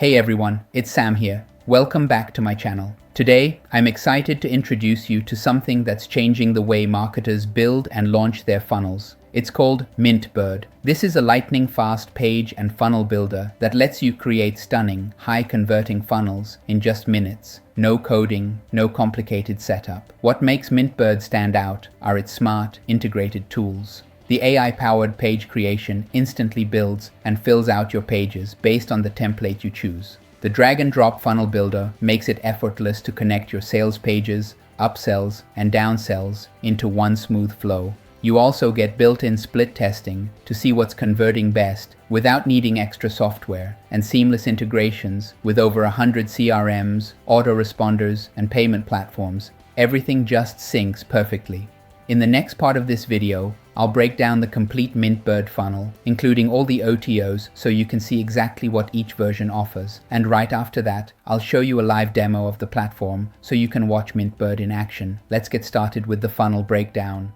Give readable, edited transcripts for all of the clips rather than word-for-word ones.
Hey everyone, it's Sam here. Welcome back to my channel. Today, I'm excited to introduce you to something that's changing the way marketers build and launch their funnels. It's called MintBird. This is a lightning-fast page and funnel builder that lets you create stunning, high-converting funnels in just minutes. No coding, no complicated setup. What makes MintBird stand out are its smart, integrated tools. The AI-powered page creation instantly builds and fills out your pages based on the template you choose. The drag-and-drop funnel builder makes it effortless to connect your sales pages, upsells, and downsells into one smooth flow. You also get built-in split testing to see what's converting best without needing extra software, and seamless integrations with over 100 CRMs, autoresponders, and payment platforms. Everything just syncs perfectly. In the next part of this video, I'll break down the complete MintBird funnel, including all the OTOs so you can see exactly what each version offers. And right after that, I'll show you a live demo of the platform so you can watch MintBird in action. Let's get started with the funnel breakdown.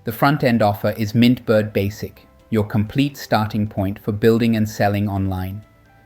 The front-end offer is MintBird Basic, your complete starting point for building and selling online.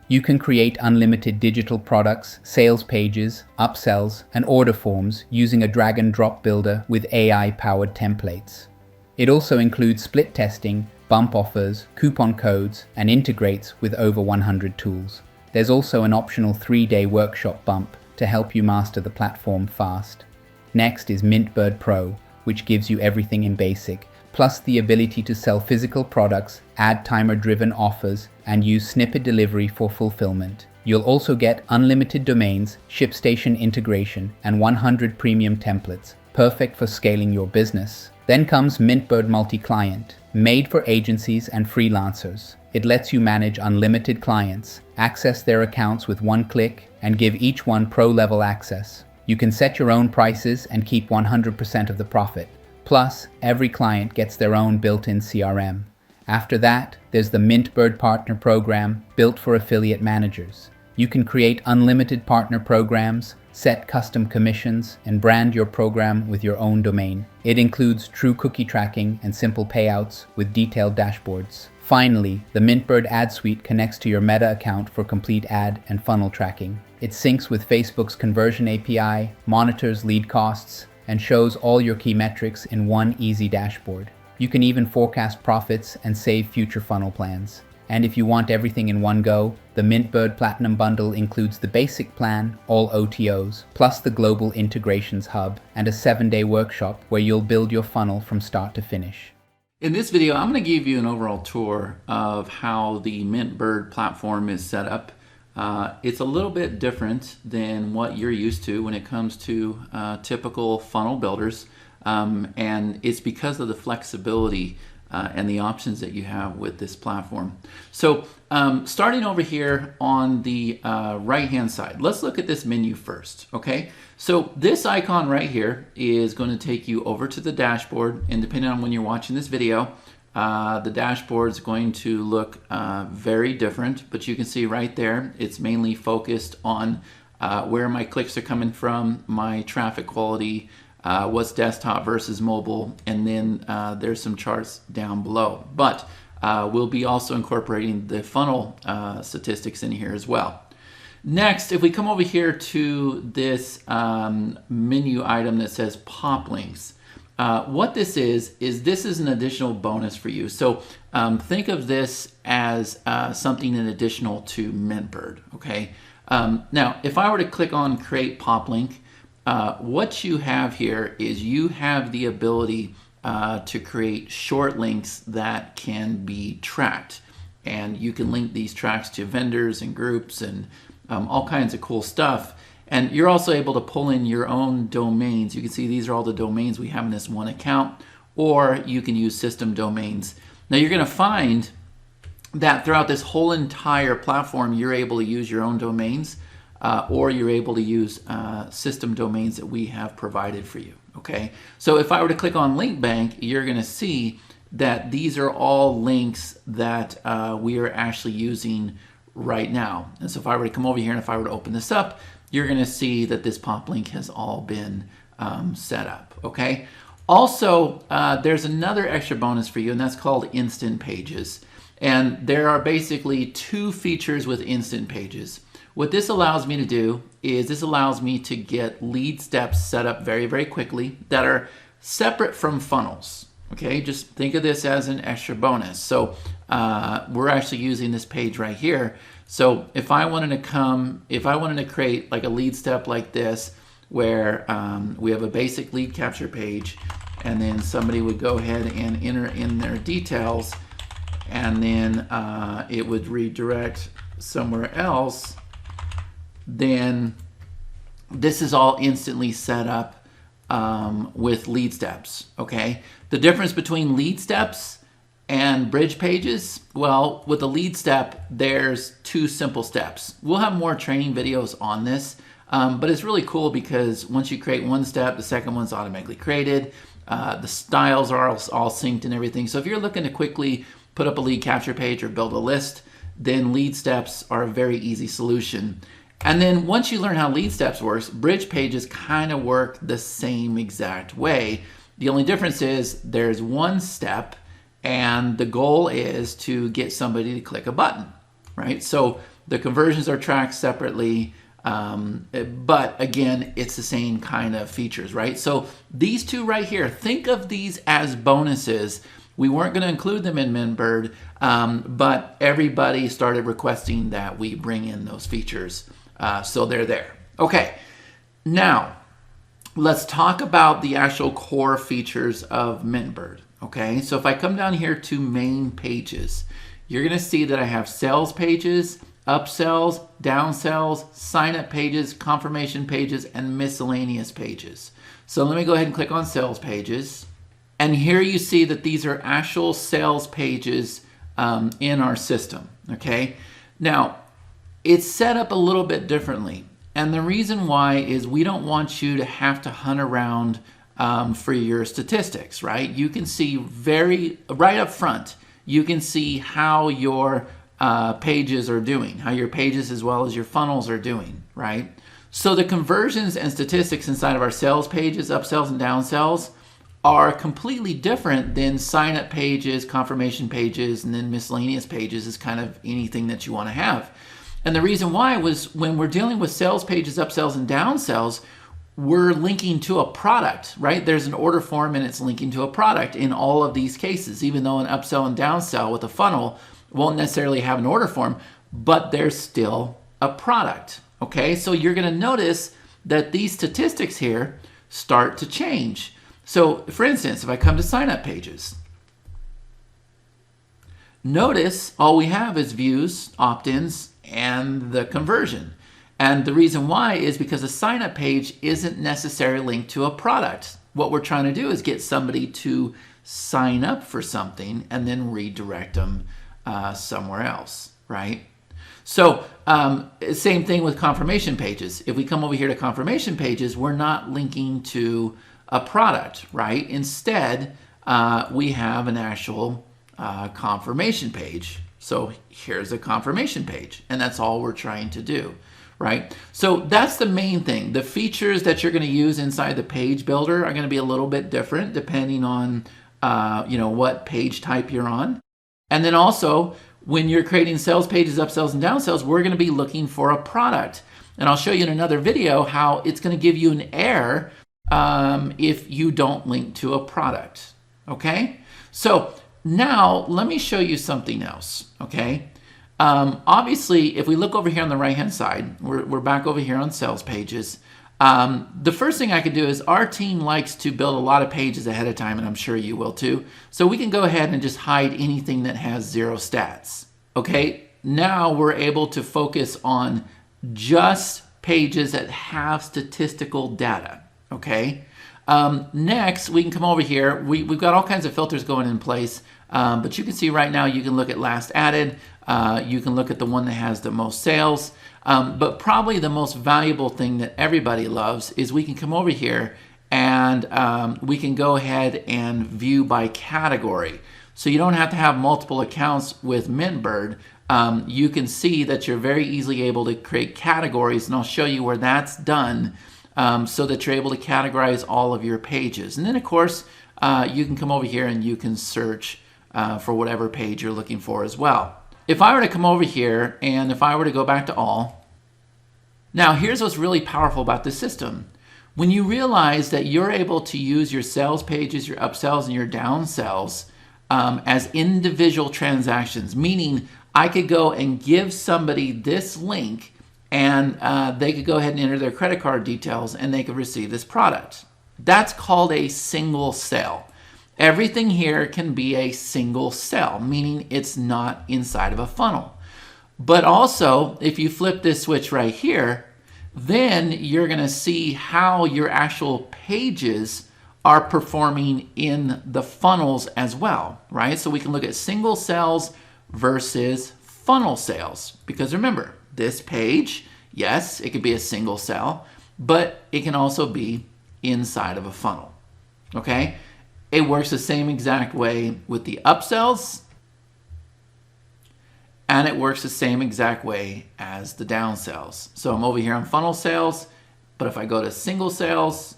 You can create unlimited digital products, sales pages, upsells, and order forms using a drag-and-drop builder with AI-powered templates. It also includes split testing, bump offers, coupon codes, and integrates with over 100 tools. There's also an optional 3-day workshop bump to help you master the platform fast. Next is MintBird Pro, which gives you everything in Basic, plus the ability to sell physical products, add timer-driven offers, and use snippet delivery for fulfillment. You'll also get unlimited domains, ShipStation integration, and 100 premium templates, perfect for scaling your business. Then comes MintBird Multi-Client, made for agencies and freelancers. It lets you manage unlimited clients, access their accounts with one click, and give each one pro-level access. You can set your own prices and keep 100% of the profit. Plus, every client gets their own built-in CRM. After that, there's the MintBird Partner Program, built for affiliate managers. You can create unlimited partner programs, set custom commissions, and brand your program with your own domain. It includes true cookie tracking and simple payouts with detailed dashboards. Finally, the MintBird Ad Suite connects to your Meta account for complete ad and funnel tracking. It syncs with Facebook's conversion API, monitors lead costs, and shows all your key metrics in one easy dashboard. You can even forecast profits and save future funnel plans. And if you want everything in one go, the MintBird Platinum Bundle includes the basic plan, all OTOs, plus the Global Integrations Hub, and a 7-day workshop where you'll build your funnel from start to finish. In this video, I'm going to give you an overall tour of how the MintBird platform is set up. It's a little bit different than what you're used to when it comes to typical funnel builders, and it's because of the flexibility and the options that you have with this platform. So starting over here on the right-hand side, let's look at this menu first, okay? So this icon right here is going to take you over to the dashboard, and depending on when you're watching this video, the dashboard is going to look very different, but you can see right there, it's mainly focused on where my clicks are coming from, my traffic quality, what's desktop versus mobile, and then there's some charts down below. But we'll be also incorporating the funnel statistics in here as well. Next, if we come over here to this menu item that says pop links, what this is an additional bonus for you. So think of this as something in additional to MintBird, okay? Now, if I were to click on create pop link, what you have here is you have the ability to create short links that can be tracked. And you can link these tracks to vendors and groups and all kinds of cool stuff. And you're also able to pull in your own domains. You can see these are all the domains we have in this one account, or you can use system domains. Now you're going to find that throughout this whole entire platform, you're able to use your own domains, or you're able to use system domains that we have provided for you, okay? So if I were to click on Link Bank, you're going to see that these are all links that we are actually using right now. And so if I were to come over here and if I were to open this up, you're going to see that this pop link has all been set up, okay? Also, there's another extra bonus for you, and that's called Instant Pages. And there are basically two features with instant pages. What this allows me to do is this allows me to get lead steps set up very, very quickly that are separate from funnels. Okay, just think of this as an extra bonus. So we're actually using this page right here. So if I wanted to create like a lead step like this, where we have a basic lead capture page, and then somebody would go ahead and enter in their details, and then it would redirect somewhere else, then this is all instantly set up with lead steps, okay? The difference between lead steps and bridge pages, well, with a lead step, there's two simple steps. We'll have more training videos on this, but it's really cool because once you create one step, the second one's automatically created. The styles are all synced and everything. So if you're looking to quickly put up a lead capture page or build a list, then lead steps are a very easy solution. And then once you learn how lead steps works, bridge pages kind of work the same exact way. The only difference is there's one step and the goal is to get somebody to click a button, right? So the conversions are tracked separately, but again, it's the same kind of features, right? So these two right here, think of these as bonuses. We weren't going to include them in MintBird, but everybody started requesting that we bring in those features. So they're there. Okay, now let's talk about the actual core features of MintBird. Okay, so if I come down here to main pages, you're going to see that I have sales pages, upsells, downsells, sign up pages, confirmation pages, and miscellaneous pages. So let me go ahead and click on sales pages. And here you see that these are actual sales pages in our system. Okay, now it's set up a little bit differently. And the reason why is we don't want you to have to hunt around for your statistics, right? You can see right up front, you can see how your pages are doing, how your pages as well as your funnels are doing, right? So the conversions and statistics inside of our sales pages, upsells and downsells, are completely different than sign up pages, confirmation pages, and then miscellaneous pages is kind of anything that you want to have. And the reason why was when we're dealing with sales pages, upsells, and downsells, we're linking to a product, right? There's an order form and it's linking to a product in all of these cases, even though an upsell and downsell with a funnel won't necessarily have an order form, but there's still a product, okay? So you're gonna notice that these statistics here start to change. So for instance, if I come to sign up pages, notice all we have is views, opt-ins, and the conversion. And the reason why is because a sign-up page isn't necessarily linked to a product. What we're trying to do is get somebody to sign up for something and then redirect them somewhere else, right? So same thing with confirmation pages. If we come over here to confirmation pages, we're not linking to a product, right? Instead, we have an actual confirmation page. So here's a confirmation page, and that's all we're trying to do, right? So that's the main thing. The features that you're going to use inside the page builder are going to be a little bit different depending on what page type you're on. And then also, when you're creating sales pages, upsells, and downsells, we're going to be looking for a product. And I'll show you in another video how it's going to give you an error if you don't link to a product, okay? So now, let me show you something else, okay? Obviously, if we look over here on the right-hand side, we're back over here on sales pages. The first thing I could do is our team likes to build a lot of pages ahead of time, and I'm sure you will too. So we can go ahead and just hide anything that has 0 stats, okay? Now we're able to focus on just pages that have statistical data, okay? Next, we can come over here. We've got all kinds of filters going in place. But you can see right now you can look at last added, you can look at the one that has the most sales, but probably the most valuable thing that everybody loves is we can come over here and we can go ahead and view by category. So you don't have to have multiple accounts with MintBird. You can see that you're very easily able to create categories, and I'll show you where that's done so that you're able to categorize all of your pages. And then of course, you can come over here and you can search for whatever page you're looking for as well. If I were to come over here and if I were to go back to all, now here's what's really powerful about this system. When you realize that you're able to use your sales pages, your upsells, and your downsells as individual transactions, meaning I could go and give somebody this link and they could go ahead and enter their credit card details and they could receive this product. That's called a single sale. Everything here can be a single sale, meaning it's not inside of a funnel. But also, if you flip this switch right here, then you're going to see how your actual pages are performing in the funnels as well, right? So we can look at single sales versus funnel sales. Because remember, this page, yes, it could be a single sale, but it can also be inside of a funnel, okay? It works the same exact way with the upsells, and it works the same exact way as the downsells. So I'm over here on funnel sales, but if I go to single sales,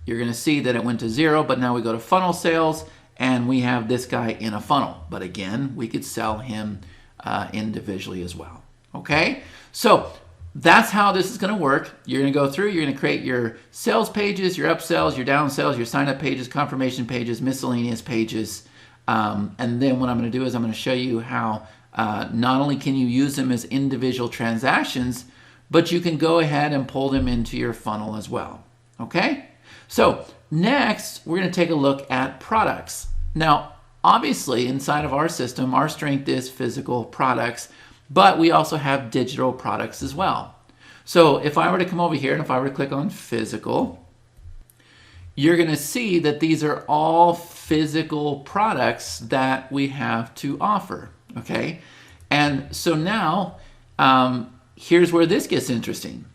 you're going to see that it went to 0, but now we go to funnel sales, and we have this guy in a funnel. But again, we could sell him individually as well, okay? So that's how this is going to work. You're going to go through, you're going to create your sales pages, your upsells, your downsells, your sign-up pages, confirmation pages, miscellaneous pages. And then what I'm going to do is I'm going to show you how not only can you use them as individual transactions, but you can go ahead and pull them into your funnel as well. Okay? So next, we're going to take a look at products. Now, obviously, inside of our system, our strength is physical products, but we also have digital products as well. So if I were to come over here and if I were to click on physical, you're going to see that these are all physical products that we have to offer, okay? And so now, here's where this gets interesting.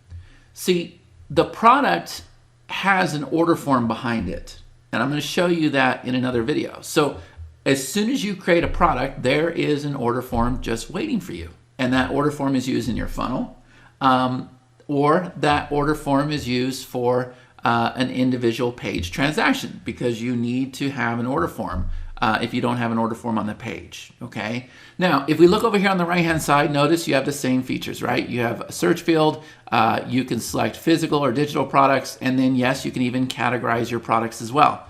See, the product has an order form behind it, and I'm going to show you that in another video. So as soon as you create a product, there is an order form just waiting for you. And that order form is used in your funnel, or that order form is used for an individual page transaction, because you need to have an order form if you don't have an order form on the page, okay? Now, if we look over here on the right-hand side, notice you have the same features, right? You have a search field, you can select physical or digital products, and then yes, you can even categorize your products as well.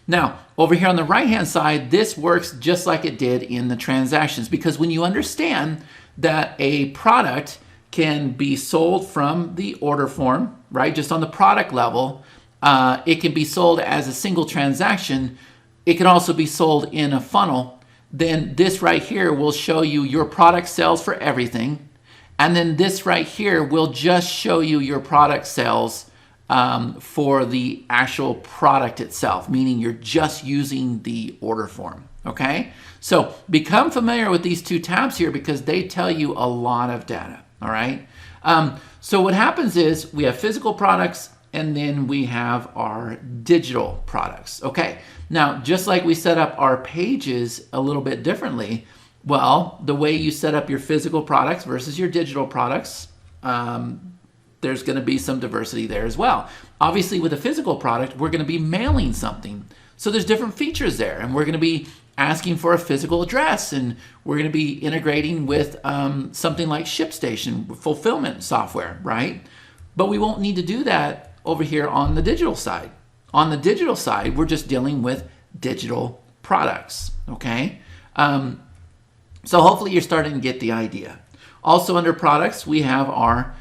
Now, over here on the right-hand side, this works just like it did in the transactions, because when you understand that a product can be sold from the order form, right? Just on the product level, it can be sold as a single transaction. It can also be sold in a funnel. Then this right here will show you your product sales for everything. And then this right here will just show you your product sales for the actual product itself, meaning you're just using the order form, okay? So become familiar with these two tabs here because they tell you a lot of data, all right? So what happens is we have physical products and then we have our digital products, okay? Now, just like we set up our pages a little bit differently, well, the way you set up your physical products versus your digital products, there's going to be some diversity there as well. Obviously, with a physical product, we're going to be mailing something. So there's different features there, and we're going to be asking for a physical address, and we're going to be integrating with something like ShipStation, fulfillment software, right? But we won't need to do that over here on the digital side. On the digital side, we're just dealing with digital products, okay? So hopefully you're starting to get the idea. Also under products, we have our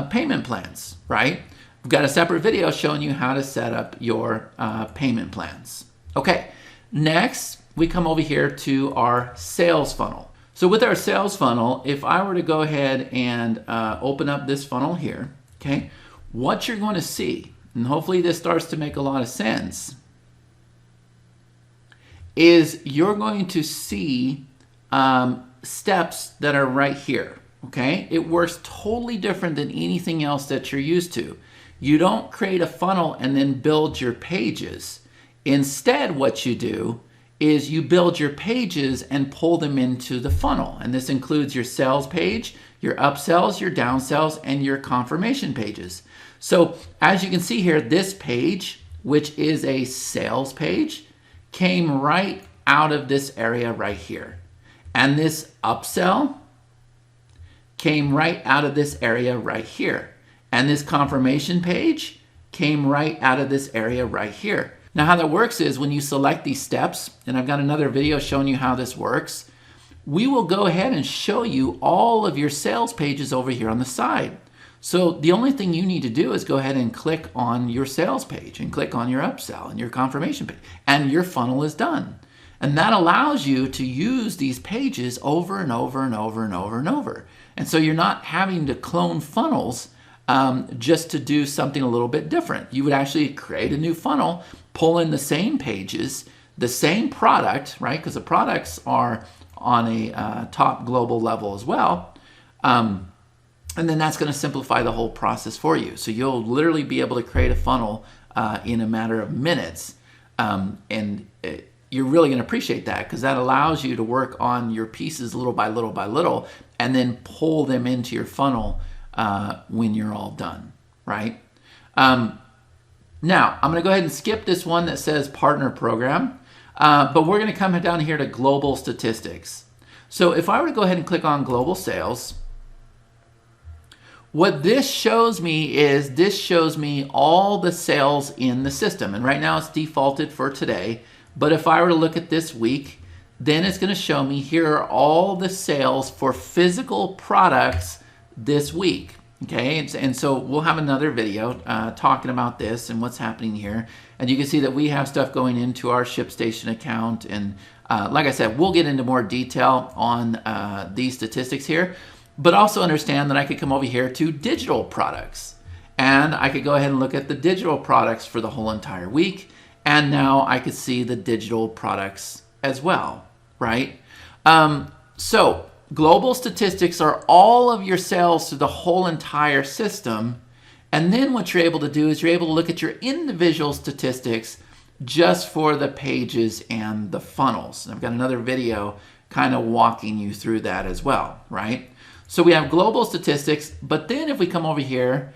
payment plans, right? We've got a separate video showing you how to set up your payment plans. Okay, next we come over here to our sales funnel. So with our sales funnel, if I were to go ahead and open up this funnel here, okay, what you're going to see, and hopefully this starts to make a lot of sense, is you're going to see steps that are right here. Okay, it works totally different than anything else that you're used to. You don't create a funnel and then build your pages. Instead, what you do is you build your pages and pull them into the funnel. And this includes your sales page, your upsells, your downsells, and your confirmation pages. So as you can see here, this page, which is a sales page, came right out of this area right here. And this upsell came right out of this area right here. And this confirmation page came right out of this area right here. Now how that works is when you select these steps, and I've got another video showing you how this works, we will go ahead and show you all of your sales pages over here on the side. So the only thing you need to do is go ahead and click on your sales page and click on your upsell and your confirmation page, and your funnel is done. And that allows you to use these pages over and over and over and over and over. And so you're not having to clone funnels just to do something a little bit different. You would actually create a new funnel, pull in the same pages, the same product, right? Because the products are on a top global level as well. And then that's going to simplify the whole process for you. So you'll literally be able to create a funnel in a matter of minutes. You're really going to appreciate that because that allows you to work on your pieces little by little by little and then pull them into your funnel when you're all done, right? Now, I'm going to go ahead and skip this one that says partner program, but we're going to come down here to global statistics. So if I were to go ahead and click on global sales, what this shows me is this shows me all the sales in the system. And right now it's defaulted for today. But if I were to look at this week, then it's going to show me here are all the sales for physical products this week. Okay, and so we'll have another video talking about this and what's happening here. And you can see that we have stuff going into our ShipStation account. And like I said, we'll get into more detail on these statistics here. But also understand that I could come over here to digital products. And I could go ahead and look at the digital products for the whole entire week. And now I could see the digital products as well, right? So global statistics are all of your sales through the whole entire system. And then what you're able to do is you're able to look at your individual statistics just for the pages and the funnels. And I've got another video kind of walking you through that as well, right? So we have global statistics, but then if we come over here,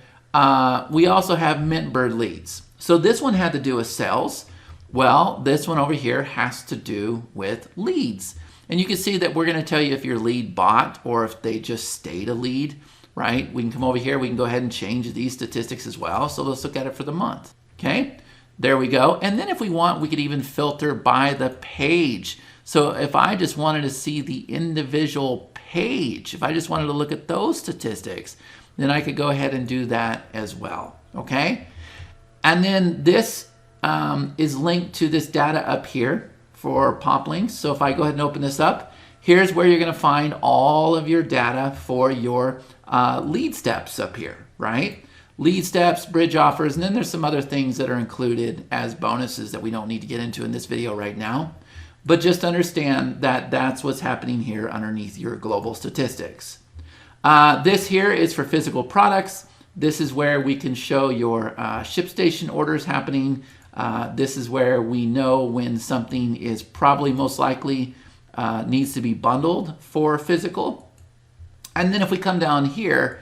we also have MintBird leads. So this one had to do with sales. Well, this one over here has to do with leads. And you can see that we're going to tell you if your lead bought or if they just stayed a lead, right? We can come over here. We can go ahead and change these statistics as well. So let's look at it for the month. Okay, there we go. And then if we want, we could even filter by the page. So if I just wanted to see the individual page, if I just wanted to look at those statistics, then I could go ahead and do that as well. Okay, and then this is linked to this data up here for pop links. So if I go ahead and open this up, here's where you're going to find all of your data for your lead steps up here, right? Lead steps, bridge offers, and then there's some other things that are included as bonuses that we don't need to get into in this video right now. But just understand that that's what's happening here underneath your global statistics. This here is for physical products. This is where we can show your ShipStation orders happening. This is where we know when something is probably most likely needs to be bundled for physical. And then if we come down here,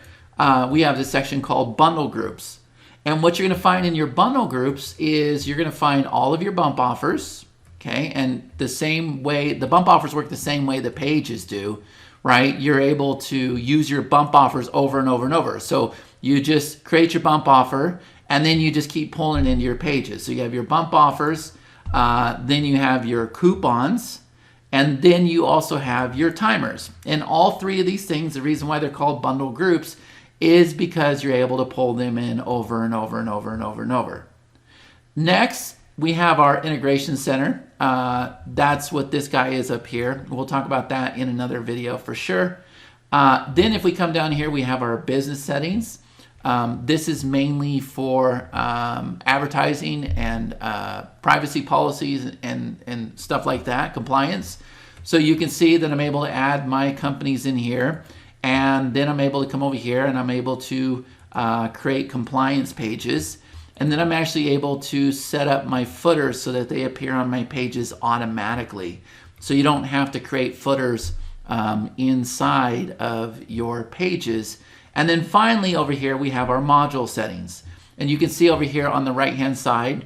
we have this section called bundle groups. And what you're going to find in your bundle groups is you're going to find all of your bump offers. Okay, and the same way, the bump offers work the same way the pages do, right? You're able to use your bump offers over and over and over. So you just create your bump offer, and then you just keep pulling it into your pages. So you have your bump offers, then you have your coupons, and then you also have your timers. And all three of these things, the reason why they're called bundle groups is because you're able to pull them in over and over and over and over and over. Next, we have our integration center. That's what this guy is up here. We'll talk about that in another video for sure. Then if we come down here, we have our business settings. This is mainly for advertising and privacy policies and stuff like that, compliance. So you can see that I'm able to add my companies in here, and then I'm able to come over here and I'm able to create compliance pages. And then I'm actually able to set up my footers so that they appear on my pages automatically. So you don't have to create footers inside of your pages. And then finally over here, we have our module settings. And you can see over here on the right-hand side,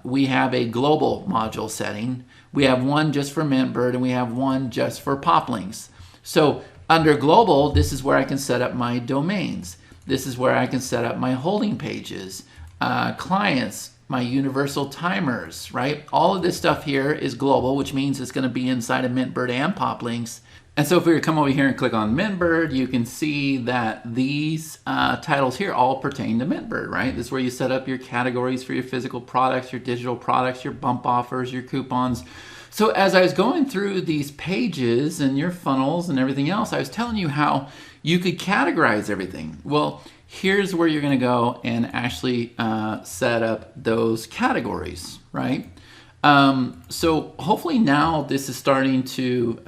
we have a global module setting, We have one just for MintBird, and we have one just for pop links. So under global, this is where I can set up my domains. This is where I can set up my holding pages, clients, my universal timers, right? All of this stuff here is global, which means it's going to be inside of MintBird and pop links. And so if we were to come over here and click on MintBird, you can see that these titles here all pertain to MintBird, right? This is where you set up your categories for your physical products, your digital products, your bump offers, your coupons. So as I was going through these pages and your funnels and everything else, I was telling you how you could categorize everything. Well, here's where you're going to go and actually set up those categories, right? So hopefully now this is starting to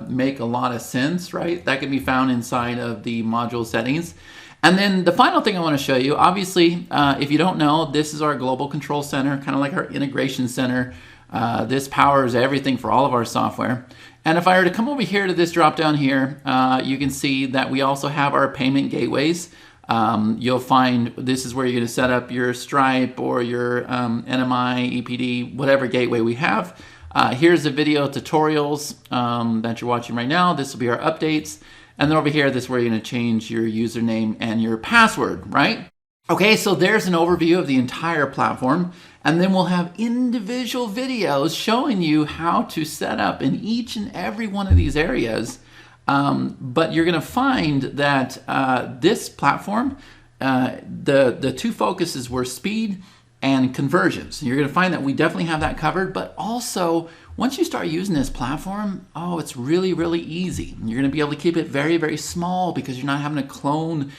make a lot of sense, right? That can be found inside of the module settings. And then the final thing I want to show you, obviously, if you don't know, this is our global control center, kind of like our integration center. This powers everything for all of our software. And if I were to come over here to this drop down here, you can see that we also have our payment gateways. You'll find this is where you're going to set up your Stripe or your NMI, EPD, whatever gateway we have. Here's the video tutorials that you're watching right now. This will be our updates. And then over here, this is where you're going to change your username and your password, right? Okay, so there's an overview of the entire platform. And then we'll have individual videos showing you how to set up in each and every one of these areas. But you're going to find that this platform, the two focuses were speed and conversions. You're going to find that we definitely have that covered, but also once you start using this platform, oh, it's really, really easy. You're going to be able to keep it very, very small because you're not having to clone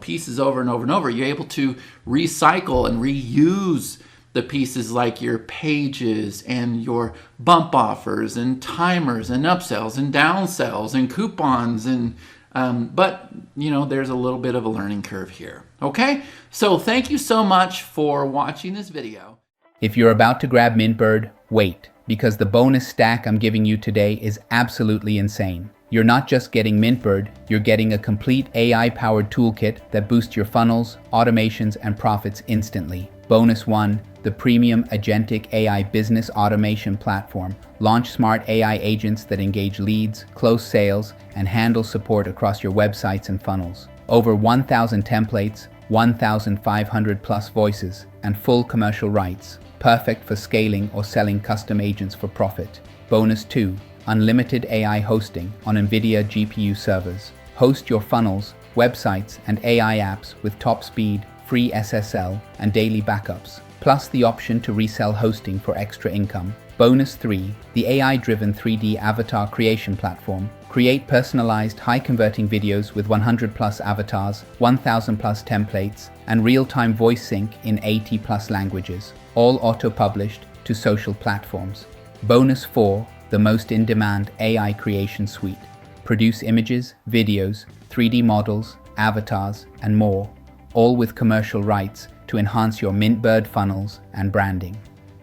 pieces over and over and over. You're able to recycle and reuse the pieces like your pages and your bump offers and timers and upsells and downsells and coupons and but there's a little bit of a learning curve here. Okay, so thank you so much for watching this video. If you're about to grab MintBird, wait, because the bonus stack I'm giving you today is absolutely insane. You're not just getting MintBird, you're getting a complete AI-powered toolkit that boosts your funnels, automations, and profits instantly. Bonus 1, the premium agentic AI business automation platform. Launch smart AI agents that engage leads, close sales, and handle support across your websites and funnels. Over 1,000 templates, 1,500 plus voices, and full commercial rights. Perfect for scaling or selling custom agents for profit. Bonus 2, unlimited AI hosting on NVIDIA GPU servers. Host your funnels, websites, and AI apps with top speed, free SSL, and daily backups, plus the option to resell hosting for extra income. Bonus 3, the AI-driven 3D avatar creation platform. Create personalized, high-converting videos with 100 plus avatars, 1,000 plus templates, and real-time voice sync in 80 plus languages, all auto-published to social platforms. Bonus 4, the most in-demand AI creation suite. Produce images, videos, 3D models, avatars, and more, all with commercial rights to enhance your MintBird funnels and branding.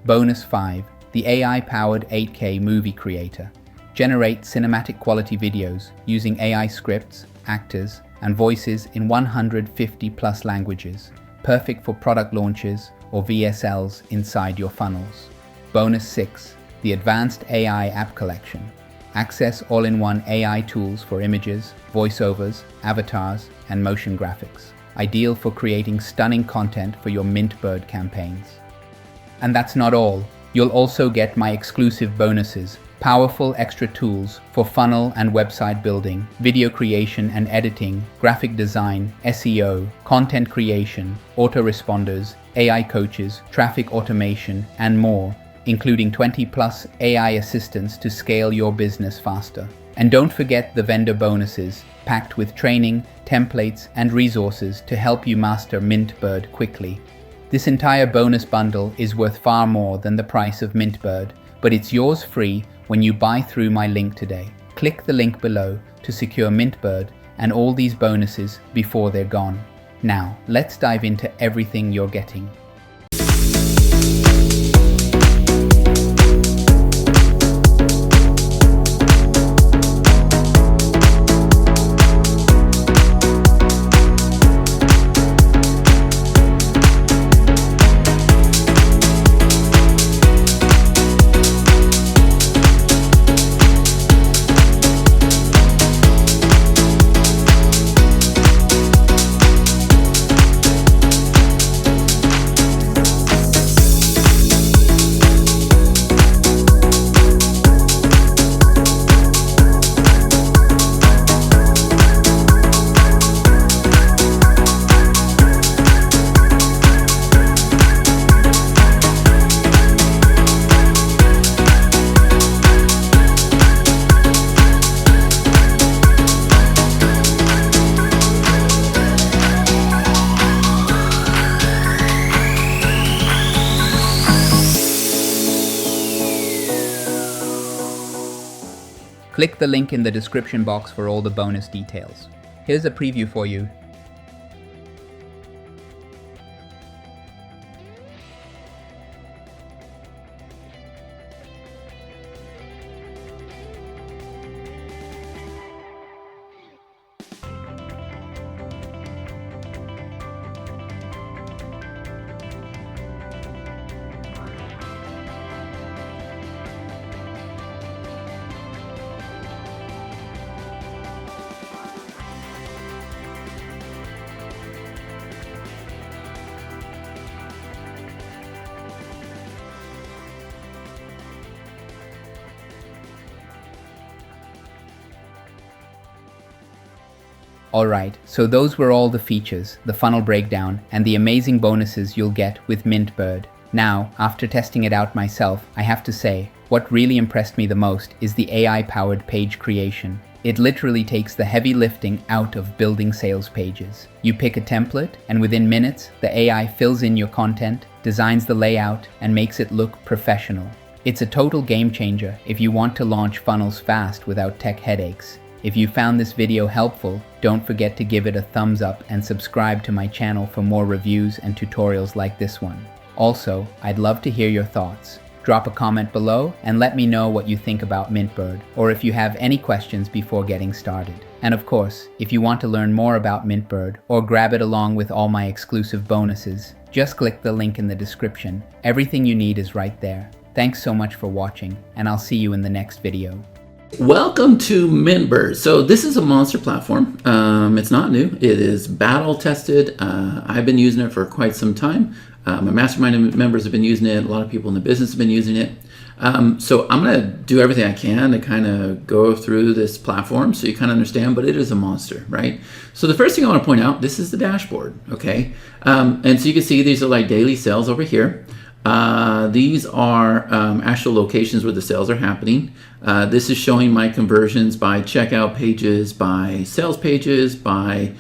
Bonus 5, the AI-powered 8K movie creator. Generate cinematic quality videos using AI scripts, actors, and voices in 150 plus languages, perfect for product launches or VSLs inside your funnels. Bonus 6, the advanced AI app collection. Access all-in-one AI tools for images, voiceovers, avatars, and motion graphics. Ideal for creating stunning content for your MintBird campaigns. And that's not all. You'll also get my exclusive bonuses, powerful extra tools for funnel and website building, video creation and editing, graphic design, SEO, content creation, autoresponders, AI coaches, traffic automation, and more, including 20 plus AI assistants to scale your business faster. And don't forget the vendor bonuses, packed with training, templates, and resources to help you master MintBird quickly. This entire bonus bundle is worth far more than the price of MintBird, but it's yours free when you buy through my link today. Click the link below to secure MintBird and all these bonuses before they're gone. Now, let's dive into everything you're getting. Click the link in the description box for all the bonus details. Here's a preview for you. Alright, so those were all the features, the funnel breakdown, and the amazing bonuses you'll get with MintBird. Now, after testing it out myself, I have to say, what really impressed me the most is the AI-powered page creation. It literally takes the heavy lifting out of building sales pages. You pick a template, and within minutes, the AI fills in your content, designs the layout, and makes it look professional. It's a total game changer if you want to launch funnels fast without tech headaches. If you found this video helpful, don't forget to give it a thumbs up and subscribe to my channel for more reviews and tutorials like this one. Also, I'd love to hear your thoughts. Drop a comment below and let me know what you think about MintBird, or if you have any questions before getting started. And of course, if you want to learn more about MintBird or grab it along with all my exclusive bonuses, just click the link in the description. Everything you need is right there. Thanks so much for watching, and I'll see you in the next video. Welcome to MintBird. So this is a monster platform. It's not new. It is battle tested. I've been using it for quite some time. My mastermind members have been using it. A lot of people in the business have been using it. So I'm going to do everything I can to kind of go through this platform so you kind of understand, but it is a monster, right? So the first thing I want to point out, this is the dashboard, okay? And so you can see these are like daily sales over here. These are actual locations where the sales are happening. This is showing my conversions by checkout pages, by sales pages, by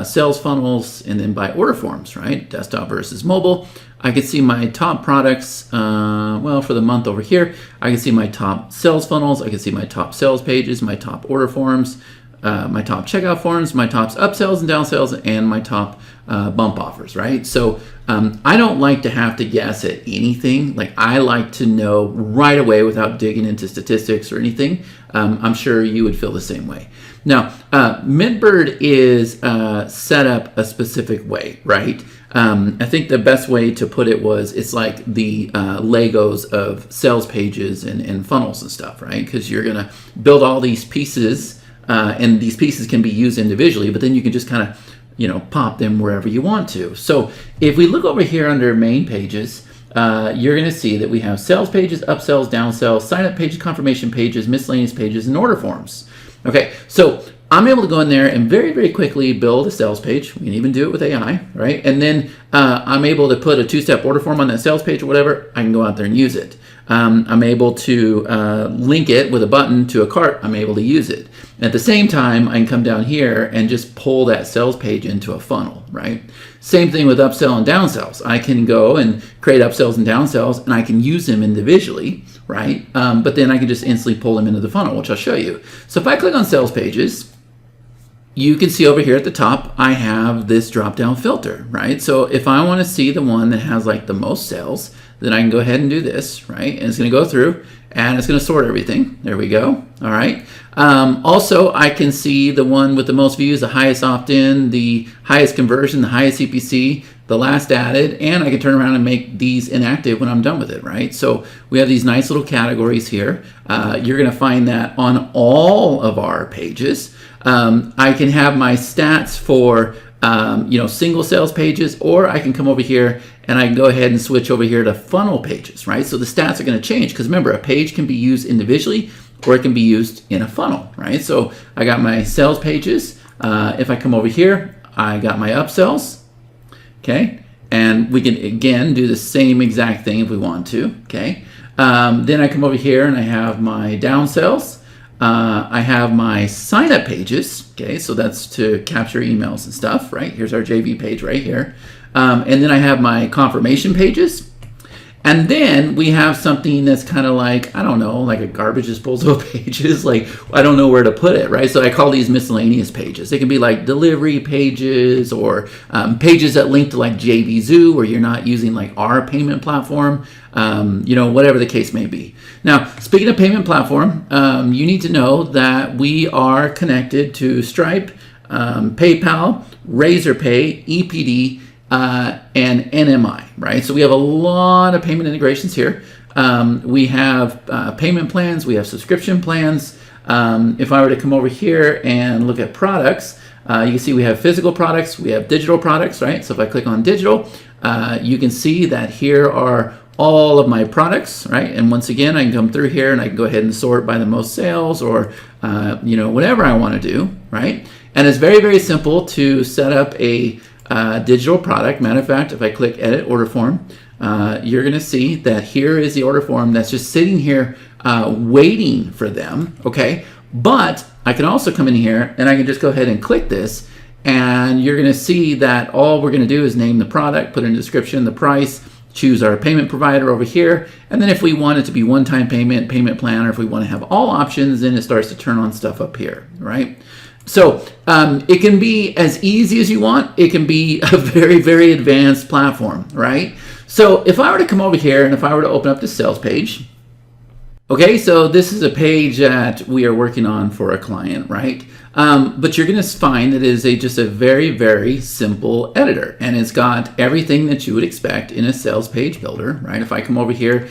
sales funnels, and then by order forms, right? Desktop versus mobile. I can see my top products, well, for the month over here. I can see my top sales funnels. I can see my top sales pages, my top order forms, my top checkout forms, my top upsells and downsells, and my top bump offers, right? So I don't like to have to guess at anything. Like, I like to know right away without digging into statistics or anything. I'm sure you would feel the same way. Now, MintBird is set up a specific way, right? I think the best way to put it was it's like the Legos of sales pages and funnels and stuff, right? Because you're going to build all these pieces, and these pieces can be used individually, but then you can just kind of, pop them wherever you want to. So if we look over here under main pages, you're going to see that we have sales pages, upsells, downsells, sign up pages, confirmation pages, miscellaneous pages, and order forms. Okay, so I'm able to go in there and very, very quickly build a sales page. We can even do it with AI, right? And then I'm able to put a two-step order form on that sales page or whatever. I can go out there and use it. I'm able to link it with a button to a cart. I'm able to use it. At the same time, I can come down here and just pull that sales page into a funnel, right? Same thing with upsell and downsells. I can go and create upsells and downsells, and I can use them individually, right? But then I can just instantly pull them into the funnel, which I'll show you. So if I click on sales pages, you can see over here at the top, I have this drop-down filter, right? So if I want to see the one that has like the most sales, then I can go ahead and do this, right? And it's going to go through and it's going to sort everything. There we go. All right. Also, I can see the one with the most views, the highest opt-in, the highest conversion, the highest CPC, the last added, and I can turn around and make these inactive when I'm done with it, right? So we have these nice little categories here. You're going to find that on all of our pages. I can have my stats for single sales pages, or I can come over here and I can go ahead and switch over here to funnel pages, right? So the stats are going to change because remember, a page can be used individually or it can be used in a funnel, right? So I got my sales pages. If I come over here, I got my upsells, okay? And we can, again, do the same exact thing if we want to, okay? Then I come over here and I have my downsells. I have my sign-up pages, okay? So that's to capture emails and stuff, right? Here's our JV page right here. And then I have my confirmation pages. And then we have something that's kind of like, I don't know, like a garbage disposal of pages. Like, I don't know where to put it, right? So I call these miscellaneous pages. They can be like delivery pages or pages that link to like JVZoo, where you're not using like our payment platform, whatever the case may be. Now, speaking of payment platform, you need to know that we are connected to Stripe, PayPal, Razorpay, EPD, and NMI, right? So we have a lot of payment integrations here. We have payment plans, we have subscription plans. If I were to come over here and look at products, you can see we have physical products, we have digital products, right? So if I click on digital, you can see that here are all of my products, right? And once again, I can come through here and I can go ahead and sort by the most sales or, whatever I want to do, right? And it's very, very simple to set up a digital product. Matter of fact, if I click edit order form, you're going to see that here is the order form that's just sitting here waiting for them, okay? But I can also come in here and I can just go ahead and click this, and you're going to see that all we're going to do is name the product, put in a description, the price, choose our payment provider over here, and then if we want it to be one-time payment, payment plan, or if we want to have all options, then it starts to turn on stuff up here, right? So it can be as easy as you want. It can be a very, very advanced platform, right? So if I were to come over here and if I were to open up the sales page, okay, so this is a page that we are working on for a client, right? But you're going to find that it is just a very, very simple editor, and it's got everything that you would expect in a sales page builder, right? If I come over here,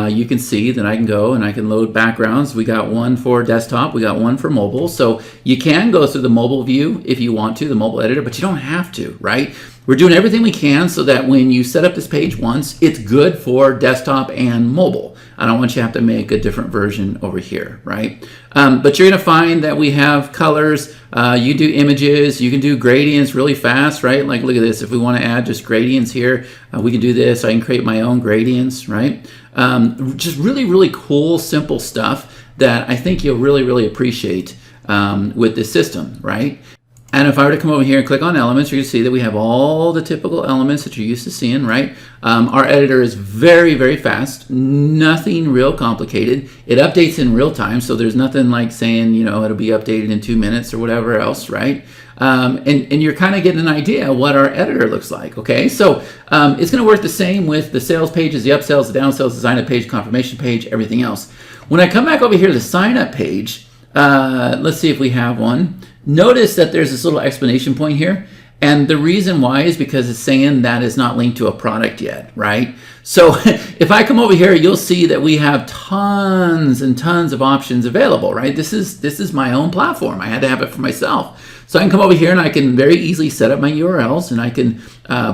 you can see that I can go and I can load backgrounds. We got one for desktop, we got one for mobile. So you can go through the mobile view if you want to, the mobile editor, but you don't have to, right? We're doing everything we can so that when you set up this page once, it's good for desktop and mobile. I don't want you to have to make a different version over here, right? But you're going to find that we have colors. You do images. You can do gradients really fast, right? Like, look at this. If we want to add just gradients here, we can do this. I can create my own gradients, right? Just really, really cool, simple stuff that I think you'll really, really appreciate with this system, right? And if I were to come over here and click on elements, you're going to see that we have all the typical elements that you're used to seeing, right? Our editor is very, very fast, nothing real complicated. It updates in real time, so there's nothing like saying, it'll be updated in 2 minutes or whatever else, right? And you're kind of getting an idea what our editor looks like, okay? So it's going to work the same with the sales pages, the upsells, the downsells, the sign-up page, confirmation page, everything else. When I come back over here to the sign-up page, let's see if we have one. Notice that there's this little explanation point here, and the reason why is because it's saying that is not linked to a product yet, right? So if I come over here, you'll see that we have tons and tons of options available, right? This is my own platform. I had to have it for myself. So I can come over here and I can very easily set up my URLs, and I can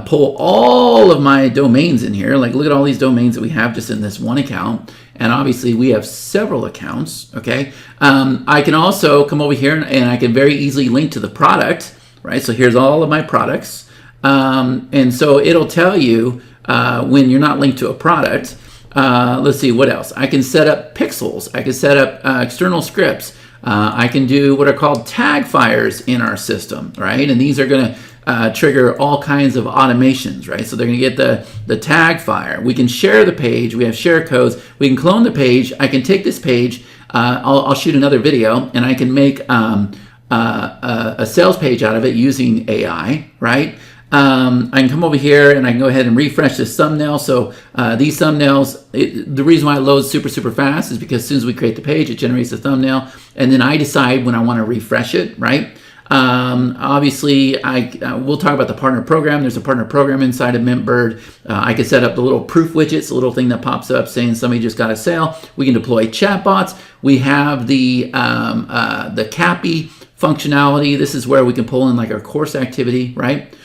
pull all of my domains in here. Like, look at all these domains that we have just in this one account. And obviously we have several accounts, okay? I can also come over here and I can very easily link to the product, right? So here's all of my products. And so it'll tell you when you're not linked to a product. Let's see, what else? I can set up pixels. I can set up external scripts. I can do what are called tag fires in our system, right? And these are going to trigger all kinds of automations, right? So they're going to get the tag fire. We can share the page. We have share codes. We can clone the page. I can take this page. I'll shoot another video, and I can make a sales page out of it using AI, right? I can come over here and I can go ahead and refresh this thumbnail. So these thumbnails, the reason why it loads super, super fast is because as soon as we create the page, it generates a thumbnail, and then I decide when I want to refresh it, right? Obviously, we'll talk about the partner program. There's a partner program inside of MintBird. I can set up the little proof widgets, a little thing that pops up saying somebody just got a sale. We can deploy chatbots. We have the CAPI functionality. This is where we can pull in like our course activity, right?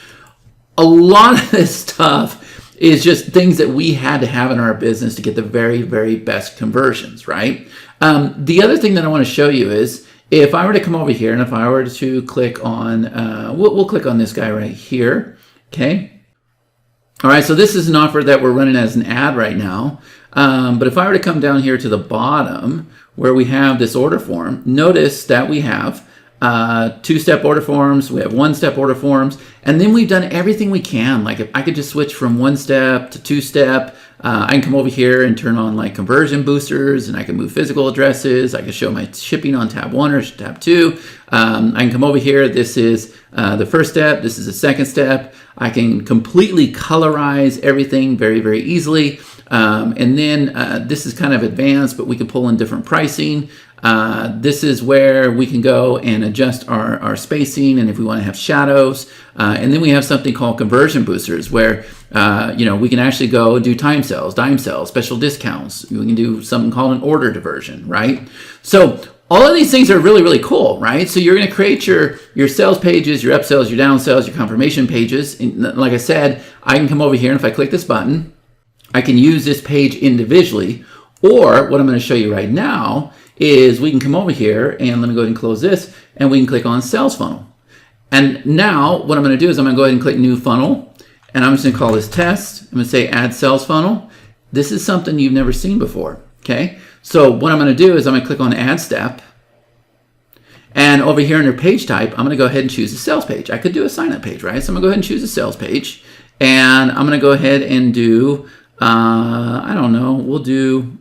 A lot of this stuff is just things that we had to have in our business to get the very, very best conversions, right? The other thing that I want to show you is if I were to come over here and if I were to click on, we'll click on this guy right here, okay? All right, so this is an offer that we're running as an ad right now. But if I were to come down here to the bottom where we have this order form, notice that we have two-step order forms, we have one-step order forms, and then we've done everything we can. Like if I could just switch from one-step to two-step, I can come over here and turn on like conversion boosters, and I can move physical addresses. I can show my shipping on tab 1 or tab 2. I can come over here. This is the first step. This is the second step. I can completely colorize everything very, very easily. And then this is kind of advanced, but we can pull in different pricing. This is where we can go and adjust our spacing, and if we want to have shadows. And then we have something called conversion boosters, where we can actually go and do time sales, dime sales, special discounts. We can do something called an order diversion, right? So all of these things are really, really cool, right? So you're going to create your sales pages, your upsells, your downsells, your confirmation pages. And like I said, I can come over here, and if I click this button, I can use this page individually. Or what I'm going to show you right now is we can come over here, and let me go ahead and close this, and we can click on sales funnel. And now what I'm going to do is I'm going to go ahead and click new funnel, and I'm just going to call this test. I'm going to say add sales funnel. This is something you've never seen before, okay? So what I'm going to do is I'm going to click on add step, and over here under page type, I'm going to go ahead and choose a sales page. I could do a sign up page, right? So I'm going to go ahead and choose a sales page, and I'm going to go ahead and do, I don't know, we'll do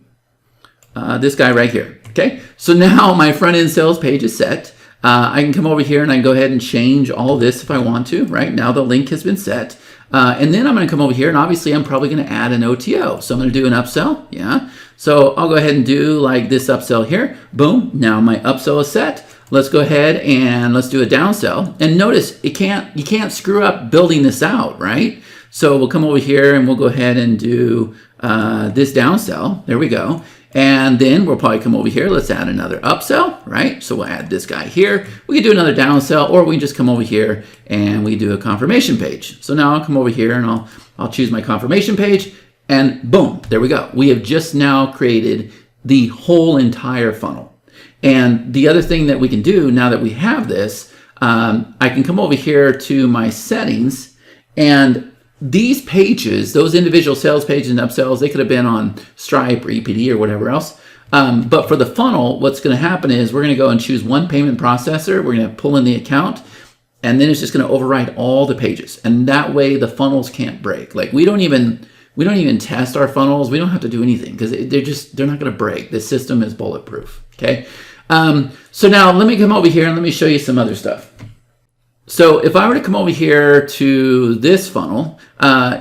this guy right here. Okay, so now my front end sales page is set. I can come over here and I can go ahead and change all this if I want to. Right now the link has been set. And then I'm going to come over here, and obviously I'm probably going to add an OTO. So I'm going to do an upsell. Yeah. So I'll go ahead and do like this upsell here. Boom. Now my upsell is set. Let's go ahead and let's do a downsell. And notice you can't screw up building this out, right? So we'll come over here and we'll go ahead and do this downsell. There we go. And then we'll probably come over here. Let's add another upsell, right? So we'll add this guy here. We can do another downsell, or we can just come over here and we do a confirmation page. So now I'll come over here and I'll choose my confirmation page, and boom, there we go. We have just now created the whole entire funnel. And the other thing that we can do now that we have this, I can come over here to my settings, and these pages, those individual sales pages and upsells, they could have been on Stripe or EPD or whatever else. But for the funnel, what's going to happen is we're going to go and choose one payment processor. We're going to pull in the account, and then it's just going to override all the pages. And that way the funnels can't break. Like we don't even test our funnels. We don't have to do anything because they're not going to break. The system is bulletproof. Okay. So now let me come over here and let me show you some other stuff. So if I were to come over here to this funnel,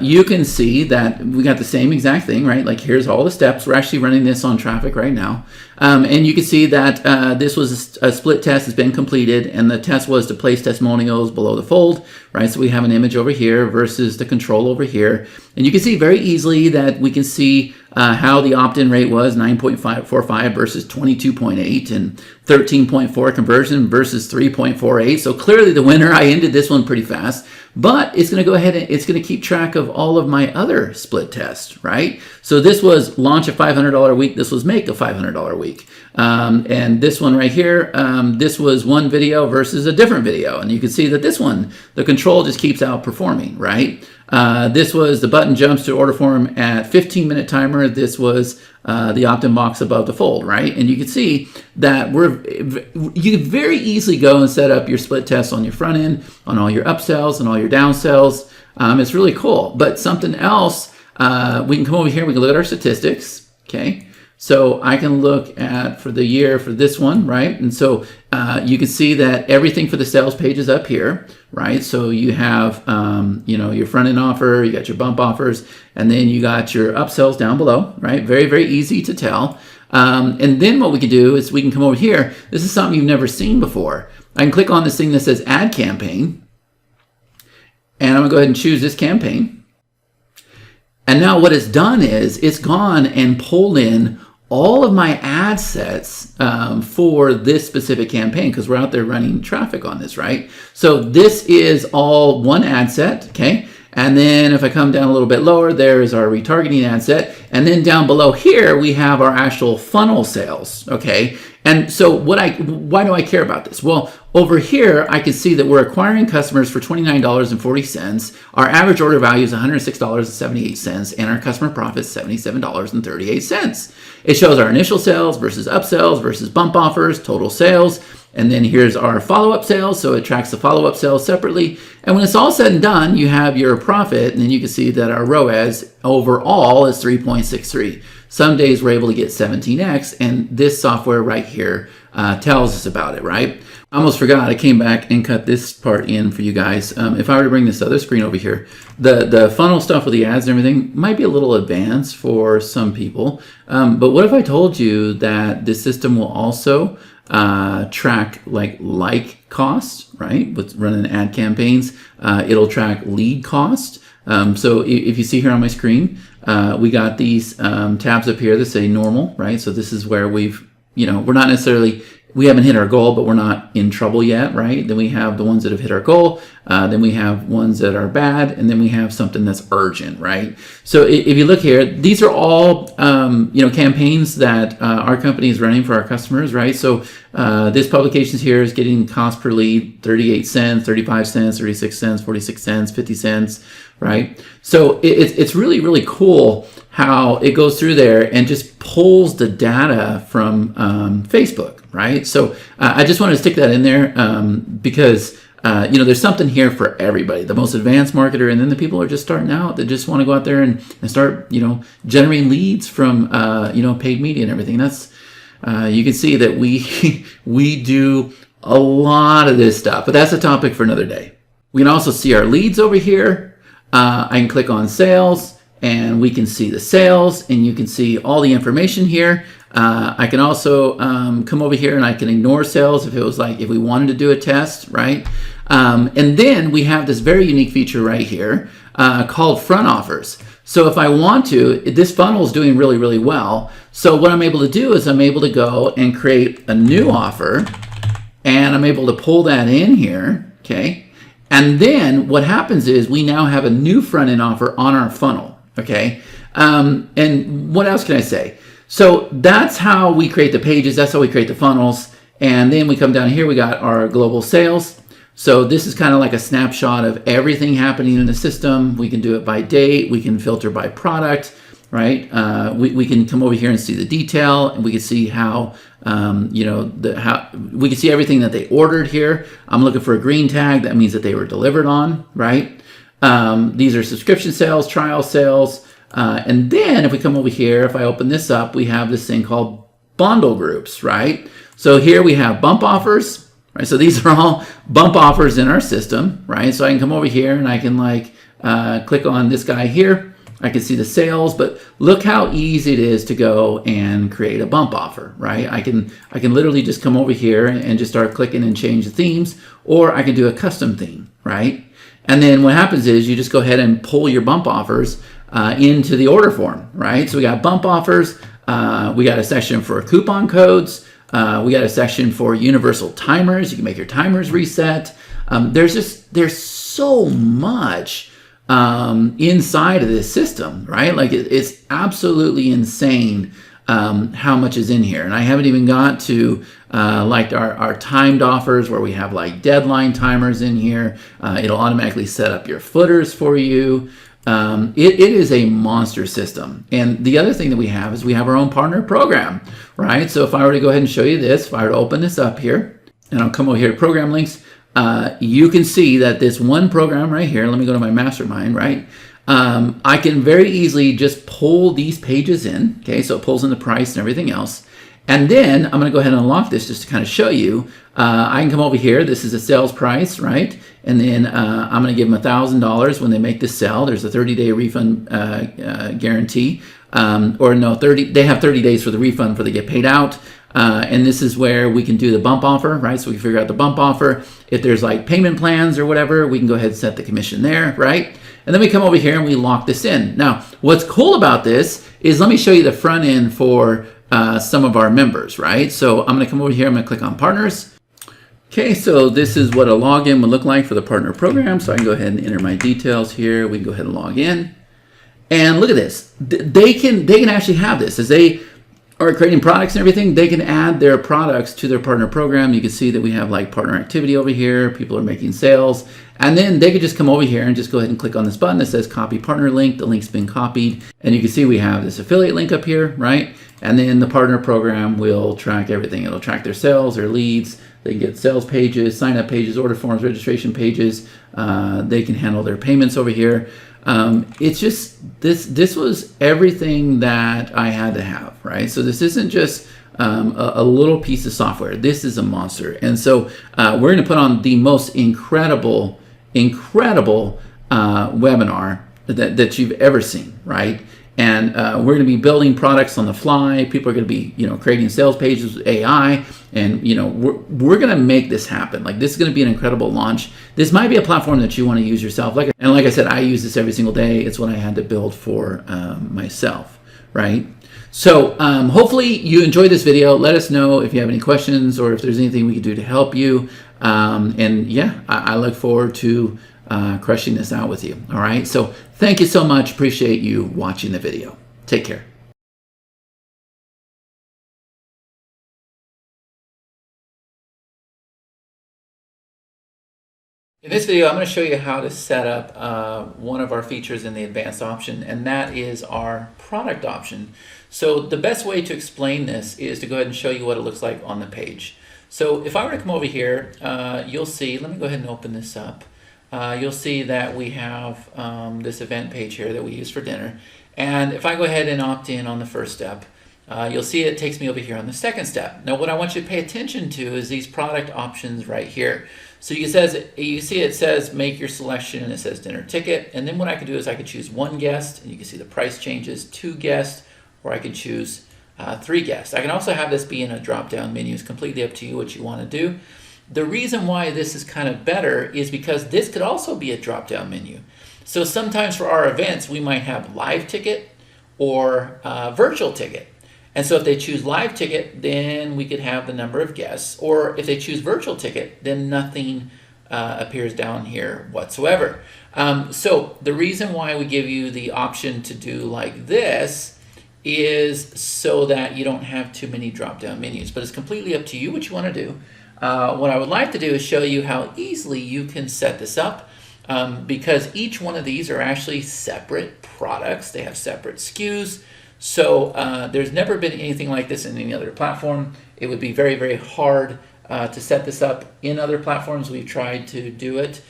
you can see that we got the same exact thing, right? Like here's all the steps. We're actually running this on traffic right now. And you can see that this was a split test has been completed, and the test was to place testimonials below the fold, right? So we have an image over here versus the control over here. And you can see very easily that we can see how the opt-in rate was 9.45 versus 22.8 and 13.4 conversion versus 3.48. So clearly the winner, I ended this one pretty fast, but it's going to go ahead and it's going to keep track of all of my other split tests, right? So this was launch a $500 week. This was make a $500 week. And this one right here, this was one video versus a different video. And you can see that this one, the control just keeps outperforming, right? This was the button jumps to order form at 15-minute timer. This was the opt-in box above the fold, right? And you can see that you can very easily go and set up your split tests on your front end, on all your upsells and all your downsells. It's really cool. But something else, we can come over here, we can look at our statistics, okay? So I can look at for the year for this one, right? And so you can see that everything for the sales page is up here, right? So you have, your front end offer, you got your bump offers, and then you got your upsells down below, right? Very, very easy to tell. And then what we can do is we can come over here. This is something you've never seen before. I can click on this thing that says add campaign, and I'm gonna go ahead and choose this campaign. And now what it's done is it's gone and pulled in all of my ad sets for this specific campaign, because we're out there running traffic on this, right? So this is all one ad set, okay? And then if I come down a little bit lower, there is our retargeting ad set. And then down below here, we have our actual funnel sales, okay? And so why do I care about this? Well, over here, I can see that we're acquiring customers for $29.40. Our average order value is $106.78, and our customer profit is $77.38. It shows our initial sales versus upsells versus bump offers, total sales. And then here's our follow-up sales. So it tracks the follow-up sales separately. And when it's all said and done, you have your profit. And then you can see that our ROAS overall is 3.63. Some days we're able to get 17x. And this software right here tells us about it, right? I almost forgot. I came back and cut this part in for you guys. If I were to bring this other screen over here, the funnel stuff with the ads and everything might be a little advanced for some people. But what if I told you that this system will also track like costs, right? With running ad campaigns, it'll track lead cost. So if you see here on my screen, we got these tabs up here that say normal, right? So this is where we're not necessarily, we haven't hit our goal, but we're not in trouble yet, right? Then we have the ones that have hit our goal. Then we have ones that are bad, and then we have something that's urgent, right? So if you look here, these are all campaigns that our company is running for our customers, right? So this publications here is getting cost per lead, 38 cents, 35 cents, 36 cents, 46 cents, 50 cents, right? So it's really, really cool how it goes through there and just pulls the data from Facebook, right? So I just wanted to stick that in there because there's something here for everybody, the most advanced marketer, and then the people who are just starting out that just want to go out there and start, generating leads from, paid media and everything. That's, you can see that we do a lot of this stuff, but that's a topic for another day. We can also see our leads over here. I can click on sales and we can see the sales, and you can see all the information here. I can also come over here and I can ignore sales if we wanted to do a test, right? And then we have this very unique feature right here called front offers. So if I want to, this funnel is doing really, really well. So what I'm able to do is I'm able to go and create a new offer, and I'm able to pull that in here, okay? And then what happens is we now have a new front end offer on our funnel, okay? And what else can I say? So that's how we create the pages. That's how we create the funnels. And then we come down here, we got our global sales. So this is kind of like a snapshot of everything happening in the system. We can do it by date. We can filter by product, right? We can come over here and see the detail, and we can see how, we can see everything that they ordered here. I'm looking for a green tag. That means that they were delivered on, right? These are subscription sales, trial sales. And then if we come over here, if I open this up, we have this thing called bundle groups, right? So here we have bump offers, right? So these are all bump offers in our system, right? So I can come over here and I can click on this guy here. I can see the sales, but look how easy it is to go and create a bump offer, right? I can literally just come over here and just start clicking and change the themes, or I can do a custom theme, right? And then what happens is you just go ahead and pull your bump offers into the order form, right? So we got bump offers, we got a section for coupon codes, we got a section for universal timers. You can make your timers reset. There's so much inside of this system, right? Like it's absolutely insane how much is in here. And I haven't even got to our timed offers where we have like deadline timers in here. It'll automatically set up your footers for you. It is a monster system. And the other thing that we have is we have our own partner program, right? So if I were to go ahead and show you this, if I were to open this up here, and I'll come over here to program links, you can see that this one program right here, let me go to my mastermind, right? I can very easily just pull these pages in, okay? So it pulls in the price and everything else. And then I'm going to go ahead and unlock this just to kind of show you. I can come over here. This is a sales price, right? And then I'm going to give them $1,000 when they make this sell. There's a 30-day refund guarantee. They have 30 days for the refund before they get paid out. And this is where we can do the bump offer, right? So we figure out the bump offer. If there's like payment plans or whatever, we can go ahead and set the commission there, right? And then we come over here and we lock this in. Now, what's cool about this is, let me show you the front end for some of our members, right? So I'm going to come over here. I'm going to click on partners. Okay, so this is what a login would look like for the partner program. So I can go ahead and enter my details here. We can go ahead and log in. And look at this. They can actually have this as they are creating products and everything. They can add their products to their partner program. You can see that we have like partner activity over here. People are making sales. And then they could just come over here and just go ahead and click on this button that says copy partner link. The link's been copied. And you can see we have this affiliate link up here, right? And then the partner program will track everything. It'll track their sales, their leads, They can get sales pages, sign up pages, order forms, registration pages. They can handle their payments over here. It's just, this was everything that I had to have, right? So this isn't just a little piece of software. This is a monster. And so we're going to put on the most incredible webinar that you've ever seen, right? And we're going to be building products on the fly. People are going to be, creating sales pages with AI, and we're going to make this happen. Like, this is going to be an incredible launch. This might be a platform that you want to use yourself. Like I said, I use this every single day. It's what I had to build for myself, right? So hopefully you enjoyed this video. Let us know if you have any questions or if there's anything we can do to help you. And yeah, I look forward to crushing this out with you. All right. So thank you so much. Appreciate you watching the video. Take care. In this video, I'm going to show you how to set up one of our features in the advanced option, and that is our product option. So the best way to explain this is to go ahead and show you what it looks like on the page. So if I were to come over here, you'll see, let me go ahead and open this up. You'll see that we have this event page here that we use for dinner. And if I go ahead and opt in on the first step, you'll see it takes me over here on the second step. Now what I want you to pay attention to is these product options right here. So you see it says make your selection, and it says dinner ticket. And then what I could do is I could choose 1 guest, and you can see the price changes, 2 guests, or I can choose 3 guests. I can also have this be in a drop-down menu. It's completely up to you what you want to do. The reason why this is kind of better is because this could also be a drop-down menu. So sometimes for our events, we might have live ticket or virtual ticket. And so if they choose live ticket, then we could have the number of guests. Or if they choose virtual ticket, then nothing appears down here whatsoever. So the reason why we give you the option to do like this is so that you don't have too many drop-down menus. But it's completely up to you what you want to do. What I would like to do is show you how easily you can set this up, because each one of these are actually separate products. They have separate SKUs. So there's never been anything like this in any other platform. It would be very, very hard to set this up in other platforms. We've tried to do it.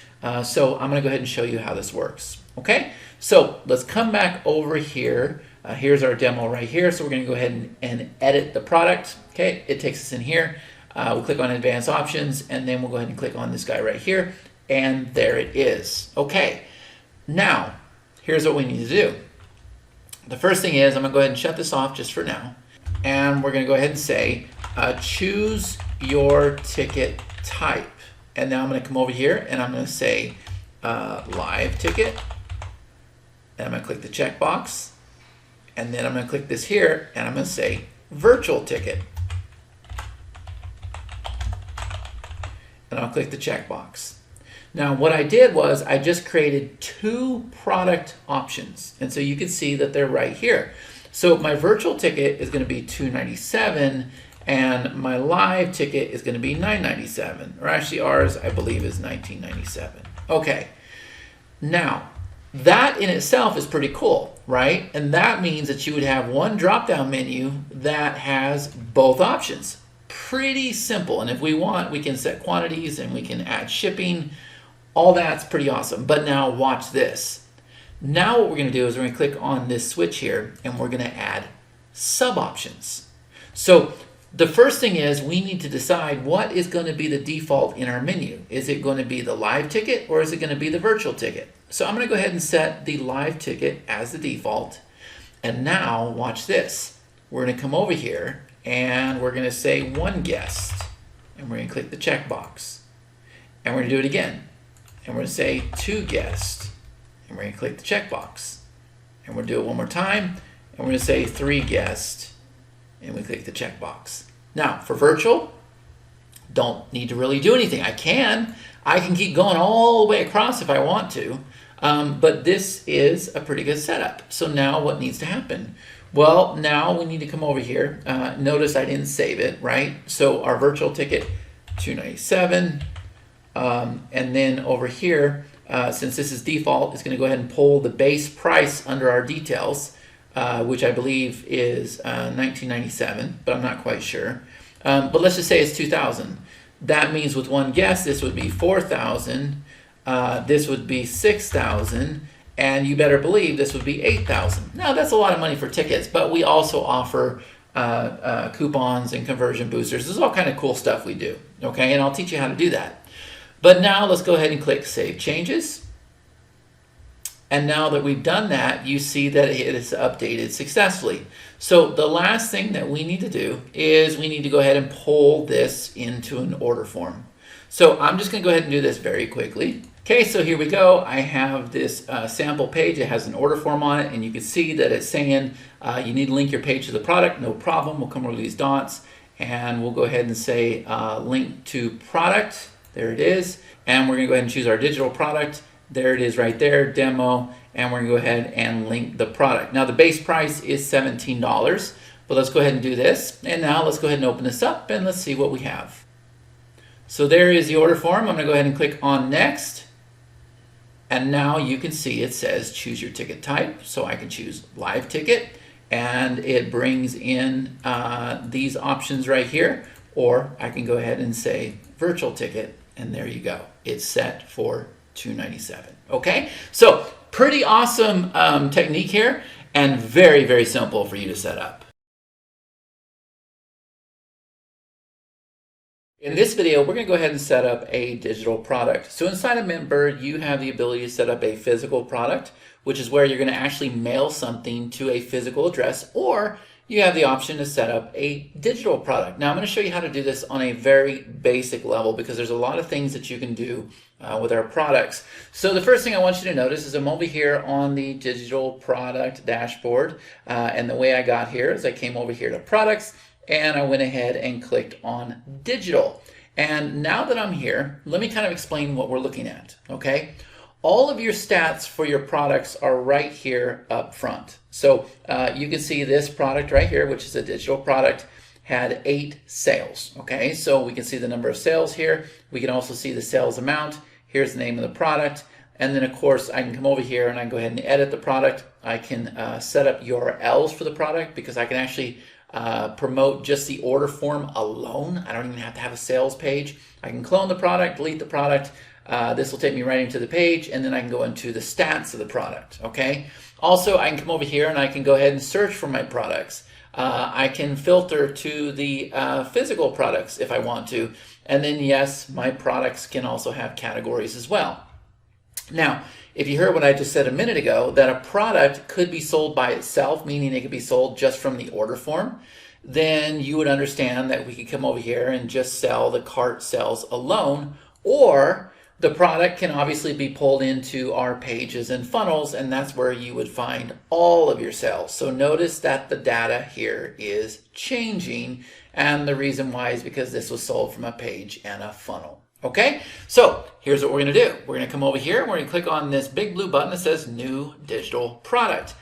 So I'm going to go ahead and show you how this works. Okay, so let's come back over here. Here's our demo right here. So we're going to go ahead and edit the product. Okay, it takes us in here. We'll click on advanced options, and then we'll go ahead and click on this guy right here. And there it is. Okay, now here's what we need to do. The first thing is I'm going to go ahead and shut this off just for now. And we're going to go ahead and say, choose your ticket type. And now I'm going to come over here and I'm going to say live ticket. And I'm going to click the checkbox. And then I'm going to click this here and I'm going to say virtual ticket. And I'll click the checkbox. Now what I did was I just created 2 product options, and so you can see that they're right here. So my virtual ticket is going to be $297 and my live ticket is going to be $997, or actually ours I believe is $1997. Okay, now that in itself is pretty cool, right? And that means that you would have one drop-down menu that has both options. Pretty simple, and if we want, we can set quantities and we can add shipping. All that's pretty awesome. But now watch this. Now what we're going to do is we're going to click on this switch here and we're going to add sub options. So the first thing is we need to decide what is going to be the default in our menu. Is it going to be the live ticket or is it going to be the virtual ticket? So I'm going to go ahead and set the live ticket as the default. And now watch this. We're going to come over here and we're going to say 1 guest. And we're going to click the checkbox. And we're going to do it again. And we're going to say 2 guests, and we're going to click the checkbox. And we'll do it one more time, and we're going to say 3 guests, and we click the checkbox. Now, for virtual, don't need to really do anything. I can keep going all the way across if I want to, but this is a pretty good setup. So now what needs to happen? Well, now we need to come over here. Notice I didn't save it, right? So our virtual ticket, $297. And then over here, since this is default, it's going to go ahead and pull the base price under our details, which I believe is $1997, but I'm not quite sure. But let's just say it's $2,000. that means with one guest, this would be 4,000, this would be 6,000, and you better believe this would be 8,000. Now that's a lot of money for tickets, but we also offer coupons and conversion boosters. This is all kind of cool stuff we do, okay? And I'll teach you how to do that. But now let's go ahead and click Save Changes. And now that we've done that, you see that it is updated successfully. So the last thing that we need to do is we need to go ahead and pull this into an order form. So I'm just going to go ahead and do this very quickly. Okay, so here we go. I have this sample page. It has an order form on it, and you can see that it's saying you need to link your page to the product. No problem. We'll come over to these dots, and we'll go ahead and say link to product. There it is. And we're going to go ahead and choose our digital product. There it is right there, demo, and we're going to go ahead and link the product. Now the base price is $17, but let's go ahead and do this. And now let's go ahead and open this up and let's see what we have. So there is the order form. I'm going to go ahead and click on next. And now you can see it says choose your ticket type. So I can choose live ticket, and it brings in these options right here. Or I can go ahead and say virtual ticket, and there you go. It's set for $297. Okay, so pretty awesome technique here, and very, very simple for you to set up. In this video, we're going to go ahead and set up a digital product. So inside of MintBird, you have the ability to set up a physical product, which is where you're going to actually mail something to a physical address, or you have the option to set up a digital product. Now I'm going to show you how to do this on a very basic level, because there's a lot of things that you can do with our products. So the first thing I want you to notice is I'm over here on the digital product dashboard, and the way I got here is I came over here to products, and I went ahead and clicked on digital. And now that I'm here, let me kind of explain what we're looking at, okay? All of your stats for your products are right here up front. So you can see this product right here, which is a digital product, had 8 sales. Okay, so we can see the number of sales here. We can also see the sales amount. Here's the name of the product. And then of course I can come over here and I can go ahead and edit the product. I can set up URLs for the product, because I can actually promote just the order form alone. I don't even have to have a sales page. I can clone the product, delete the product. This will take me right into the page, and then I can go into the stats of the product, okay? Also, I can come over here and I can go ahead and search for my products. I can filter to the physical products if I want to. And then, yes, my products can also have categories as well. Now, if you heard what I just said a minute ago, that a product could be sold by itself, meaning it could be sold just from the order form, then you would understand that we could come over here and just sell the cart sales alone, or the product can obviously be pulled into our pages and funnels, and that's where you would find all of your sales. So notice that the data here is changing, and the reason why is because this was sold from a page and a funnel. Okay, so here's what we're going to do. We're going to come over here, and we're going to click on this big blue button that says New Digital Product.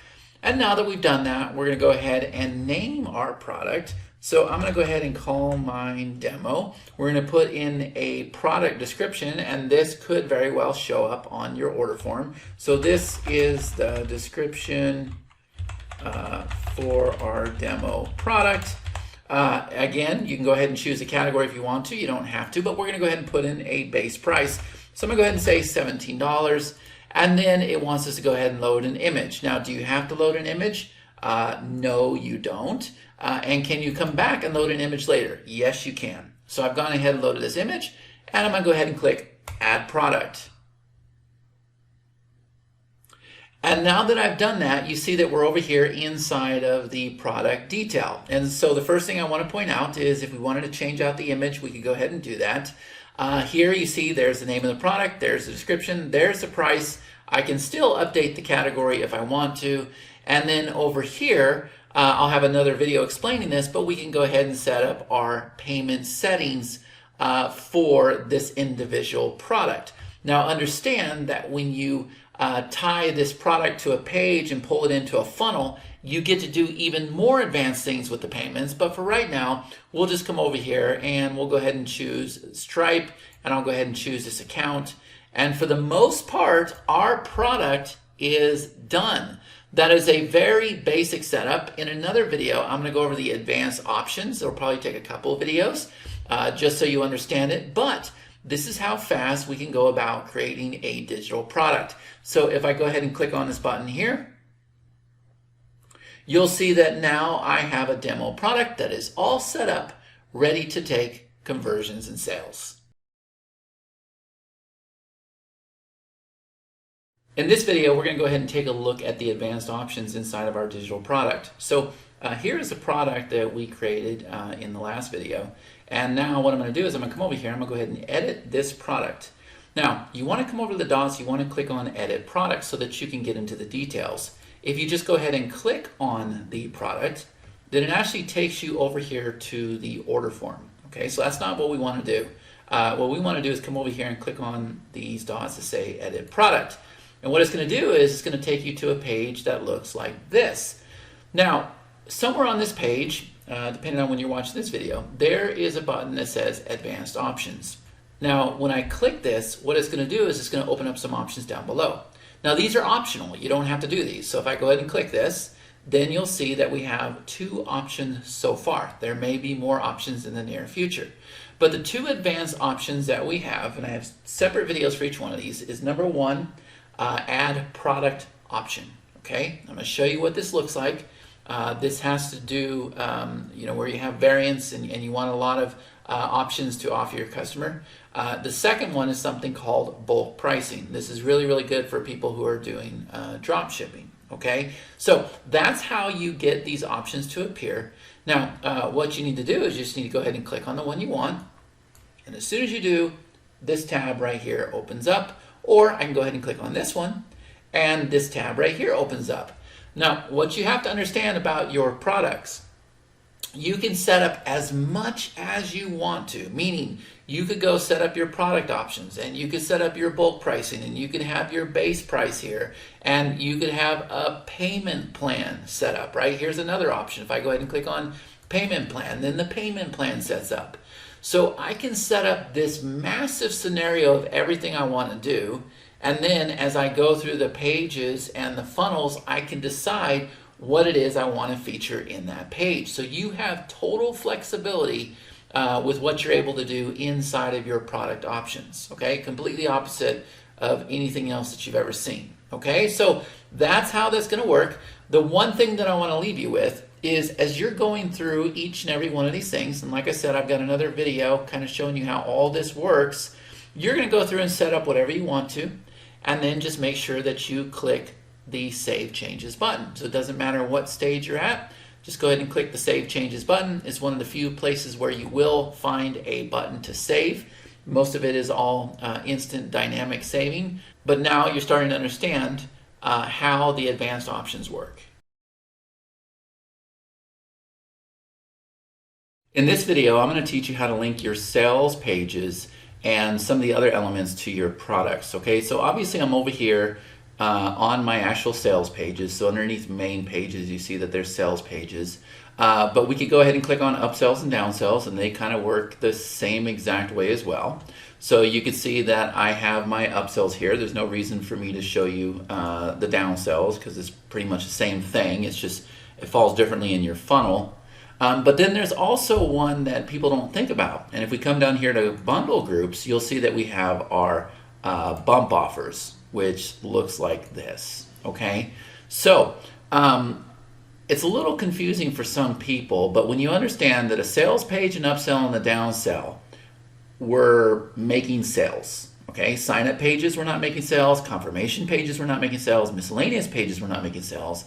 And now that we've done that, we're going to go ahead and name our product. So I'm going to go ahead and call mine Demo. We're going to put in a product description, and this could very well show up on your order form. So this is the description for our demo product. Again, you can go ahead and choose a category if you want to. You don't have to, but we're going to go ahead and put in a base price. So I'm going to go ahead and say $17, and then it wants us to go ahead and load an image. Now, do you have to load an image? No, you don't. And can you come back and load an image later? Yes, you can. So I've gone ahead and loaded this image, and I'm going to go ahead and click Add Product. And now that I've done that, you see that we're over here inside of the product detail. And so the first thing I want to point out is if we wanted to change out the image, we could go ahead and do that. Here you see there's the name of the product, there's the description, there's the price. I can still update the category if I want to. And then over here, I'll have another video explaining this, but we can go ahead and set up our payment settings for this individual product. Now understand that when you tie this product to a page and pull it into a funnel, you get to do even more advanced things with the payments. But for right now, we'll just come over here and we'll go ahead and choose Stripe, and I'll go ahead and choose this account. And for the most part, our product is done. That is a very basic setup. In another video, I'm going to go over the advanced options. It'll probably take a couple of videos. just so you understand it. But this is how fast we can go about creating a digital product. So if I go ahead and click on this button here, you'll see that now I have a demo product that is all set up, ready to take conversions and sales. In this video, we're going to go ahead and take a look at the advanced options inside of our digital product. So here is a product that we created in the last video. And now what I'm going to do is I'm going to come over here, I'm going to go ahead and edit this product. Now, you want to come over to the dots, you want to click on Edit Product so that you can get into the details. If you just go ahead and click on the product, then it actually takes you over here to the order form. Okay, so that's not what we want to do. What we want to do is come over here and click on these dots to say Edit Product. And what it's going to do is it's going to take you to a page that looks like this. Now, somewhere on this page, depending on when you're watching this video, there is a button that says Advanced Options. Now, when I click this, what it's going to do is it's going to open up some options down below. Now, these are optional. You don't have to do these. So if I go ahead and click this, then you'll see that we have 2 options so far. There may be more options in the near future. But the 2 advanced options that we have, and I have separate videos for each one of these, is number 1, Add Product Option. Okay, I'm going to show you what this looks like. This has to do, where you have variants and you want a lot of options to offer your customer. The second one is something called bulk pricing. This is really, really good for people who are doing drop shipping. Okay, so that's how you get these options to appear. Now, what you need to do is you just need to go ahead and click on the one you want. And as soon as you do, this tab right here opens up. Or I can go ahead and click on this one, and this tab right here opens up. Now, what you have to understand about your products, you can set up as much as you want to, meaning you could go set up your product options, and you could set up your bulk pricing, and you could have your base price here, and you could have a payment plan set up, right? Here's another option. If I go ahead and click on payment plan, then the payment plan sets up. So I can set up this massive scenario of everything I want to do, and then as I go through the pages and the funnels, I can decide what it is I want to feature in that page. So you have total flexibility with what you're able to do inside of your product options, okay? Completely opposite of anything else that you've ever seen, okay? So that's how that's going to work. The one thing that I want to leave you with is as you're going through each and every one of these things, and like I said, I've got another video kind of showing you how all this works, you're going to go through and set up whatever you want to, and then just make sure that you click the Save Changes button. So it doesn't matter what stage you're at, just go ahead and click the Save Changes button. It's one of the few places where you will find a button to save. Most of it is all instant dynamic saving, but now you're starting to understand how the advanced options work. In this video, I'm going to teach you how to link your sales pages and some of the other elements to your products. Okay, so obviously I'm over here on my actual sales pages. So underneath main pages, you see that there's sales pages. But we could go ahead and click on upsells and downsells, and they kind of work the same exact way as well. So you can see that I have my upsells here. There's no reason for me to show you the downsells because it's pretty much the same thing. It's just it falls differently in your funnel. But then there's also one that people don't think about. And if we come down here to bundle groups, you'll see that we have our bump offers, which looks like this, okay? So it's a little confusing for some people, but when you understand that a sales page, an upsell, and a downsell, we're making sales, okay? Sign-up pages, we're not making sales. Confirmation pages, we're not making sales. Miscellaneous pages, we're not making sales.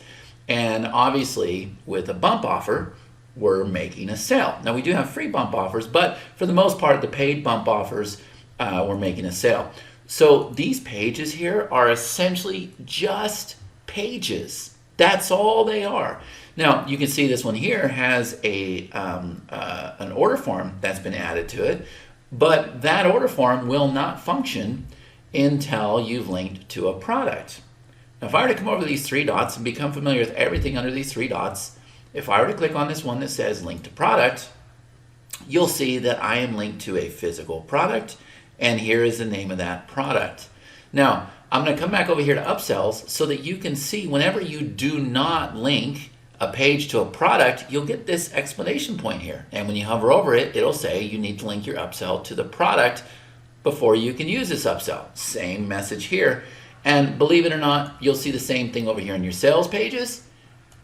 And obviously, with a bump offer, we're making a sale. Now we do have free bump offers, but for the most part, the paid bump offers, we're making a sale. So these pages here are essentially just pages. That's all they are. Now you can see this one here has an order form that's been added to it, but that order form will not function until you've linked to a product. Now if I were to come over to these 3 dots and become familiar with everything under these 3 dots, if I were to click on this one that says link to product, you'll see that I am linked to a physical product, and here is the name of that product. Now, I'm going to come back over here to upsells so that you can see whenever you do not link a page to a product, you'll get this explanation point here. And when you hover over it, it'll say you need to link your upsell to the product before you can use this upsell. Same message here. And believe it or not, you'll see the same thing over here on your sales pages,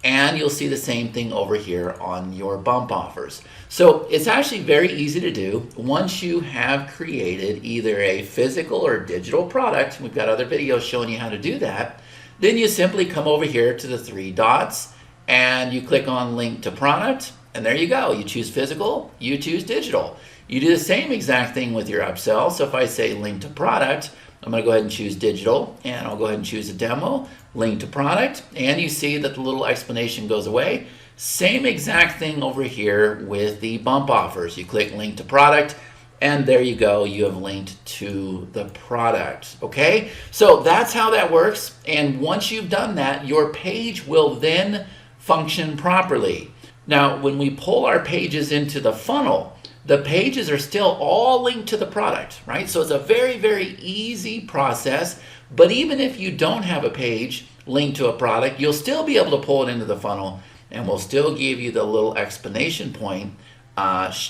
and you'll see the same thing over here on your bump offers. So it's actually very easy to do. Once you have created either a physical or digital product, we've got other videos showing you how to do that, then you simply come over here to the three dots and you click on link to product, and there you go. You choose physical, you choose digital. You do the same exact thing with your upsell. So if I say link to product, I'm going to go ahead and choose digital, and I'll go ahead and choose a demo, link to product, and you see that the little explanation goes away. Same exact thing over here with the bump offers. You click link to product, and there you go, you have linked to the product, okay? So that's how that works, and once you've done that, your page will then function properly. Now, when we pull our pages into the funnel, the pages are still all linked to the product, right? So it's a very, very easy process, but even if you don't have a page linked to a product, you'll still be able to pull it into the funnel, and we'll still give you the little explanation point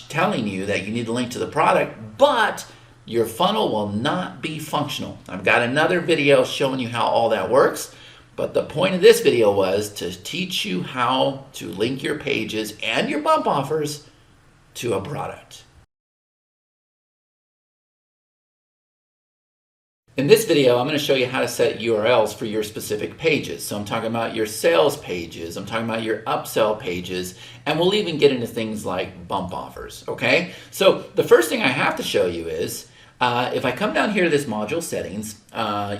telling you that you need to link to the product, but your funnel will not be functional. I've got another video showing you how all that works, but the point of this video was to teach you how to link your pages and your bump offers to a product. In this video, I'm going to show you how to set URLs for your specific pages. So I'm talking about your sales pages, I'm talking about your upsell pages, and we'll even get into things like bump offers, okay? So the first thing I have to show you is, if I come down here to this module settings,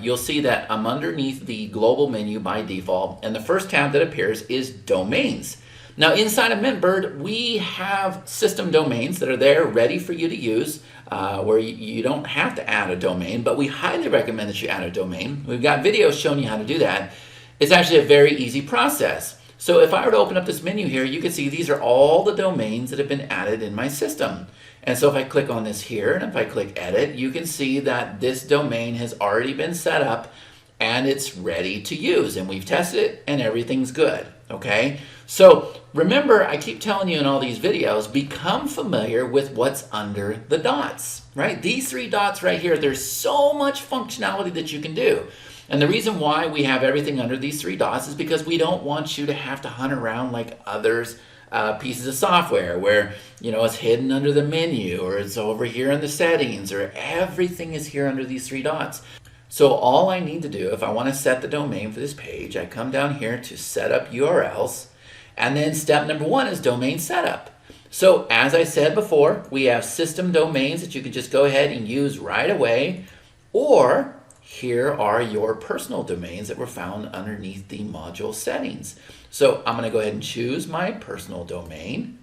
you'll see that I'm underneath the global menu by default, and the first tab that appears is domains. Now inside of MintBird, we have system domains that are there ready for you to use, where you don't have to add a domain, but we highly recommend that you add a domain. We've got videos showing you how to do that. It's actually a very easy process. So if I were to open up this menu here, you can see these are all the domains that have been added in my system. And so if I click on this here, and if I click edit, you can see that this domain has already been set up and it's ready to use, and we've tested it and everything's good, okay? So remember, I keep telling you in all these videos, become familiar with what's under the dots, right? These three dots right here, there's so much functionality that you can do. And the reason why we have everything under these three dots is because we don't want you to have to hunt around like others pieces of software where, you know, it's hidden under the menu, or it's over here in the settings, or everything is here under these three dots. So all I need to do, if I want to set the domain for this page, I come down here to set up URLs, and then step number one is domain setup. So as I said before, we have system domains that you can just go ahead and use right away, or here are your personal domains that were found underneath the module settings. So I'm going to go ahead and choose my personal domain.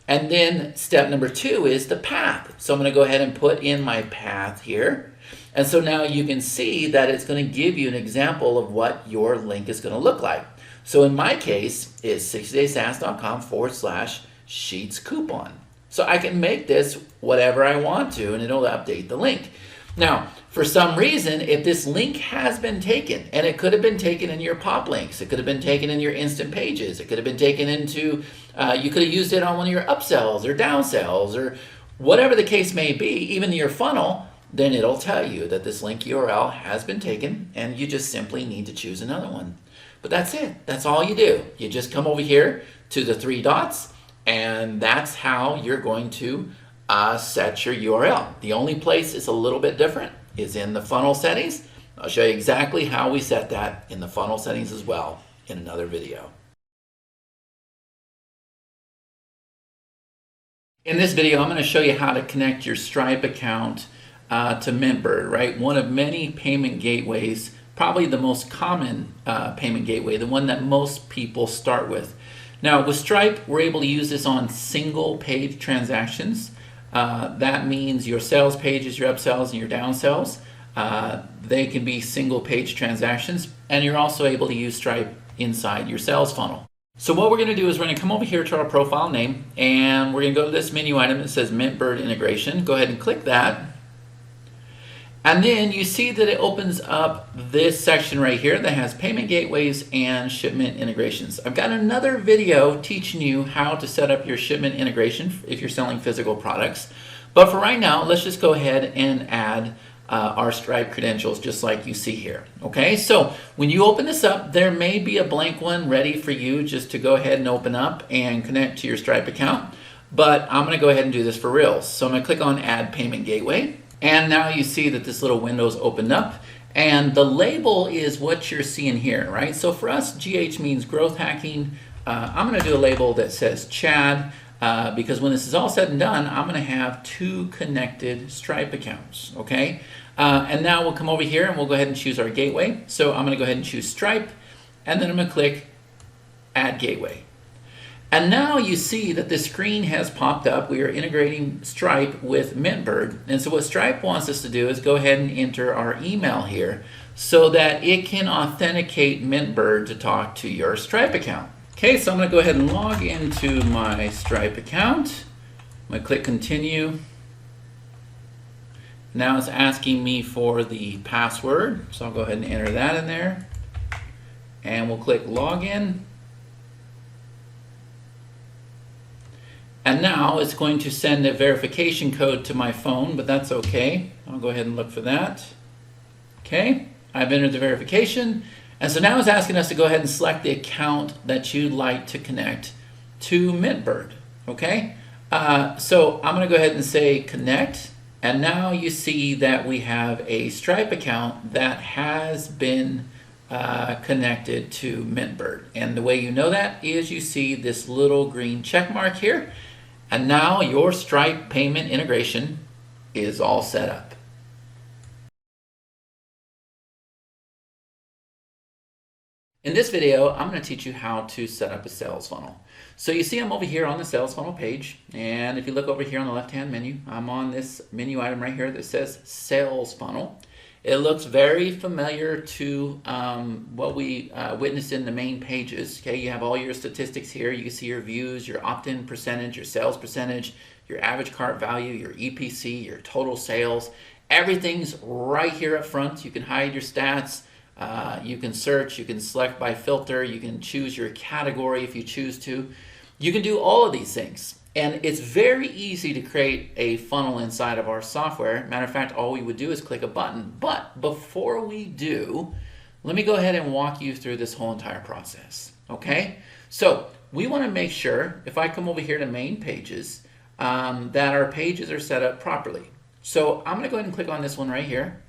And then step number two is the path. So I'm going to go ahead and put in my path here. And so now you can see that it's going to give you an example of what your link is going to look like. So in my case, it's 60daysas.com/sheets coupon. So I can make this whatever I want to, and it'll update the link. Now, for some reason, if this link has been taken, and it could have been taken in your pop links, it could have been taken in your instant pages, it could have been taken into, you could have used it on one of your upsells or downsells, or whatever the case may be, even your funnel, then it'll tell you that this link URL has been taken, and you just simply need to choose another one. But that's it. That's all you do. You just come over here to the three dots, and that's how you're going to set your URL. The only place it's a little bit different is in the funnel settings. I'll show you exactly how we set that in the funnel settings as well in another video. In this video, I'm going to show you how to connect your Stripe account to MintBird, right? One of many payment gateways, probably the most common payment gateway, the one that most people start with. Now with Stripe, we're able to use this on single page transactions. That means your sales pages, your upsells, and your downsells, they can be single page transactions, and you're also able to use Stripe inside your sales funnel. So what we're going to do is we're going to come over here to our profile name, and we're going to go to this menu item that says MintBird integration. Go ahead and click that. And then you see that it opens up this section right here that has payment gateways and shipment integrations. I've got another video teaching you how to set up your shipment integration if you're selling physical products. But for right now, let's just go ahead and add our Stripe credentials just like you see here. Okay, so when you open this up, there may be a blank one ready for you just to go ahead and open up and connect to your Stripe account. But I'm going to go ahead and do this for real. So I'm going to click on Add Payment Gateway. And now you see that this little window's opened up. And the label is what you're seeing here, right? So for us, GH means growth hacking. I'm going to do a label that says Chad. Because when this is all said and done, I'm going to have 2 connected Stripe accounts, okay? And now we'll come over here and we'll go ahead and choose our gateway. So I'm going to go ahead and choose Stripe, and then I'm going to click Add Gateway. And now you see that the screen has popped up. We are integrating Stripe with MintBird. And so what Stripe wants us to do is go ahead and enter our email here so that it can authenticate MintBird to talk to your Stripe account. Okay, so I'm going to go ahead and log into my Stripe account. I'm going to click Continue. Now it's asking me for the password, so I'll go ahead and enter that in there. And we'll click Login. And now it's going to send a verification code to my phone, but that's okay. I'll go ahead and look for that. Okay, I've entered the verification. And so now it's asking us to go ahead and select the account that you'd like to connect to MintBird, okay? So I'm gonna go ahead and say connect, and now you see that we have a Stripe account that has been connected to MintBird. And the way you know that is you see this little green check mark here, and now your Stripe payment integration is all set up. In this video, I'm going to teach you how to set up a sales funnel. So you see I'm over here on the sales funnel page, and if you look over here on the left-hand menu, I'm on this menu item right here that says sales funnel. It looks very familiar to what we witnessed in the main pages. Okay, you have all your statistics here. You can see your views, your opt-in percentage, your sales percentage, your average cart value, your EPC, your total sales. Everything's right here up front. You can hide your stats. You can search, you can select by filter, you can choose your category if you choose to. You can do all of these things. And it's very easy to create a funnel inside of our software. Matter of fact, all we would do is click a button. But before we do, let me go ahead and walk you through this whole entire process. Okay? So we want to make sure, if I come over here to main pages, that our pages are set up properly. So I'm going to go ahead and click on this one right here.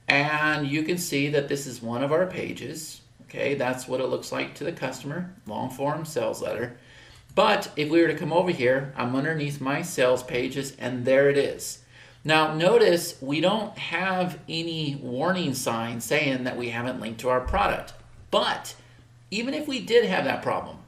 And you can see that this is one of our pages. Okay, that's what it looks like to the customer, long form sales letter. But if we were to come over here, I'm underneath my sales pages, and there it is. Now notice we don't have any warning sign saying that we haven't linked to our product. But even if we did have that problem,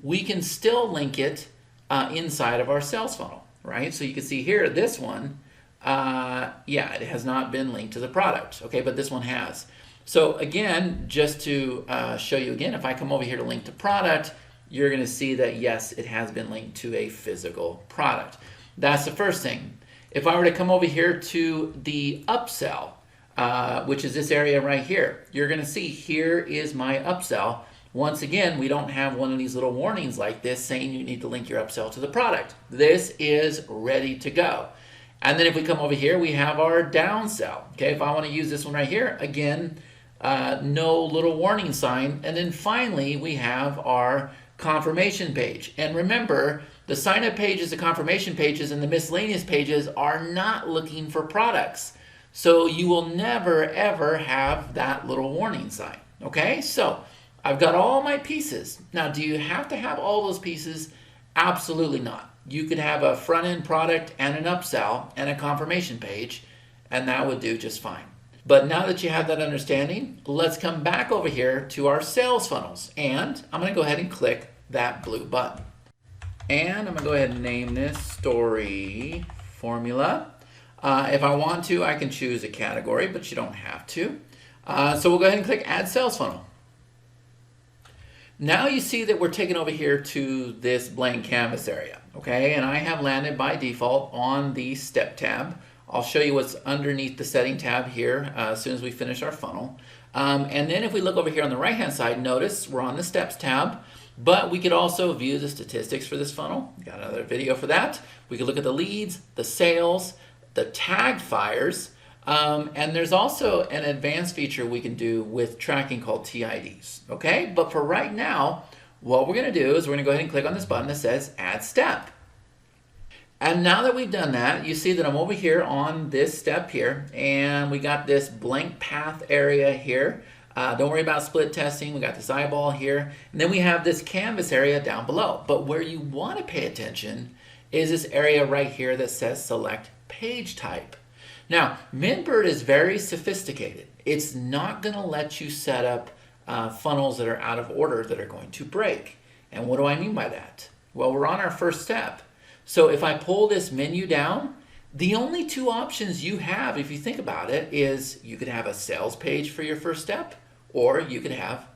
we can still link it inside of our sales funnel, right? So you can see here, this one, yeah, it has not been linked to the product, okay, but this one has. So again, just to show you again, if I come over here to link to product, you're going to see that yes, it has been linked to a physical product. That's the first thing. If I were to come over here to the upsell, which is this area right here, you're going to see here is my upsell. Once again, we don't have one of these little warnings like this saying you need to link your upsell to the product. This is ready to go. And then if we come over here, we have our downsell. Okay, if I want to use this one right here, again, no little warning sign. And then finally, we have our confirmation page. And remember, the sign-up pages, the confirmation pages, and the miscellaneous pages are not looking for products. So you will never, ever have that little warning sign. Okay, so I've got all my pieces. Now, do you have to have all those pieces? Absolutely not. You could have a front-end product and an upsell and a confirmation page, and that would do just fine. But now that you have that understanding, let's come back over here to our sales funnels. And I'm going to go ahead and click that blue button. And I'm going to go ahead and name this Story Formula. If I want to, I can choose a category, but you don't have to. So we'll go ahead and click Add Sales Funnel. Now you see that we're taken over here to this blank canvas area, okay? And I have landed by default on the Step tab I'll show you what's underneath the setting tab here as soon as we finish our funnel. And then if we look over here on the right hand side, notice we're on the steps tab, but we could also view the statistics for this funnel. Got another video for that. We could look at the leads, the sales, the tagged fires, and there's also an advanced feature we can do with tracking called TIDs, okay? But for right now, what we're gonna do is we're gonna go ahead and click on this button that says Add Step. And now that we've done that, you see that I'm over here on this step here, and we got this blank path area here. Don't worry about split testing. We got this eyeball here, and then we have this canvas area down below. But where you want to pay attention is this area right here that says Select Page Type. Now, MintBird is very sophisticated. It's not going to let you set up funnels that are out of order that are going to break. And what do I mean by that? Well, we're on our first step. So if I pull this menu down, the only two options you have, if you think about it, is you could have a sales page for your first step, or you could have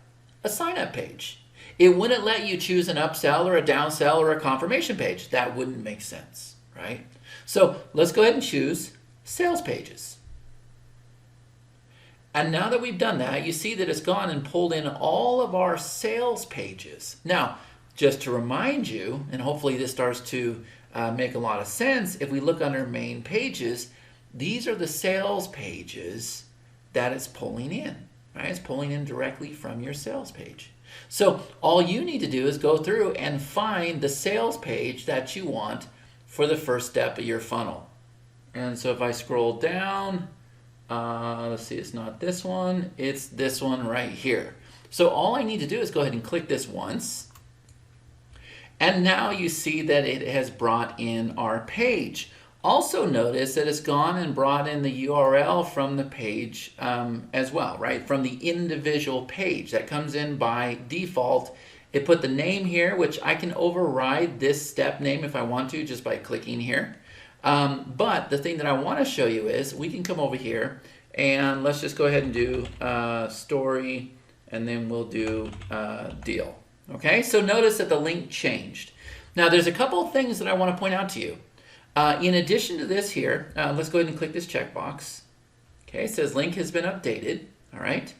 a sign-up page. It wouldn't let you choose an upsell or a downsell or a confirmation page. That wouldn't make sense, right? So let's go ahead and choose sales pages. And now that we've done that, you see that it's gone and pulled in all of our sales pages. Now, just to remind you, and hopefully this starts to make a lot of sense, if we look under main pages, these are the sales pages that it's pulling in, right? It's pulling in directly from your sales page. So all you need to do is go through and find the sales page that you want for the first step of your funnel. And so if I scroll down, let's see, it's not this one, it's this one right here. So all I need to do is go ahead and click this once. And now you see that it has brought in our page. Also notice that it's gone and brought in the URL from the page as well, right? From the individual page that comes in by default. It put the name here, which I can override this step name if I want to just by clicking here. But the thing that I want to show you is we can come over here and let's just go ahead and do story, and then we'll do deal. Okay, so notice that the link changed. Now there's a couple of things that I want to point out to you. In addition to this here, let's go ahead and click this checkbox. Okay, it says link has been updated. All right.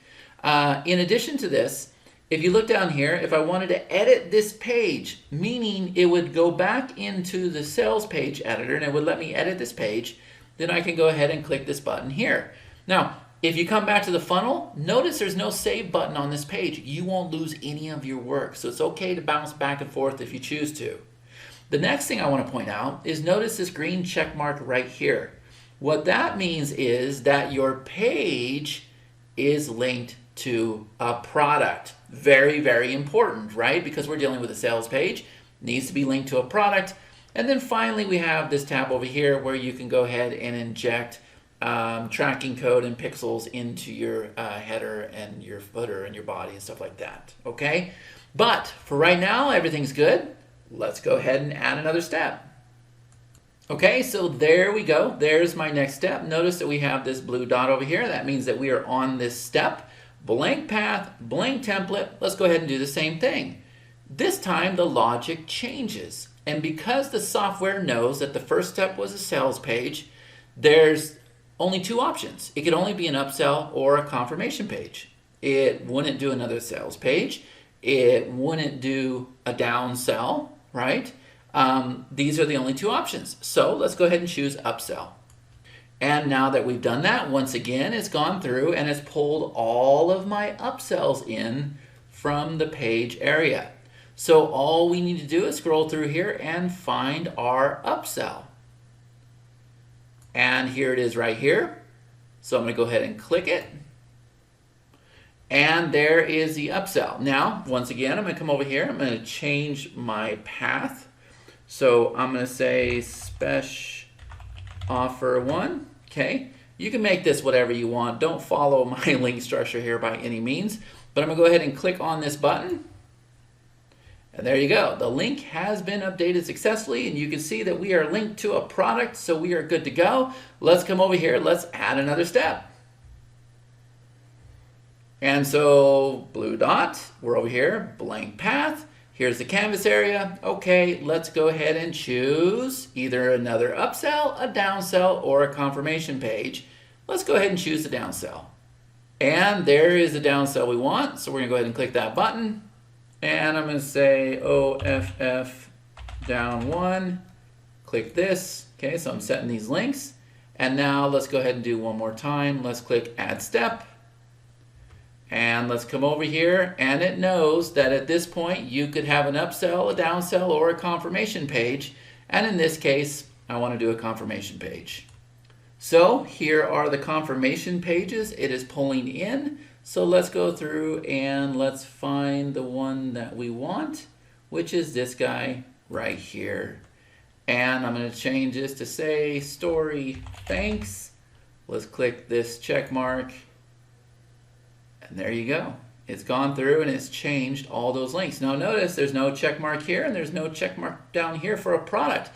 In addition to this, if you look down here, if I wanted to edit this page, meaning it would go back into the sales page editor and it would let me edit this page, then I can go ahead and click this button here. Now, if you come back to the funnel, notice there's no save button on this page. You won't lose any of your work, so it's okay to bounce back and forth if you choose to. The next thing I want to point out is notice this green check mark right here. What that means is that your page is linked to a product. Very, very important, right? Because we're dealing with a sales page, needs to be linked to a product. And then finally we have this tab over here where you can go ahead and inject tracking code and pixels into your header and your footer and your body and stuff like that, okay? But for right now, everything's good. Let's go ahead and add another step. Okay, so there we go. There's my next step. Notice that we have this blue dot over here. That means that we are on this step. Blank path, blank template. Let's go ahead and do the same thing. This time the logic changes. And because the software knows that the first step was a sales page, there's only two options. It could only be an upsell or a confirmation page. It wouldn't do another sales page. It wouldn't do a downsell, right? These are the only two options. So let's go ahead and choose upsell. And now that we've done that, once again, it's gone through and it's pulled all of my upsells in from the page area. So all we need to do is scroll through here and find our upsell. And here it is right here. So I'm going to go ahead and click it. And there is the upsell. Now, once again, I'm going to come over here. I'm going to change my path. So I'm going to say special offer 1. Okay. You can make this whatever you want. Don't follow my link structure here by any means. But I'm going to go ahead and click on this button. And there you go. The link has been updated successfully, and you can see that we are linked to a product, so we are good to go. Let's come over here. Let's add another step. And so blue dot, we're over here, blank path. Here's the canvas area. Okay, let's go ahead and choose either another upsell, a downsell, or a confirmation page. Let's go ahead and choose the downsell. And there is the downsell we want. So we're gonna go ahead and click that button. And I'm gonna say OFF down 1. Click this. Okay, so I'm setting these links. And now let's go ahead and do one more time. Let's click Add Step. And let's come over here, and it knows that at this point you could have an upsell, a downsell, or a confirmation page. And in this case, I want to do a confirmation page. So here are the confirmation pages it is pulling in. So let's go through and let's find the one that we want, which is this guy right here. And I'm going to change this to say story thanks. Let's click this check mark. And there you go. It's gone through and it's changed all those links. Now notice there's no check mark here and there's no check mark down here for a product.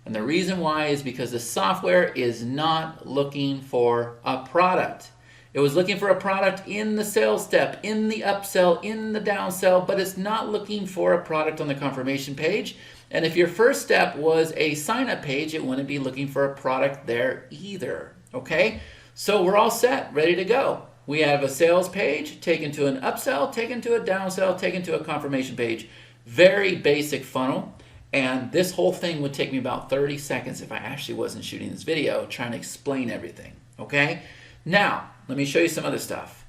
And the reason why is because the software is not looking for a product. It was looking for a product in the sales step, in the upsell, in the downsell, but it's not looking for a product on the confirmation page. And if your first step was a sign up page, it wouldn't be looking for a product there either. Okay? So we're all set, ready to go. We have a sales page taken to an upsell, taken to a downsell, taken to a confirmation page. Very basic funnel. And this whole thing would take me about 30 seconds if I actually wasn't shooting this video trying to explain everything. Okay? Now, let me show you some other stuff.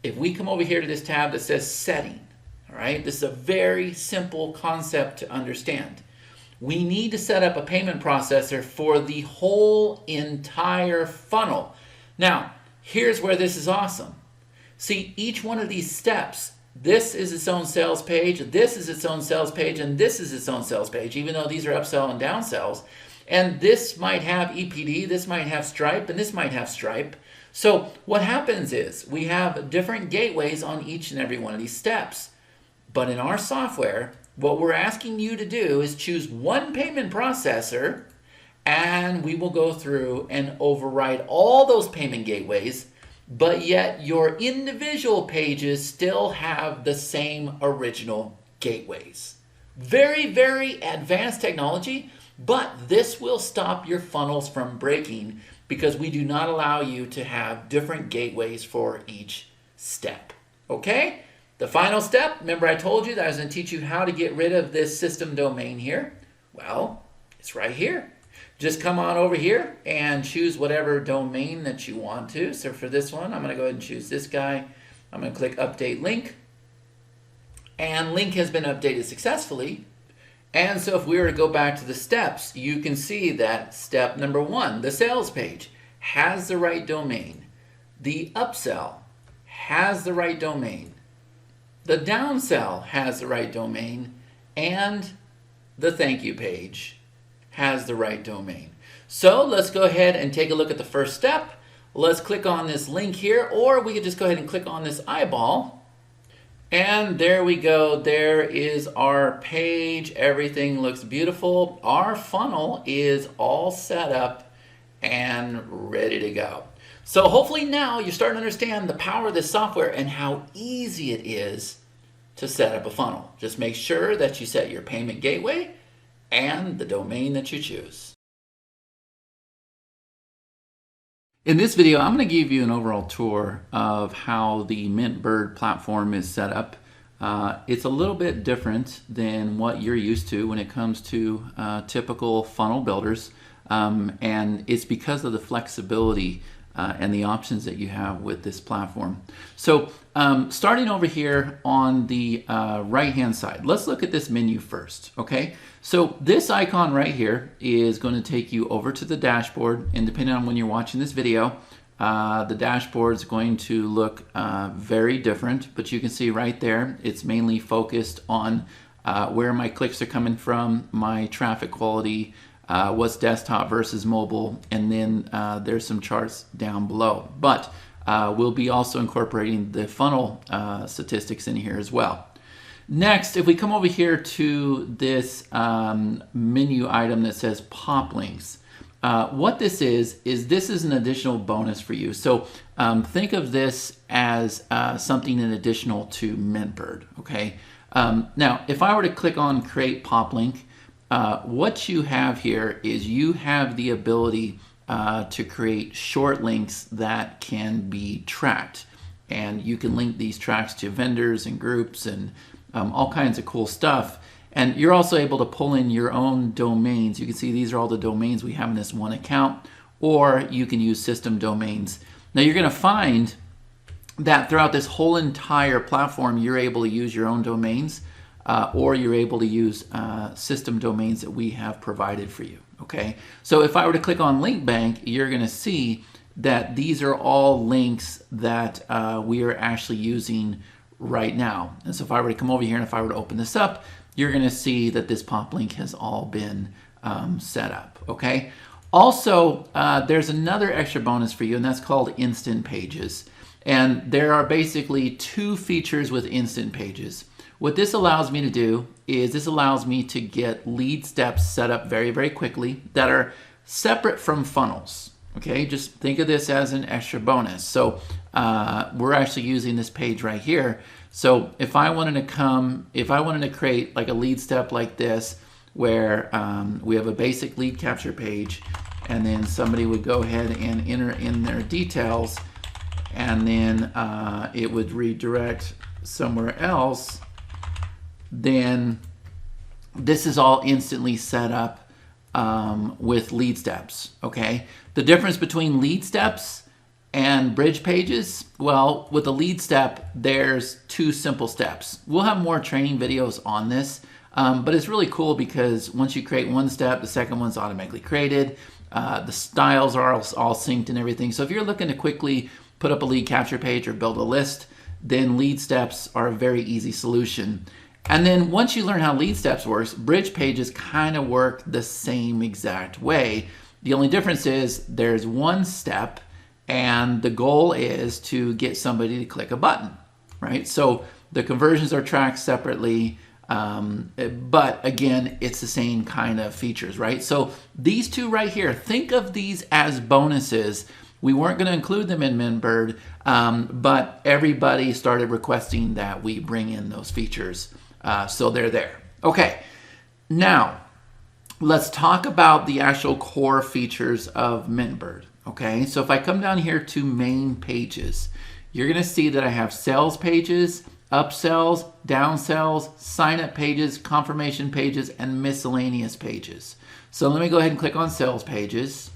If we come over here to this tab that says setting, all right, this is a very simple concept to understand. We need to set up a payment processor for the whole entire funnel. Now, here's where this is awesome. See, each one of these steps, this is its own sales page, this is its own sales page, and this is its own sales page, even though these are upsell and downsells. And this might have EPD, this might have Stripe, and this might have Stripe. So what happens is we have different gateways on each and every one of these steps. But in our software, what we're asking you to do is choose one payment processor, and we will go through and override all those payment gateways, but yet your individual pages still have the same original gateways. Very, very advanced technology, but this will stop your funnels from breaking because we do not allow you to have different gateways for each step. Okay? The final step, remember I told you that I was going to teach you how to get rid of this system domain here. Well, it's right here. Just come on over here and choose whatever domain that you want to. So for this one, I'm going to go ahead and choose this guy. I'm going to click Update Link. And link has been updated successfully. And so if we were to go back to the steps, you can see that step number 1, the sales page, has the right domain. The upsell has the right domain. The downsell has the right domain. And the thank you page has the right domain. So let's go ahead and take a look at the first step. Let's click on this link here, or we could just go ahead and click on this eyeball. And there we go. There is our page. Everything looks beautiful. Our funnel is all set up and ready to go. So hopefully now you're starting to understand the power of this software and how easy it is to set up a funnel. Just make sure that you set your payment gateway and the domain that you choose. In this video, I'm going to give you an overall tour of how the MintBird platform is set up. It's a little bit different than what you're used to when it comes to typical funnel builders, and it's because of the flexibility and the options that you have with this platform. So starting over here on the right hand side, let's look at this menu first. Okay, so this icon right here is going to take you over to the dashboard, and depending on when you're watching this video, the dashboard is going to look very different, but you can see right there it's mainly focused on where my clicks are coming from, my traffic quality, what's desktop versus mobile, and then there's some charts down below. But we'll be also incorporating the funnel statistics in here as well. Next, if we come over here to this menu item that says pop links, what this is an additional bonus for you. So think of this as something in additional to MintBird, okay? Now, if I were to click on Create Pop Link, what you have here is you have the ability to create short links that can be tracked. And you can link these tracks to vendors and groups and all kinds of cool stuff. And you're also able to pull in your own domains. You can see these are all the domains we have in this one account, or you can use system domains. Now you're going to find that throughout this whole entire platform, you're able to use your own domains, or you're able to use system domains that we have provided for you. Okay, so if I were to click on Link Bank, you're going to see that these are all links that we are actually using right now. And so if I were to come over here and if I were to open this up, you're going to see that this pop link has all been set up. Okay. Also, there's another extra bonus for you, and that's called Instant Pages. And there are basically two features with Instant Pages. What this allows me to do is this allows me to get lead steps set up very, very quickly that are separate from funnels. Okay, just think of this as an extra bonus. So we're actually using this page right here. So if I wanted to create like a lead step like this, where we have a basic lead capture page, and then somebody would go ahead and enter in their details, and then it would redirect somewhere else, then this is all instantly set up with lead steps. Okay, the difference between lead steps and bridge pages, well, with a lead step, there's two simple steps. We'll have more training videos on this, but it's really cool because once you create one step, the second one's automatically created. The styles are all synced and everything. So if you're looking to quickly put up a lead capture page or build a list, then lead steps are a very easy solution. And then once you learn how lead steps works, bridge pages kind of work the same exact way. The only difference is there's one step, and the goal is to get somebody to click a button, right? So the conversions are tracked separately, but again, it's the same kind of features, right? So these two right here, think of these as bonuses. We weren't going to include them in MintBird, but everybody started requesting that we bring in those features, so they're there. Okay, now let's talk about the actual core features of MintBird. Okay, so if I come down here to main pages, you're going to see that I have sales pages, upsells, downsells, sign up pages, confirmation pages, and miscellaneous pages. So let me go ahead and click on sales pages.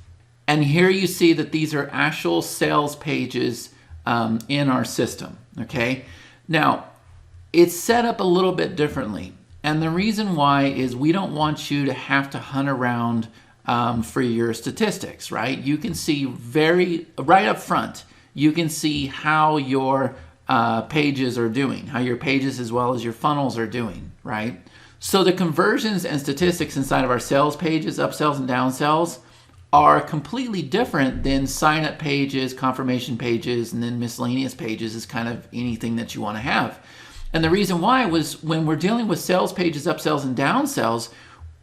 And here you see that these are actual sales pages in our system. Okay, now it's set up a little bit differently. And the reason why is we don't want you to have to hunt around for your statistics, right? You can see right up front, you can see how your pages are doing, how your pages as well as your funnels are doing, right? So the conversions and statistics inside of our sales pages, upsells and downsells, are completely different than sign-up pages, confirmation pages, and then miscellaneous pages is kind of anything that you want to have. And the reason why was when we're dealing with sales pages, upsells, and downsells,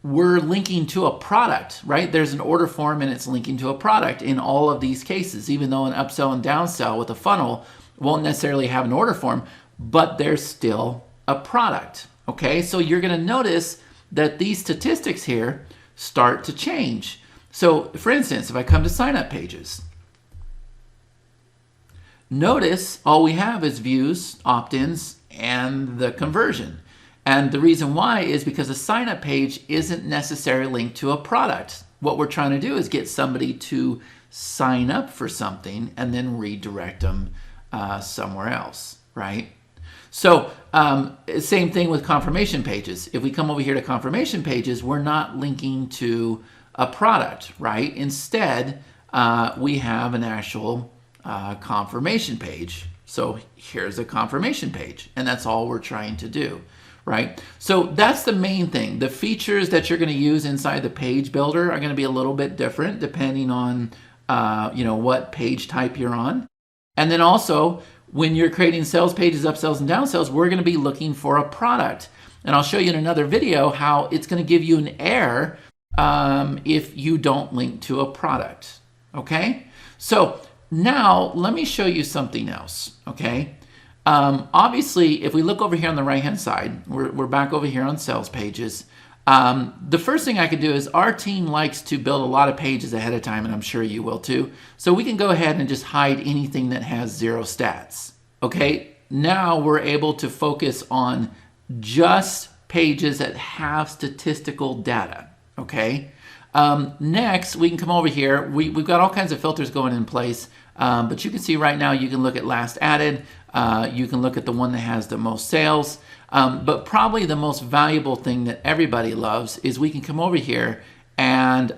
we're linking to a product, right? There's an order form and it's linking to a product in all of these cases, even though an upsell and downsell with a funnel won't necessarily have an order form, but there's still a product, okay? So you're gonna notice that these statistics here start to change. So for instance, if I come to sign up pages, notice all we have is views, opt-ins, and the conversion. And the reason why is because a sign-up page isn't necessarily linked to a product. What we're trying to do is get somebody to sign up for something and then redirect them somewhere else, right? So same thing with confirmation pages. If we come over here to confirmation pages, we're not linking to a product, right? Instead, we have an actual confirmation page. So here's a confirmation page, and that's all we're trying to do. Right? So that's the main thing. The features that you're going to use inside the page builder are going to be a little bit different depending on what page type you're on. And then also when you're creating sales pages, upsells, and downsells, we're going to be looking for a product. And I'll show you in another video how it's going to give you an error if you don't link to a product. Okay? So now let me show you something else. Okay? Obviously, if we look over here on the right-hand side, we're back over here on sales pages. The first thing I could do is our team likes to build a lot of pages ahead of time, and I'm sure you will too. So we can go ahead and just hide anything that has 0 stats. Okay, now we're able to focus on just pages that have statistical data. Okay. Next, we can come over here. We've got all kinds of filters going in place, but you can see right now you can look at last added. You can look at the one that has the most sales. But probably the most valuable thing that everybody loves is we can come over here and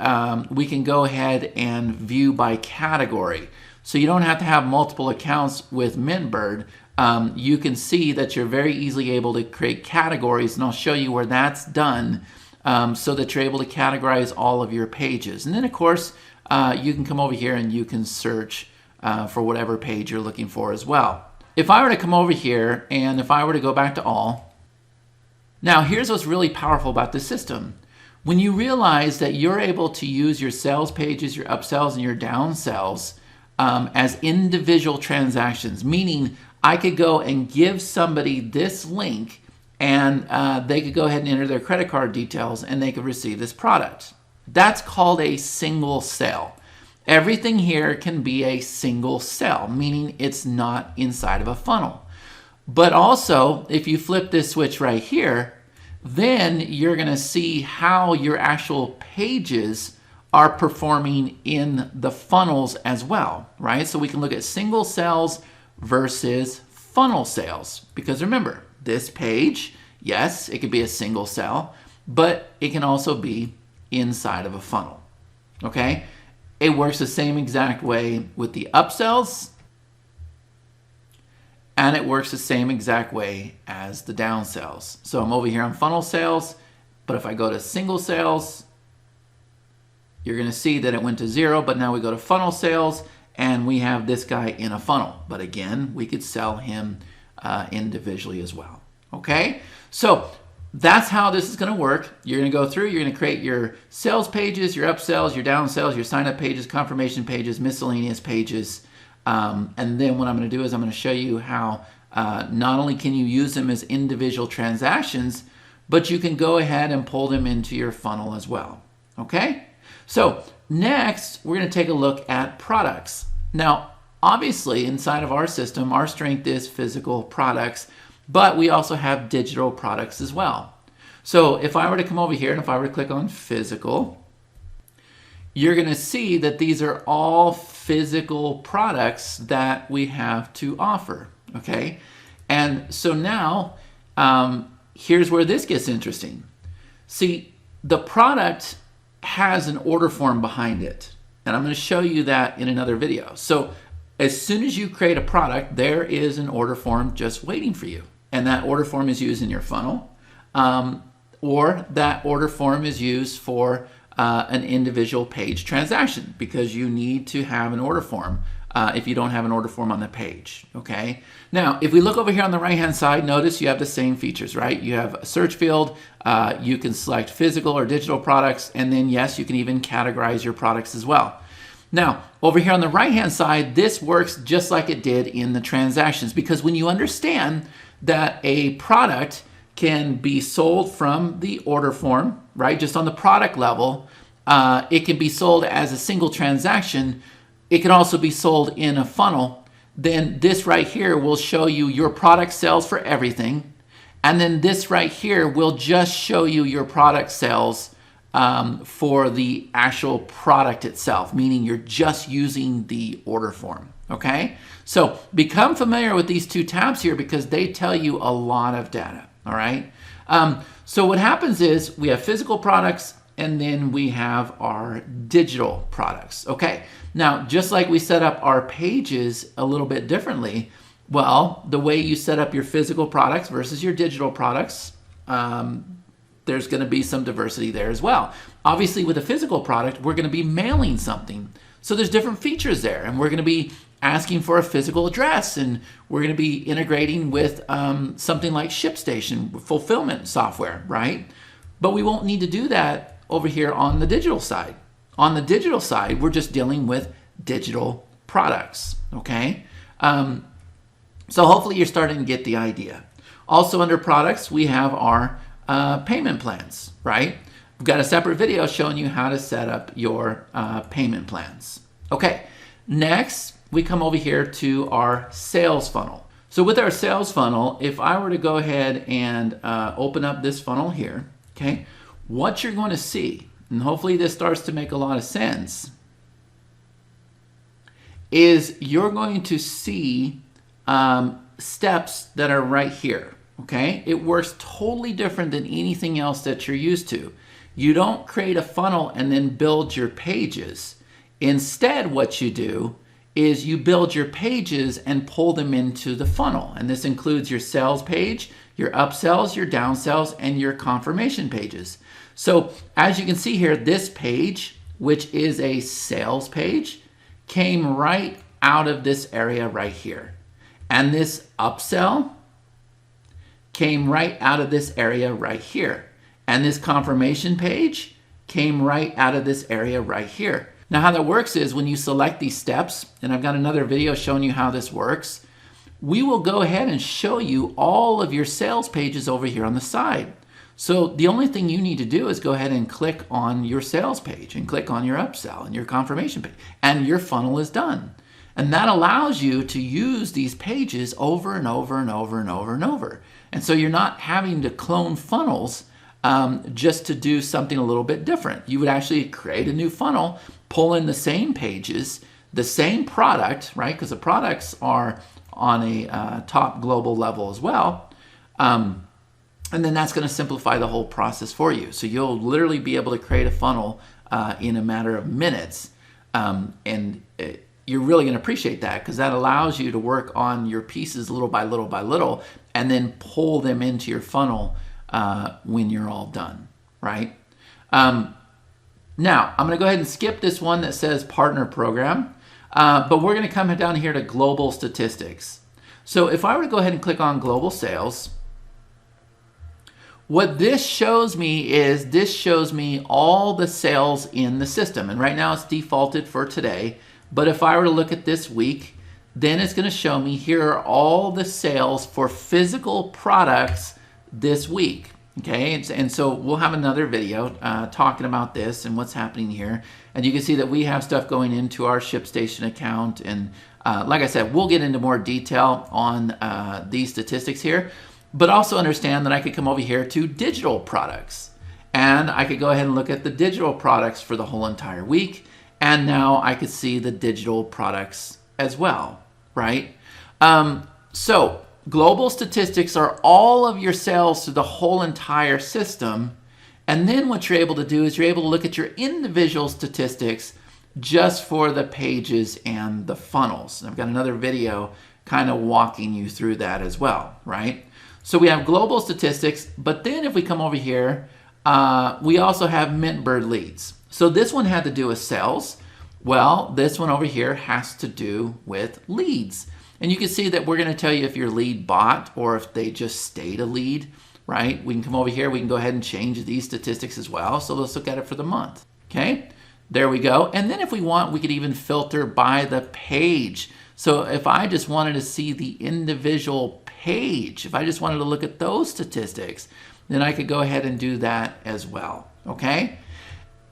we can go ahead and view by category. So you don't have to have multiple accounts with MintBird. You can see that you're very easily able to create categories, and I'll show you where that's done so that you're able to categorize all of your pages. And then, of course, you can come over here and you can search for whatever page you're looking for as well. If I were to come over here and if I were to go back to all, now here's what's really powerful about this system. When you realize that you're able to use your sales pages, your upsells, and your downsells as individual transactions, meaning I could go and give somebody this link and they could go ahead and enter their credit card details and they could receive this product. That's called a single sale. Everything here can be a single sell, meaning it's not inside of a funnel. But also, if you flip this switch right here, then you're going to see how your actual pages are performing in the funnels as well, right? So we can look at single sales versus funnel sales. Because remember, this page, yes, it could be a single sell, but it can also be inside of a funnel, okay? It works the same exact way with the upsells, and it works the same exact way as the downsells. So I'm over here on funnel sales, but if I go to single sales, you're going to see that it went to 0, but now we go to funnel sales, and we have this guy in a funnel. But again, we could sell him individually as well. Okay? So that's how this is going to work. You're going to go through, you're going to create your sales pages, your upsells, your downsells, your sign-up pages, confirmation pages, miscellaneous pages. And then what I'm going to do is I'm going to show you how not only can you use them as individual transactions, but you can go ahead and pull them into your funnel as well. Okay? So next, we're going to take a look at products. Now, obviously, inside of our system, our strength is physical products, but we also have digital products as well. So if I were to come over here and if I were to click on physical, you're going to see that these are all physical products that we have to offer, okay? And so now, here's where this gets interesting. See, the product has an order form behind it, and I'm going to show you that in another video. So as soon as you create a product, there is an order form just waiting for you. And that order form is used in your funnel, or that order form is used for an individual page transaction, because you need to have an order form if you don't have an order form on the page, okay? Now, if we look over here on the right-hand side, notice you have the same features, right? You have a search field, you can select physical or digital products, and then yes, you can even categorize your products as well. Now, over here on the right-hand side, this works just like it did in the transactions, because when you understand that a product can be sold from the order form, right? Just on the product level, it can be sold as a single transaction. It can also be sold in a funnel. Then this right here will show you your product sales for everything. And then this right here will just show you your product sales for the actual product itself, meaning you're just using the order form, okay? So become familiar with these two tabs here because they tell you a lot of data, all right? So what happens is we have physical products and then we have our digital products, okay? Now, just like we set up our pages a little bit differently, well, the way you set up your physical products versus your digital products, there's going to be some diversity there as well. Obviously, with a physical product, we're going to be mailing something. So there's different features there, and we're going to be asking for a physical address, and we're going to be integrating with something like ShipStation, fulfillment software, right? But we won't need to do that over here on the digital side. On the digital side, we're just dealing with digital products, okay? So hopefully you're starting to get the idea. Also under products, we have our payment plans, right? We've got a separate video showing you how to set up your payment plans. Okay, next we come over here to our sales funnel. So with our sales funnel, if I were to go ahead and open up this funnel here, okay, what you're going to see, and hopefully this starts to make a lot of sense, is you're going to see steps that are right here, okay? It works totally different than anything else that you're used to. You don't create a funnel and then build your pages. Instead, what you do is you build your pages and pull them into the funnel. And this includes your sales page, your upsells, your downsells, and your confirmation pages. So as you can see here, this page, which is a sales page, came right out of this area right here. And this upsell came right out of this area right here. And this confirmation page came right out of this area right here. Now how that works is when you select these steps, and I've got another video showing you how this works, we will go ahead and show you all of your sales pages over here on the side. So the only thing you need to do is go ahead and click on your sales page and click on your upsell and your confirmation page, and your funnel is done. And that allows you to use these pages over and over and over and over and over. And so you're not having to clone funnels just to do something a little bit different. You would actually create a new funnel, pull in the same pages, the same product, right? Because the products are on a top global level as well. And then that's going to simplify the whole process for you. So you'll literally be able to create a funnel in a matter of minutes. You're really going to appreciate that because that allows you to work on your pieces little by little by little and then pull them into your funnel when you're all done, right? Now, I'm going to go ahead and skip this one that says partner program, but we're going to come down here to global statistics. So if I were to go ahead and click on global sales, what this shows me is this shows me all the sales in the system. And right now it's defaulted for today. But if I were to look at this week, then it's going to show me here are all the sales for physical products this week. Okay, and so we'll have another video talking about this and what's happening here. And you can see that we have stuff going into our ShipStation account. And like I said, we'll get into more detail on these statistics here. But also understand that I could come over here to digital products. And I could go ahead and look at the digital products for the whole entire week. And now I could see the digital products as well, right? So global statistics are all of your sales through the whole entire system. And then what you're able to do is you're able to look at your individual statistics just for the pages and the funnels. And I've got another video kind of walking you through that as well, right? So we have global statistics, but then if we come over here, we also have MintBird leads. So this one had to do with sales. Well, this one over here has to do with leads. And you can see that we're going to tell you if your lead bought or if they just stayed a lead, right? We can come over here. We can go ahead and change these statistics as well. So let's look at it for the month. Okay, there we go. And then if we want, we could even filter by the page. So if I just wanted to see the individual page, if I just wanted to look at those statistics, then I could go ahead and do that as well. Okay.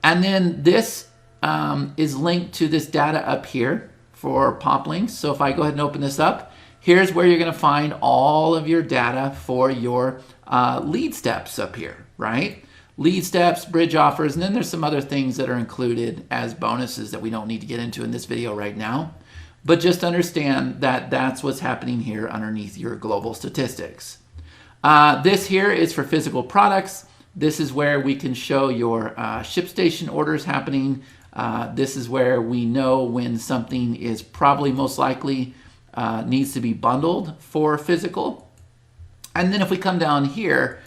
And then this is linked to this data up here for pop links. So if I go ahead and open this up, here's where you're going to find all of your data for your lead steps up here, right? Lead steps, bridge offers, and then there's some other things that are included as bonuses that we don't need to get into in this video right now. But just understand that that's what's happening here underneath your global statistics. This here is for physical products. This is where we can show your ShipStation orders happening. This is where we know when something is probably most likely needs to be bundled for physical. And then if we come down here,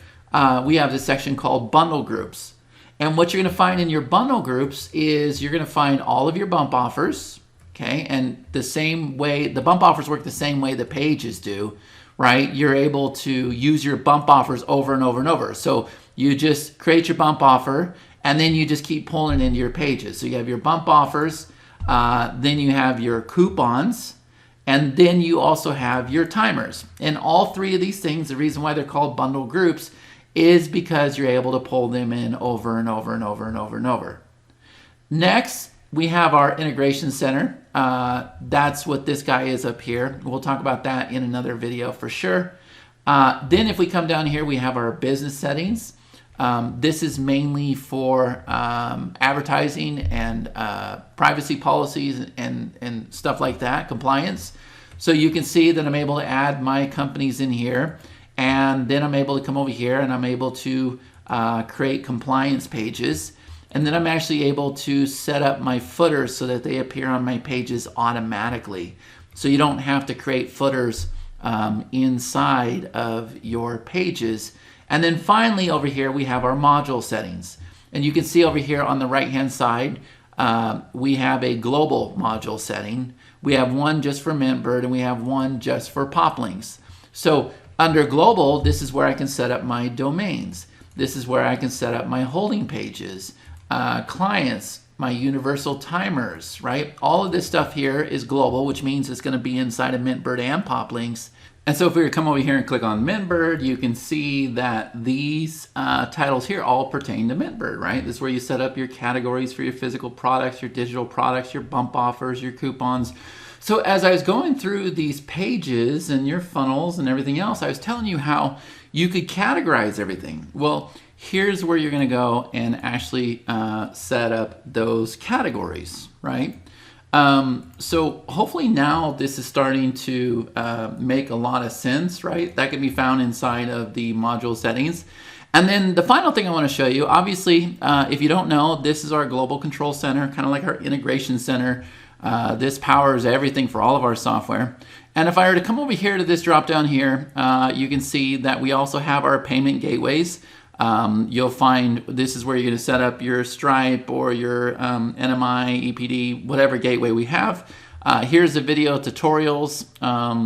we have this section called bundle groups. And what you're going to find in your bundle groups is you're going to find all of your bump offers. Okay, and the same way, the bump offers work the same way the pages do, right? You're able to use your bump offers over and over and over. So you just create your bump offer, and then you just keep pulling it into your pages. So you have your bump offers, then you have your coupons, And then you also have your timers. And all three of these things, the reason why they're called bundle groups is because you're able to pull them in over and over and over and over and over. Next, we have our integration center. That's what this guy is up here. We'll talk about that in another video for sure. Then if we come down here, we have our business settings. This is mainly for advertising and privacy policies and stuff like that, compliance. So you can see that I'm able to add my companies in here, and then I'm able to come over here and I'm able to create compliance pages. And then I'm actually able to set up my footers so that they appear on my pages automatically. So you don't have to create footers inside of your pages. And then finally over here we have our module settings. And you can see over here on the right hand side we have a global module setting. We have one just for MintBird and we have one just for Poplinks. So under global, this is where I can set up my domains. This is where I can set up my holding pages, clients, my universal timers, right? All of this stuff here is global, which means it's going to be inside of MintBird and Poplinks. And so if we were to come over here and click on MintBird, you can see that these titles here all pertain to MintBird, right? This is where you set up your categories for your physical products, your digital products, your bump offers, your coupons. So as I was going through these pages and your funnels and everything else, I was telling you how you could categorize everything. Well, here's where you're going to go and actually set up those categories, right? So hopefully now this is starting to make a lot of sense, right? That can be found inside of the module settings. And then the final thing I want to show you, obviously, if you don't know, this is our global control center, kind of like our integration center. This powers everything for all of our software. And if I were to come over here to this drop down here, you can see that we also have our payment gateways. You'll find this is where you're going to set up your Stripe or your NMI, EPD, whatever gateway we have. Here's the video tutorials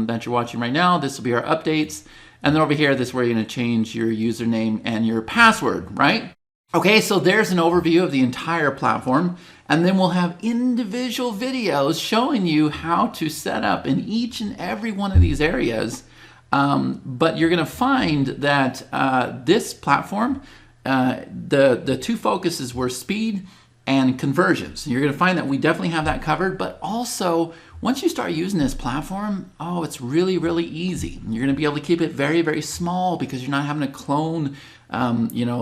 that you're watching right now. This will be our updates. And then over here, this is where you're going to change your username and your password, right? Okay, so there's an overview of the entire platform. And then we'll have individual videos showing you how to set up in each and every one of these areas. But you're going to find that this platform, the two focuses were speed and conversions. You're going to find that we definitely have that covered, but also once you start using this platform, oh, it's really, really easy. You're going to be able to keep it very, very small because you're not having to clone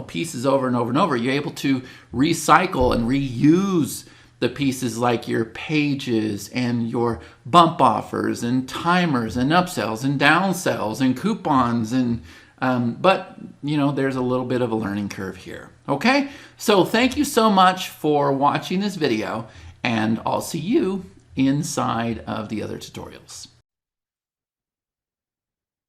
pieces over and over and over. You're able to recycle and reuse the pieces like your pages and your bump offers and timers and upsells and downsells and coupons and but there's a little bit of a learning curve here. Okay, so thank you so much for watching this video, and I'll see you inside of the other tutorials.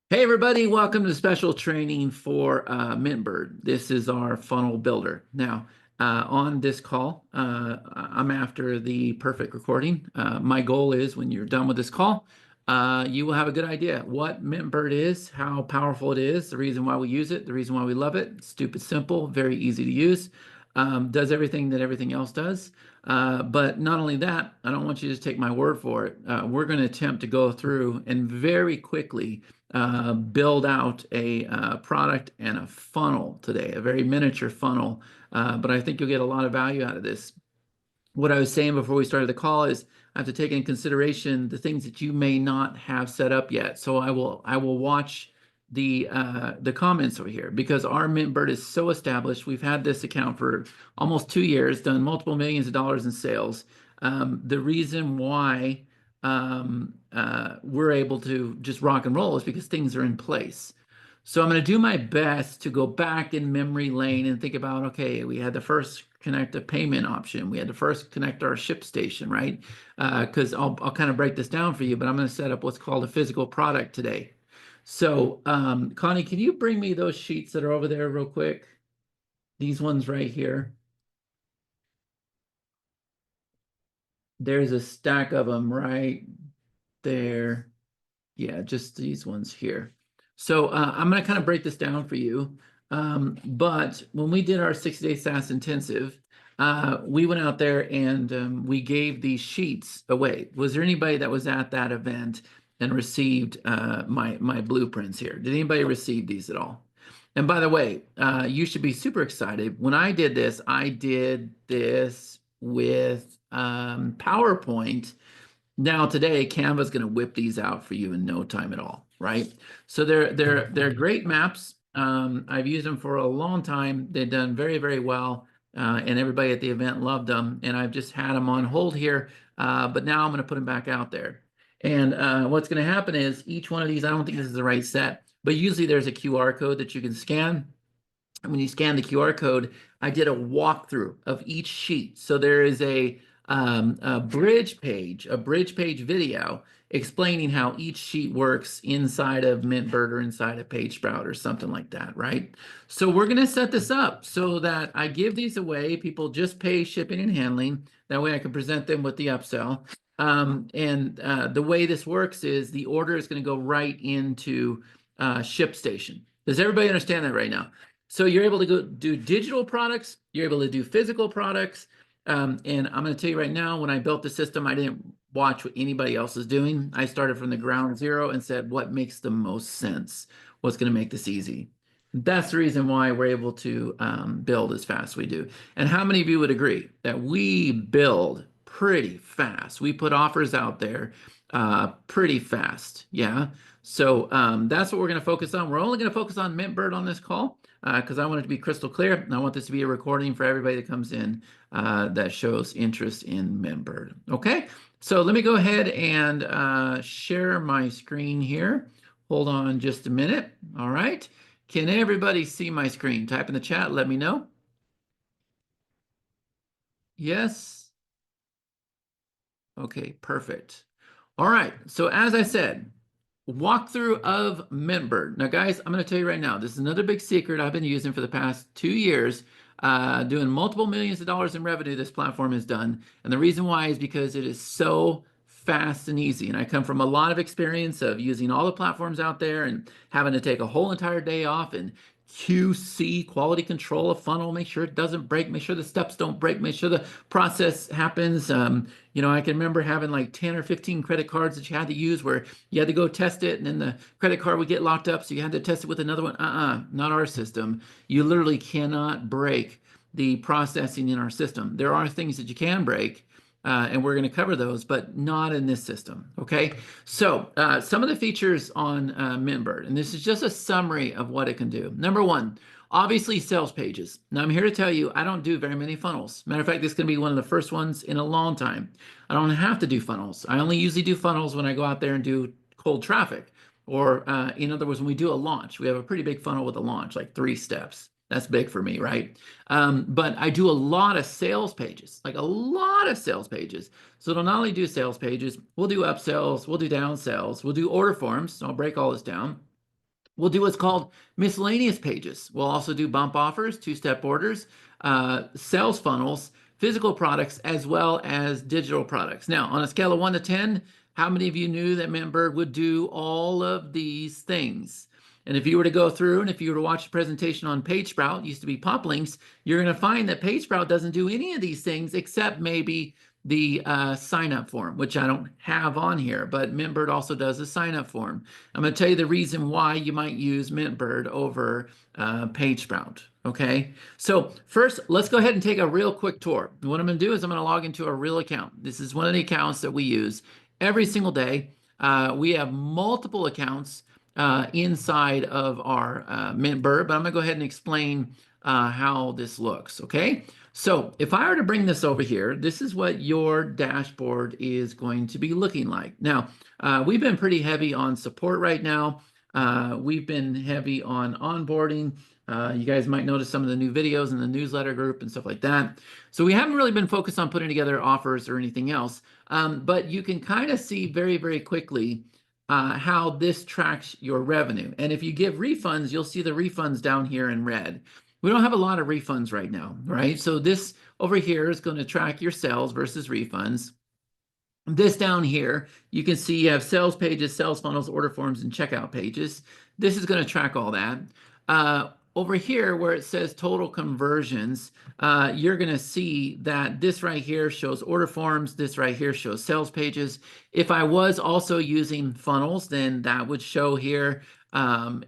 Hey everybody, welcome to the special training for MintBird. This is our funnel builder. Now, on this call, I'm after the perfect recording. My goal is when you're done with this call, you will have a good idea what MintBird is, how powerful it is, the reason why we use it, the reason why we love it. Stupid simple, very easy to use. Does everything that everything else does. But not only that, I don't want you to just take my word for it. We're going to attempt to go through and very quickly build out a product and a funnel today, a very miniature funnel. But I think you'll get a lot of value out of this. What I was saying before we started the call is I have to take into consideration the things that you may not have set up yet. So I will watch the comments over here because our MintBird is so established. We've had this account for almost 2 years, done multiple millions of dollars in sales. The reason why we're able to just rock and roll is because things are in place. So I'm going to do my best to go back in memory lane and think about, okay, we had to first connect a payment option. We had to first connect our ship station, right? Because I'll kind of break this down for you, but I'm going to set up what's called a physical product today. So Connie, can you bring me those sheets that are over there real quick? These ones right here. There's a stack of them right there. Yeah, just these ones here. So I'm going to kind of break this down for you. But when we did our 60-day SaaS intensive, we went out there and we gave these sheets away. Was there anybody that was at that event and received my blueprints here. Did anybody receive these at all? And by the way, you should be super excited. When I did this with PowerPoint. Now today, Canva's going to whip these out for you in no time at all, right? So they're great maps. I've used them for a long time. They've done very, very well, and everybody at the event loved them. And I've just had them on hold here, but now I'm going to put them back out there. And what's going to happen is each one of these, I don't think this is the right set, but usually there's a QR code that you can scan. And when you scan the QR code, I did a walkthrough of each sheet. So there is a bridge page video explaining how each sheet works inside of MintBird or inside of PageSprout or something like that, right? So we're going to set this up so that I give these away. People just pay shipping and handling. That way I can present them with the upsell. The way this works is the order is going to go right into ShipStation. Does everybody understand that right now? So you're able to go do digital products. You're able to do physical products. And I'm going to tell you right now, when I built the system, I didn't watch what anybody else is doing. I started from the ground zero and said, what makes the most sense? What's going to make this easy? That's the reason why we're able to build as fast as we do. And how many of you would agree that we build pretty fast? We put offers out there pretty fast. Yeah. So that's what we're going to focus on. We're only going to focus on MintBird on this call because I want it to be crystal clear. And I want this to be a recording for everybody that comes in that shows interest in MintBird. Okay. So let me go ahead and share my screen here. Hold on just a minute. All right. Can everybody see my screen? Type in the chat. Let me know. Yes. Okay, perfect. All right. So as I said, walkthrough of MintBird. Now, guys, I'm going to tell you right now, this is another big secret I've been using for the past 2 years, doing multiple millions of dollars in revenue this platform has done. And the reason why is because it is so fast and easy. And I come from a lot of experience of using all the platforms out there and having to take a whole entire day off and QC, quality control a funnel, make sure it doesn't break, make sure the steps don't break, make sure the process happens. I can remember having like 10 or 15 credit cards that you had to use where you had to go test it and then the credit card would get locked up. So you had to test it with another one. Not our system. You literally cannot break the processing in our system. There are things that you can break, and we're going to cover those, but not in this system. Okay. So some of the features on MintBird, and this is just a summary of what it can do. Number one, obviously sales pages. Now I'm here to tell you, I don't do very many funnels. Matter of fact, this is going to be one of the first ones in a long time. I don't have to do funnels. I only usually do funnels when I go out there and do cold traffic, or in other words, when we do a launch. We have a pretty big funnel with a launch, like 3 steps. That's big for me, right? But I do a lot of sales pages, like a lot of sales pages. So it'll not only do sales pages, we'll do upsells, we'll do downsells, we'll do order forms. So I'll break all this down. We'll do what's called miscellaneous pages. We'll also do bump offers, 2-step orders, sales funnels, physical products, as well as digital products. Now, on a scale of 1 to 10, how many of you knew that MintBird would do all of these things? And if you were to go through and if you were to watch the presentation on PageSprout, used to be pop links, you're going to find that PageSprout doesn't do any of these things except maybe the sign up form, which I don't have on here, but MintBird also does a sign up form. I'm going to tell you the reason why you might use MintBird over PageSprout. Okay, so first, let's go ahead and take a real quick tour. What I'm going to do is I'm going to log into a real account. This is one of the accounts that we use every single day. We have multiple accounts inside of our MintBird, but I'm gonna go ahead and explain how this looks, okay? So if I were to bring this over here, this is what your dashboard is going to be looking like. Now, we've been pretty heavy on support right now. We've been heavy on onboarding. You guys might notice some of the new videos in the newsletter group and stuff like that. So we haven't really been focused on putting together offers or anything else, but you can kind of see very, very quickly how this tracks your revenue. And if you give refunds, you'll see the refunds down here in red. We don't have a lot of refunds right now, right? So this over here is going to track your sales versus refunds. This down here, you can see you have sales pages, sales funnels, order forms, and checkout pages. This is going to track all that. over here where it says total conversions, you're going to see that this right here shows order forms. This right here shows sales pages. If I was also using funnels, then that would show here. And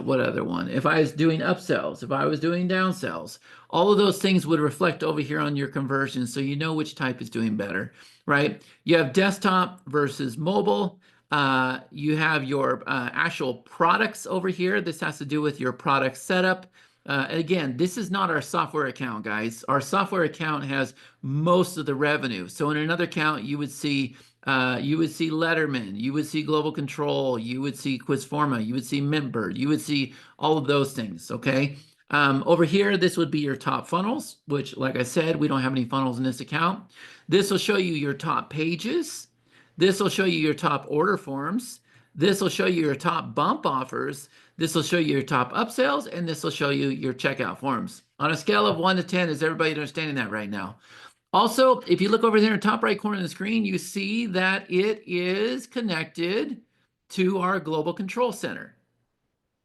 what other one? If I was doing upsells, if I was doing downsells, all of those things would reflect over here on your conversions, so you know which type is doing better, right? You have desktop versus mobile. You have your actual products over here. This has to do with your product setup. Again, this is not our software account, guys. Our software account has most of the revenue. So in another account, you would see Letterman, you would see Global Control, you would see Quizforma, you would see MintBird, you would see all of those things, okay? Over here, this would be your top funnels, which, like I said, we don't have any funnels in this account. This will show you your top pages. This will show you your top order forms. This will show you your top bump offers. This will show you your top upsells, and this will show you your checkout forms. On a scale of 1 to 10, is everybody understanding that right now? Also, if you look over there in the top right corner of the screen, you see that it is connected to our global control center.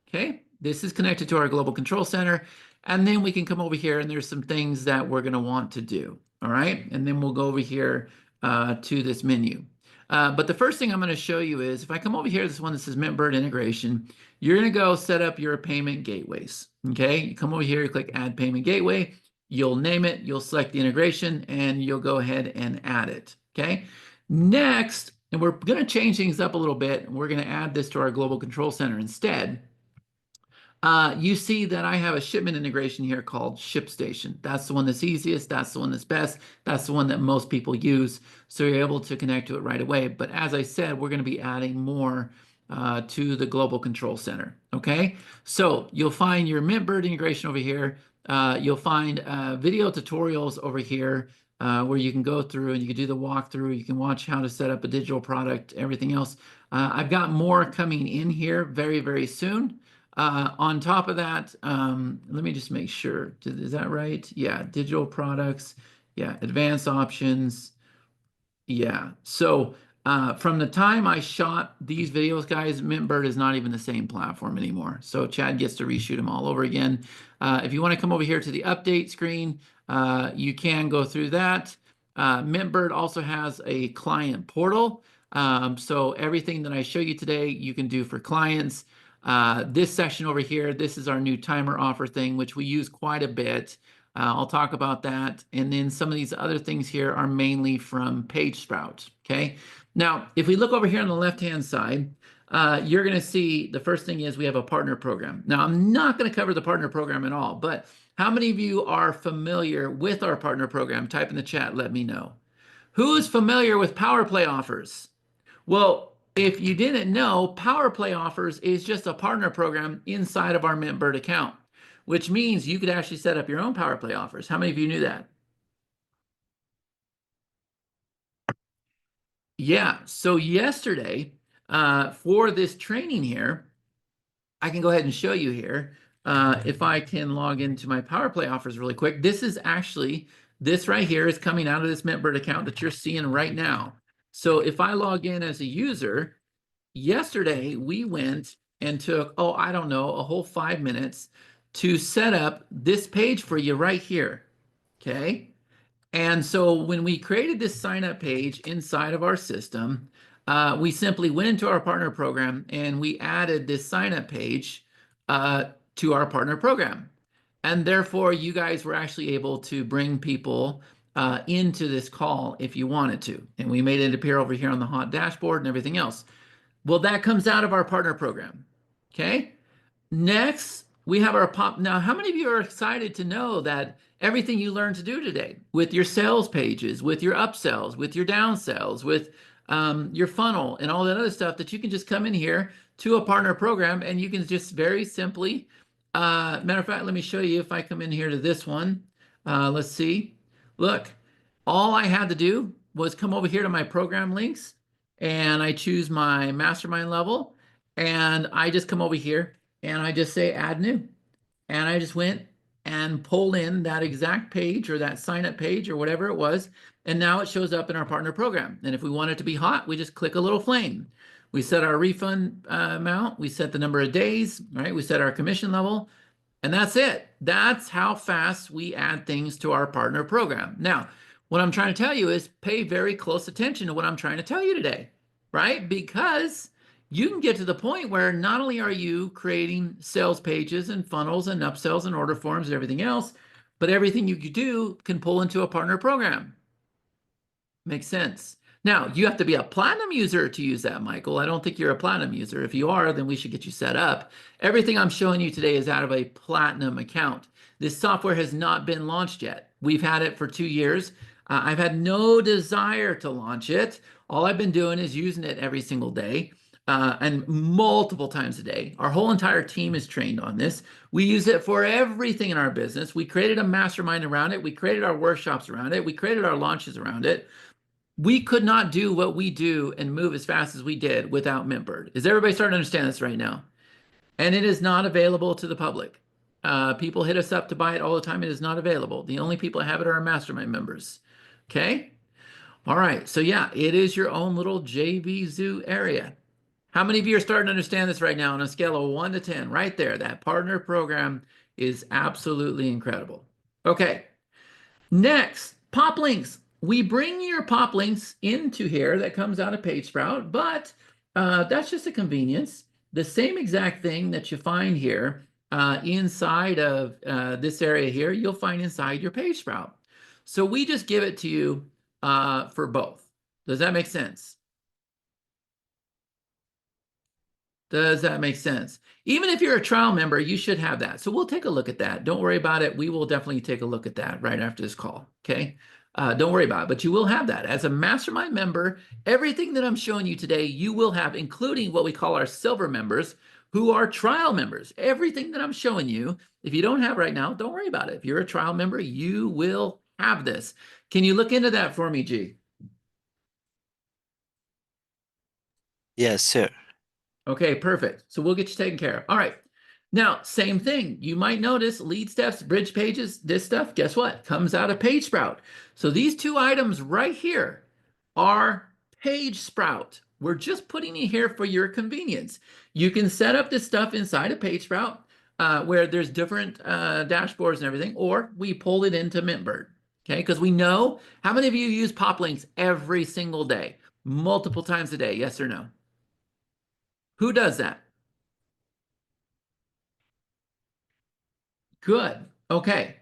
Okay, this is connected to our global control center. And then we can come over here and there's some things that we're going to want to do. All right, and then we'll go over here to this menu. But the first thing I'm going to show you is if I come over here, this one that says MintBird integration, you're going to go set up your payment gateways. Okay, you come over here, you click add payment gateway, you'll name it, you'll select the integration, and you'll go ahead and add it. Okay, next, and we're going to change things up a little bit, and we're going to add this to our global control center instead. You see that I have a shipment integration here called ShipStation. That's the one that's easiest. That's the one that's best. That's the one that most people use. So you're able to connect to it right away. But as I said, we're going to be adding more to the global control center. Okay, so you'll find your MintBird integration over here. You'll find video tutorials over here where you can go through and you can do the walkthrough. You can watch how to set up a digital product, everything else. I've got more coming in here very, very soon. On top of that, let me just make sure, is that right? Yeah, digital products, yeah, advanced options, yeah. So from the time I shot these videos, guys, MintBird is not even the same platform anymore. So Chad gets to reshoot them all over again. If you want to come over here to the update screen, you can go through that. MintBird also has a client portal. So everything that I show you today, you can do for clients. This section over here, this is our new timer offer thing, which we use quite a bit. I'll talk about that. And then some of these other things here are mainly from PageSprout, okay? Now, if we look over here on the left-hand side, you're gonna see the first thing is we have a partner program. Now, I'm not gonna cover the partner program at all, but how many of you are familiar with our partner program? Type in the chat, let me know. Who is familiar with Power Play offers? Well, if you didn't know, Power Play offers is just a partner program inside of our MintBird account, which means you could actually set up your own Power Play offers. How many of you knew that? Yeah, so yesterday, for this training here, I can go ahead and show you here. If I can log into my Power Play offers really quick, this is actually, this right here is coming out of this MintBird account that you're seeing right now. So if I log in as a user, yesterday we went and took, oh, I don't know, a whole 5 minutes to set up this page for you right here, okay? And so when we created this sign up page inside of our system, we simply went into our partner program and we added this sign up page to our partner program. And therefore you guys were actually able to bring people into this call if you wanted to. And we made it appear over here on the hot dashboard and everything else. Well, that comes out of our partner program, okay? Next, we have our pop. Now, how many of you are excited to know that everything you learned to do today with your sales pages, with your upsells, with your downsells, with your funnel and all that other stuff, that you can just come in here to a partner program and you can just very simply, matter of fact, let me show you if I come in here to this one. Let's see. Look, all I had to do was come over here to my program links and I choose my mastermind level and I just come over here and I just say add new. And I just went and pulled in that exact page or that sign up page or whatever it was. And now it shows up in our partner program. And if we want it to be hot, we just click a little flame. We set our refund amount. We set the number of days, right? We set our commission level. And that's it. That's how fast we add things to our partner program. Now, what I'm trying to tell you is pay very close attention to what I'm trying to tell you today, right? Because you can get to the point where not only are you creating sales pages and funnels and upsells and order forms and everything else, but everything you do can pull into a partner program. Makes sense. Now, you have to be a platinum user to use that, Michael. I don't think you're a platinum user. If you are, then we should get you set up. Everything I'm showing you today is out of a platinum account. This software has not been launched yet. We've had it for 2 years. I've had no desire to launch it. All I've been doing is using it every single day and multiple times a day. Our whole entire team is trained on this. We use it for everything in our business. We created a mastermind around it. We created our workshops around it. We created our launches around it. We could not do what we do and move as fast as we did without MintBird. Is everybody starting to understand this right now? And it is not available to the public. People hit us up to buy it all the time. It is not available. The only people that have it are our mastermind members. Okay? All right. So yeah, it is your own little JV Zoo area. How many of you are starting to understand this right now on a scale of 1 to 10? Right there, that partner program is absolutely incredible. Okay. Next, pop links. We bring your pop links into here that comes out of PageSprout, but that's just a convenience. The same exact thing that you find here inside of this area here, you'll find inside your PageSprout. So we just give it to you for both. Does that make sense? Does that make sense? Even if you're a trial member, you should have that. So we'll take a look at that. Don't worry about it. We will definitely take a look at that right after this call, okay? Don't worry about it, but you will have that. As a mastermind member, everything that I'm showing you today, you will have, including what we call our silver members, who are trial members. Everything that I'm showing you, if you don't have right now, don't worry about it. If you're a trial member, you will have this. Can you look into that for me, G? Yes, sir. Okay, perfect. So we'll get you taken care of. All right. Now, same thing. You might notice lead steps, bridge pages, this stuff, guess what? Comes out of PageSprout. So these two items right here are PageSprout. We're just putting it here for your convenience. You can set up this stuff inside of PageSprout where there's different dashboards and everything, or we pull it into MintBird, okay? Because we know, how many of you use pop links every single day, multiple times a day, yes or no? Who does that? Good. Okay.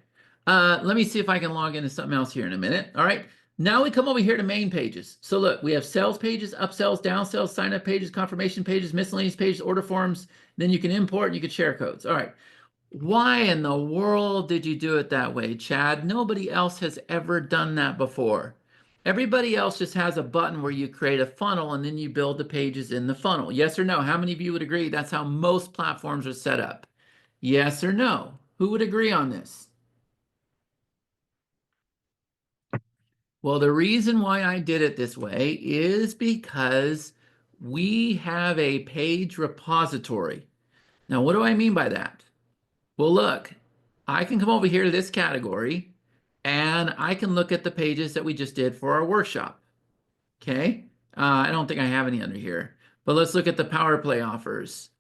Let me see if I can log into something else here in a minute. All right. Now we come over here to main pages. So look, we have sales pages, upsells, downsells, sign up pages, confirmation pages, miscellaneous pages, order forms. Then you can import and you can share codes. All right. Why in the world did you do it that way, Chad? Nobody else has ever done that before. Everybody else just has a button where you create a funnel and then you build the pages in the funnel. Yes or no? How many of you would agree that's how most platforms are set up? Yes or no? Who would agree on this? Well, the reason why I did it this way is because we have a page repository. Now, what do I mean by that? Well, look, I can come over here to this category and I can look at the pages that we just did for our workshop. Okay. I don't think I have any under here, but let's look at the power play offers.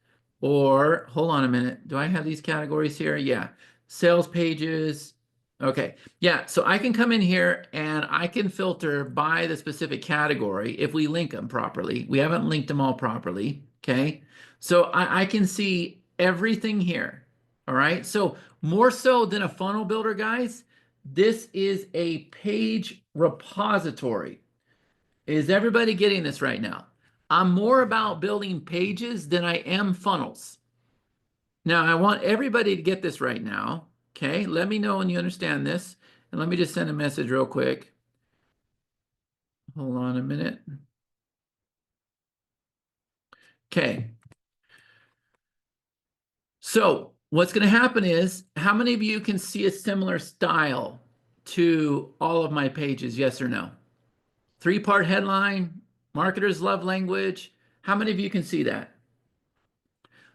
Or hold on a minute. Do I have these categories here? Yeah. Sales pages. Okay. Yeah. So I can come in here and I can filter by the specific category if we link them properly. We haven't linked them all properly. Okay. So I can see everything here. All right. So more so than a funnel builder, guys, this is a page repository. Is everybody getting this right now? I'm more about building pages than I am funnels. Now, I want everybody to get this right now. Okay, let me know when you understand this. And let me just send a message real quick. Hold on a minute. Okay. So what's going to happen is, how many of you can see a similar style to all of my pages? Yes or no? 3-part headline, marketers love language. How many of you can see that?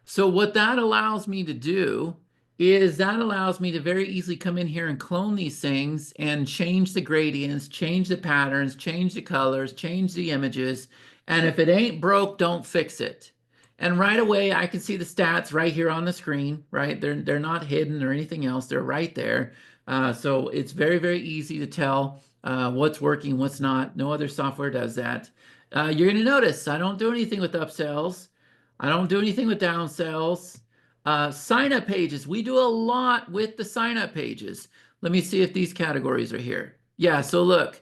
So what that allows me to do is that allows me to very easily come in here and clone these things and change the gradients, change the patterns, change the colors, change the images. And if it ain't broke, don't fix it. And right away, I can see the stats right here on the screen, right? They're not hidden or anything else. They're right there. So it's very, very easy to tell what's working, what's not. No other software does that. You're going to notice I don't do anything with upsells. I don't do anything with downsells. Sign-up pages. We do a lot with the sign-up pages. Let me see if these categories are here. Yeah, so look.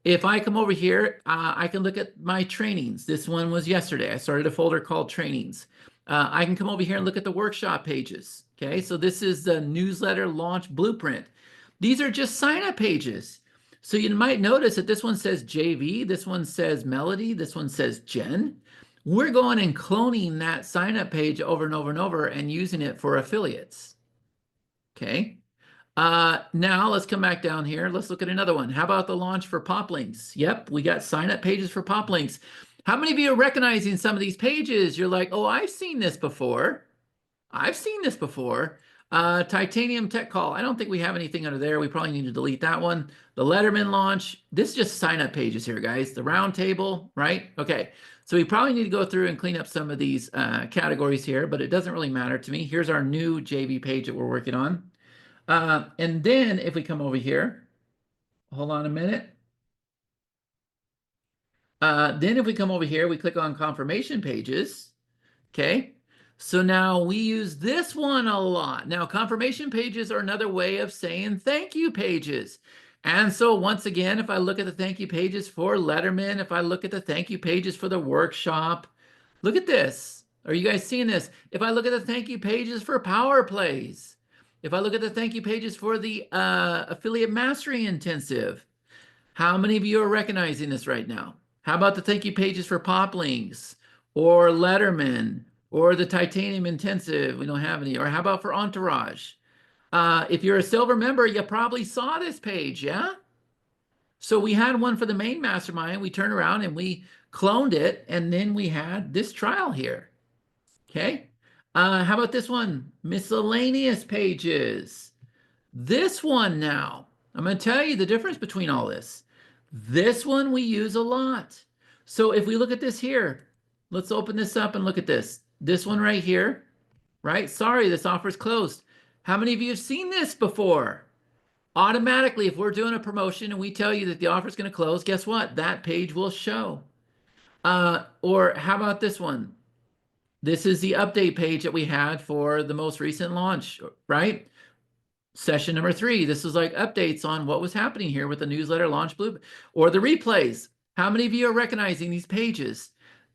If I come over here, I can look at my trainings. This one was yesterday. I started a folder called trainings. I can come over here and look at the workshop pages. Okay, so this is the newsletter launch blueprint. These are just sign-up pages. So you might notice that this one says JV, this one says Melody, this one says Jen. We're going and cloning that sign-up page over and over and over and using it for affiliates. Okay. Now let's come back down here. Let's look at another one. How about the launch for pop links? Yep, we got sign up pages for pop links. How many of you are recognizing some of these pages? You're like, oh, I've seen this before. I've seen this before. Titanium Tech Call. I don't think we have anything under there. We probably need to delete that one. The Letterman launch. This is just sign up pages here, guys. The round table, right? Okay. So we probably need to go through and clean up some of these categories here, but it doesn't really matter to me. Here's our new JV page that we're working on. And then if we come over here, hold on a minute. Then if we come over here, we click on confirmation pages. Okay. So now we use this one a lot. Now, confirmation pages are another way of saying thank you pages. And so once again, if I look at the thank you pages for Letterman, if I look at the thank you pages for the workshop, look at this. Are you guys seeing this? If I look at the thank you pages for Power Plays, if I look at the thank you pages for the Affiliate Mastery Intensive, how many of you are recognizing this right now? How about the thank you pages for Pop Links or Letterman or the Titanium Intensive? We don't have any. Or how about for Entourage? If you're a silver member, you probably saw this page, yeah? So we had one for the main mastermind. We turned around and we cloned it, and then we had this trial here, okay? How about this one? Miscellaneous pages. This one now, I'm going to tell you the difference between all this. This one we use a lot. So if we look at this here, let's open this up and look at this. This one right here, right? Sorry, this offer is closed. How many of you have seen this before? Automatically, if we're doing a promotion and we tell you that the offer is going to close, guess what? That page will show. Or how about this one? This is the update page that we had for the most recent launch, right? Session number 3. This is like updates on what was happening here with the newsletter launch blue or the replays. How many of you are recognizing these pages?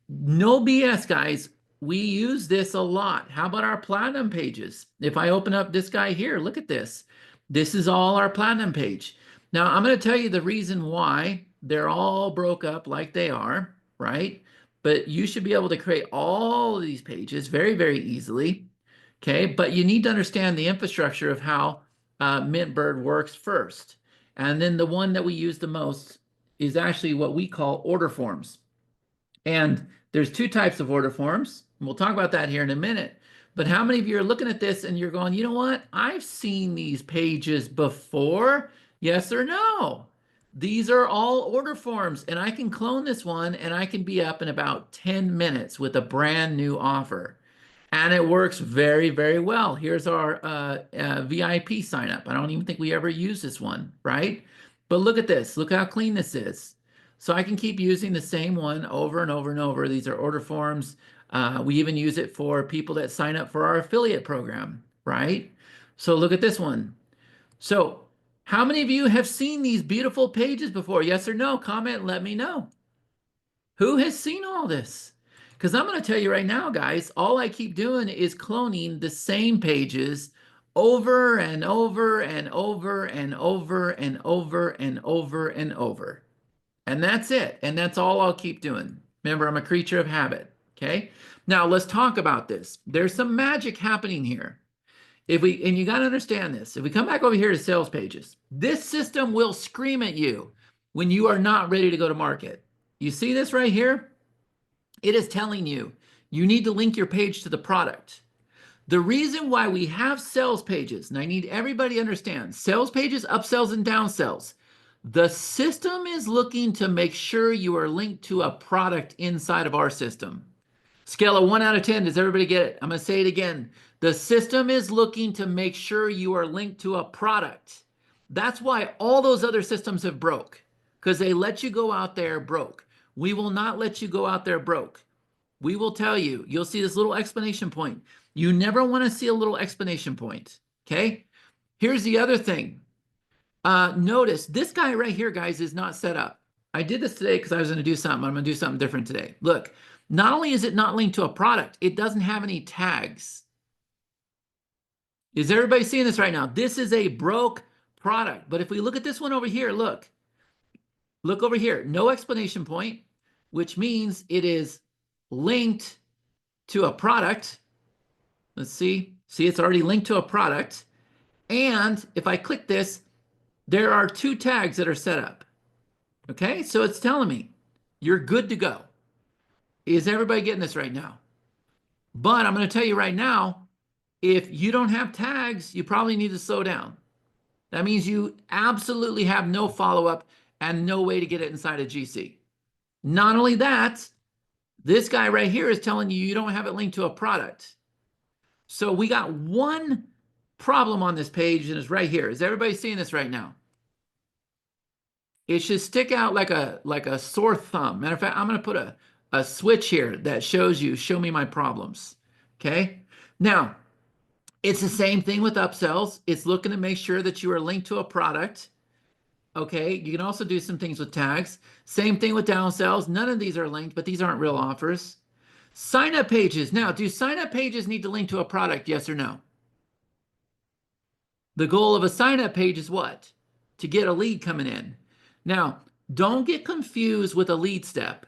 No BS, guys. We use this a lot. How about our platinum pages? If I open up this guy here, look at this. This is all our platinum page. Now, I'm going to tell you the reason why they're all broke up like they are, right? But you should be able to create all of these pages very, very easily, okay? But you need to understand the infrastructure of how MintBird works first. And then the one that we use the most is actually what we call order forms. And there's 2 types of order forms. And we'll talk about that here in a minute. But how many of you are looking at this and you're going, you know what? I've seen these pages before. Yes or no? These are all order forms, and I can clone this one and I can be up in about 10 minutes with a brand new offer. And it works very, very well. Here's our VIP sign up. I don't even think we ever use this one, right? But look at this. Look how clean this is. So I can keep using the same one over and over and over. These are order forms. We even use it for people that sign up for our affiliate program, right? So look at this one. So how many of you have seen these beautiful pages before? Yes or no? Comment and let me know. Who has seen all this? Because I'm going to tell you right now, guys, all I keep doing is cloning the same pages over and over and over and over and over and over and over. And that's it. And that's all I'll keep doing. Remember, I'm a creature of habit. Okay. Now let's talk about this. There's some magic happening here. And you got to understand this. If we come back over here to sales pages, this system will scream at you when you are not ready to go to market. You see this right here? It is telling you, you need to link your page to the product. The reason why we have sales pages, and I need everybody to understand, sales pages, upsells and downsells. The system is looking to make sure you are linked to a product inside of our system. Scale of 1 out of 10. Does everybody get it? I'm going to say it again. The system is looking to make sure you are linked to a product. That's why all those other systems have broke, because they let you go out there broke. We will not let you go out there broke. We will tell you, you'll see this little explanation point. You never want to see a little explanation point, okay? Here's the other thing. Notice this guy right here, guys, is not set up. I did this today because I was going to do something. I'm going to do something different today. Look, not only is it not linked to a product, it doesn't have any tags. Is everybody seeing this right now? This is a broke product. But if we look at this one over here, look over here. No explanation point, which means it is linked to a product. Let's see. See, it's already linked to a product. And if I click this, there are 2 tags that are set up. Okay, so it's telling me you're good to go. Is everybody getting this right now? But I'm going to tell you right now, if you don't have tags, you probably need to slow down. That means you absolutely have no follow-up and no way to get it inside of GC. Not only that, this guy right here is telling you you don't have it linked to a product. So we got one problem on this page, and it's right here. Is everybody seeing this right now? It should stick out like a sore thumb. Matter of fact, I'm going to put a switch here that shows you, show me my problems. Okay. Now, it's the same thing with upsells. It's looking to make sure that you are linked to a product. Okay. You can also do some things with tags. Same thing with downsells. None of these are linked, but these aren't real offers. Sign up pages. Now, do sign up pages need to link to a product? Yes or no? The goal of a sign up page is what? To get a lead coming in. Now, don't get confused with a lead step.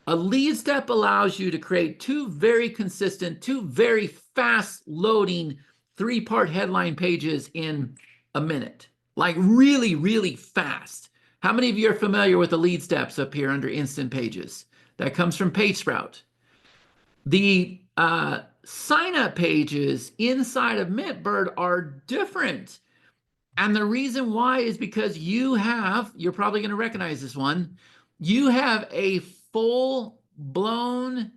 A lead step allows you to create 2 very consistent, 2 very fast loading 3-part headline pages in a minute. Like really, really fast. How many of you are familiar with the lead steps up here under instant pages? That comes from PageSprout. The sign up pages inside of MintBird are different. And the reason why is because you're probably going to recognize this one, you have a full-blown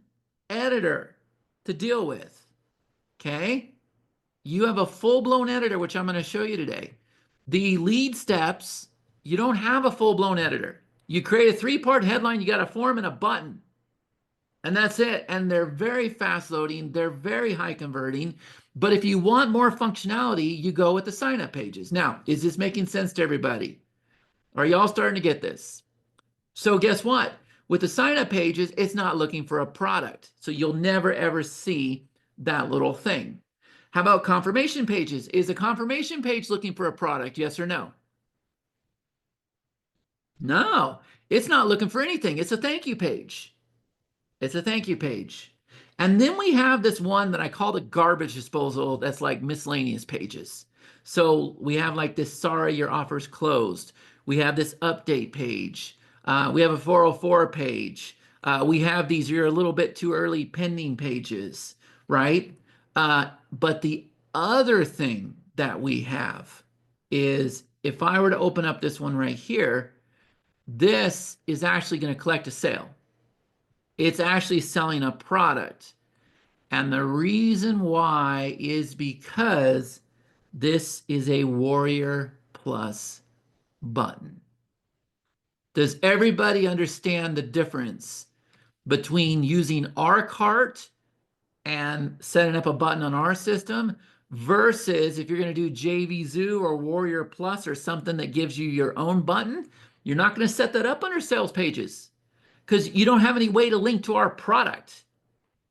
editor to deal with, okay? You have a full-blown editor, which I'm going to show you today. The lead steps, you don't have a full-blown editor. You create a 3-part headline, you got a form and a button. And that's it. And they're very fast loading. They're very high converting. But if you want more functionality, you go with the sign up pages. Now, is this making sense to everybody? Are y'all starting to get this? So guess what? With the sign up pages, it's not looking for a product. So you'll never ever see that little thing. How about confirmation pages? Is a confirmation page looking for a product? Yes or no? No, it's not looking for anything. It's a thank you page. It's a thank you page. And then we have this one that I call the garbage disposal. That's like miscellaneous pages. So we have like this, sorry, your offer's closed. We have this update page. We have a 404 page. We have these, you're a little bit too early pending pages, right? But the other thing that we have is if I were to open up this one right here, this is actually going to collect a sale. It's actually selling a product. And the reason why is because this is a Warrior Plus button. Does everybody understand the difference between using our cart and setting up a button on our system versus if you're going to do JVZoo or Warrior Plus or something that gives you your own button? You're not going to set that up under sales pages, because you don't have any way to link to our product.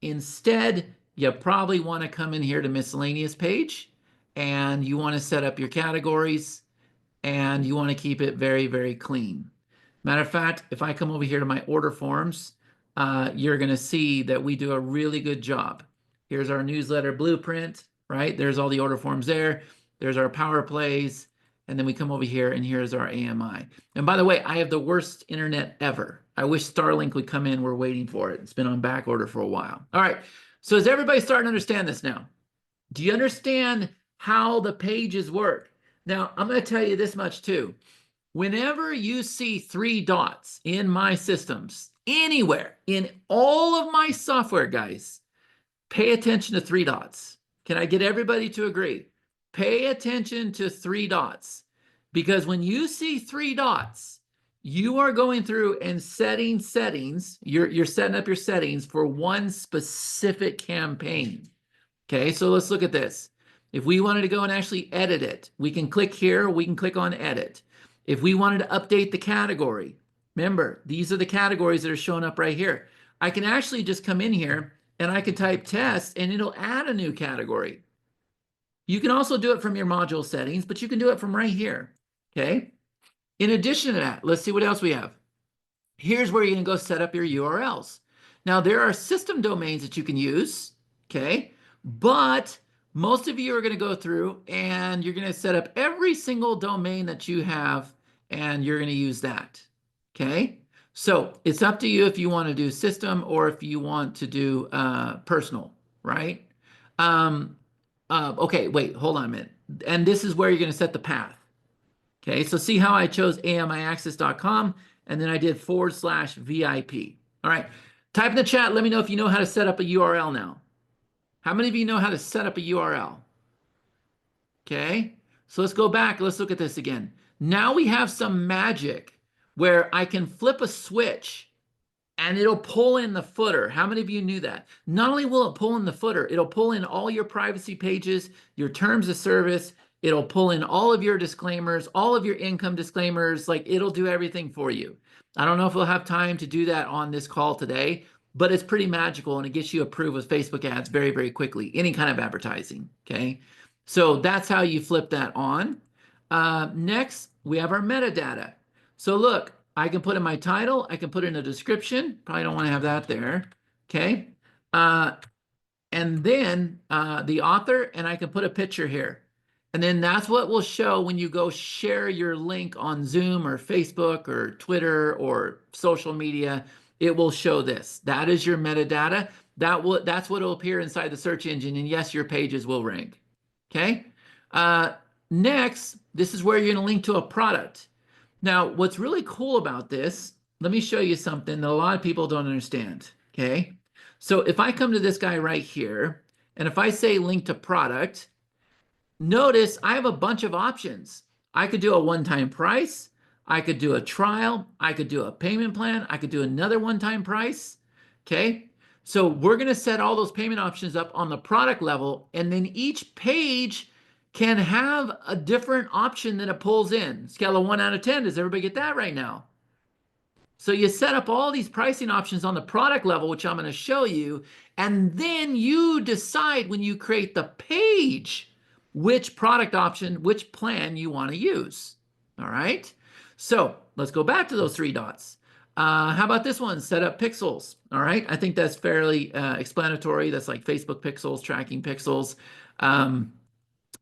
Instead, you probably want to come in here to miscellaneous page and you want to set up your categories and you want to keep it very, very clean. Matter of fact, if I come over here to my order forms, you're going to see that we do a really good job. Here's our newsletter blueprint, right? There's all the order forms there. There's our power plays. And then we come over here and here's our AMI. And by the way, I have the worst internet ever. I wish Starlink would come in. We're waiting for it. It's been on back order for a while. All right. So is everybody starting to understand this now? Do you understand how the pages work? Now, I'm going to tell you this much too. Whenever you see 3 dots in my systems, anywhere in all of my software, guys, pay attention to 3 dots. Can I get everybody to agree? Pay attention to 3 dots, because when you see 3 dots, you are going through and setting settings. You're setting up your settings for one specific campaign. Okay, so let's look at this. If we wanted to go and actually edit it, we can click here, we can click on edit. If we wanted to update the category, remember, these are the categories that are showing up right here. I can actually just come in here and I can type test and it'll add a new category. You can also do it from your module settings, but you can do it from right here, okay? In addition to that, let's see what else we have. Here's where you're gonna go set up your URLs. Now, there are system domains that you can use, okay? But most of you are gonna go through and you're gonna set up every single domain that you have and you're gonna use that, okay? So it's up to you if you wanna do system or if you want to do personal, right? Okay, wait, hold on a minute. And this is where you're gonna set the path. Okay, so see how I chose amiaccess.com and then I did /VIP. All right, type in the chat, let me know if you know how to set up a URL now. How many of you know how to set up a URL? Okay, so let's go back, let's look at this again. Now we have some magic where I can flip a switch and it'll pull in the footer. How many of you knew that? Not only will it pull in the footer, it'll pull in all your privacy pages, your terms of service, it'll pull in all of your disclaimers, all of your income disclaimers, like it'll do everything for you. I don't know if we'll have time to do that on this call today, but it's pretty magical and it gets you approved with Facebook ads very, very quickly, any kind of advertising, okay? So that's how you flip that on. Next, we have our metadata. So look, I can put in my title, I can put in a description, probably don't want to have that there, okay? And then the author, and I can put a picture here. And then that's what will show when you go share your link on Zoom or Facebook or Twitter or social media. It will show this. That is your metadata. That's what will appear inside the search engine. And yes, your pages will rank. Okay. Next, this is where you're going to link to a product. Now, what's really cool about this, let me show you something that a lot of people don't understand. Okay. So if I come to this guy right here, and if I say link to product, notice I have a bunch of options. I could do a one-time price. I could do a trial. I could do a payment plan. I could do another one-time price. Okay. So we're going to set all those payment options up on the product level. And then each page can have a different option that it pulls in. Scale of 1 out of 10. Does everybody get that right now? So you set up all these pricing options on the product level, which I'm going to show you. And then you decide when you create the page which product option, which plan you want to use. All right. So let's go back to those 3 dots. How about this one? Set up pixels. All right. I think that's fairly explanatory. That's like Facebook pixels, tracking pixels.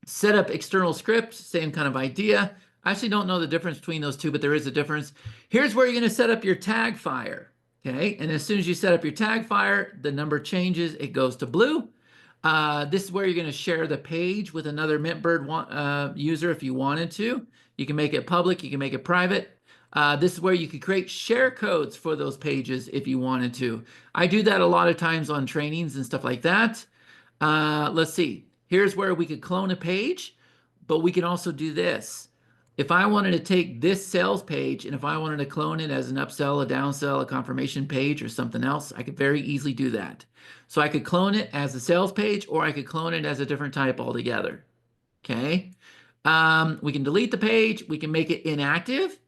Set up external script, same kind of idea. I actually don't know the difference between those two, but there is a difference. Here's where you're going to set up your tag fire. Okay. And as soon as you set up your tag fire, the number changes. It goes to blue. This is where you're going to share the page with another MintBird user if you wanted to. You can make it public. You can make it private. This is where you could create share codes for those pages if you wanted to. I do that a lot of times on trainings and stuff like that. Let's see. Here's where we could clone a page, but we can also do this. If I wanted to take this sales page and if I wanted to clone it as an upsell, a downsell, a confirmation page, or something else, I could very easily do that. So I could clone it as a sales page, or I could clone it as a different type altogether. Okay. We can delete the page. We can make it inactive.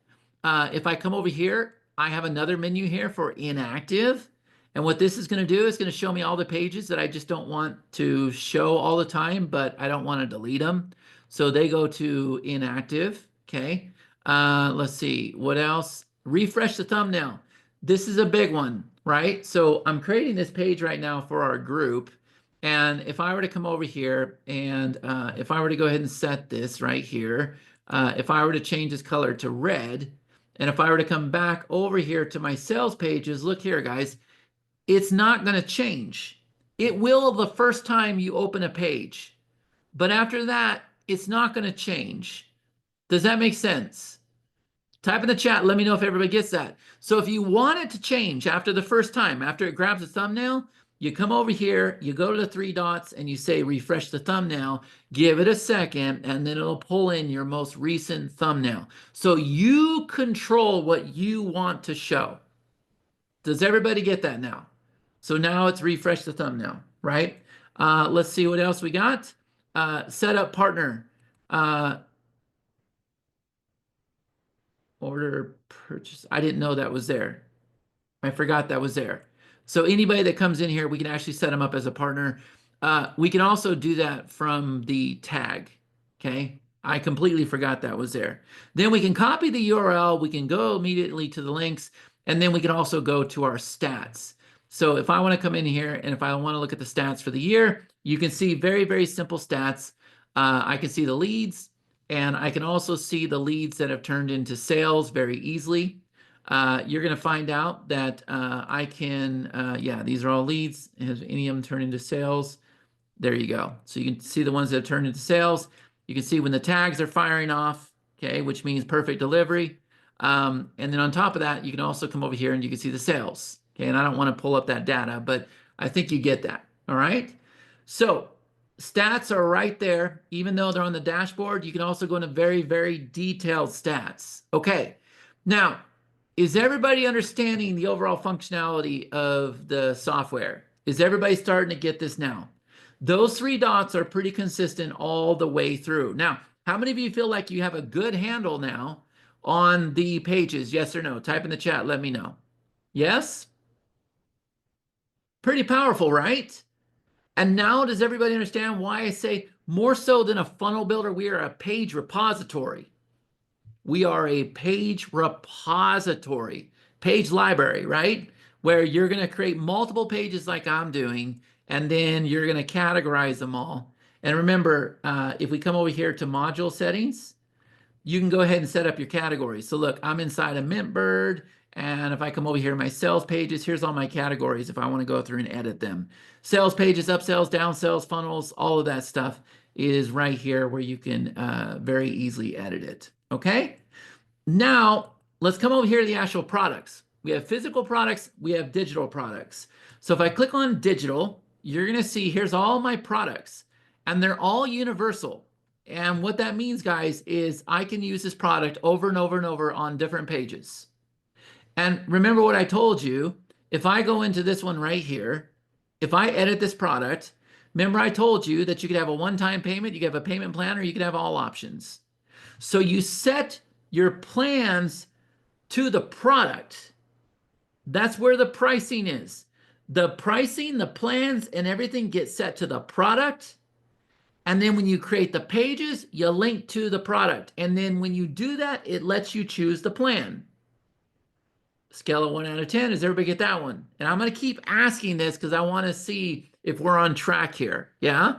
If I come over here, I have another menu here for inactive. And what this is going to do is going to show me all the pages that I just don't want to show all the time, but I don't want to delete them. So they go to inactive. Okay. Let's see what else. Refresh the thumbnail. This is a big one, right? So I'm creating this page right now for our group. And if I were to come over here and if I were to go ahead and set this right here, if I were to change this color to red, and if I were to come back over here to my sales pages, look here, guys, it's not going to change. It will the first time you open a page, but after that, it's not going to change. Does that make sense? Type in the chat, let me know if everybody gets that. So if you want it to change after the first time, after it grabs the thumbnail, you come over here, you go to the three dots and you say refresh the thumbnail, give it a second, and then it'll pull in your most recent thumbnail. So you control what you want to show. Does everybody get that now? So now it's refresh the thumbnail, right? Let's see what else we got. Set up partner. Order purchase. I didn't know that was there. I forgot that was there. So anybody that comes in here, we can actually set them up as a partner. We can also do that from the tag, okay? I completely forgot that was there. Then we can copy the URL. We can go immediately to the links, and then we can also go to our stats. So if I want to come in here and if I want to look at the stats for the year, you can see very, very simple stats. I can see the leads, and I can also see the leads that have turned into sales very easily. You're going to find out that I can, yeah, these are all leads. Has any of them turned into sales? There you go. So you can see the ones that have turned into sales. You can see when the tags are firing off, okay, which means perfect delivery. And then on top of that, you can also come over here and you can see the sales. Okay, and I don't want to pull up that data, but I think you get that. All right. So stats are right there. Even though they're on the dashboard, you can also go into very, very detailed stats. Okay. Now, is everybody understanding the overall functionality of the software? Is everybody starting to get this now? Those three dots are pretty consistent all the way through. Now, how many of you feel like you have a good handle now on the pages? Yes or no? Type in the chat, let me know. Yes? Pretty powerful, right? And now does everybody understand why I say more so than a funnel builder, we are a page repository. We are a page repository, page library, right? Where you're going to create multiple pages like I'm doing, and then you're going to categorize them all. And remember, if we come over here to module settings, you can go ahead and set up your categories. So look, I'm inside of MintBird, and if I come over here to my sales pages, here's all my categories if I want to go through and edit them. Sales pages, upsells, downsells, funnels, all of that stuff is right here where you can very easily edit it. Okay? Now, let's come over here to the actual products. We have physical products, we have digital products. So if I click on digital, you're going to see here's all my products, and they're all universal. And what that means, guys, is I can use this product over and over and over on different pages. And remember what I told you, if I go into this one right here, if I edit this product, remember I told you that you could have a one-time payment, you could have a payment plan, or you could have all options. So you set your plans to the product. That's where the pricing is. The pricing, the plans, and everything get set to the product. And then when you create the pages, you link to the product. And then when you do that, it lets you choose the plan. Scale of 1 out of 10. Does everybody get that one? And I'm going to keep asking this because I want to see if we're on track here. Yeah?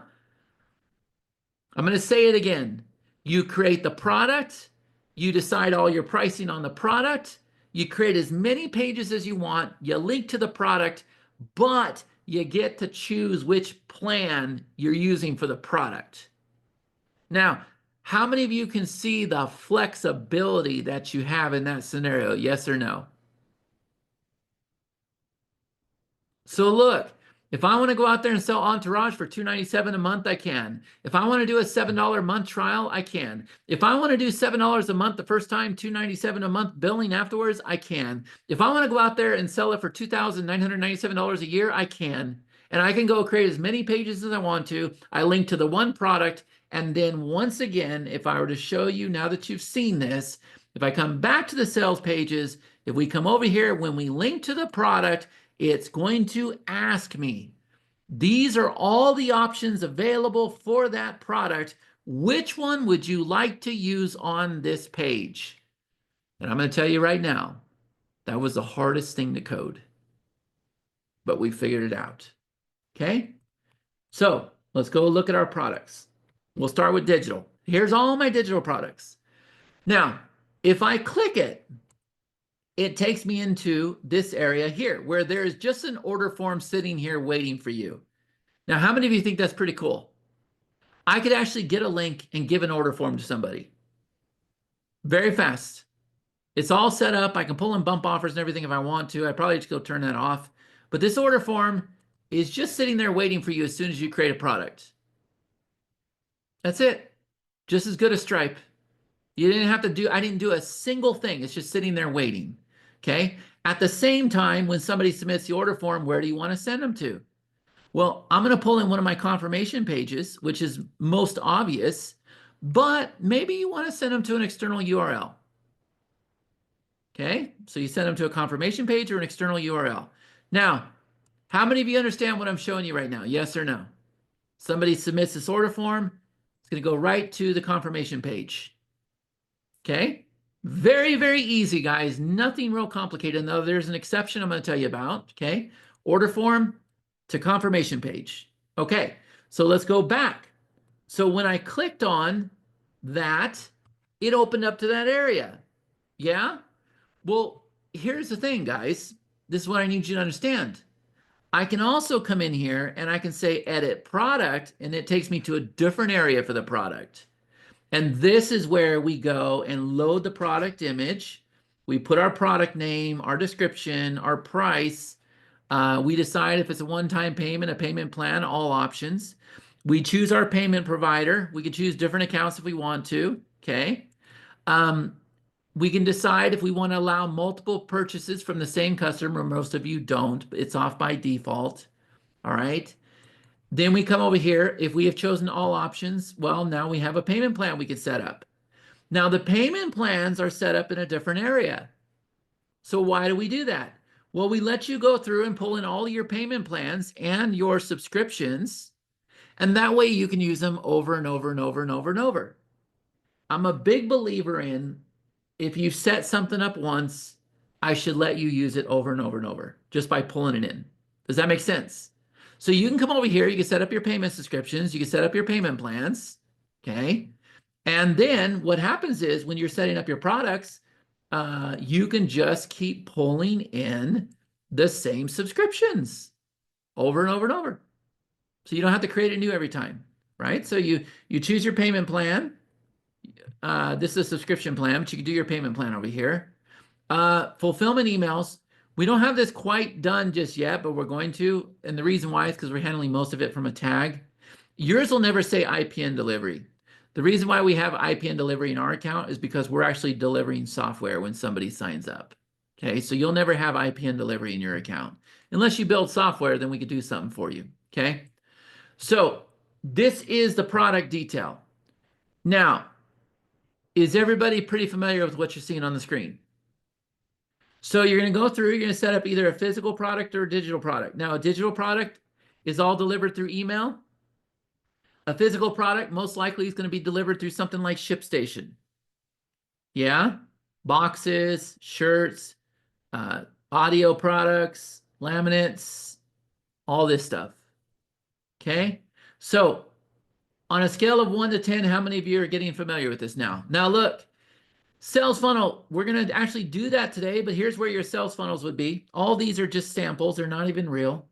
I'm going to say it again. You create the product. You decide all your pricing on the product. You create as many pages as you want. You link to the product, but you get to choose which plan you're using for the product. Now, how many of you can see the flexibility that you have in that scenario? Yes or no? So look, if I want to go out there and sell Entourage for $297 a month, I can. If I want to do a $7 a month trial, I can. If I want to do $7 a month the first time, $297 a month billing afterwards, I can. If I want to go out there and sell it for $2,997 a year, I can. And I can go create as many pages as I want to. I link to the one product. And then once again, if I were to show you now that you've seen this, if I come back to the sales pages, if we come over here, when we link to the product, it's going to ask me, these are all the options available for that product. Which one would you like to use on this page? And I'm going to tell you right now, that was the hardest thing to code, but we figured it out. Okay? So let's go look at our products. We'll start with digital. Here's all my digital products. Now, if I click it, it takes me into this area here where there is just an order form sitting here waiting for you. Now, how many of you think that's pretty cool? I could actually get a link and give an order form to somebody very fast. It's all set up. I can pull in bump offers and everything if I want to. I probably just go turn that off. But this order form is just sitting there waiting for you as soon as you create a product. That's it. Just as good as Stripe. You didn't have to do, I didn't do a single thing. It's just sitting there waiting. Okay. At the same time, when somebody submits the order form, where do you want to send them to? Well, I'm going to pull in one of my confirmation pages, which is most obvious, but maybe you want to send them to an external URL. Okay, so you send them to a confirmation page or an external URL. Now, how many of you understand what I'm showing you right now? Yes or no? Somebody submits this order form, it's going to go right to the confirmation page. Okay, very, very easy, guys. Nothing real complicated. Though there's an exception I'm going to tell you about. Okay, order form to confirmation page. Okay, so let's go back. So when I clicked on that, it opened up to that area. Yeah? Well, here's the thing, guys. This is what I need you to understand. I can also come in here and I can say edit product, and it takes me to a different area for the product. And this is where we go and load the product image. We put our product name, our description, our price. We decide if it's a one-time payment, a payment plan, all options. We choose our payment provider. We can choose different accounts if we want to, okay? We can decide if we want to allow multiple purchases from the same customer. Most of you don't. It's off by default, all right? Then we come over here. If we have chosen all options, well, now we have a payment plan we can set up. Now, the payment plans are set up in a different area. So why do we do that? Well, we let you go through and pull in all your payment plans and your subscriptions, and that way you can use them over and over and over and over and over. I'm a big believer in, if you set something up once, I should let you use it over and over and over just by pulling it in. Does that make sense? So you can come over here, you can set up your payment subscriptions, you can set up your payment plans, okay? And then what happens is when you're setting up your products, you can just keep pulling in the same subscriptions over and over and over. So you don't have to create it new every time, right? So you choose your payment plan. This is a subscription plan, but you can do your payment plan over here. Fulfillment emails. We don't have this quite done just yet, but we're going to. And the reason why is because we're handling most of it from a tag. Yours will never say IPN delivery. The reason why we have IPN delivery in our account is because we're actually delivering software when somebody signs up. Okay, so you'll never have IPN delivery in your account. Unless you build software, then we could do something for you. Okay, so this is the product detail. Now, is everybody pretty familiar with what you're seeing on the screen? So you're going to go through, you're going to set up either a physical product or a digital product. Now, a digital product is all delivered through email. A physical product most likely is going to be delivered through something like ShipStation. Yeah? Boxes, shirts, audio products, laminates, all this stuff. Okay? So on a scale of 1 to 10, how many of you are getting familiar with this now? Now look, sales funnel, we're going to actually do that today, but here's where your sales funnels would be. All these are just samples. They're not even real.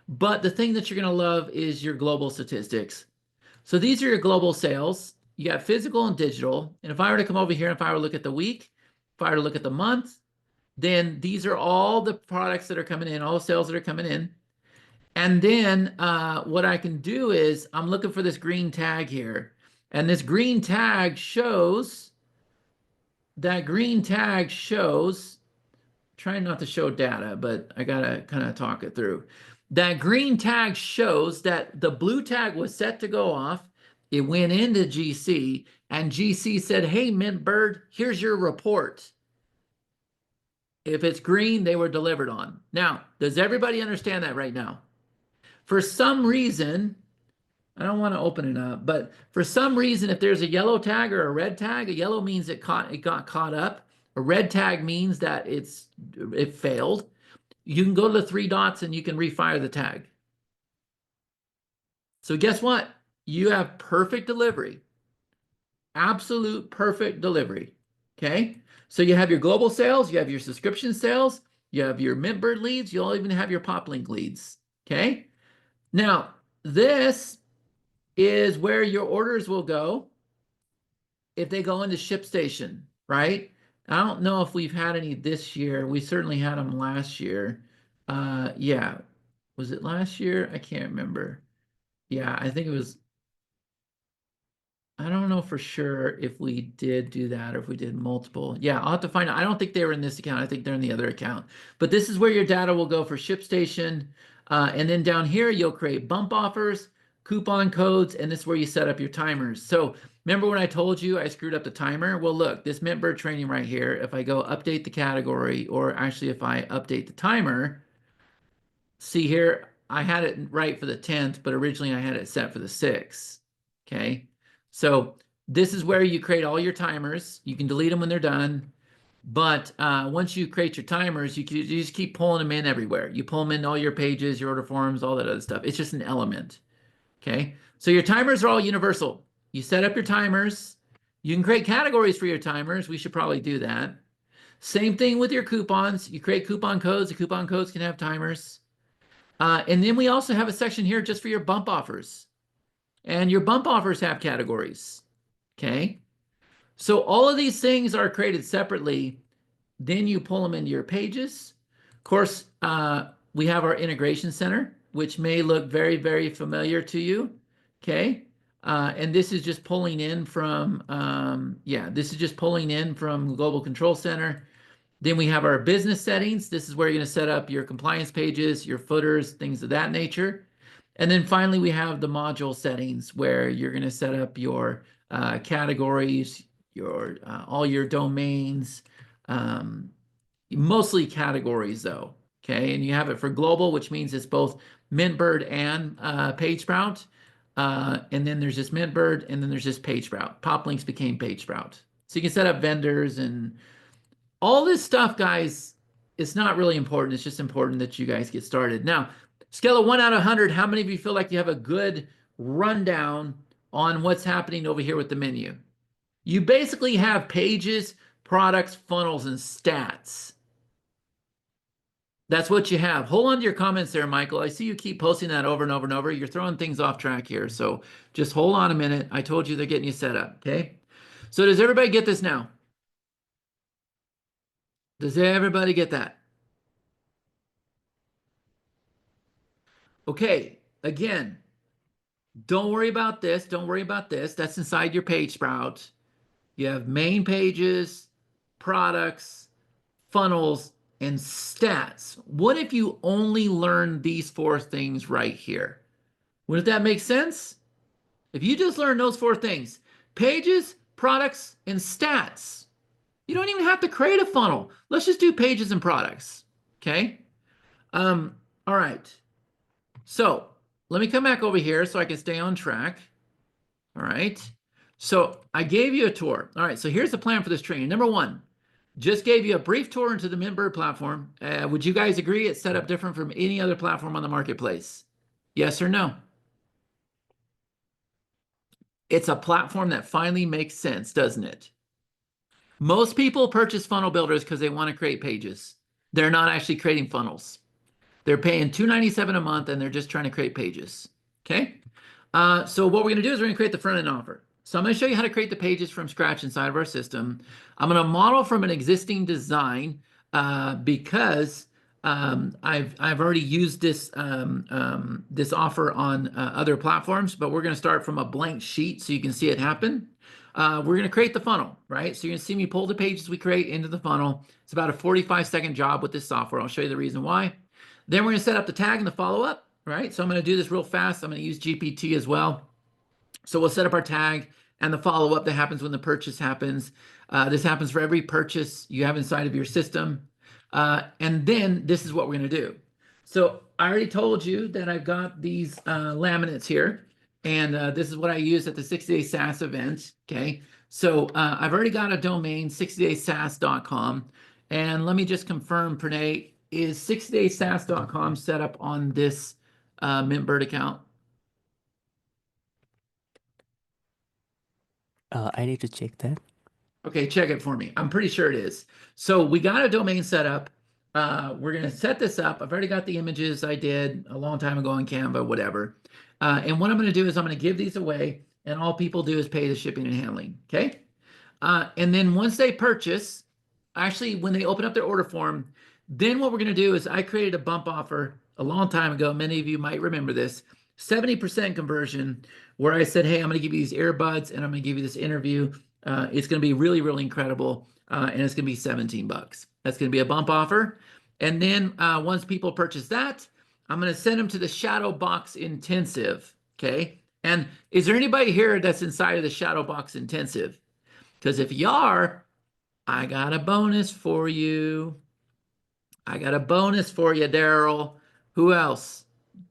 But the thing that you're going to love is your global statistics. So these are your global sales. You got physical and digital. And if I were to come over here, if I were to look at the week, if I were to look at the month, then these are all the products that are coming in, all the sales that are coming in. And then what I can do is I'm looking for this green tag here. And this green tag shows, trying not to show data, but I got to kind of talk it through. That green tag shows that the blue tag was set to go off. It went into GC, and GC said, hey, MintBird, here's your report. If it's green, they were delivered on. Now, does everybody understand that right now? For some reason, I don't want to open it up, but for some reason, if there's a yellow tag or a red tag, a yellow means it got caught up. A red tag means that it failed. You can go to the 3 dots and you can refire the tag. So guess what? You have perfect delivery. Absolute perfect delivery. Okay? So you have your global sales, you have your subscription sales, you have your MintBird leads, you'll even have your PopLink leads. Okay? Now, this is where your orders will go if they go into ShipStation, right? I don't know if we've had any this year. We certainly had them last year. Yeah. Was it last year? I can't remember. Yeah, I think it was. I don't know for sure if we did do that or if we did multiple. Yeah, I'll have to find out. I don't think they were in this account. I think they're in the other account. But this is where your data will go for ShipStation. And then down here, you'll create bump offers, coupon codes, and this is where you set up your timers. So remember when I told you I screwed up the timer? Well, look, this MintBird training right here, if I go update the category, or actually if I update the timer, see here, I had it right for the 10th, but originally I had it set for the 6th. Okay. So this is where you create all your timers. You can delete them when they're done. But once you create your timers, you just keep pulling them in everywhere. You pull them in all your pages, your order forms, all that other stuff. It's just an element. Okay. So your timers are all universal. You set up your timers. You can create categories for your timers. We should probably do that. Same thing with your coupons. You create coupon codes. The coupon codes can have timers. And then we also have a section here just for your bump offers. And your bump offers have categories. Okay. So all of these things are created separately. Then you pull them into your pages. Of course, we have our integration center, which may look very, very familiar to you. Okay. And this is just pulling in from, this is just pulling in from Global Control Center. Then we have our business settings. This is where you're going to set up your compliance pages, your footers, things of that nature. And then finally, we have the module settings where you're going to set up your categories, your all your domains, mostly categories though. Okay, and you have it for global, which means it's both MintBird and PageSprout. And then there's just MintBird, and then there's just PageSprout. Pop links became PageSprout. So you can set up vendors and all this stuff, guys. It's not really important. It's just important that you guys get started. Now, scale of 1 out of 100, how many of you feel like you have a good rundown on what's happening over here with the menu? You basically have pages, products, funnels, and stats. That's what you have. Hold on to your comments there, Michael. I see you keep posting that over and over and over. You're throwing things off track here. So just hold on a minute. I told you they're getting you set up, okay? So does everybody get this now? Does everybody get that? Okay, again, don't worry about this. Don't worry about this. That's inside your page sprout. You have main pages, products, funnels, and stats. What if you only learn these 4 things right here? Wouldn't that make sense? If you just learn those 4 things, pages, products, and stats, you don't even have to create a funnel. Let's just do pages and products, okay? All right. So let me come back over here so I can stay on track. All right. So I gave you a tour. All right. So here's the plan for this training. Number 1, just gave you a brief tour into the MintBird platform. Would you guys agree it's set up different from any other platform on the marketplace? Yes or no? It's a platform that finally makes sense, doesn't it? Most people purchase funnel builders because they want to create pages. They're not actually creating funnels. They're paying $297 a month and they're just trying to create pages. Okay. So what we're going to do is we're going to create the front end offer. So I'm going to show you how to create the pages from scratch inside of our system. I'm going to model from an existing design because I've already used this this offer on other platforms, but we're going to start from a blank sheet so you can see it happen. We're going to create the funnel, right? So you're going to see me pull the pages we create into the funnel. It's about a 45-second job with this software. I'll show you the reason why. Then we're going to set up the tag and the follow-up, right? So I'm going to do this real fast. I'm going to use GPT as well. So we'll set up our tag and the follow-up that happens when the purchase happens. This happens for every purchase you have inside of your system. And then this is what we're going to do. So I already told you that I've got these laminates here. And this is what I used at the 60-day SaaS event, okay? So I've already got a domain, 60daysas.com. And let me just confirm, Pranay, is 60daysas.com set up on this MintBird account? I need to check that. Okay, check it for me. I'm pretty sure it is. So we got a domain set up. We're going to set this up. I've already got the images I did a long time ago in Canva, whatever. And what I'm going to do is I'm going to give these away, and all people do is pay the shipping and handling, okay? And then once they purchase, actually, when they open up their order form, then what we're going to do is I created a bump offer a long time ago. Many of you might remember this. 70% conversion, where I said, hey, I'm going to give you these earbuds and I'm going to give you this interview. It's going to be really, really incredible. And it's going to be 17 bucks. That's going to be a bump offer. And then once people purchase that, I'm going to send them to the Shadow Box Intensive. Okay. And is there anybody here that's inside of the Shadow Box Intensive? Because if you are, I got a bonus for you. I got a bonus for you, Daryl. Who else?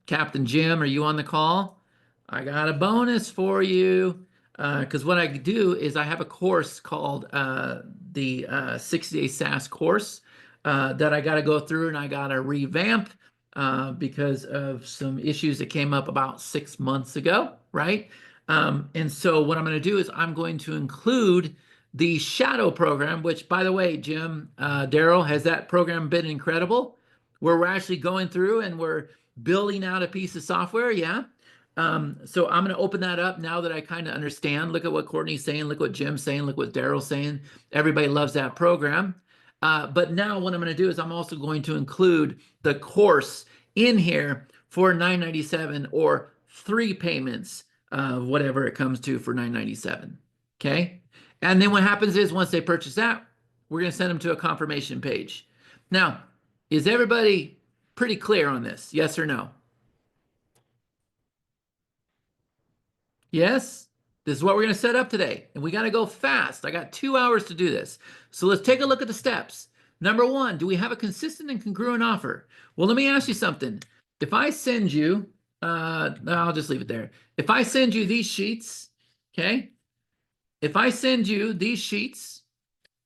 Captain Jim, are you on the call? I got a bonus for you. Because what I do is I have a course called the 60-Day SaaS course that I got to go through and I got to revamp because of some issues that came up about 6 months ago, right? And so what I'm going to do is I'm going to include the Shadow program, which, by the way, Jim, Daryl, has that program been incredible? Where we're actually going through and we're building out a piece of software, yeah? So I'm going to open that up now that I kind of understand. Look at what Courtney's saying. Look what Jim's saying. Look what Daryl's saying. Everybody loves that program. But now what I'm going to do is I'm also going to include the course in here for $9.97 or 3 payments, whatever it comes to for $9.97. Okay. And then what happens is once they purchase that, we're going to send them to a confirmation page. Now, is everybody pretty clear on this? Yes or no? Yes? This is what we're going to set up today. And we got to go fast. I got 2 hours to do this. So let's take a look at the steps. Number 1, do we have a consistent and congruent offer? Well, let me ask you something. If I send you, I'll just leave it there. If I send you these sheets, okay? If I send you these sheets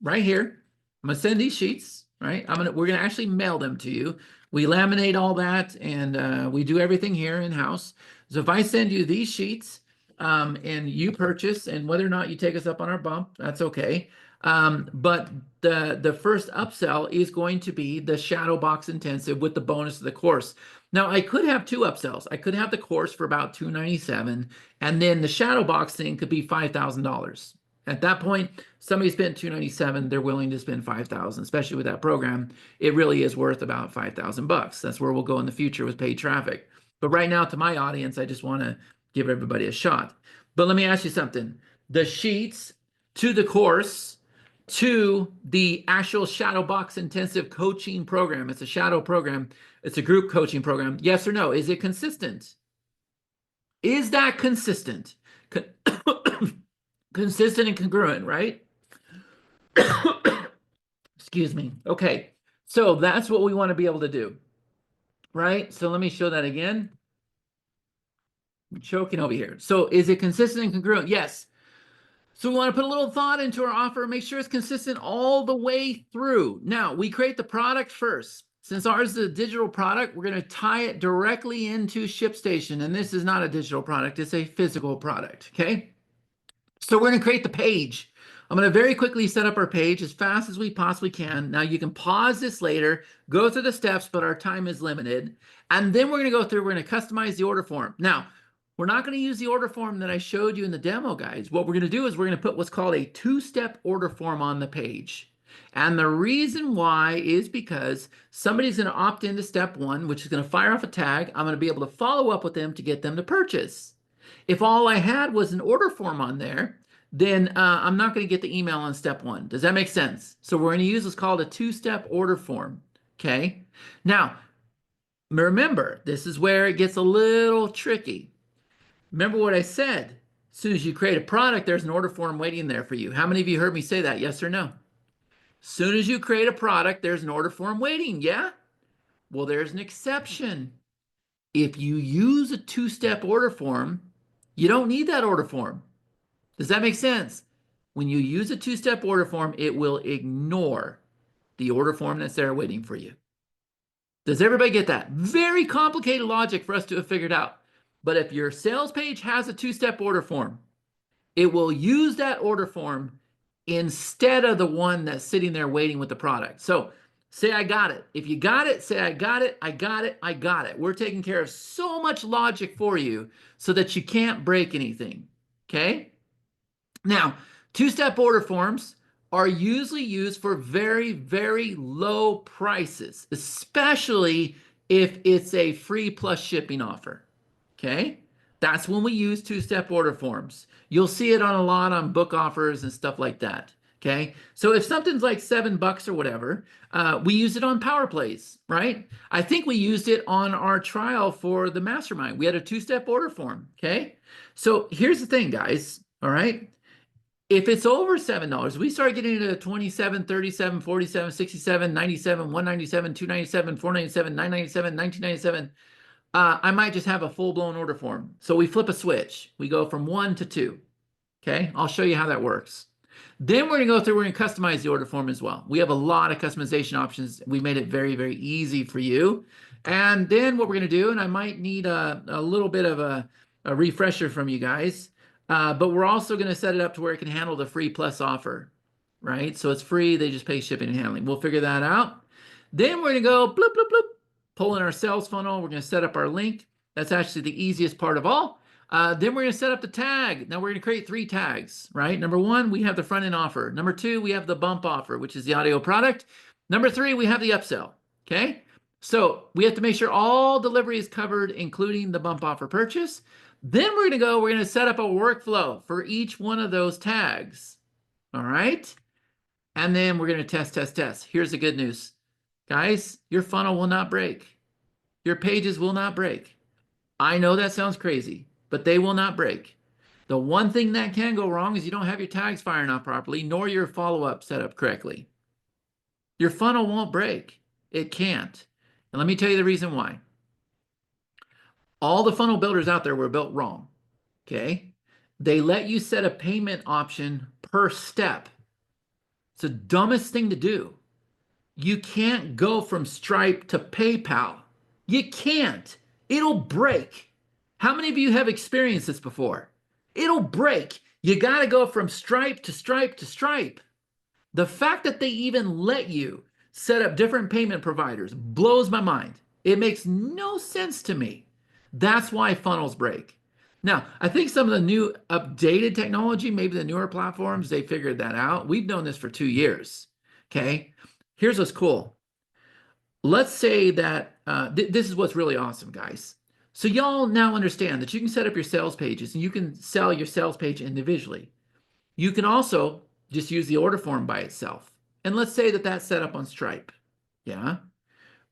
right here, I'm going to send these sheets, right? We're going to actually mail them to you. We laminate all that and we do everything here in-house. So if I send you these sheets, and you purchase, and whether or not you take us up on our bump, that's okay. But the first upsell is going to be the Shadow Box Intensive with the bonus of the course. Now, I could have 2 upsells. I could have the course for about $297, and then the Shadow Box thing could be $5,000. At that point, somebody spent $297, they're willing to spend $5,000, especially with that program. It really is worth about $5,000. That's where we'll go in the future with paid traffic. But right now, to my audience, I just want to give everybody a shot. But let me ask you something. The sheets to the course to the actual Shadow Box Intensive coaching program. It's a shadow program. It's a group coaching program. Yes or no? Is it consistent? Is that consistent? Consistent and congruent, right? Excuse me. Okay. So that's what we want to be able to do, right? So let me show that again. I'm choking over here. So is it consistent and congruent? Yes. So we want to put a little thought into our offer, make sure it's consistent all the way through. Now, we create the product first. Since ours is a digital product, we're going to tie it directly into ShipStation. And this is not a digital product, it's a physical product, okay? So we're going to create the page. I'm going to very quickly set up our page as fast as we possibly can. Now, you can pause this later, go through the steps, but our time is limited. And then we're going to go through, we're going to customize the order form. Now, we're not going to use the order form that I showed you in the demo, guys. What we're going to do is we're going to put what's called a 2-step order form on the page. And the reason why is because somebody's going to opt into step 1, which is going to fire off a tag. I'm going to be able to follow up with them to get them to purchase. If all I had was an order form on there, then I'm not going to get the email on step 1. Does that make sense? So we're going to use what's called a 2-step order form. Okay. Now, remember, this is where it gets a little tricky. Remember what I said. As soon as you create a product, there's an order form waiting there for you. How many of you heard me say that? Yes or no? As soon as you create a product, there's an order form waiting. Yeah? Well, there's an exception. If you use a 2-step order form, you don't need that order form. Does that make sense? When you use a 2-step order form, it will ignore the order form that's there waiting for you. Does everybody get that? Very complicated logic for us to have figured out. But if your sales page has a 2-step order form, it will use that order form instead of the one that's sitting there waiting with the product. So say I got it. If you got it, say I got it, I got it, I got it. We're taking care of so much logic for you so that you can't break anything. Okay? Now, 2-step order forms are usually used for very, very low prices, especially if it's a free plus shipping offer. Okay? That's when we use two-step order forms. You'll see it on a lot on book offers and stuff like that. Okay? So if something's like $7 or whatever, we use it on power plays, right? I think we used it on our trial for the mastermind. We had a two-step order form. Okay? So here's the thing, guys. All right? If it's over $7, we start getting into 27, 37, 47, 67, 97, 197, 297, 497, 997, 1997. I might just have a full-blown order form. So we flip a switch. We go from 1 to 2. Okay, I'll show you how that works. Then we're going to customize the order form as well. We have a lot of customization options. We made it very, very easy for you. And then what we're going to do, and I might need a little bit of a refresher from you guys, but we're also going to set it up to where it can handle the free plus offer, right? So it's free. They just pay shipping and handling. We'll figure that out. Then we're going to go bloop, bloop, bloop, pull in our sales funnel. We're going to set up our link. That's actually the easiest part of all. Then we're going to set up the tag. Now we're going to create 3 tags, right? Number 1, we have the front end offer. Number 2, we have the bump offer, which is the audio product. Number 3, we have the upsell, okay? So we have to make sure all delivery is covered, including the bump offer purchase. Then we're going to set up a workflow for each one of those tags, all right? And then we're going to test. Here's the good news. Guys, your funnel will not break. Your pages will not break. I know that sounds crazy, but they will not break. The one thing that can go wrong is you don't have your tags firing off properly, nor your follow-up set up correctly. Your funnel won't break. It can't. And let me tell you the reason why. All the funnel builders out there were built wrong, okay? They let you set a payment option per step. It's the dumbest thing to do. You can't go from Stripe to PayPal. You can't. It'll break. How many of you have experienced this before? It'll break. You got to go from Stripe to Stripe to Stripe. The fact that they even let you set up different payment providers blows my mind. It makes no sense to me. That's why funnels break. Now, I think some of the new updated technology, maybe the newer platforms, they figured that out. We've known this for 2 years, okay? Here's what's cool. Let's say that this is what's really awesome, guys. So y'all now understand that you can set up your sales pages and you can sell your sales page individually. You can also just use the order form by itself. And let's say that that's set up on Stripe, yeah?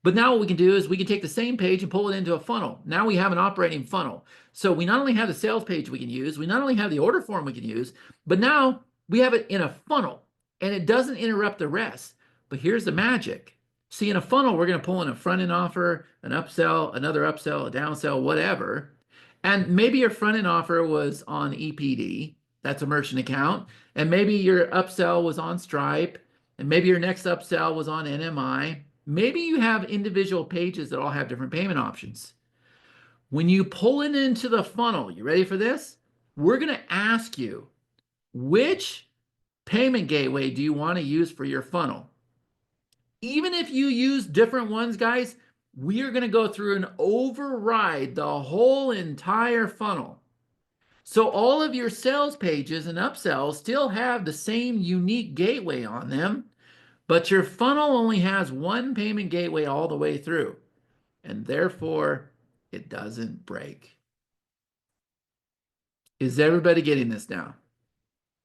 But now what we can do is we can take the same page and pull it into a funnel. Now we have an operating funnel. So we not only have the sales page we can use, we not only have the order form we can use, but now we have it in a funnel and it doesn't interrupt the rest. But here's the magic. See, in a funnel, we're going to pull in a front-end offer, an upsell, another upsell, a downsell, whatever. And maybe your front-end offer was on EPD. That's a merchant account. And maybe your upsell was on Stripe. And maybe your next upsell was on NMI. Maybe you have individual pages that all have different payment options. When you pull it into the funnel, you ready for this? We're going to ask you, which payment gateway do you want to use for your funnel? Even if you use different ones, guys, we are going to go through and override the whole entire funnel. So all of your sales pages and upsells still have the same unique gateway on them, but your funnel only has one payment gateway all the way through, and therefore it doesn't break. Is everybody getting this now?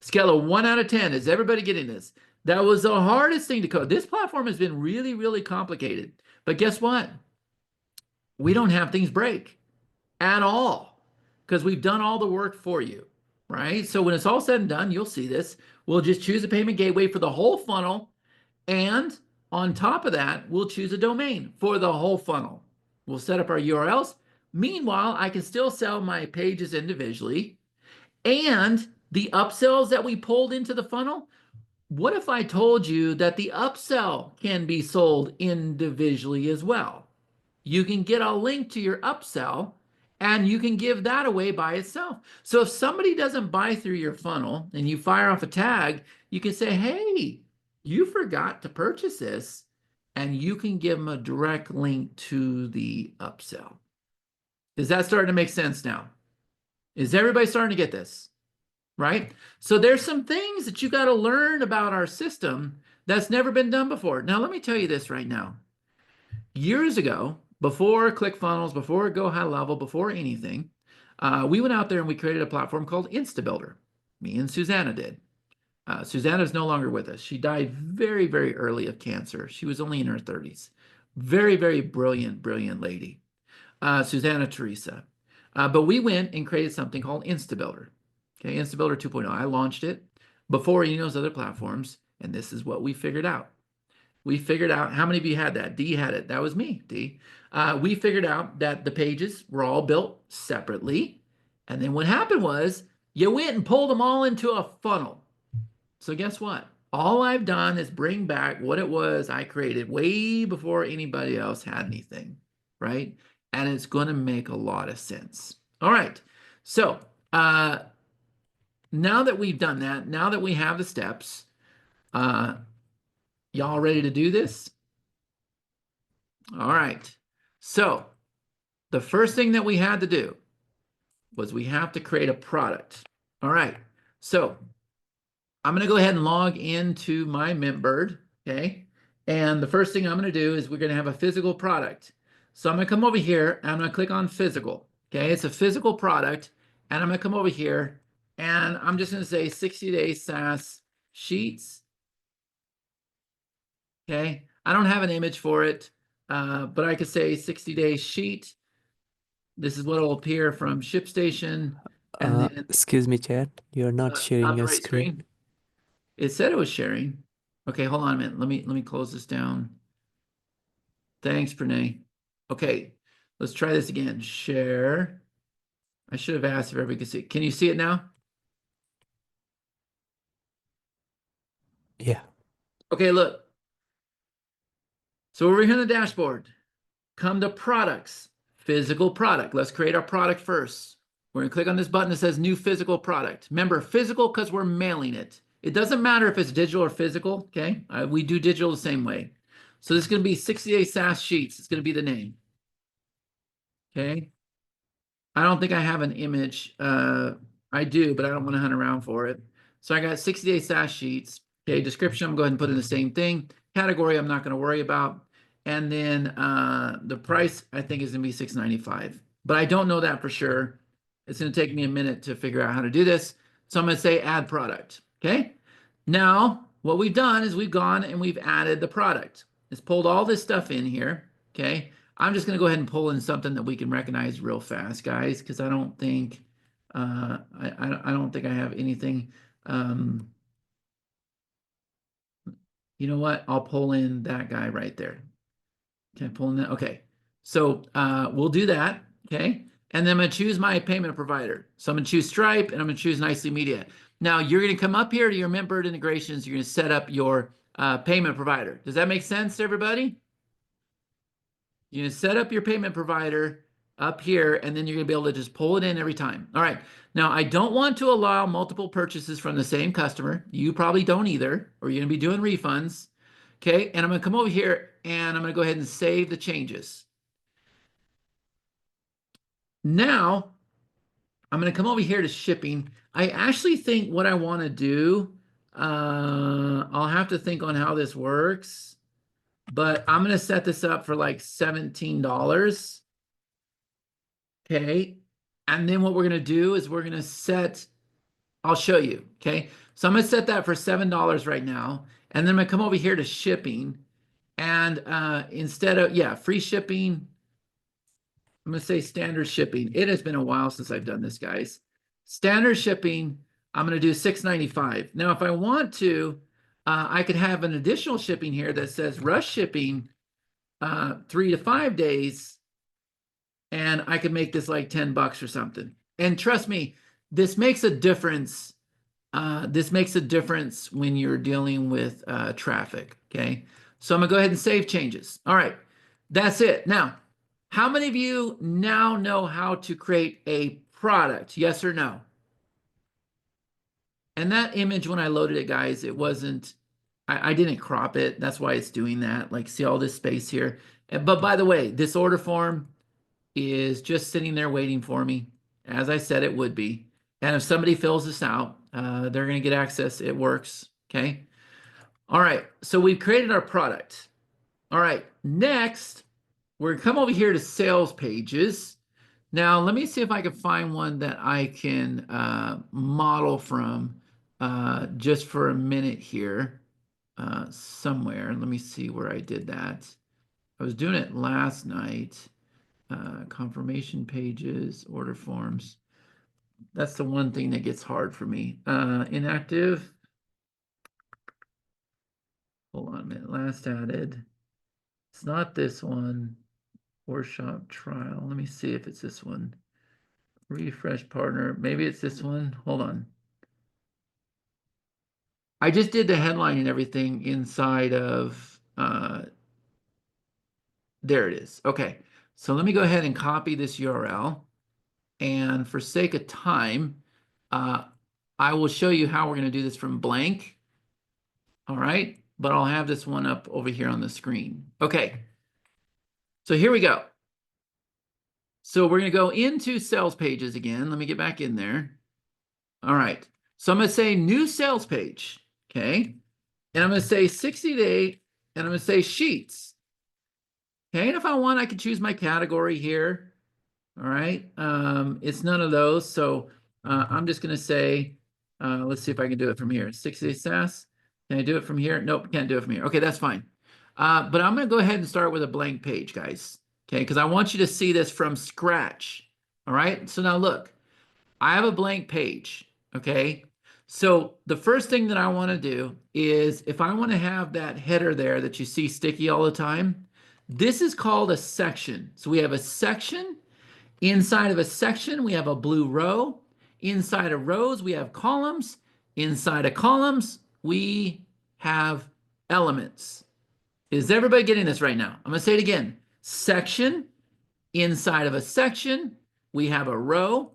Scale of 1 out of 10, is everybody getting this? That was the hardest thing to code. This platform has been really, really complicated. But guess what? We don't have things break at all because we've done all the work for you, right? So when it's all said and done, you'll see this. We'll just choose a payment gateway for the whole funnel. And on top of that, we'll choose a domain for the whole funnel. We'll set up our URLs. Meanwhile, I can still sell my pages individually. And the upsells that we pulled into the funnel, what if I told you that the upsell can be sold individually as well? You can get a link to your upsell and you can give that away by itself. So if somebody doesn't buy through your funnel and you fire off a tag, you can say, hey, you forgot to purchase this, and you can give them a direct link to the upsell. Is that starting to make sense now? Is everybody starting to get this? right? So there's some things that you got to learn about our system that's never been done before. Now, let me tell you this right now. Years ago, before ClickFunnels, before Go High Level, before anything, we went out there and we created a platform called InstaBuilder. Me and Susanna did. Susanna's no longer with us. She died very, very early of cancer. She was only in her 30s. Very, very brilliant, brilliant lady. Susanna Teresa. But we went and created something called InstaBuilder. Okay, InstaBuilder 2.0. I launched it before any of those other platforms, and this is what we figured out. We figured out, how many of you had that? D had it. That was me, D. We figured out that the pages were all built separately. And then what happened was you went and pulled them all into a funnel. So guess what? All I've done is bring back what it was I created way before anybody else had anything, right? And it's going to make a lot of sense. All right. So now that we've done that, now that we have the steps, y'all ready to do this? All right. So the first thing that we had to do was we have to create a product. All right. So I'm going to go ahead and log into my MintBird. Okay. And the first thing I'm going to do is we're going to have a physical product. So I'm going to come over here and I'm going to click on physical. Okay. It's a physical product. And I'm going to come over here and I'm just going to say 60-day SaaS sheets. Okay, I don't have an image for it, but I could say 60-day sheet. This is what will appear from ShipStation. And then Excuse me, Chad. You're not sharing your operate screen. It said it was sharing. Okay, hold on a minute. Let me close this down. Thanks, Pranay. Okay, let's try this again. Share. I should have asked if everybody could see. Can you see it now? Yeah. Okay, look. So over here on the dashboard, come to products, physical product. Let's create our product first. We're going to click on this button that says new physical product. Remember, physical because we're mailing it. It doesn't matter if it's digital or physical, okay? We do digital the same way. So this is going to be 60-day SaaS sheets. It's going to be the name, okay? I don't think I have an image. I do, but I don't want to hunt around for it. So I got 60-day SaaS sheets. Okay, description, I'm going to go ahead and put in the same thing. Category, I'm not going to worry about. And then the price, I think, is going to be $6.95. But I don't know that for sure. It's going to take me a minute to figure out how to do this. So I'm going to say add product. Okay. Now, what we've done is we've gone and we've added the product. It's pulled all this stuff in here. Okay. I'm just going to go ahead and pull in something that we can recognize real fast, guys, because I don't think I don't think I have anything. You know what? I'll pull in that guy right there. Okay, pulling that. Okay, so we'll do that. Okay, and then I'm going to choose my payment provider. So I'm going to choose Stripe, and I'm going to choose Nicely Media. Now you're going to come up here to your MintBird integrations. You're going to set up your payment provider. Does that make sense to everybody? You're going to set up your payment provider up here, and then you're going to be able to just pull it in every time. All right. Now, I don't want to allow multiple purchases from the same customer. You probably don't either, or you're going to be doing refunds. Okay. And I'm going to come over here, and I'm going to go ahead and save the changes. Now, I'm going to come over here to shipping. I actually think what I want to do, I'll have to think on how this works, but I'm going to set this up for like $17. Okay. And then what we're going to do is we're going to set, I'll show you. Okay. So I'm going to set that for $7 right now. And then I'm going to come over here to shipping. And instead of, free shipping, I'm going to say standard shipping. It has been a while since I've done this, guys. Standard shipping, I'm going to do $6.95. Now, if I want to, I could have an additional shipping here that says rush shipping 3 to 5 days. And I could make this like $10 or something. And trust me, this makes a difference. This makes a difference when you're dealing with traffic. Okay. So I'm going to go ahead and save changes. All right. That's it. Now, how many of you now know how to create a product? Yes or no? And that image, when I loaded it, guys, it wasn't, I didn't crop it. That's why it's doing that. Like, see all this space here. But by the way, this order form is just sitting there waiting for me, as I said it would be. And if somebody fills this out, They're going to get access. It works. Okay. All right. So we've created our product. All right. Next, we're going to come over here to sales pages. Now, let me see if I can find one that I can model from just for a minute here somewhere. Let me see where I did that. I was doing it last night. Confirmation pages, order forms. That's the one thing that gets hard for me. Inactive. Hold on a minute. Last added. It's not this one. Workshop trial. Let me see if it's this one. Refresh partner. Maybe it's this one. Hold on. I just did the headline and everything inside of, there it is. Okay. So let me go ahead and copy this URL. And for sake of time, I will show you how we're going to do this from blank. All right. But I'll have this one up over here on the screen. Okay. So here we go. So we're going to go into sales pages again. Let me get back in there. All right. So I'm going to say new sales page. Okay. And I'm going to say 60 to 8, and I'm going to say sheets. Okay. And if I want, I can choose my category here. All right. It's none of those. So I'm just going to say, let's see if I can do it from here. 60 SaaS. Can I do it from here? Nope, can't do it from here. Okay, that's fine. But I'm going to go ahead and start with a blank page, guys. Okay, because I want you to see this from scratch. All right. So now look, I have a blank page. Okay. So the first thing that I want to do is if I want to have that header there that you see sticky all the time, this is called a section. So we have a section. Inside of a section, we have a blue row. Inside of rows, we have columns. Inside of columns, we have elements. Is everybody getting this right now? I'm going to say it again. Section. Inside of a section, we have a row.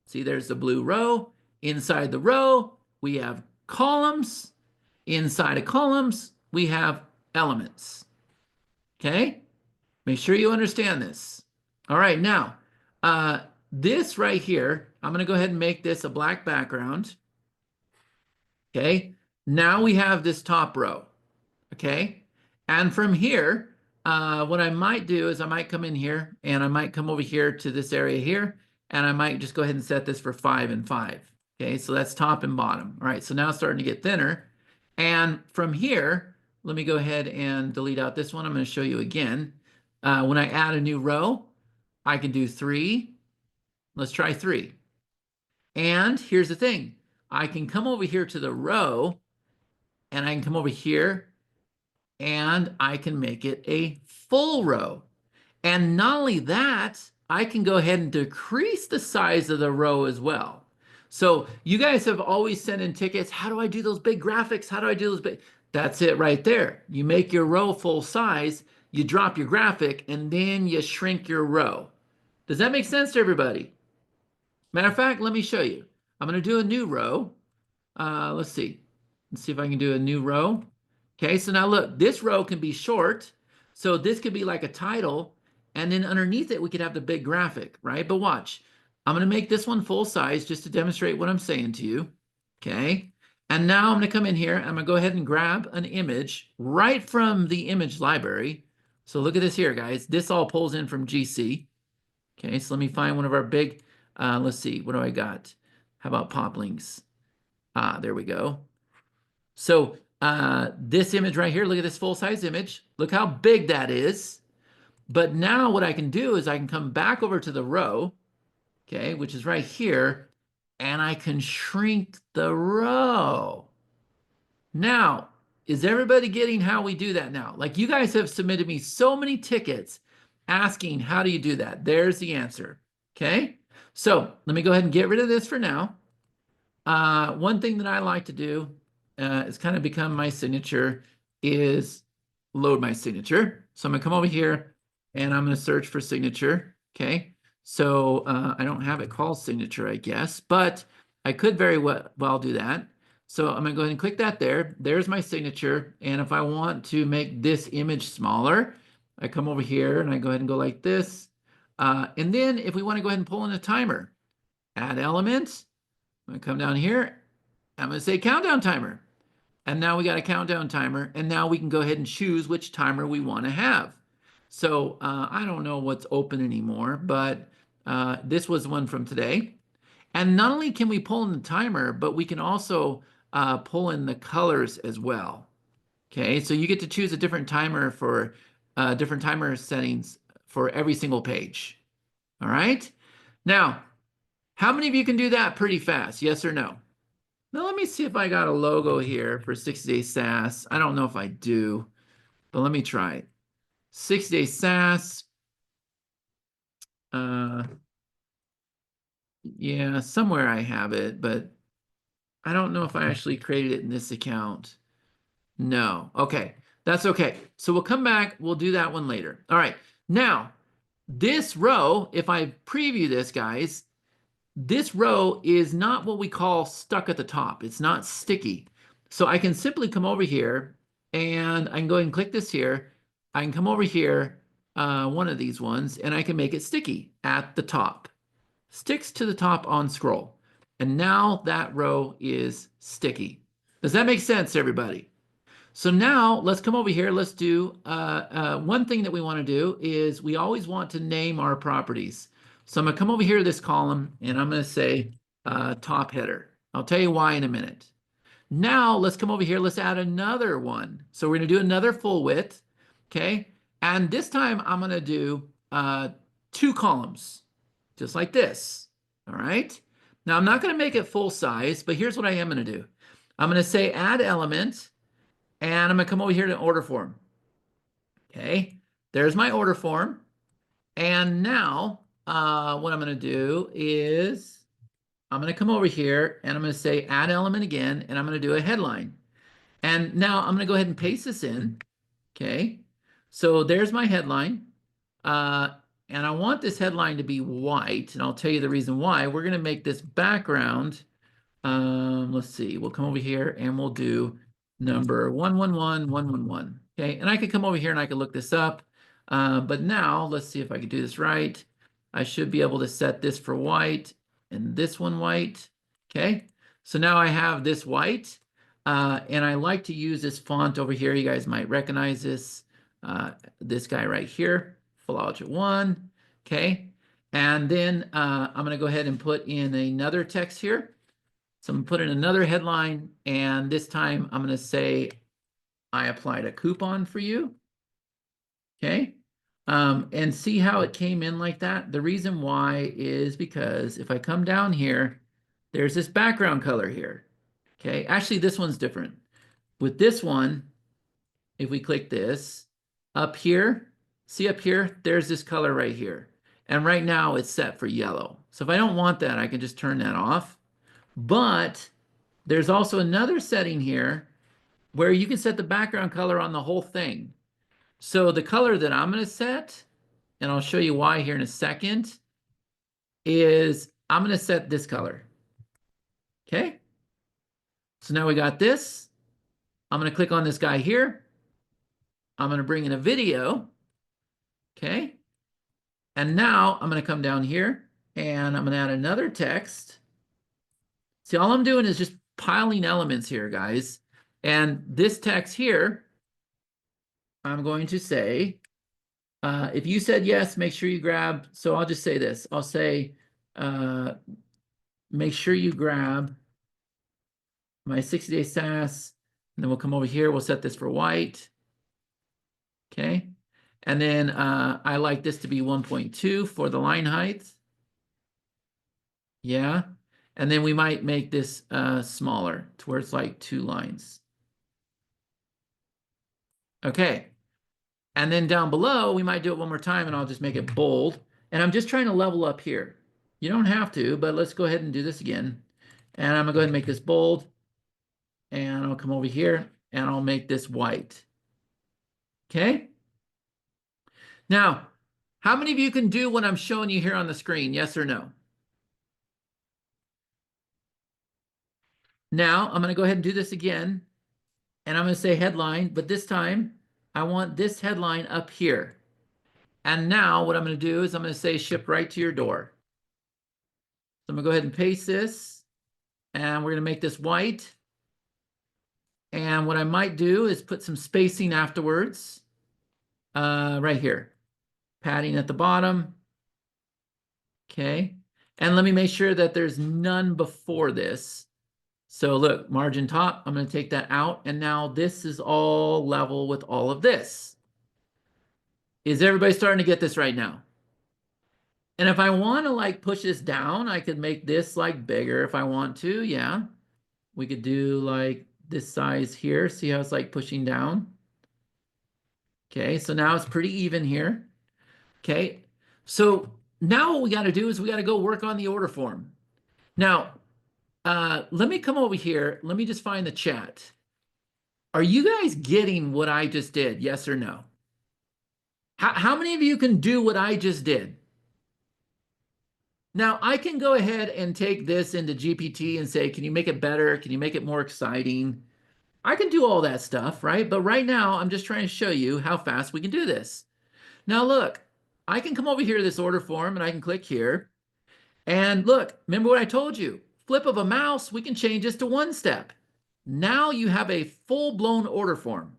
See, there's the blue row. Inside the row, we have columns. Inside of columns, we have elements. Okay? Make sure you understand this. All right, now, this right here, I'm going to go ahead and make this a black background. Okay? Now we have this top row. Okay? And from here, what I might do is I might come in here and I might come over here to this area here, and I might just go ahead and set this for 5 and 5. Okay, so that's top and bottom. All right, so now it's starting to get thinner. And from here, let me go ahead and delete out this one. I'm going to show you again. When I add a new row, I can do 3. Let's try 3. And here's the thing. I can come over here to the row, and I can come over here, and I can make it a full row. And not only that, I can go ahead and decrease the size of the row as well. So you guys have always sent in tickets. How do I do those big graphics? How do I do those big? That's it right there. You make your row full size, you drop your graphic, and then you shrink your row. Does that make sense to everybody? Matter of fact, let me show you. I'm going to do a new row. Let's see. Let's see if I can do a new row. Okay, so now look, this row can be short. So this could be like a title. And then underneath it, we could have the big graphic, right? But watch. I'm going to make this one full size just to demonstrate what I'm saying to you. Okay. And now I'm going to come in here. I'm going to go ahead and grab an image right from the image library. So look at this here, guys. This all pulls in from GC. Okay, so let me find one of our big, let's see, what do I got? How about pop links? There we go. So this image right here, look at this full-size image. Look how big that is. But now what I can do is I can come back over to the row, okay, which is right here, and I can shrink the row. Now, is everybody getting how we do that now? Like, you guys have submitted me so many tickets asking, how do you do that? There's the answer, okay? So let me go ahead and get rid of this for now. One thing that I like to do, it's kind of become my signature, is load my signature. So I'm going to come over here, and I'm going to search for signature, okay? So I don't have it called signature, I guess, but I could very well do that. So I'm going to go ahead and click that there. There's my signature. And if I want to make this image smaller, I come over here and I go ahead and go like this. And then if we want to go ahead and pull in a timer, add elements, I'm going to come down here I'm going to say countdown timer. And now we got a countdown timer, and now we can go ahead and choose which timer we want to have. So I don't know what's open anymore, but this was one from today. And not only can we pull in the timer, but we can also pull in the colors as well. Okay, so you get to choose a different timer for different timer settings for every single page. All right. Now, how many of you can do that pretty fast? Yes or no? Now let me see if I got a logo here for 60 Day SaaS. I don't know if I do, but let me try it. 60 Day SaaS. Yeah, somewhere I have it, but I don't know if I actually created it in this account. No. Okay, that's okay. So we'll come back. We'll do that one later. All right. Now, this row, if I preview this, guys, this row is not what we call stuck at the top. It's not sticky. So I can simply come over here and I can go ahead and click this here. I can come over here, one of these ones, and I can make it sticky at the top. Sticks to the top on scroll. And now that row is sticky. Does that make sense, everybody? So now let's come over here. Let's do one thing that we want to do is we always want to name our properties. So I'm going to come over here to this column and I'm going to say top header. I'll tell you why in a minute. Now let's come over here. Let's add another one. So we're going to do another full width. Okay. And this time I'm going to do 2 columns, just like this. All right. Now I'm not going to make it full size, but here's what I am going to do. I'm going to say add element. And I'm going to come over here to order form. Okay, there's my order form. And now what I'm going to do is I'm going to come over here and I'm going to say add element again, and I'm going to do a headline. And now I'm going to go ahead and paste this in. Okay, so there's my headline. And I want this headline to be white, and I'll tell you the reason why. We're going to make this background. Let's see, we'll come over here and we'll do number 111111. Okay, and I could come over here and I could look this up. But now let's see if I can do this right. I should be able to set this for white and this one white. Okay, so now I have this white. And I like to use this font over here. You guys might recognize this. This guy right here, Philology 1. Okay, and then I'm going to go ahead and put in another text here. So I'm going to put in another headline, and this time I'm going to say, I applied a coupon for you. Okay. And see how it came in like that? The reason why is because if I come down here, there's this background color here. Okay. Actually, this one's different. With this one, if we click this, up here, see up here, there's this color right here. And right now it's set for yellow. So if I don't want that, I can just turn that off. But there's also another setting here where you can set the background color on the whole thing. So the color that I'm going to set, and I'll show you why here in a second, is I'm going to set this color. Okay. So now we got this. I'm going to click on this guy here. I'm going to bring in a video. Okay. And now I'm going to come down here and I'm going to add another text. See, all I'm doing is just piling elements here, guys. And this text here, I'm going to say, if you said yes, make sure you grab, so I'll just say this. I'll say, make sure you grab my 60-day SaaS, and then we'll come over here. We'll set this for white. Okay. And then I like this to be 1.2 for the line height. Yeah. And then we might make this smaller to where it's like 2 lines. Okay. And then down below, we might do it one more time and I'll just make it bold. And I'm just trying to level up here. You don't have to, but let's go ahead and do this again. And I'm gonna go ahead and make this bold. And I'll come over here and I'll make this white. Okay. Now, how many of you can do what I'm showing you here on the screen? Yes or no? Now I'm going to go ahead and do this again, and I'm going to say headline, but this time I want this headline up here. And now what I'm going to do is I'm going to say ship right to your door. So I'm going to go ahead and paste this. And we're going to make this white. And what I might do is put some spacing afterwards, right here. Padding at the bottom. Okay. And let me make sure that there's none before this. So look, margin top, I'm going to take that out. And now this is all level with all of this. Is everybody starting to get this right now? And if I want to like push this down, I could make this like bigger if I want to. Yeah. We could do like this size here. See how it's like pushing down? Okay. So now it's pretty even here. Okay. So now what we got to do is we got to go work on the order form. Now, let me come over here. Let me just find the chat. Are you guys getting what I just did? Yes or no? How many of you can do what I just did? Now, I can go ahead and take this into GPT and say, can you make it better? Can you make it more exciting? I can do all that stuff, right? But right now, I'm just trying to show you how fast we can do this. Now, look, I can come over here to this order form and I can click here. And look, remember what I told you? Flip of a mouse, we can change this to one step. Now you have a full-blown order form.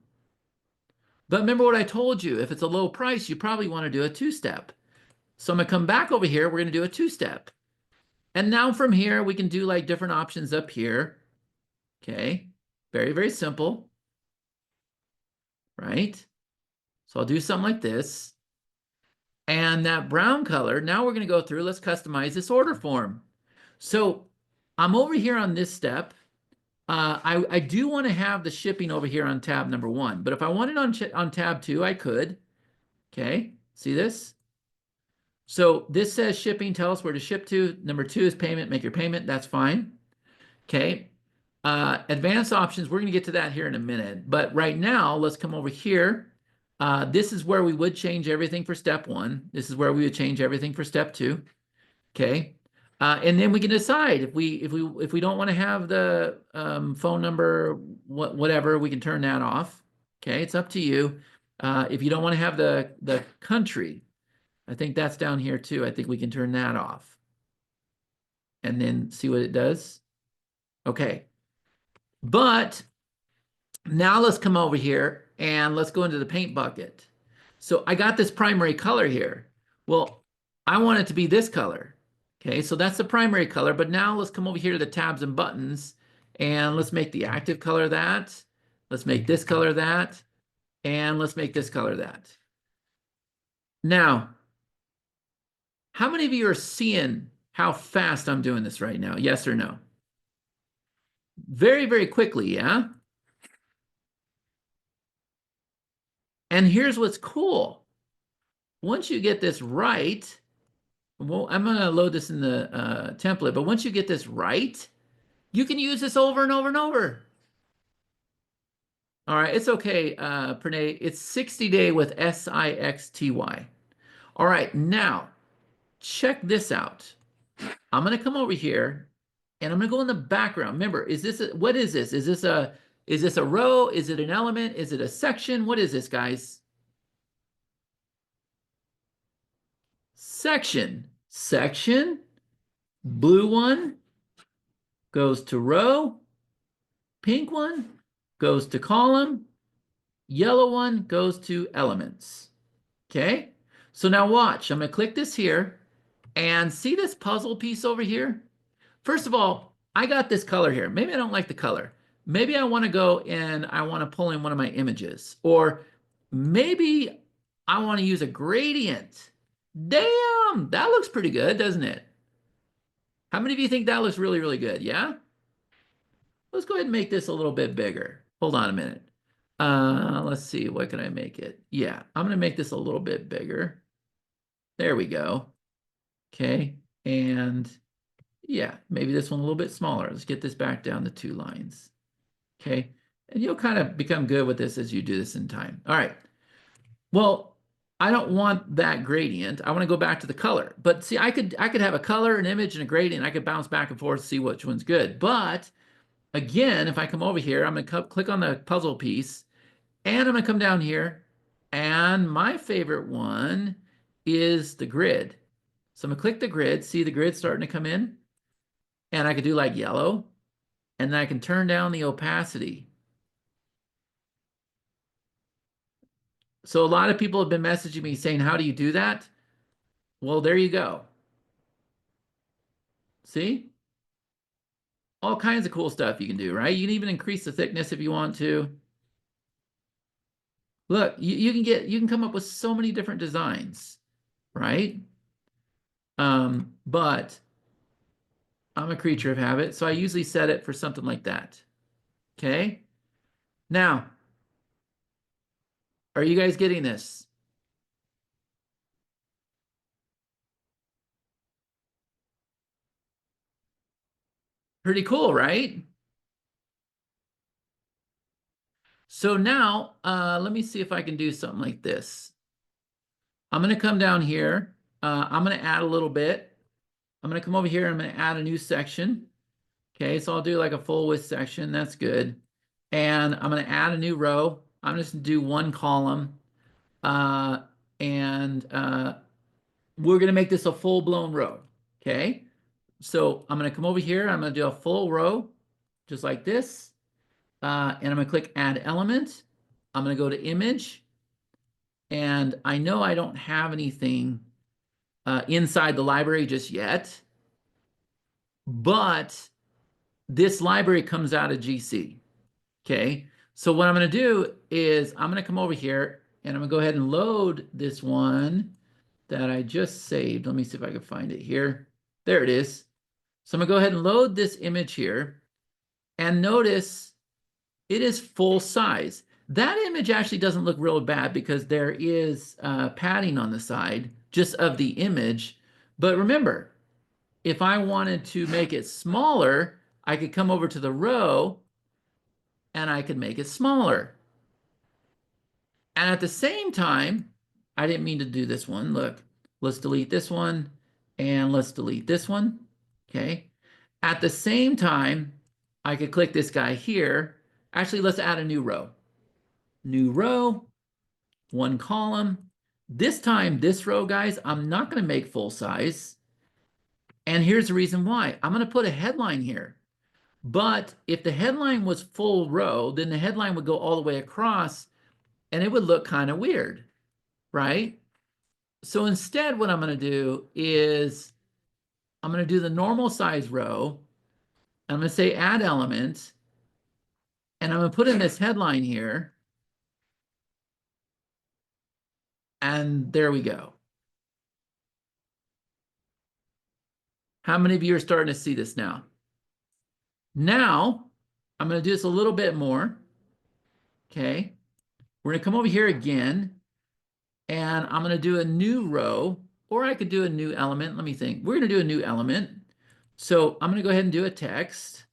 But remember what I told you, if it's a low price, you probably want to do a two-step. So I'm going to come back over here, we're going to do a two-step. And now from here, we can do like different options up here. Okay, very, very simple, right? So I'll do something like this. And that brown color, now we're going to go through, let's customize this order form. So I'm over here on this step. I do want to have the shipping over here on tab number 1, but if I wanted on tab 2, I could. Okay, see this? So this says shipping, tell us where to ship to. Number 2 is payment, make your payment. That's fine. Okay, advanced options, we're going to get to that here in a minute. But right now, let's come over here. This is where we would change everything for step 1. This is where we would change everything for step 2. Okay. And then we can decide if we don't want to have the phone number, whatever, we can turn that off. Okay, it's up to you. If you don't want to have the country, I think that's down here too. I think we can turn that off. And then see what it does. Okay. But now let's come over here and let's go into the paint bucket. So I got this primary color here. Well, I want it to be this color. Okay, so that's the primary color, but now let's come over here to the tabs and buttons and let's make the active color that. Let's make this color that, and let's make this color that. Now, how many of you are seeing how fast I'm doing this right now? Yes or no? Very, very quickly, yeah? And here's what's cool. Once you get this right, well, I'm going to load this in the template, but once you get this right, you can use this over and over and over. All right, it's okay, Pranay. It's 60 day with SIXTY. All right, now check this out. I'm going to come over here and I'm going to go in the background. Remember, what is this? Is this a row? Is it an element? Is it a section? What is this, guys? Section, blue one goes to row, pink one goes to column, yellow one goes to elements. Okay, so now watch, I'm going to click this here and see this puzzle piece over here. First of all, I got this color here. Maybe I don't like the color. Maybe I want to go and I want to pull in one of my images, or maybe I want to use a gradient. Damn, that looks pretty good, doesn't it? How many of you think that looks really, really good? Yeah? Let's go ahead and make this a little bit bigger. Hold on a minute. Let's see, what can I make it? Yeah, I'm going to make this a little bit bigger. There we go. Okay, and yeah, maybe this one a little bit smaller. Let's get this back down to 2 lines. Okay, and you'll kind of become good with this as you do this in time. All right, well, I don't want that gradient. I want to go back to the color. But see, I could have a color, an image, and a gradient. I could bounce back and forth to see which one's good. But again, if I come over here, I'm going to click on the puzzle piece, and I'm going to come down here, and my favorite one is the grid. So I'm going to click the grid. See the grid starting to come in? And I could do like yellow, and then I can turn down the opacity. So a lot of people have been messaging me saying, how do you do that? Well, there you go. See? All kinds of cool stuff you can do, right? You can even increase the thickness if you want to. Look, you can come up with so many different designs, right? But I'm a creature of habit, so I usually set it for something like that. Okay? Now, are you guys getting this? Pretty cool, right? So now, let me see if I can do something like this. I'm going to come down here. I'm going to add a little bit. I'm going to come over here. I'm going to add a new section. Okay, so I'll do like a full width section. That's good. And I'm going to add a new row. I'm just going to do one column. And we're going to make this a full-blown row. Okay, so I'm going to come over here. I'm going to do a full row, just like this. And I'm going to click Add Element. I'm going to go to Image. And I know I don't have anything inside the library just yet, but this library comes out of GC. Okay, so what I'm going to do is I'm going to come over here and I'm going to go ahead and load this one that I just saved. Let me see if I can find it here. There it is. So I'm going to go ahead and load this image here, and notice it is full size. That image actually doesn't look real bad because there is padding on the side just of the image. But remember, if I wanted to make it smaller, I could come over to the row and I could make it smaller. And at the same time, I didn't mean to do this one. Look, let's delete this one and let's delete this one. Okay. At the same time, I could click this guy here. Actually, let's add a new row. New row, one column. This time, this row, guys, I'm not going to make full size. And here's the reason why. I'm going to put a headline here. But if the headline was full row, then the headline would go all the way across and it would look kind of weird, right? So instead, what I'm going to do is I'm going to do the normal size row. I'm going to say Add Element. And I'm going to put in this headline here. And there we go. How many of you are starting to see this now? Now, I'm going to do this a little bit more. Okay. We're going to come over here again. And I'm going to do a new row. Or I could do a new element. Let me think. We're going to do a new element. So I'm going to go ahead and do a text.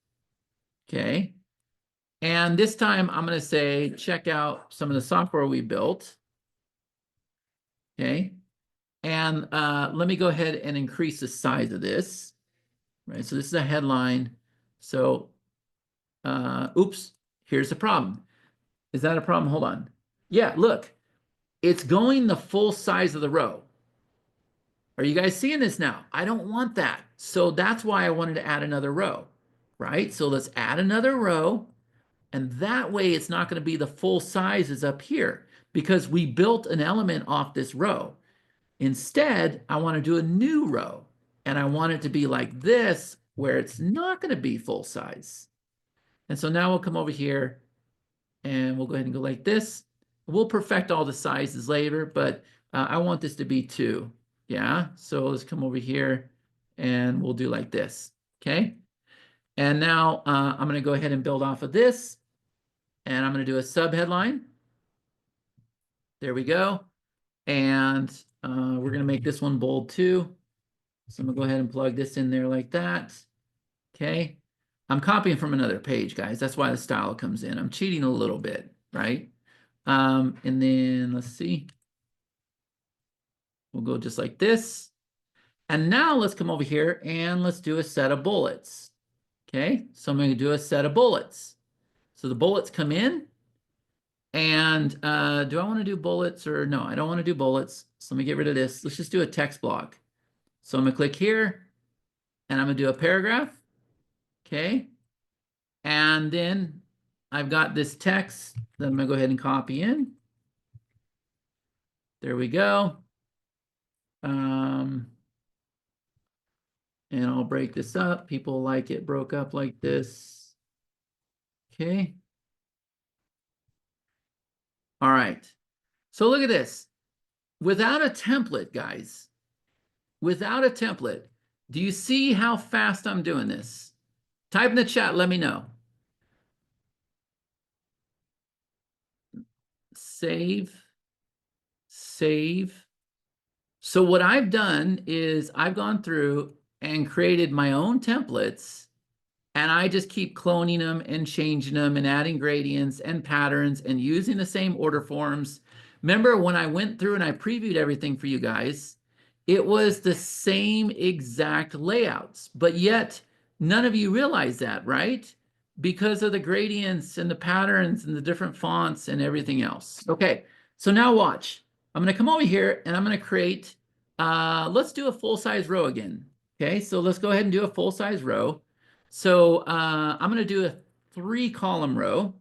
Okay. And this time I'm going to say, check out some of the software we built. Okay. And let me go ahead and increase the size of this. Right. So this is a headline. So, oops, here's the problem. Is that a problem? Hold on. Yeah, look, it's going the full size of the row. Are you guys seeing this now? I don't want that. So that's why I wanted to add another row, right? So let's add another row. And that way it's not going to be the full sizes up here because we built an element off this row. Instead, I want to do a new row. And I want it to be like this, where it's not going to be full size. And so now we'll come over here and we'll go ahead and go like this. We'll perfect all the sizes later, but I want this to be 2. Yeah, so let's come over here and we'll do like this. Okay. And now I'm going to go ahead and build off of this. And I'm going to do a sub headline. There we go. And we're going to make this one bold too. So I'm going to go ahead and plug this in there like that. Okay. I'm copying from another page, guys. That's why the style comes in. I'm cheating a little bit, right? And then let's see. We'll go just like this. And now let's come over here and let's do a set of bullets. Okay. So I'm going to do a set of bullets. So the bullets come in. And do I want to do bullets or no? I don't want to do bullets. So let me get rid of this. Let's just do a text block. So I'm going to click here and I'm going to do a paragraph. Okay. And then I've got this text that I'm going to go ahead and copy in. There we go. And I'll break this up. People like it broke up like this. Okay. All right. So look at this. Without a template, guys, without a template, do you see how fast I'm doing this? Type in the chat, let me know. Save. So what I've done is I've gone through and created my own templates, and I just keep cloning them and changing them and adding gradients and patterns and using the same order forms. Remember when I went through and I previewed everything for you guys, it was the same exact layouts, but yet none of you realize that, right? Because of the gradients and the patterns and the different fonts and everything else. Okay, so now watch. I'm going to come over here and I'm going to create, let's do a full-size row again. Okay, so let's go ahead and do a full-size row. So I'm going to do a 3-column row.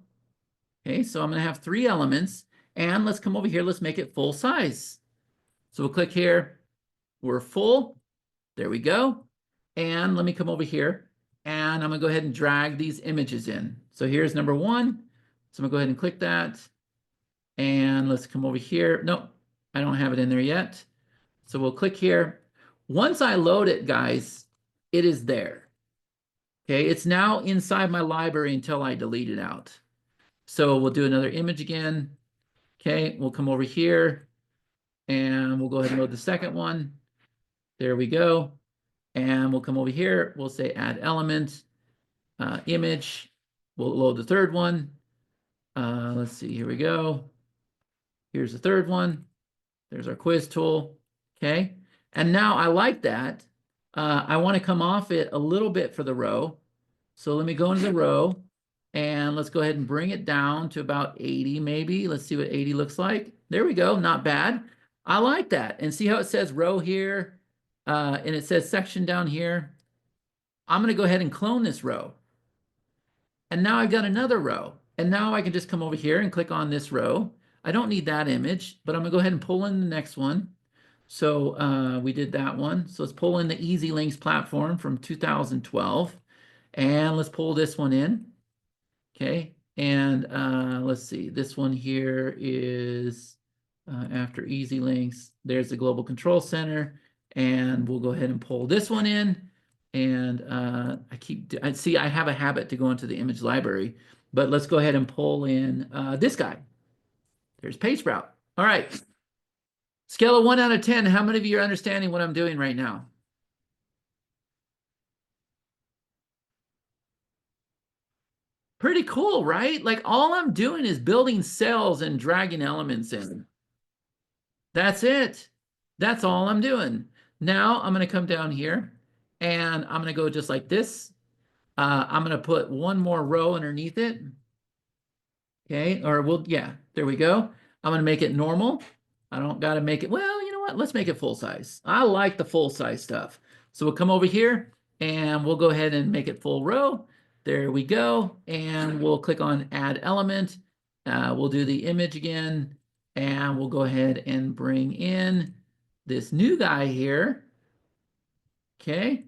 Okay, so I'm going to have 3 elements. And let's come over here. Let's make it full size. So we'll click here. We're full. There we go. And let me come over here. And I'm going to go ahead and drag these images in. So here's number 1. So I'm going to go ahead and click that. And let's come over here. Nope, I don't have it in there yet. So we'll click here. Once I load it, guys, it is there. Okay, it's now inside my library until I delete it out. So we'll do another image again. Okay, we'll come over here and we'll go ahead and load the second one. There we go. And we'll come over here. We'll say add element, image. We'll load the third one. Let's see, here we go. Here's the third one. There's our quiz tool. Okay, and now I like that. I want to come off it a little bit for the row. So let me go into the row and let's go ahead and bring it down to about 80 maybe. Let's see what 80 looks like. There we go, not bad. I like that. And see how it says row here and it says section down here. I'm going to go ahead and clone this row. And now I've got another row. And now I can just come over here and click on this row. I don't need that image, but I'm going to go ahead and pull in the next one. So we did that one. So let's pull in the Easy Links platform from 2012. And let's pull this one in. Okay. And let's see. This one here is after Easy Links. There's the Global Control Center. And we'll go ahead and pull this one in. And I see I have a habit to go into the image library. But let's go ahead and pull in this guy. There's PageSprout. All right. Scale of 1 out of 10, how many of you are understanding what I'm doing right now? Pretty cool, right? Like all I'm doing is building cells and dragging elements in. That's it. That's all I'm doing. Now I'm going to come down here and I'm going to go just like this. I'm going to put one more row underneath it. Okay, or yeah, there we go. I'm going to make it normal. I don't got to make it, well, you know what? Let's make it full size. I like the full size stuff. So we'll come over here and we'll go ahead and make it full row. There we go. And we'll click on add element. We'll do the image again. And we'll go ahead and bring in this new guy here. Okay.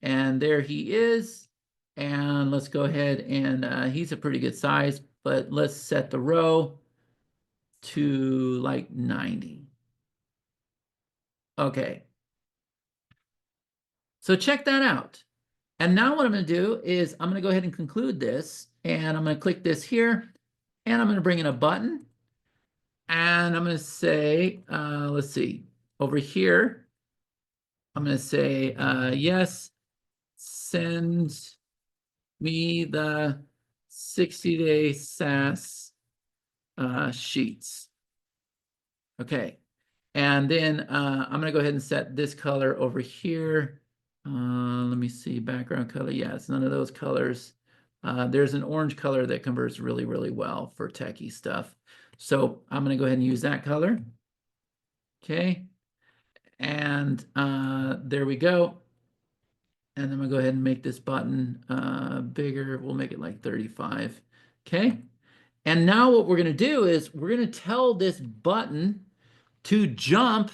And there he is. And let's go ahead and he's a pretty good size, but let's set the row to like 90. Okay. So check that out. And now what I'm going to do is I'm going to go ahead and conclude this. And I'm going to click this here. And I'm going to bring in a button. And I'm going to say, let's see, over here, I'm going to say, yes, send me the 60-day SaaS sheets. Okay. And then I'm going to go ahead and set this color over here. Let me see, background color. Yeah, it's none of those colors. There's an orange color that converts really, really well for techie stuff. So I'm going to go ahead and use that color. Okay. And there we go. And I'm gonna go ahead and make this button bigger. We'll make it like 35. Okay. And now what we're gonna do is we're gonna tell this button to jump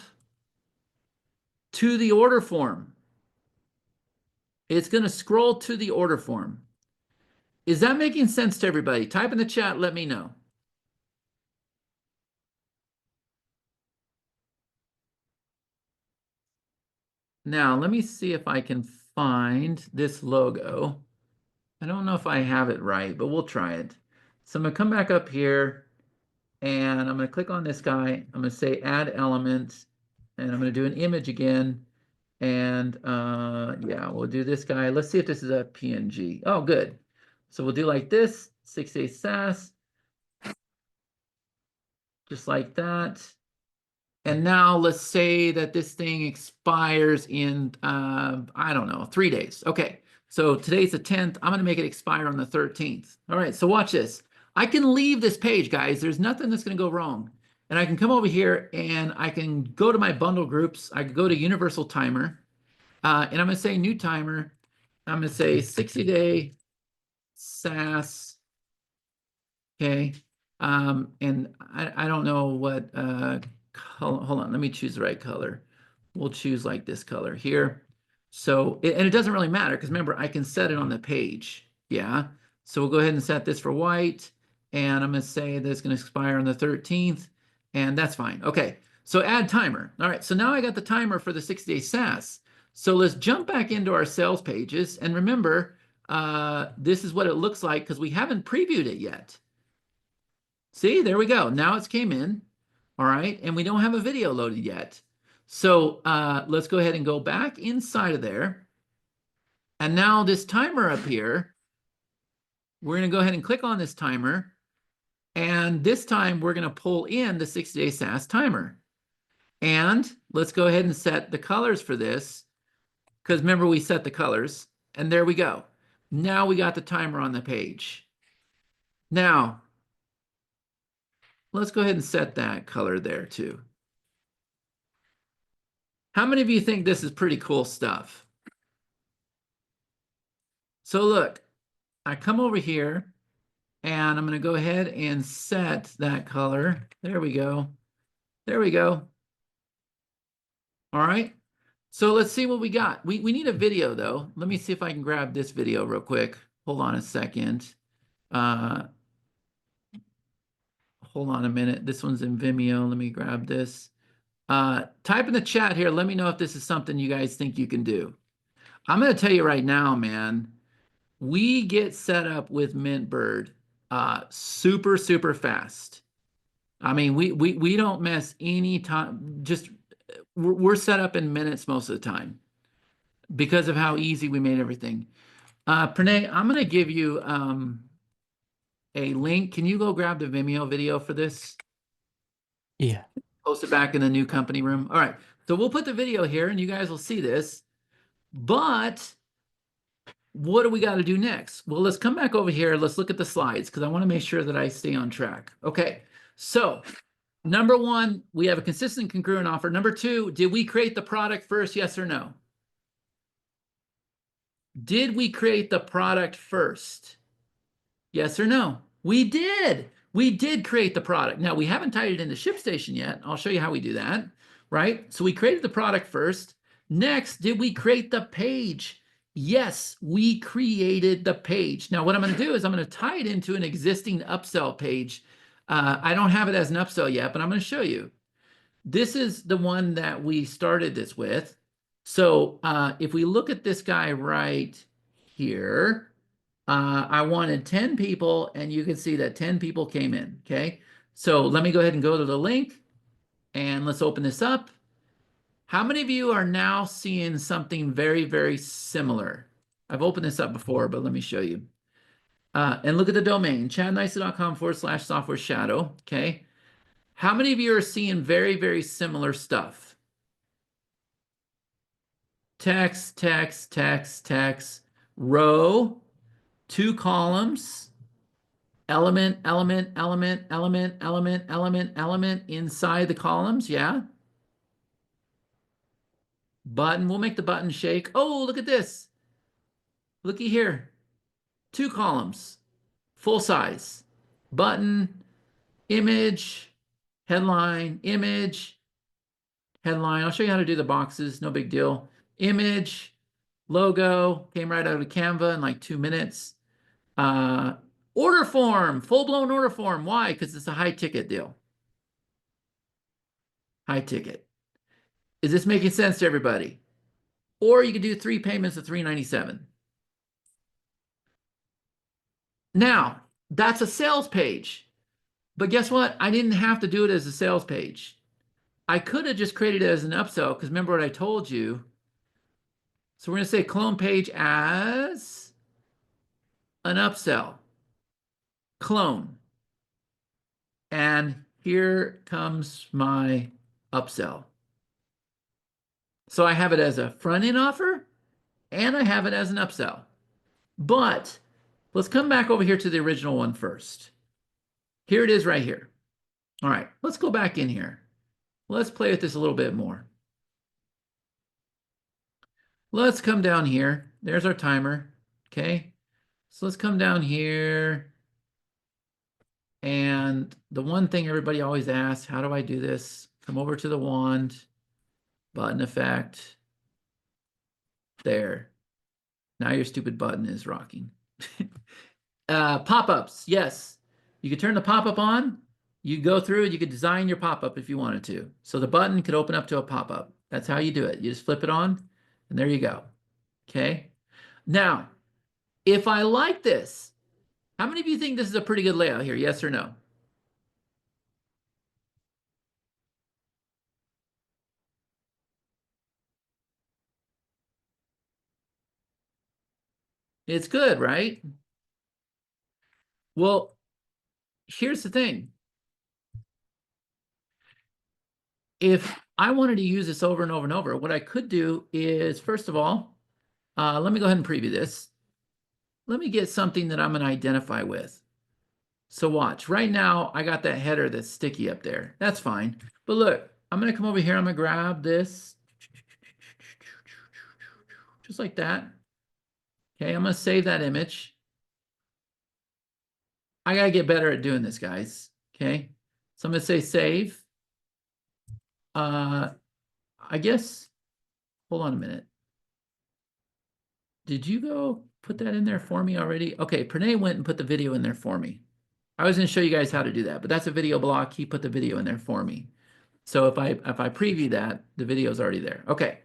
to the order form. It's gonna scroll to the order form. Is that making sense to everybody? Type in the chat, let me know. Now, let me see if I can find this logo. I don't know if I have it right, but we'll try it. So I'm gonna come back up here and I'm gonna click on this guy. I'm gonna say add element and I'm gonna do an image again. And yeah, we'll do this guy. Let's see if this is a PNG. Oh, good. So we'll do like this, 6-day SaaS, just like that. And now let's say that this thing expires in, I don't know, 3 days. Okay, so today's the 10th. I'm gonna make it expire on the 13th. All right, so watch this. I can leave this page, guys. There's nothing that's gonna go wrong. And I can come over here and I can go to my bundle groups. I can go to universal timer. And I'm gonna say new timer. I'm gonna say 60-day SaaS. Okay. And I don't know what hold on, let me choose the right color. We'll choose like this color here. So and it doesn't really matter because remember I can set it on the page. Yeah. So we'll go ahead and set this for white. And I'm gonna say that it's gonna expire on the 13th, and that's fine. Okay. So add timer. All right. So now I got the timer for the 60-day SaaS. So let's jump back into our sales pages. And remember, this is what it looks like because we haven't previewed it yet. See, there we go. Now it's came in. All right. And we don't have a video loaded yet. So let's go ahead and go back inside of there. And now this timer up here, we're going to go ahead and click on this timer. And this time we're going to pull in the 60-day SaaS timer. And let's go ahead and set the colors for this. Because remember, we set the colors. And there we go. Now we got the timer on the page. Now, let's go ahead and set that color there too. How many of you think this is pretty cool stuff? So look, I come over here and I'm going to go ahead and set that color. There we go. There we go. All right. So let's see what we got. We need a video though. Let me see if I can grab this video real quick. Hold on a second. Hold on a minute. This one's in Vimeo. Let me grab this. Type in the chat here. Let me know if this is something you guys think you can do. I'm going to tell you right now, man, we get set up with MintBird super, super fast. I mean, we don't mess any time. Just we're set up in minutes most of the time because of how easy we made everything. Pranay, I'm going to give you a link. Can you go grab the Vimeo video for this? Yeah. Post it back in the new company room. All right. So we'll put the video here and you guys will see this. But what do we got to do next? Well, let's come back over here. Let's look at the slides because I want to make sure that I stay on track. Okay. So number one, we have a consistent congruent offer. Number two, did we create the product first? Yes or no? Did we create the product first? Yes or no? We did. We did create the product. Now, we haven't tied it into ShipStation yet. I'll show you how we do that, right? So we created the product first. Next, did we create the page? Yes, we created the page. Now, what I'm going to do is I'm going to tie it into an existing upsell page. I don't have it as an upsell yet, but I'm going to show you. This is the one that we started this with. So if we look at this guy right here, I wanted 10 people, and you can see that 10 people came in, okay? So let me go ahead and go to the link, and let's open this up. How many of you are now seeing something very, very similar? I've opened this up before, but let me show you. And look at the domain, chadnysa.com/software shadow, okay? How many of you are seeing very, very similar stuff? Text, text, text, text, row, 2 columns, element, element, element, element, element, element, element inside the columns, yeah? Button, we'll make the button shake. Oh, look at this. Looky here. 2 columns, full size. Button, image, headline, image, headline. I'll show you how to do the boxes, no big deal. Image, logo, came right out of Canva in like 2 minutes. Order form, full-blown order form. Why? Because it's a high ticket deal. High ticket. Is this making sense to everybody? Or you could do 3 payments of $397. Now, that's a sales page. But guess what? I didn't have to do it as a sales page. I could have just created it as an upsell, because remember what I told you. So we're going to say clone page as an upsell. Clone. And here comes my upsell. So I have it as a front-end offer, and I have it as an upsell. But let's come back over here to the original one first. Here it is right here. All right, let's go back in here. Let's play with this a little bit more. Let's come down here. There's our timer, okay? So let's come down here. And the one thing everybody always asks, how do I do this? Come over to the wand, button effect. There. Now your stupid button is rocking. Pop-ups, yes. You could turn the pop-up on. You go through it. You could design your pop-up if you wanted to. So the button could open up to a pop-up. That's how you do it. You just flip it on, and there you go. Okay? Now, if I like this, how many of you think this is a pretty good layout here? Yes or no? It's good, right? Well, here's the thing. If I wanted to use this over and over and over, what I could do is, first of all, let me go ahead and preview this. Let me get something that I'm going to identify with. So watch. Right now, I got that header that's sticky up there. That's fine. But look, I'm going to come over here. I'm going to grab this. Just like that. Okay, I'm going to save that image. I got to get better at doing this, guys. Okay, so I'm going to say save. I guess, hold on a minute. Did you go put that in there for me already? Okay, Pranay went and put the video in there for me. I was going to show you guys how to do that, but that's a video block. He put the video in there for me. So if I preview that, the video is already there. Okay,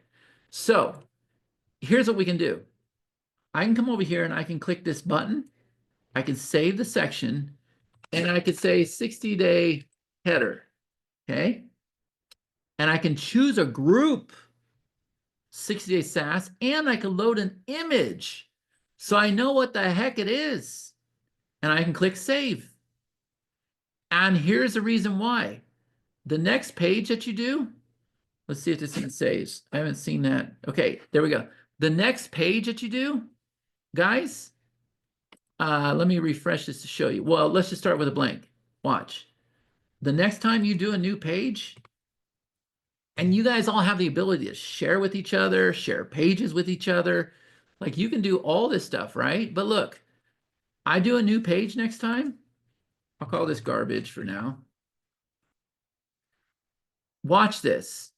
so here's what we can do. I can come over here and I can click this button. I can save the section, and I could say 60-day header, okay? And I can choose a group, 60-day SaaS, and I can load an image so I know what the heck it is. And I can click save. And here's the reason why. The next page that you do, let's see if this thing saves. I haven't seen that. Okay, there we go. The next page that you do, guys, let me refresh this to show you. Well, let's just start with a blank. Watch. The next time you do a new page, and you guys all have the ability to share with each other, share pages with each other. Like you can do all this stuff, right? But look, I do a new page next time. I'll call this garbage for now. Watch this.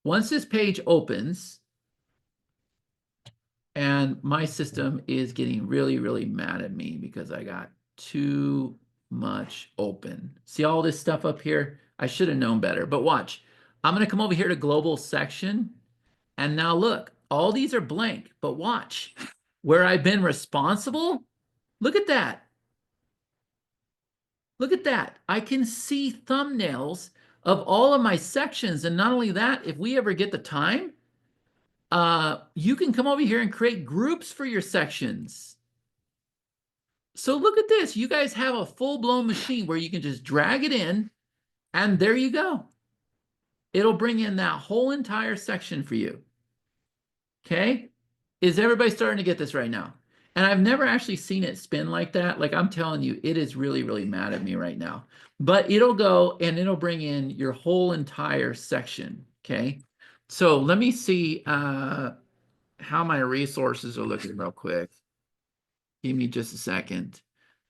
Once this page opens, and my system is getting really, really mad at me because I got too much open. See all this stuff up here? I should have known better, but watch. I'm going to come over here to global section. And now look, all these are blank, but watch. Where I've been responsible, look at that. Look at that. I can see thumbnails of all of my sections. And not only that, if we ever get the time, you can come over here and create groups for your sections. So look at this. You guys have a full-blown machine where you can just drag it in, and there you go. It'll bring in that whole entire section for you. Okay? Is everybody starting to get this right now? And I've never actually seen it spin like that. Like I'm telling you, it is really, really mad at me right now. But it'll go and it'll bring in your whole entire section. Okay? So let me see. how my resources are looking real quick. Give me just a second.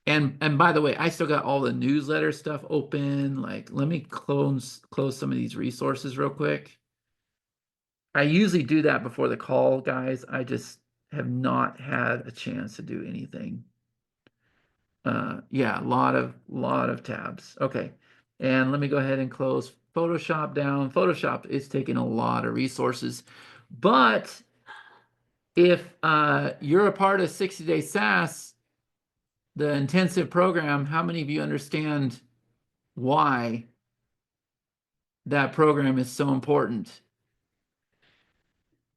And by the way, I still got all the newsletter stuff open. Like, let me close some of these resources real quick. I usually do that before the call, guys. I just have not had a chance to do anything. Yeah, a lot of tabs. Okay. And let me go ahead and close Photoshop down. Photoshop is taking a lot of resources. But if you're a part of 60-Day SaaS, the intensive program, how many of you understand why that program is so important?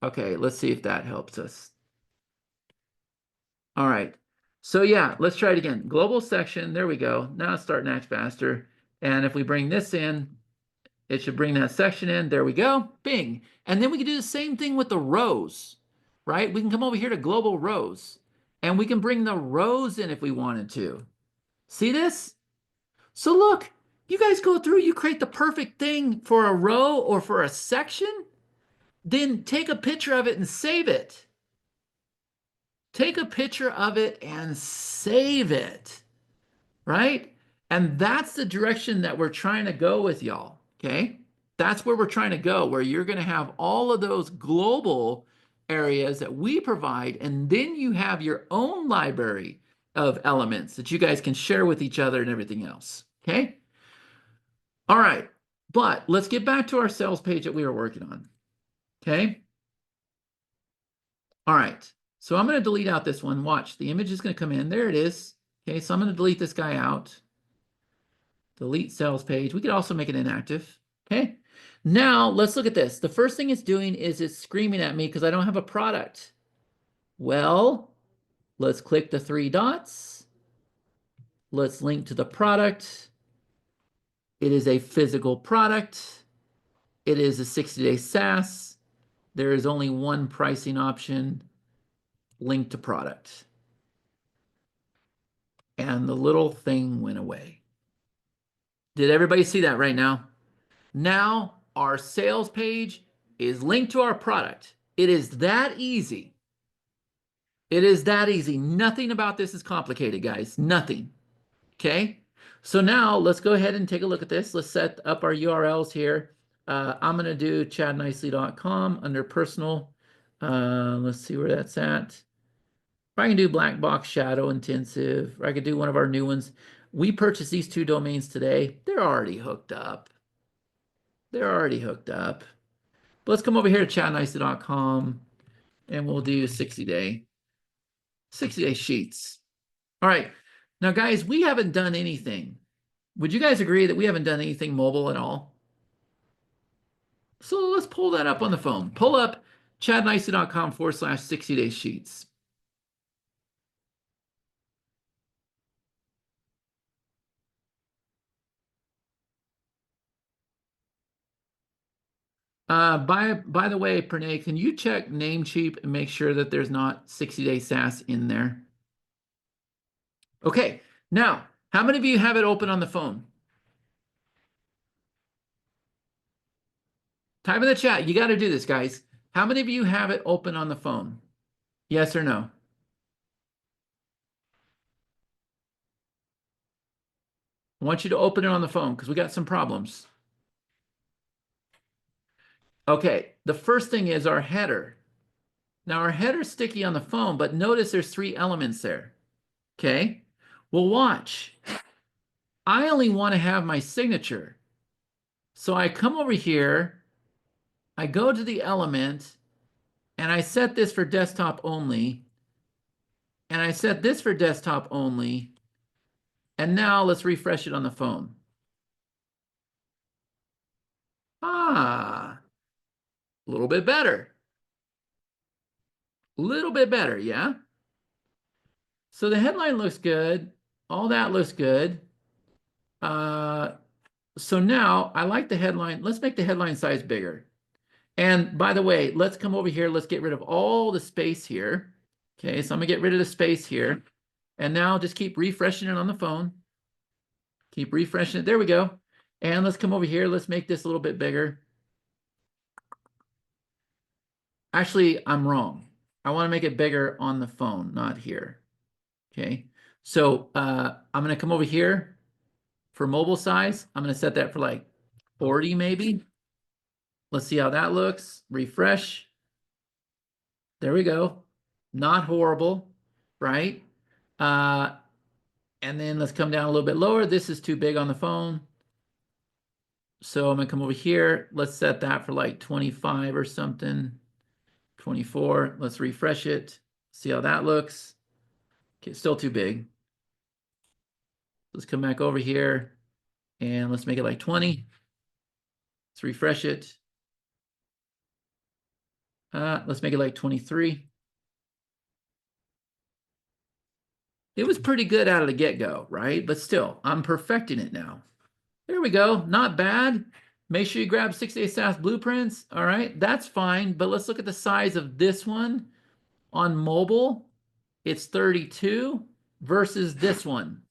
Okay, let's see if that helps us. All right. So yeah, let's try it again. Global section, there we go. Now it's starting to act faster. And if we bring this in, it should bring that section in. There we go. Bing. And then we can do the same thing with the rows, right? We can come over here to global rows and we can bring the rows in if we wanted to. See this? So look, you guys go through, you create the perfect thing for a row or for a section, then take a picture of it and save it. Take a picture of it and save it, right? And that's the direction that we're trying to go with y'all, okay? That's where we're trying to go, where you're going to have all of those global areas that we provide, and then you have your own library of elements that you guys can share with each other and everything else, okay? All right, but let's get back to our sales page that we were working on, okay? All right, so I'm going to delete out this one. Watch, the image is going to come in. There it is. Okay, so I'm going to delete this guy out. Delete sales page. We could also make it inactive. Okay, now let's look at this. The first thing it's doing is it's screaming at me because I don't have a product. Well, let's click the three dots. Let's link to the product. It is a physical product. It is a 60-day SaaS. There is only one pricing option, link to product. And the little thing went away. Did everybody see that right now? Now our sales page is linked to our product. It is that easy. It is that easy. Nothing about this is complicated, guys. Nothing. Okay? So now let's go ahead and take a look at this. Let's set up our URLs here. I'm going to do chadnicely.com under personal. Let's see where that's at. I can do black box shadow intensive, or I could do one of our new ones. We purchased these two domains today. They're already hooked up. They're already hooked up. But let's come over here to chadnicely.com and we'll do 60-day sheets. All right. Now, guys, we haven't done anything. Would you guys agree that we haven't done anything mobile at all? So let's pull that up on the phone. Pull up chadnicely.com/60-day sheets. By the way, Pranay, can you check Namecheap and make sure that there's not 60-day SaaS in there? Okay, now, how many of you have it open on the phone? Type in the chat. You got to do this, guys. How many of you have it open on the phone? Yes or no? I want you to open it on the phone because we got some problems. Okay, the first thing is our header. Now our header's sticky on the phone, but notice there's three elements there. Okay, well watch. I only want to have my signature. So I come over here, I go to the element, and I set this for desktop only. And I set this for desktop only. And now let's refresh it on the phone. Ah, a little bit better. A little bit better, yeah? So the headline looks good. All that looks good. So now I like the headline. Let's make the headline size bigger. And by the way, let's come over here. Let's get rid of all the space here. Okay, so I'm gonna get rid of the space here. And now just keep refreshing it on the phone. Keep refreshing it. There we go. And let's come over here. Let's make this a little bit bigger. Actually, I'm wrong. I want to make it bigger on the phone, not here. Okay. So I'm going to come over here for mobile size. I'm going to set that for like 40 maybe. Let's see how that looks. Refresh. There we go. Not horrible, right? And then let's come down a little bit lower. This is too big on the phone. So I'm gonna come over here. Let's set that for like 25 or something. 24. Let's refresh it. See how that looks. Okay, still too big. Let's come back over here and let's make it like 20. Let's refresh it. Let's make it like 23. It was pretty good out of the get-go, right? But still, I'm perfecting it now. There we go. Not bad. Make sure you grab 6-day SaaS blueprints. All right, that's fine. But let's look at the size of this one on mobile. It's 32 versus this one.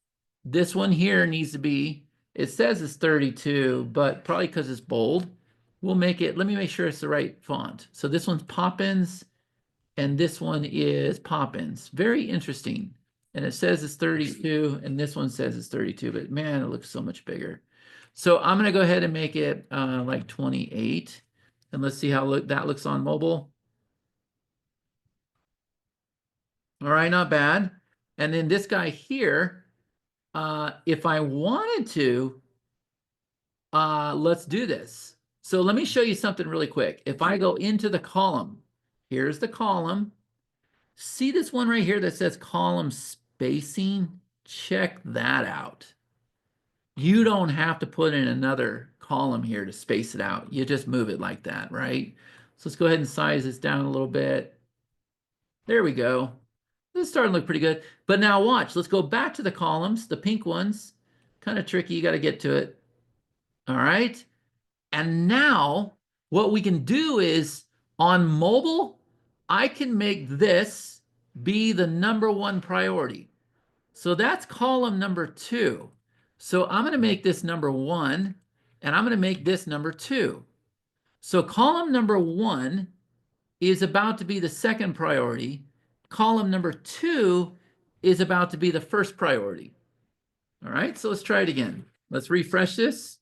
This one here needs to be, it says it's 32, but probably because it's bold, we'll make it, let me make sure it's the right font. So this one's Poppins and this one is Poppins. Very interesting. And it says it's 32 and this one says it's 32, but man, it looks so much bigger. So I'm going to go ahead and make it like 28. And let's see how that looks on mobile. All right, not bad. And then this guy here, if I wanted to, let's do this. So let me show you something really quick. If I go into the column, here's the column. See this one right here that says column spacing? Check that out. You don't have to put in another column here to space it out. You just move it like that, right? So let's go ahead and size this down a little bit. There we go. This is starting to look pretty good. But now watch. Let's go back to the columns, the pink ones. Kind of tricky. You got to get to it. All right. And now what we can do is on mobile, I can make this be the #1 priority. So that's column #2. So I'm going to make this #1 and I'm going to make this #2. So column #1 is about to be the second priority. Column #2 is about to be the first priority. All right, so let's try it again. Let's refresh this.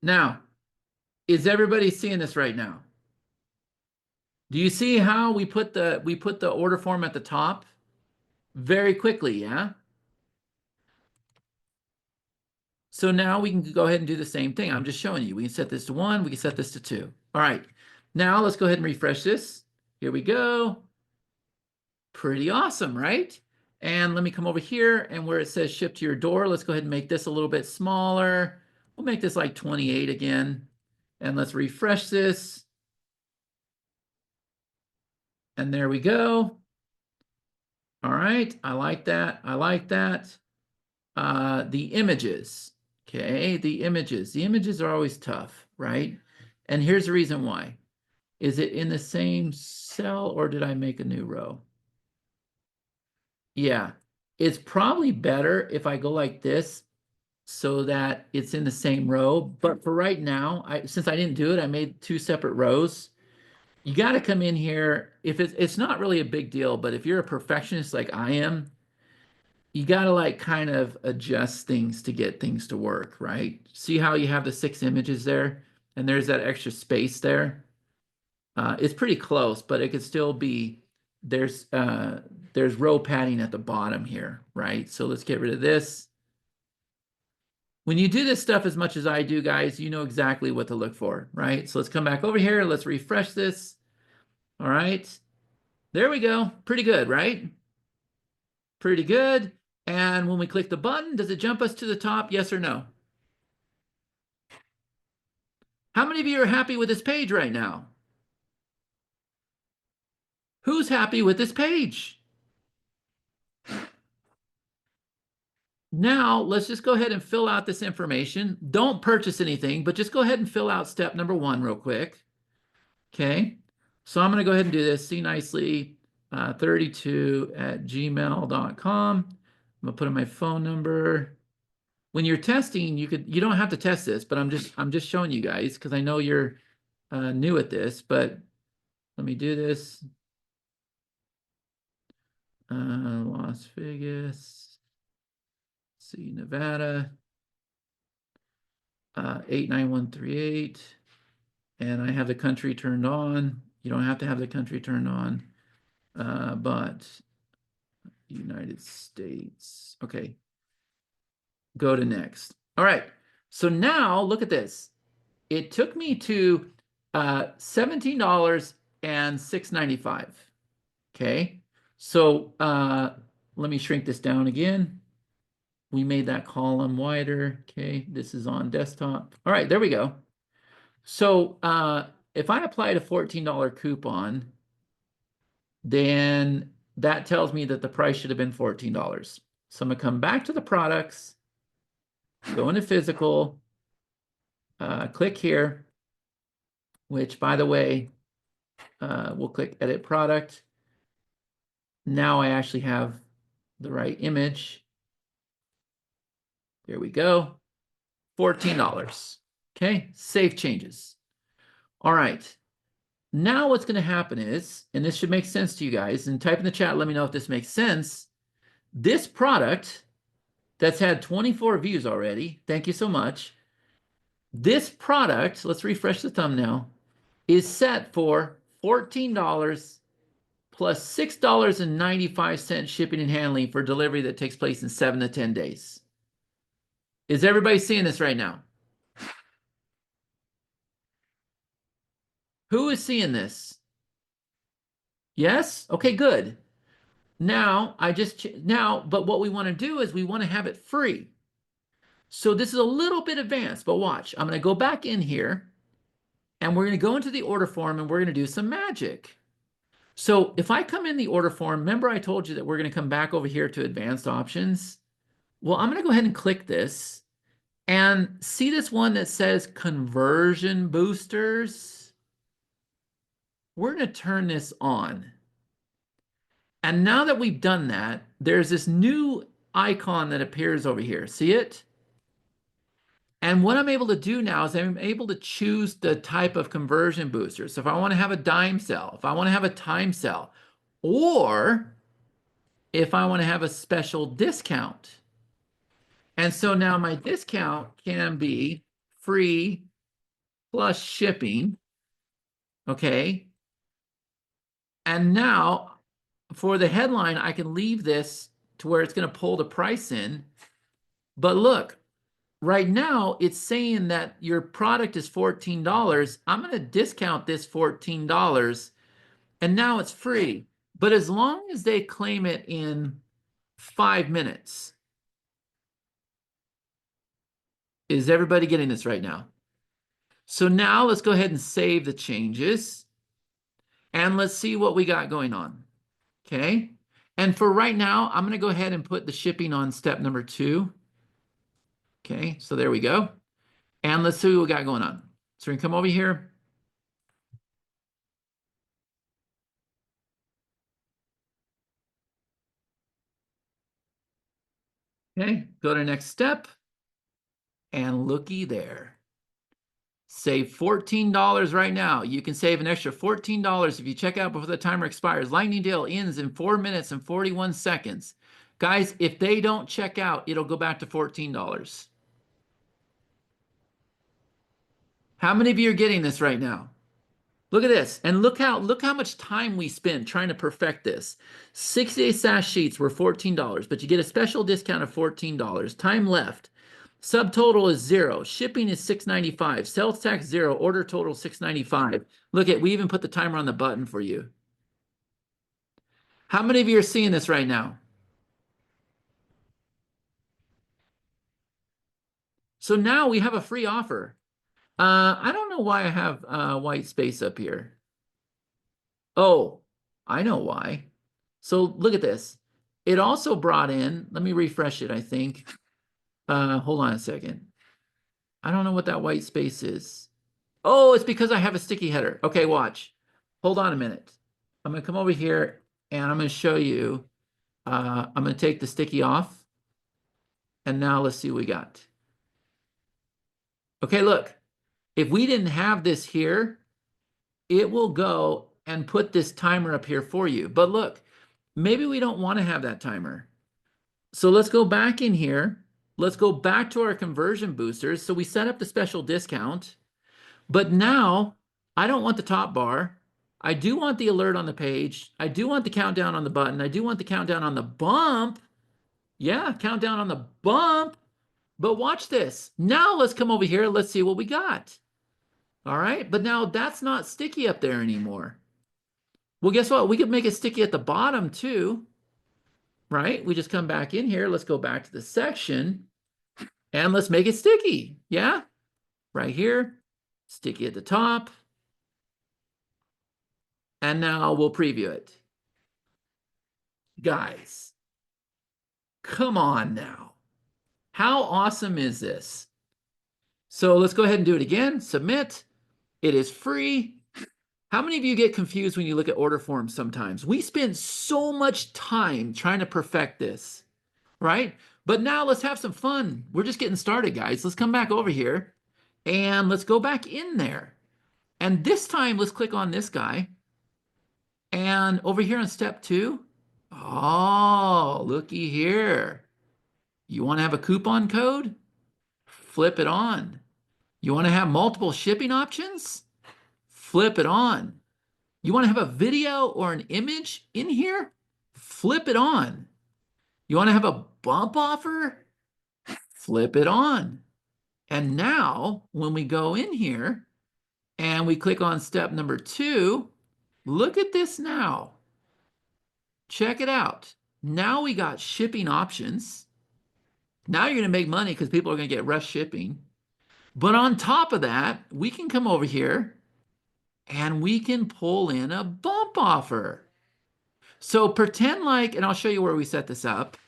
Now, is everybody seeing this right now? Do you see how we put the order form at the top? Very quickly, yeah? So now we can go ahead and do the same thing. I'm just showing you. We can set this to 1. We can set this to 2. All right. Now let's go ahead and refresh this. Here we go. Pretty awesome, right? And let me come over here and where it says ship to your door, let's go ahead and make this a little bit smaller. We'll make this like 28 again. And let's refresh this. And there we go. All right. I like that. I like that. The images. Okay, the images. The images are always tough, right? And here's the reason why. Is it in the same cell or did I make a new row? Yeah, it's probably better if I go like this so that it's in the same row. But for right now, since I didn't do it, I made 2 separate rows. You got to come in here. If it's not really a big deal, but if you're a perfectionist like I am, you got to like kind of adjust things to get things to work, right? See how you have the 6 images there and there's that extra space there. It's pretty close, but it could still be, there's row padding at the bottom here, right? So let's get rid of this. When you do this stuff as much as I do, guys, you know exactly what to look for, right? So let's come back over here. Let's refresh this. All right. There we go. Pretty good, right? Pretty good. And when we click the button, does it jump us to the top? Yes or no? How many of you are happy with this page right now? Who's happy with this page? Now, let's just go ahead and fill out this information. Don't purchase anything, but just go ahead and fill out step #1 real quick. Okay. So I'm going to go ahead and do this. See nicely, 32@gmail.com. I'm going to put in my phone number. When you're testing, you don't have to test this, but I'm just showing you guys because I know you're new at this, but let me do this. Las Vegas, see Nevada, 89138, and I have the country turned on. You don't have to have the country turned on, but United States. Okay, go to next. All right, so now look at this. It took me to $17 and $6.95. Okay, so let me shrink this down again. We made that column wider. Okay, this is on desktop. All right, there we go. So if I applied a $14 coupon, then that tells me that the price should have been $14. So I'm gonna come back to the products, go into physical, click here, which by the way, we'll click edit product. Now I actually have the right image. There we go, $14. Okay, save changes. All right, now what's gonna happen is, and this should make sense to you guys, and type in the chat, let me know if this makes sense. This product that's had 24 views already, thank you so much. This product, let's refresh the thumbnail, is set for $14 plus $6.95 shipping and handling for delivery that takes place in 7 to 10 days. Is everybody seeing this right now? Who is seeing this? Yes? Okay, good. Now, but what we want to do is we want to have it free. So this is a little bit advanced, but watch. I'm going to go back in here, and we're going to go into the order form, and we're going to do some magic. So if I come in the order form, remember I told you that we're going to come back over here to advanced options? Well, I'm going to go ahead and click this, and see this one that says conversion boosters? We're going to turn this on. And now that we've done that, there's this new icon that appears over here. See it? And what I'm able to do now is I'm able to choose the type of conversion booster. So if I want to have a dime sell, if I want to have a time sell, or if I want to have a special discount. And so now my discount can be free plus shipping. Okay. And now for the headline, I can leave this to where it's going to pull the price in. But look, right now it's saying that your product is $14. I'm going to discount this $14 and now it's free. But as long as they claim it in 5 minutes. Is everybody getting this right now? So now let's go ahead and save the changes. And let's see what we got going on. Okay. And for right now, I'm going to go ahead and put the shipping on step number 2. Okay. So there we go. And let's see what we got going on. So we can come over here. Okay. Go to next step. And looky there. Save $14 right now. You can save an extra $14 if you check out before the timer expires. Lightning deal ends in 4 minutes and 41 seconds. Guys, if they don't check out, it'll go back to $14. How many of you are getting this right now? Look at this. And look how much time we spent trying to perfect this. 60-day sash sheets were $14, but you get a special discount of $14. Time left. Subtotal is 0. Shipping is $6.95. Sales tax 0. Order total $6.95. Look at, we even put the timer on the button for you. How many of you are seeing this right now? So now we have a free offer. I don't know why I have white space up here. Oh, I know why. So look at this. It also brought in, let me refresh it, I think. Hold on a second. I don't know what that white space is. Oh, it's because I have a sticky header. Okay, watch. Hold on a minute. I'm going to come over here and I'm going to show you. I'm going to take the sticky off. And now let's see what we got. Okay, look. If we didn't have this here, it will go and put this timer up here for you. But look, maybe we don't want to have that timer. So let's go back in here. Let's go back to our conversion boosters. So we set up the special discount, but now I don't want the top bar. I do want the alert on the page. I do want the countdown on the button. I do want the countdown on the bump. Yeah, countdown on the bump. But watch this. Now let's come over here. Let's see what we got. All right, but now that's not sticky up there anymore. Well, guess what? We could make it sticky at the bottom too, right? We just come back in here. Let's go back to the section and let's make it sticky. Yeah, right here, sticky at the top. And now we'll preview it. Guys, come on now. How awesome is this? So let's go ahead and do it again. Submit. It is free. How many of you get confused when you look at order forms sometimes? We spend so much time trying to perfect this, right? But now let's have some fun. We're just getting started, guys. Let's come back over here and let's go back in there. And this time, let's click on this guy. And over here on step 2, oh, looky here. You want to have a coupon code? Flip it on. You want to have multiple shipping options? Flip it on. You want to have a video or an image in here? Flip it on. You want to have a bump offer? Flip it on. And now, when we go in here and we click on step number 2, look at this now. Check it out. Now we got shipping options. Now you're going to make money because people are going to get rush shipping. But on top of that, we can come over here and we can pull in a bump offer. So pretend like, and I'll show you where we set this up.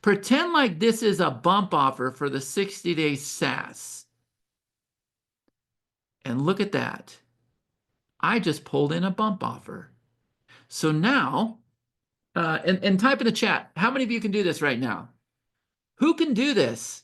Pretend like this is a bump offer for the 60-day SaaS. And look at that. I just pulled in a bump offer. So now, and type in the chat, how many of you can do this right now? Who can do this?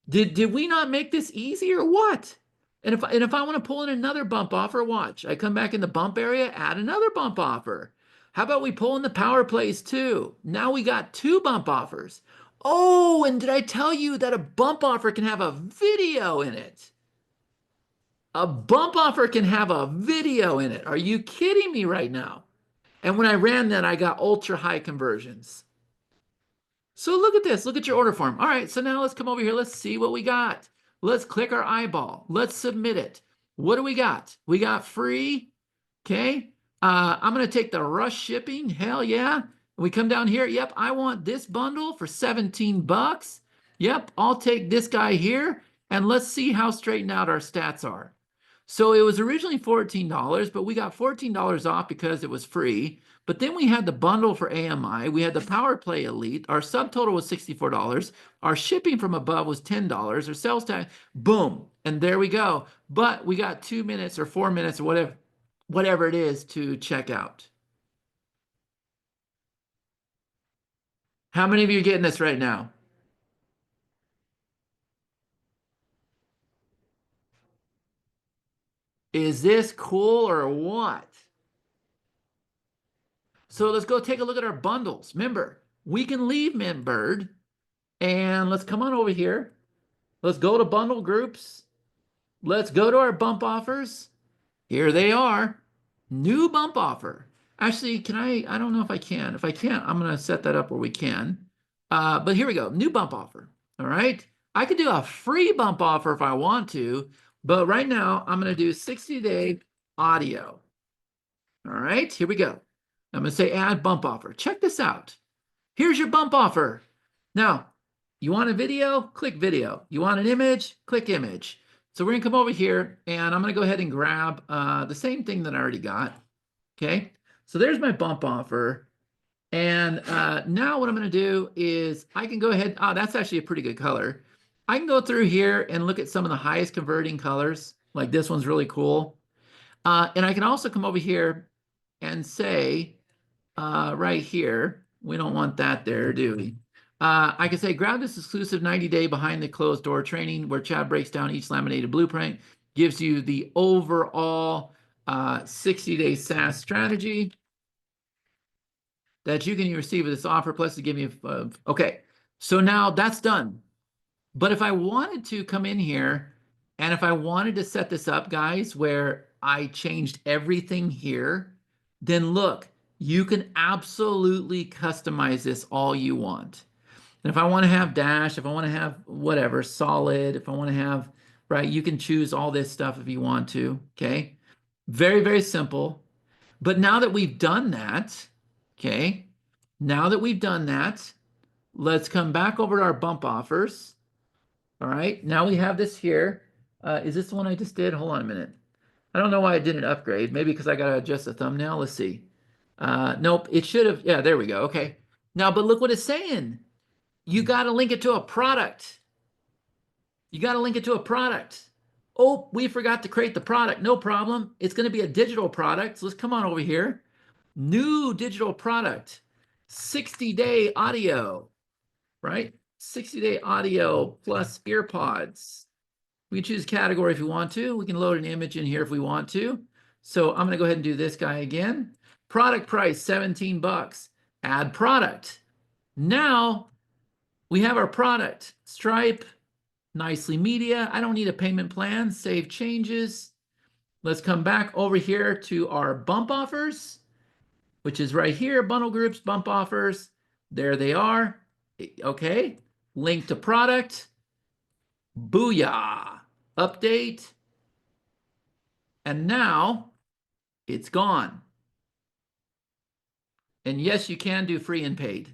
Did we not make this easy or what? And if I want to pull in another bump offer, watch. I come back in the bump area, add another bump offer. How about we pull in the power plays too? Now we got 2 bump offers. Oh, and did I tell you that a bump offer can have a video in it? A bump offer can have a video in it. Are you kidding me right now? And when I ran that, I got ultra high conversions. So look at this. Look at your order form. All right, so now let's come over here. Let's see what we got. Let's click our eyeball. Let's submit it. What do we got? We got free. Okay. I'm going to take the rush shipping. Hell yeah. We come down here. Yep, I want this bundle for 17 bucks. Yep, I'll take this guy here. And let's see how straightened out our stats are. So it was originally $14, but we got $14 off because it was free. But then we had the bundle for AMI. We had the Power Play Elite. Our subtotal was $64. Our shipping from above was $10. Our sales tax, boom. And there we go. But we got 2 minutes or 4 minutes or whatever it is to check out. How many of you are getting this right now? Is this cool or what? So let's go take a look at our bundles. Remember, we can leave MintBird and let's come on over here. Let's go to bundle groups. Let's go to our bump offers. Here they are. New bump offer. Actually, can I don't know if I can. If I can't, I'm going to set that up where we can. But here we go. New bump offer. All right. I could do a free bump offer if I want to. But right now, I'm going to do 60-day audio. All right, here we go. I'm going to say add bump offer. Check this out. Here's your bump offer. Now, you want a video? Click video. You want an image? Click image. So we're going to come over here, and I'm going to go ahead and grab the same thing that I already got. Okay, so there's my bump offer. And now what I'm going to do is I can go ahead. Oh, that's actually a pretty good color. I can go through here and look at some of the highest converting colors. Like this one's really cool. And I can also come over here and say, right here, we don't want that there, do we? I can say, grab this exclusive 90-day behind the closed door training where Chad breaks down each laminated blueprint, gives you the overall 60-day SaaS strategy that you can receive with this offer, plus to give me okay. So now that's done. But if I wanted to come in here and if I wanted to set this up, guys, where I changed everything here, then look, you can absolutely customize this all you want. And if I want to have Dash, if I want to have whatever, Solid, if I want to have, right, you can choose all this stuff if you want to, okay? Very, very simple. But now that we've done that, okay, now that we've done that, let's come back over to our bump offers. All right, now we have this here. Is this the one I just did? Hold on a minute. I don't know why I didn't upgrade. Maybe because I got to adjust the thumbnail. Let's see. Nope, it should have. Yeah, there we go. Okay. Now, but look what it's saying. You got to link it to a product. You got to link it to a product. Oh, we forgot to create the product. No problem. It's going to be a digital product. So let's come on over here. New digital product. 60-day audio, right? 60-day audio plus ear pods. We can choose category if we want to. We can load an image in here if we want to. So I'm going to go ahead and do this guy again. Product price, 17 bucks. Add product. Now we have our product. Stripe, Nicely Media. I don't need a payment plan. Save changes. Let's come back over here to our bump offers, which is right here. Bundle groups, bump offers. There they are. Okay. Link to product. Booyah. Update. And now it's gone. And yes, you can do free and paid.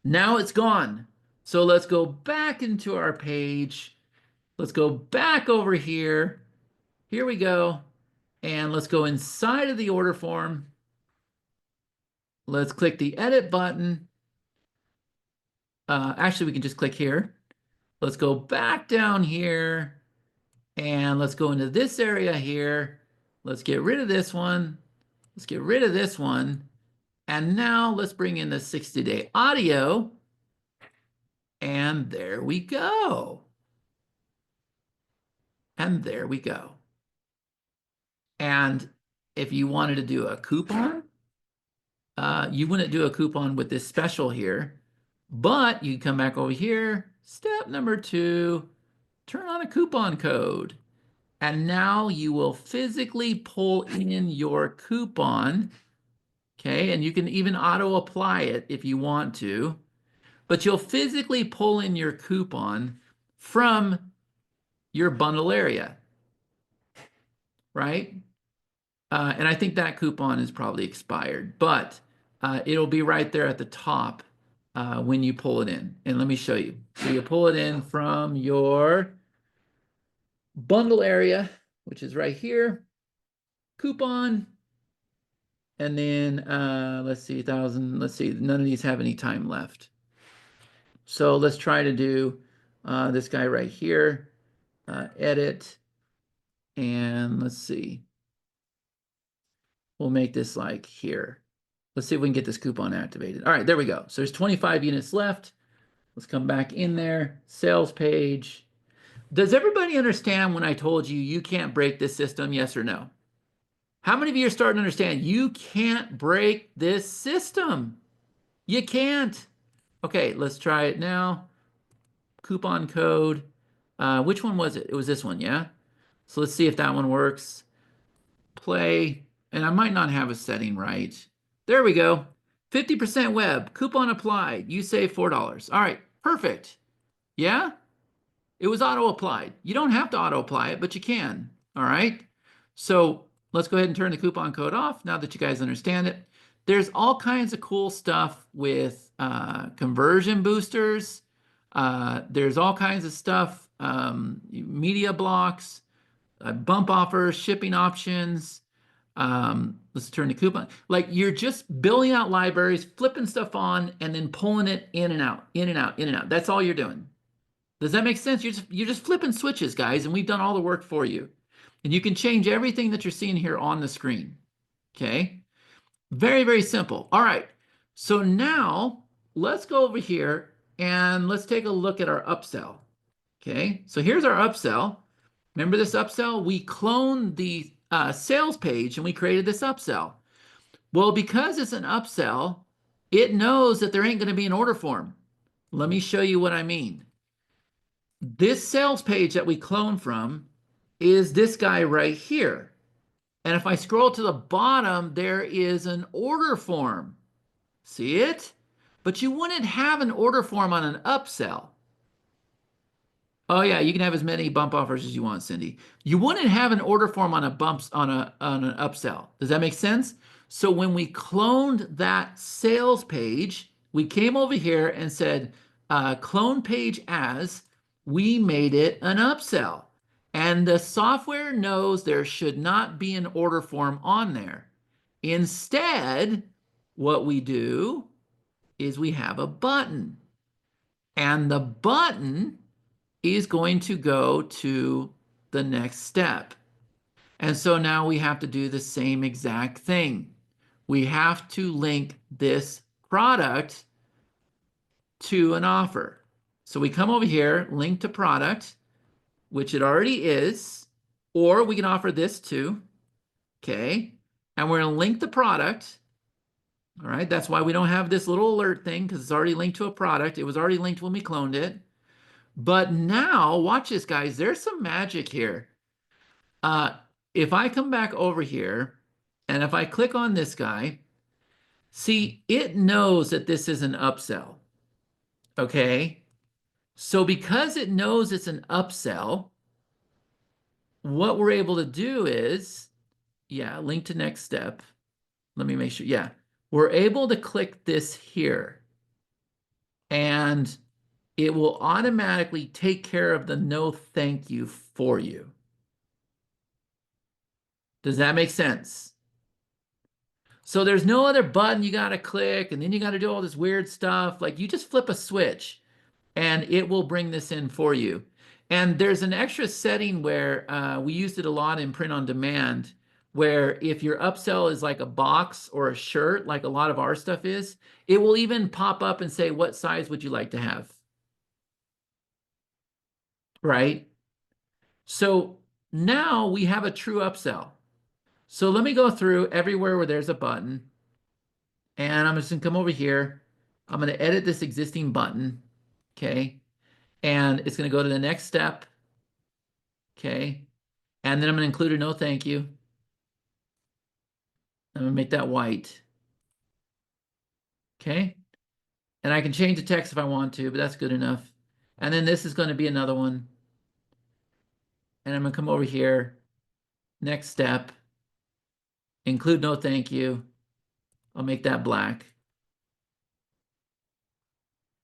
Now it's gone. So let's go back into our page. Let's go back over here. Here we go. And let's go inside of the order form. Let's click the edit button. Actually, we can just click here. Let's go back down here. And let's go into this area here. Let's get rid of this one. Let's get rid of this one. And now let's bring in the 60-day audio. And there we go. And there we go. And if you wanted to do a coupon, you wouldn't do a coupon with this special here, but you come back over here. Step number 2, turn on a coupon code. And now you will physically pull in your coupon. Okay, and you can even auto apply it if you want to, but you'll physically pull in your coupon from your bundle area, right? And I think that coupon is probably expired, but it'll be right there at the top when you pull it in. And let me show you. So you pull it in from your bundle area, which is right here, coupon. And then let's see, 1,000, let's see, none of these have any time left. So let's try to do this guy right here, edit, and let's see. We'll make this like here. Let's see if we can get this coupon activated. All right, there we go. So there's 25 units left. Let's come back in there, sales page. Does everybody understand when I told you you can't break this system, yes or no? How many of you are starting to understand you can't break this system? You can't. Okay, let's try it now. Coupon code. Which one was it? It was this one, yeah? So let's see if that one works. Play. And I might not have a setting right. There we go. 50% web. Coupon applied. You save $4. All right, perfect. Yeah? It was auto applied. You don't have to auto apply it, but you can. All right? So let's go ahead and turn the coupon code off now that you guys understand it. There's all kinds of cool stuff with conversion boosters. There's all kinds of stuff, media blocks, bump offers, shipping options. Let's turn the coupon. Like you're just building out libraries, flipping stuff on, and then pulling it in and out, in and out, in and out. That's all you're doing. Does that make sense? You're just flipping switches, guys, and we've done all the work for you. And you can change everything that you're seeing here on the screen. Okay? Very, very simple. All right. So now let's go over here and let's take a look at our upsell. Okay? So here's our upsell. Remember this upsell? We cloned the sales page and we created this upsell. Well, because it's an upsell, it knows that there ain't going to be an order form. Let me show you what I mean. This sales page that we clone from is this guy right here. And if I scroll to the bottom, there is an order form. See it? But you wouldn't have an order form on an upsell. Oh yeah, you can have as many bump offers as you want, Cindy. You wouldn't have an order form on an upsell. Does that make sense? So when we cloned that sales page, we came over here and said, clone page as, we made it an upsell. And the software knows there should not be an order form on there. Instead, what we do is we have a button. And the button is going to go to the next step. And so now we have to do the same exact thing. We have to link this product to an offer. So we come over here, link to product, which it already is, or we can offer this too, okay? And we're gonna link the product, all right? That's why we don't have this little alert thing, because it's already linked to a product. It was already linked when we cloned it. But now, watch this, guys. There's some magic here. If I come back over here, and if I click on this guy, see, it knows that this is an upsell, okay? So because it knows it's an upsell, what we're able to do is, yeah, link to next step. Let me make sure, yeah. We're able to click this here, and it will automatically take care of the no thank you for you. Does that make sense? So there's no other button you got to click, and then you got to do all this weird stuff. Like, you just flip a switch and it will bring this in for you. And there's an extra setting where we used it a lot in print on demand, where if your upsell is like a box or a shirt, like a lot of our stuff is, it will even pop up and say, what size would you like to have? Right? So now we have a true upsell. So let me go through everywhere where there's a button, and I'm just gonna come over here. I'm gonna edit this existing button, okay? And it's gonna go to the next step, okay? And then I'm gonna include a no thank you. I'm gonna make that white, okay? And I can change the text if I want to, but that's good enough. And then this is gonna be another one. And I'm gonna come over here, next step, include no thank you. I'll make that black.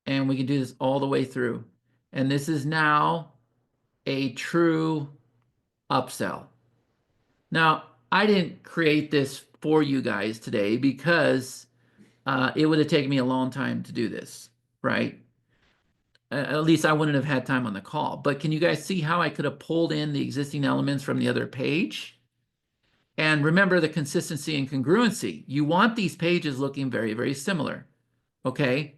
And we can do this all the way through. And this is now a true upsell. Now, I didn't create this for you guys today because it would have taken me a long time to do this, right? At least I wouldn't have had time on the call. But can you guys see how I could have pulled in the existing elements from the other page? And remember the consistency and congruency. You want these pages looking very, very similar, okay?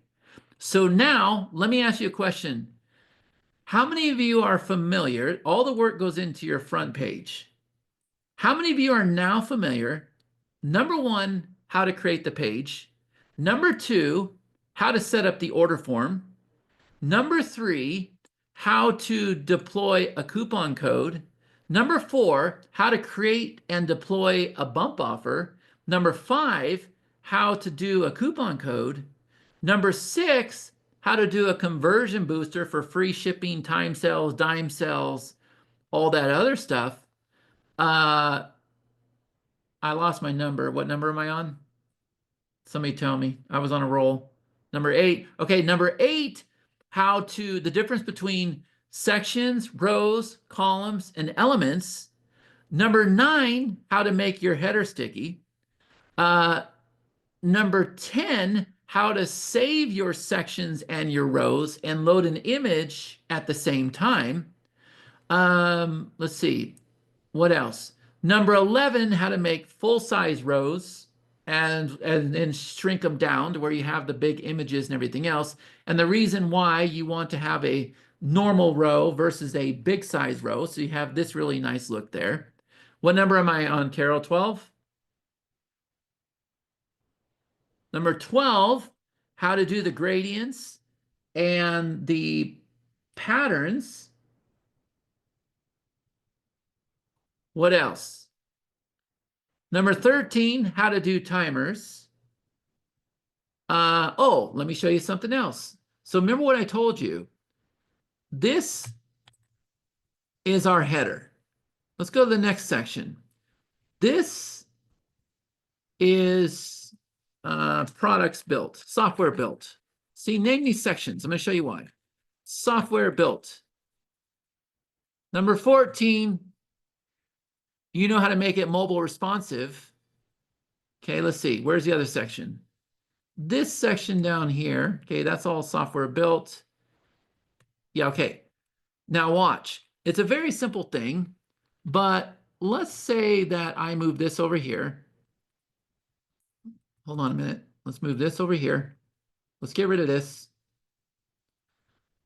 So now, let me ask you a question. How many of you are familiar? All the work goes into your front page. How many of you are now familiar? Number one, how to create the page. Number two, how to set up the order form. Number three, how to deploy a coupon code. Number four, how to create and deploy a bump offer. Number five, how to do a coupon code. Number six, how to do a conversion booster for free shipping, time sales, dime sales, all that other stuff. I lost my number. What number am I on? Somebody tell me. I was on a roll. Number 8. Okay, number 8, the difference between sections, rows, columns, and elements. Number 9, how to make your header sticky. Number 10, how to save your sections and your rows and load an image at the same time. Let's see, what else? Number 11, how to make full-size rows and shrink them down to where you have the big images and everything else. And the reason why you want to have a normal row versus a big size row, so you have this really nice look there. What number am I on, Carol? 12? Number 12, how to do the gradients and the patterns. What else? Number 13, how to do timers. Oh, let me show you something else. So remember what I told you. This is our header. Let's go to the next section. This is products built, software built. See, name these sections. I'm going to show you why. Software built. Number 14, you know how to make it mobile responsive. Okay, let's see. Where's the other section? This section down here, okay, that's all software built. Yeah, okay. Now watch. It's a very simple thing, but let's say that I move this over here. Hold on a minute. Let's move this over here. Let's get rid of this.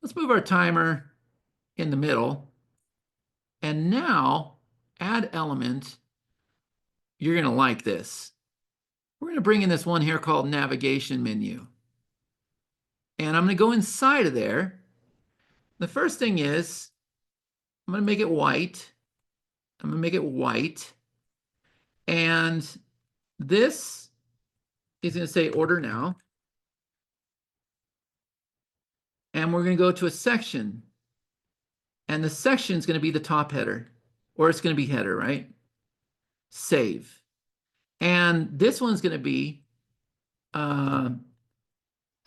Let's move our timer in the middle. And now add element. You're going to like this. We're going to bring in this one here called navigation menu. And I'm going to go inside of there. The first thing is I'm going to make it white. I'm going to make it white. And this is going to say order now. And we're going to go to a section. And the section is going to be the top header. Or it's going to be header, right? Save. And this one's going to be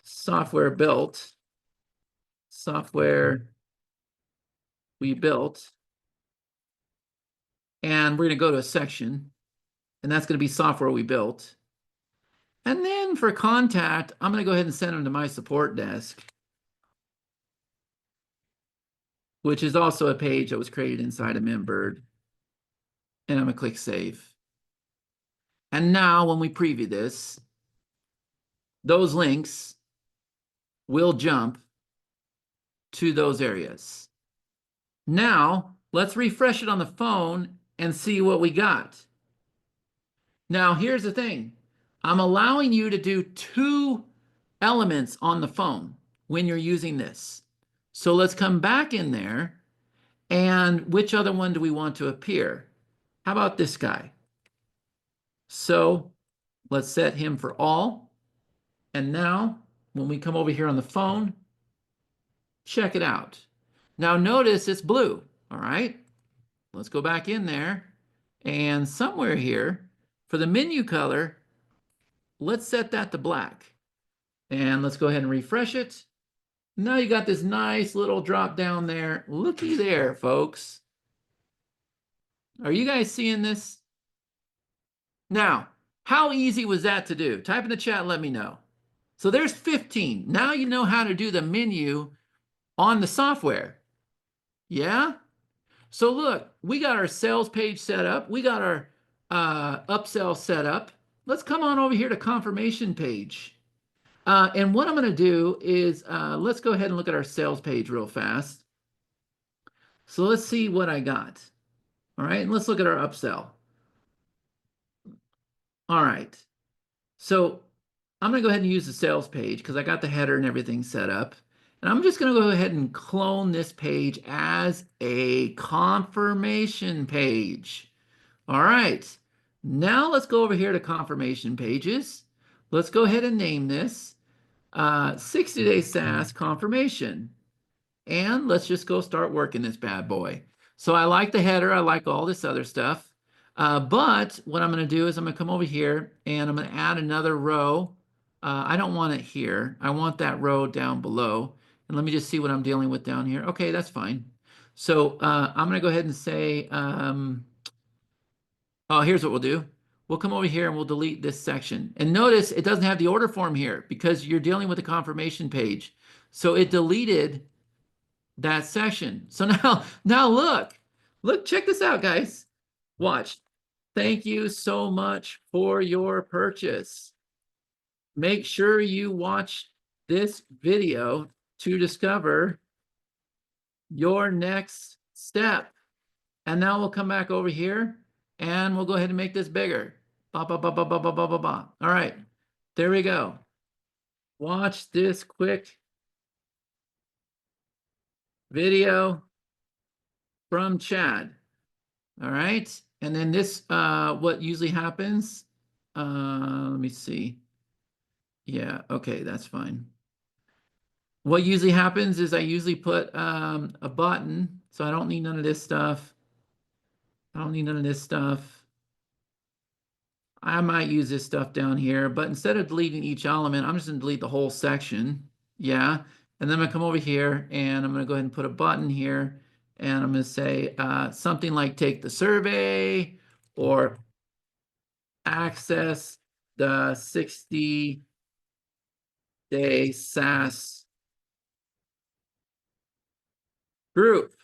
software built. Software we built. And we're going to go to a section. And that's going to be software we built. And then for contact, I'm going to go ahead and send them to my support desk, which is also a page that was created inside of MintBird. And I'm going to click save. And now when we preview this, those links will jump to those areas. Now, let's refresh it on the phone and see what we got. Now, here's the thing. I'm allowing you to do 2 elements on the phone when you're using this. So let's come back in there. And which other one do we want to appear? How about this guy? So let's set him for all. And now when we come over here on the phone, check it out. Now notice it's blue. All right. Let's go back in there. And somewhere here for the menu color, let's set that to black. And let's go ahead and refresh it. Now you got this nice little drop down there. Looky there, folks. Are you guys seeing this? Now, how easy was that to do? Type in the chat and let me know. So there's 15. Now you know how to do the menu on the software. Yeah? So look, we got our sales page set up. We got our upsell set up. Let's come on over here to confirmation page. And what I'm going to do is let's go ahead and look at our sales page real fast. So let's see what I got. All right, and let's look at our upsell. All right, so I'm going to go ahead and use the sales page because I got the header and everything set up. And I'm just going to go ahead and clone this page as a confirmation page. All right, now let's go over here to confirmation pages. Let's go ahead and name this 60-day SaaS confirmation. And let's just go start working this bad boy. So I like the header. I like all this other stuff. But what I'm going to do is I'm going to come over here and I'm going to add another row. I don't want it here. I want that row down below. And let me just see what I'm dealing with down here. Okay, that's fine. So I'm going to go ahead and say, oh, here's what we'll do. We'll come over here and we'll delete this section. And notice it doesn't have the order form here because you're dealing with the confirmation page. So it deleted that section. So now look, check this out, guys. Watch. Thank you so much for your purchase. Make sure you watch this video to discover your next step. And now we'll come back over here And we'll go ahead and make this bigger. Ba, ba, ba, ba, ba, ba, ba, ba, ba. All right, there we go. Watch this quick video from Chad. All right, and then this, what usually happens, let me see. Yeah, okay, that's fine. What usually happens is I usually put a button, so I don't need none of this stuff. I don't need none of this stuff. I might use this stuff down here, but instead of deleting each element, I'm just gonna delete the whole section. Yeah, and then I'm gonna come over here and I'm gonna go ahead and put a button here, and I'm gonna say something like take the survey or access the 60-day SaaS group,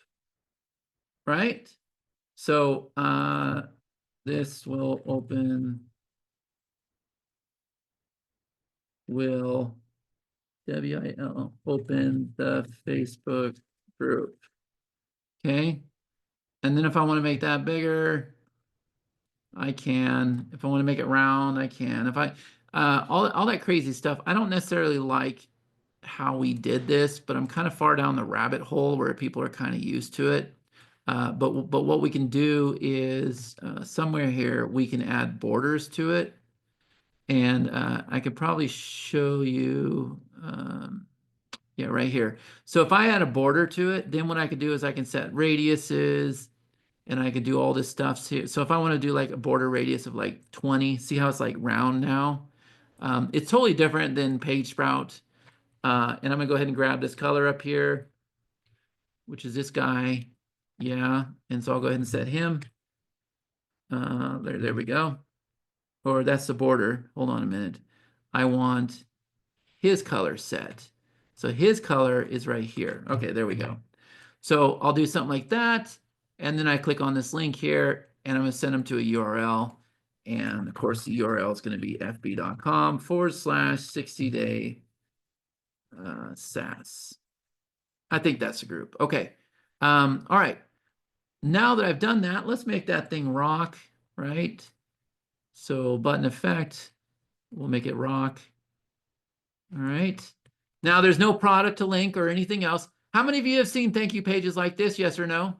right? So this will open, will WIL open the Facebook group. Okay. And then if I want to make that bigger, I can. If I want to make it round, I can. If I all that crazy stuff, I don't necessarily like how we did this, but I'm kind of far down the rabbit hole where people are kind of used to it. But what we can do is somewhere here we can add borders to it, and I could probably show you. Yeah, right here. So if I add a border to it, then what I could do is I can set radiuses, and I could do all this stuff here. So if I want to do like a border radius of like 20, see how it's like round now? It's totally different than page sprout. And I'm gonna go ahead and grab this color up here, which is this guy. Yeah, and so I'll go ahead and set him. There we go. Or that's the border. Hold on a minute. I want his color set. So his color is right here. Okay, there we go. So I'll do something like that. And then I click on this link here and I'm gonna send them to a URL. And of course the URL is gonna be fb.com/60-day SaaS. I think that's a group. Okay. All right. Now that I've done that, let's make that thing rock, right? So button effect, we'll make it rock. All right. Now there's no product to link or anything else. How many of you have seen thank you pages like this? Yes or no?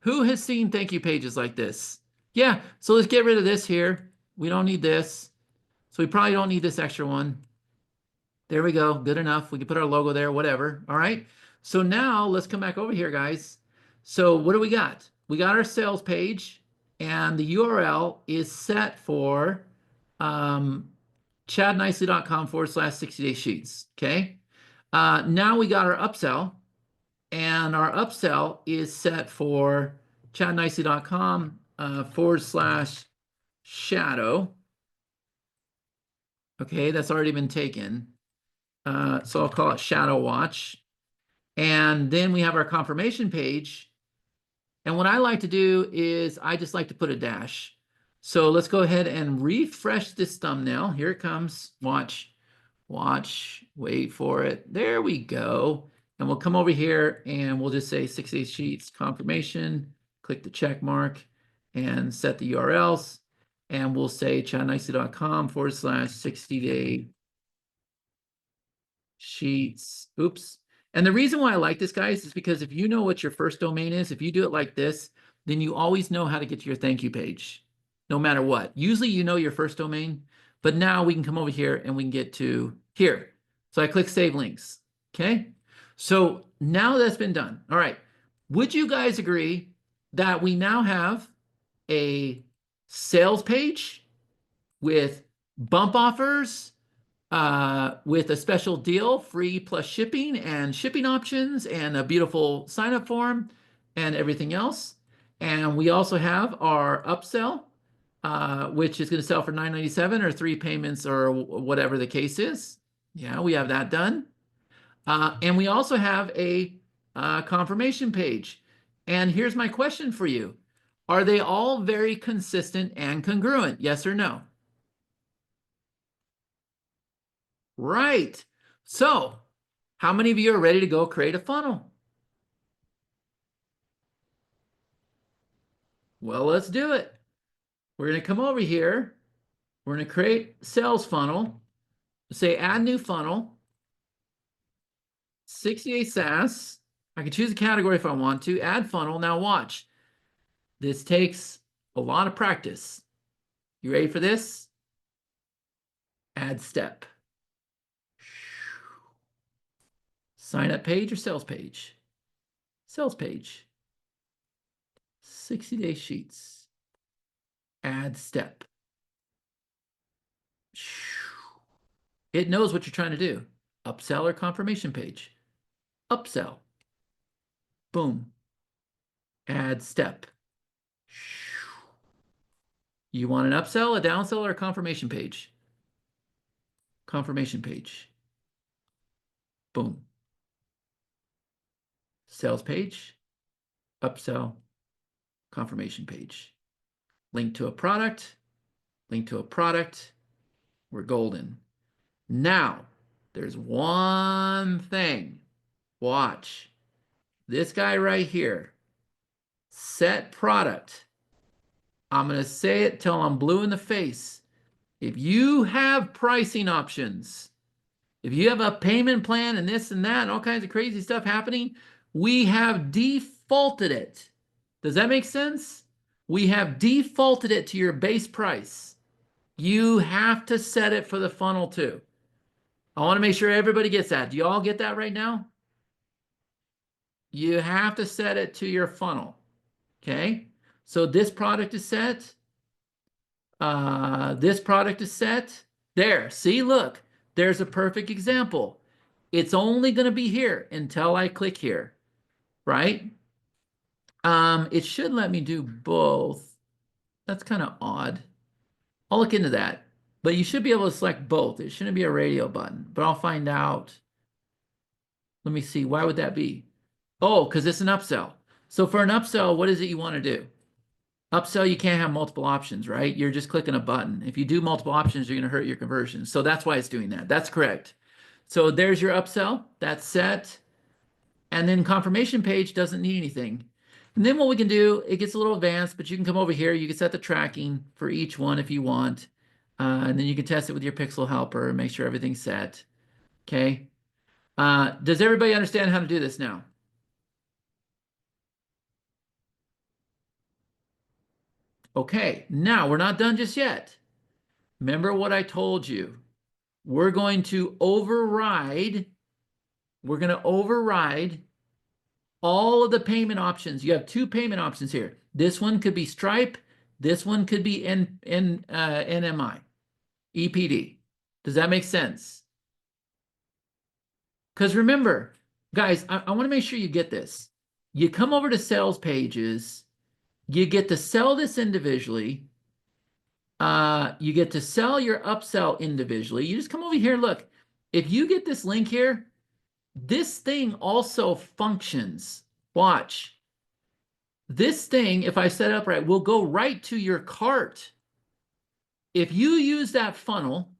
Who has seen thank you pages like this? Yeah. So let's get rid of this here. We don't need this. So we probably don't need this extra one. There we go. Good enough. We can put our logo there, whatever. All right. So now let's come back over here, guys. So what do we got? We got our sales page, and the URL is set for chadnicely.com/60-day sheets. Okay. Now we got our upsell, and our upsell is set for chadnicely.com /shadow. Okay, that's already been taken. So I'll call it Shadow Watch. And then we have our confirmation page. And what I like to do is I just like to put a dash. So let's go ahead and refresh this thumbnail. Here it comes. Watch, watch, wait for it. There we go. And we'll come over here and we'll just say 60 sheets confirmation, click the check mark and set the URLs. And we'll say chadnicely.com /60-day sheets. Oops. And the reason why I like this, guys, is because if you know what your first domain is, if you do it like this, then you always know how to get to your thank you page, no matter what. Usually you know your first domain, but now we can come over here and we can get to here. So I click Save Links, okay? So now that's been done. All right. Would you guys agree that we now have a sales page with bump offers, with a special deal, free plus shipping and shipping options and a beautiful sign up form and everything else. And we also have our upsell, which is going to sell for $9.97 or 3 payments or whatever the case is. Yeah, we have that done. And we also have a confirmation page. And here's my question for you. Are they all very consistent and congruent? Yes or no? Right. So how many of you are ready to go create a funnel? Well, let's do it. We're going to come over here. We're going to create sales funnel. Say add new funnel. 68 SaaS. I can choose a category if I want to. Add funnel. Now watch. This takes a lot of practice. You ready for this? Add step. Sign up page or sales page? Sales page. 60-day sheets. Add step. It knows what you're trying to do. Upsell or confirmation page. Upsell. Boom. Add step. You want an upsell, a downsell, or a confirmation page? Confirmation page. Boom. Sales page. Upsell. Confirmation page. Link to a product. Link to a product. We're golden. Now, there's one thing. Watch. This guy right here. Set product. I'm going to say it till I'm blue in the face. If you have pricing options, if you have a payment plan and this and that and all kinds of crazy stuff happening, we have defaulted it. Does that make sense? We have defaulted it to your base price. You have to set it for the funnel too. I want to make sure everybody gets that. Do you all get that right now? You have to set it to your funnel. Okay? So this product is set. This product is set. There. See, look. There's a perfect example. It's only going to be here until I click here. Right? It should let me do both. That's kind of odd. I'll look into that. But you should be able to select both. It shouldn't be a radio button, but I'll find out. Let me see. Why would that be? Oh, because it's an upsell. So for an upsell, what is it you want to do? Upsell, you can't have multiple options, right? You're just clicking a button. If you do multiple options, you're going to hurt your conversion. So that's why it's doing that. That's correct. So there's your upsell. That's set. And then confirmation page doesn't need anything. And then what we can do, it gets a little advanced, but you can come over here. You can set the tracking for each one if you want. And then you can test it with your Pixel helper and make sure everything's set. Okay. Does everybody understand how to do this now? Okay, now we're not done just yet. Remember what I told you. We're going to override all of the payment options. You have two payment options here. This one could be Stripe. This one could be NMI, EPD. Does that make sense? Because remember, guys, I want to make sure you get this. You come over to sales pages. You get to sell this individually. You get to sell your upsell individually. You just come over here. Look, if you get this link here, this thing also functions. Watch. This thing, if I set it up right, will go right to your cart. If you use that funnel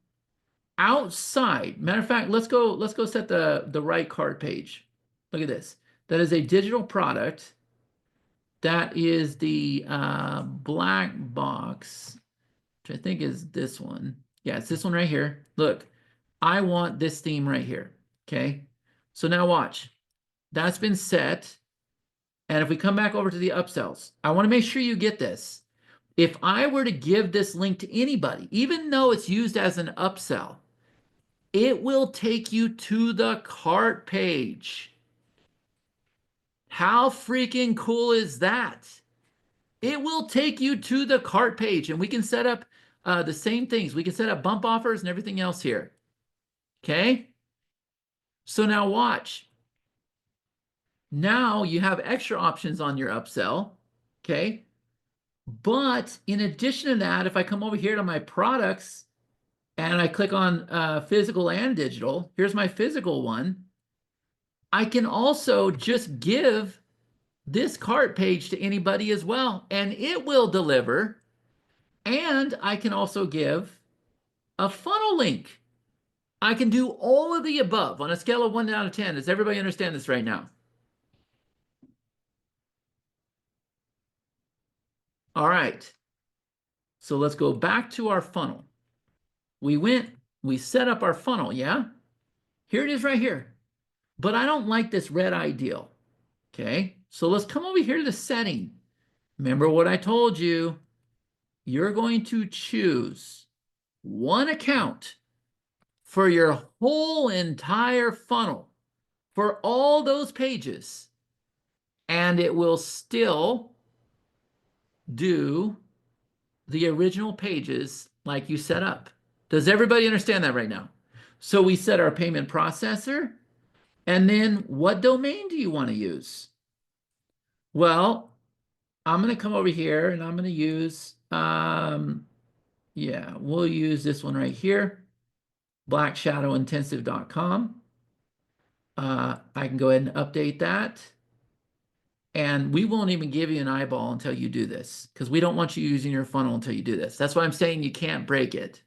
outside, matter of fact, let's go set the right cart page. Look at this. That is a digital product. That is the black box, which I think is this one. Yeah, it's this one right here. Look, I want this theme right here. Okay. So now watch. That's been set. And if we come back over to the upsells, I want to make sure you get this. If I were to give this link to anybody, even though it's used as an upsell, it will take you to the cart page. How freaking cool is that? It will take you to the cart page, and we can set up the same things. We can set up bump offers and everything else here. Okay? So now watch. Now you have extra options on your upsell. Okay? But in addition to that, if I come over here to my products and I click on physical and digital, here's my physical one. I can also just give this cart page to anybody as well, and it will deliver. And I can also give a funnel link. I can do all of the above on a scale of 1 out of 10. Does everybody understand this right now? All right. So let's go back to our funnel. We set up our funnel, yeah? Here it is right here. But I don't like this red ideal. Okay, so let's come over here to the setting. Remember what I told you. You're going to choose one account for your whole entire funnel for all those pages, and it will still do the original pages like you set up. Does everybody understand that right now? So we set our payment processor, and then what domain do you want to use? Well, I'm going to come over here and I'm going to use, yeah, we'll use this one right here, blackshadowintensive.com. I can go ahead and update that. And we won't even give you an eyeball until you do this, because we don't want you using your funnel until you do this. That's why I'm saying you can't break it.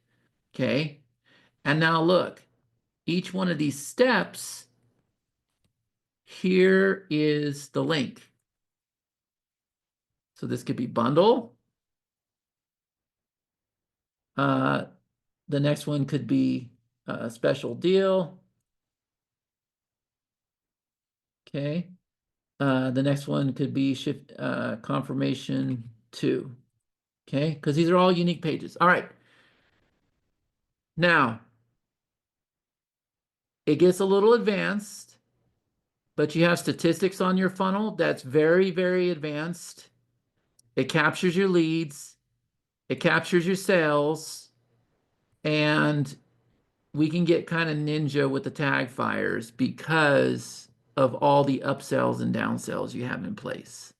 Okay. And now look, each one of these steps, here is the link. So this could be bundle. The next one could be a special deal. Okay. The next one could be shift confirmation 2. Okay, because these are all unique pages. All right. Now, it gets a little advanced, but you have statistics on your funnel. That's very, very advanced. It captures your leads. It captures your sales. And we can get kind of ninja with the tag fires because of all the upsells and downsells you have in place.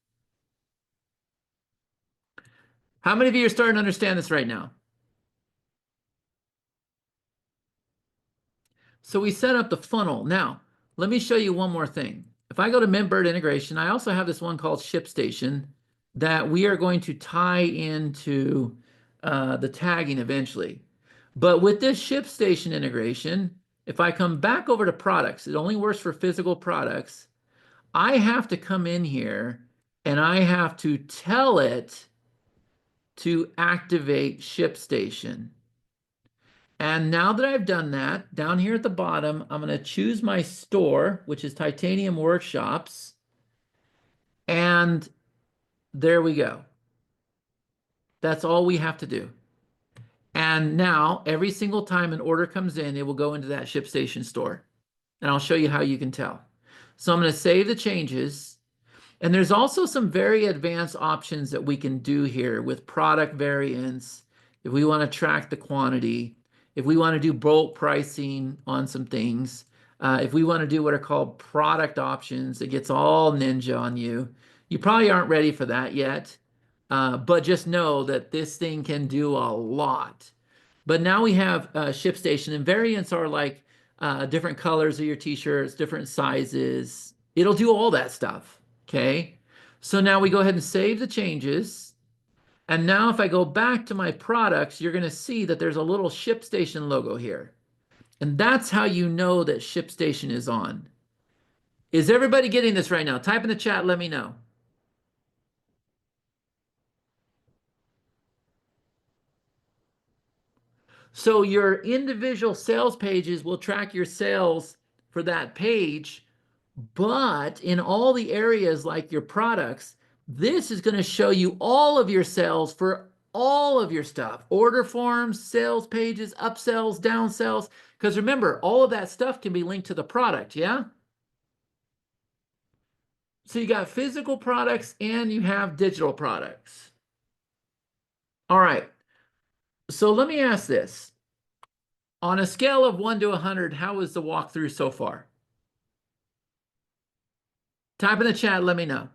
How many of you are starting to understand this right now? So we set up the funnel. Now, let me show you one more thing. If I go to MintBird integration, I also have this one called ShipStation that we are going to tie into the tagging eventually. But with this ShipStation integration, if I come back over to products, it only works for physical products. I have to come in here and I have to tell it to activate ShipStation. And now that I've done that, down here at the bottom, I'm going to choose my store, which is Titanium Workshops. And there we go. That's all we have to do. And now, every single time an order comes in, it will go into that ShipStation store. And I'll show you how you can tell. So I'm going to save the changes. And there's also some very advanced options that we can do here with product variants. If we want to track the quantity, if we want to do bulk pricing on some things, if we want to do what are called product options, it gets all ninja on you. You probably aren't ready for that yet, but just know that this thing can do a lot. But now we have ShipStation, and variants are like different colors of your t-shirts, different sizes. It'll do all that stuff, okay? So now we go ahead and save the changes. And now if I go back to my products, you're going to see that there's a little ShipStation logo here. And that's how you know that ShipStation is on. Is everybody getting this right now? Type in the chat, let me know. So your individual sales pages will track your sales for that page, but in all the areas like your products, this is going to show you all of your sales for all of your stuff. Order forms, sales pages, upsells, downsells. Because remember, all of that stuff can be linked to the product, yeah? So you got physical products and you have digital products. All right. So let me ask this. On a scale of 1 to 100, how is the walkthrough so far? Type in the chat, let me know.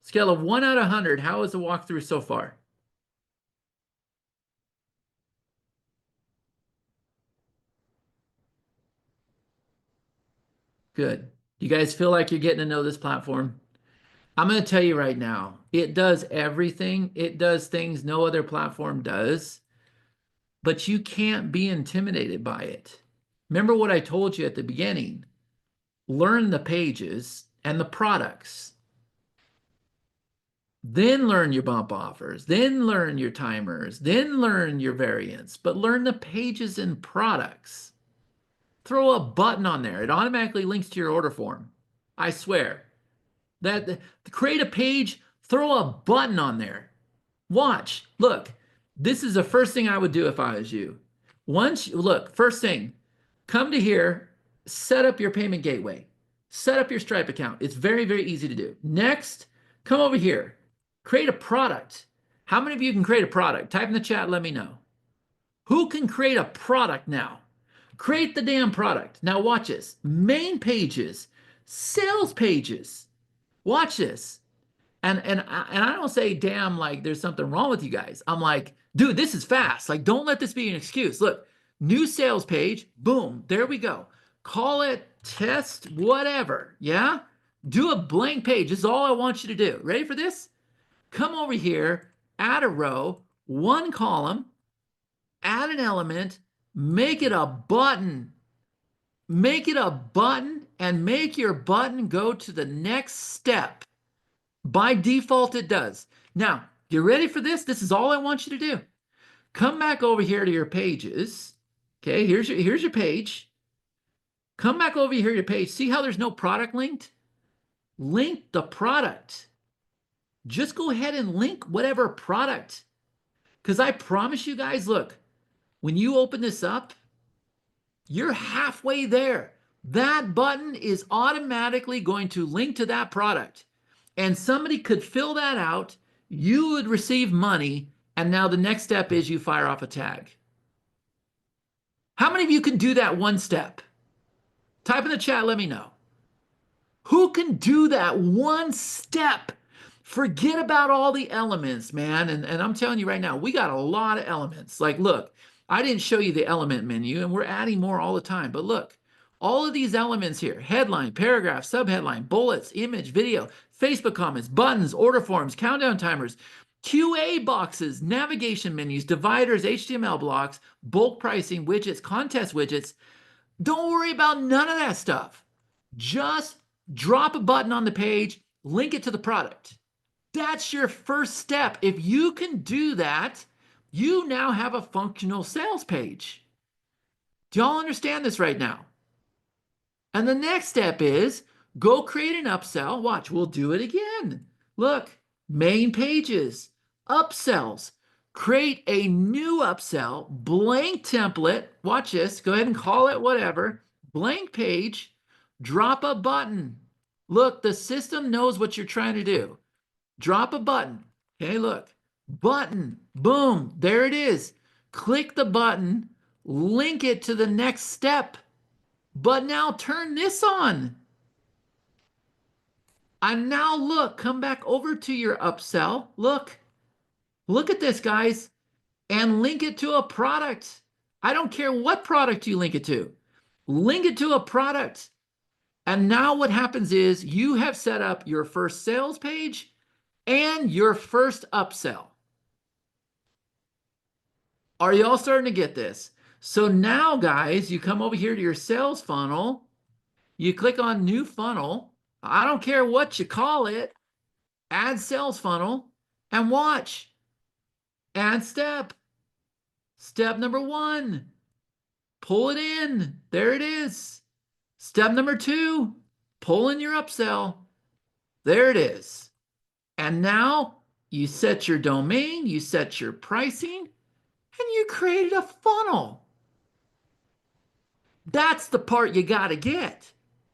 Scale of 1 out of 100, how is the walkthrough so far? Good. You guys feel like you're getting to know this platform? I'm going to tell you right now, it does everything. It does things no other platform does, but you can't be intimidated by it. Remember what I told you at the beginning. Learn the pages and the products. Then learn your bump offers, then learn your timers, then learn your variants, but learn the pages and products. Throw a button on there. It automatically links to your order form. I swear. Create a page, throw a button on there. Watch. Look, this is the first thing I would do if I was you. Look, first thing, come to here, set up your payment gateway. Set up your Stripe account. It's very, very easy to do. Next, come over here. Create a product. How many of you can create a product? Type in the chat, let me know. Who can create a product now? Create the damn product. Now watch this. Main pages, sales pages. Watch this. And I don't say damn like there's something wrong with you guys. I'm like, dude, this is fast. Like, don't let this be an excuse. Look, new sales page, boom, there we go. Call it test whatever, yeah? Do a blank page. This is all I want you to do. Ready for this? Come over here, add a row, one column, add an element, make it a button. Make it a button and make your button go to the next step. By default, it does. Now, you ready for this? This is all I want you to do. Come back over here to your pages. Okay, here's your page. Come back over here to your page. See how there's no product linked? Link the product. Just go ahead and link whatever product. Because I promise you guys, look, when you open this up, you're halfway there. That button is automatically going to link to that product. And somebody could fill that out, you would receive money, and now the next step is you fire off a tag. How many of you can do that one step? Type in the chat, let me know. Who can do that one step? Forget about all the elements, man. And I'm telling you right now, we got a lot of elements. Like, look, I didn't show you the element menu, and we're adding more all the time. But look, all of these elements here, headline, paragraph, subheadline, bullets, image, video, Facebook comments, buttons, order forms, countdown timers, QA boxes, navigation menus, dividers, HTML blocks, bulk pricing, widgets, contest widgets. Don't worry about none of that stuff. Just drop a button on the page, link it to the product. That's your first step. If you can do that, you now have a functional sales page. Do y'all understand this right now? And the next step is go create an upsell. Watch, we'll do it again. Look, main pages, upsells. Create a new upsell, blank template. Watch this. Go ahead and call it whatever. Blank page, drop a button. Look, the system knows what you're trying to do. Drop a button. Okay, look. Button. Boom. There it is. Click the button. Link it to the next step. But now turn this on. And now look, come back over to your upsell. Look at this, guys, and link it to a product. I don't care what product you link it to. Link it to a product. And now what happens is you have set up your first sales page and your first upsell. Are y'all starting to get this? So now, guys, you come over here to your sales funnel. You click on new funnel. I don't care what you call it. Add sales funnel and watch. Add step. Step number 1. Pull it in. There it is. Step number 2. Pull in your upsell. There it is. And now you set your domain, you set your pricing, and you created a funnel. That's the part you got to get.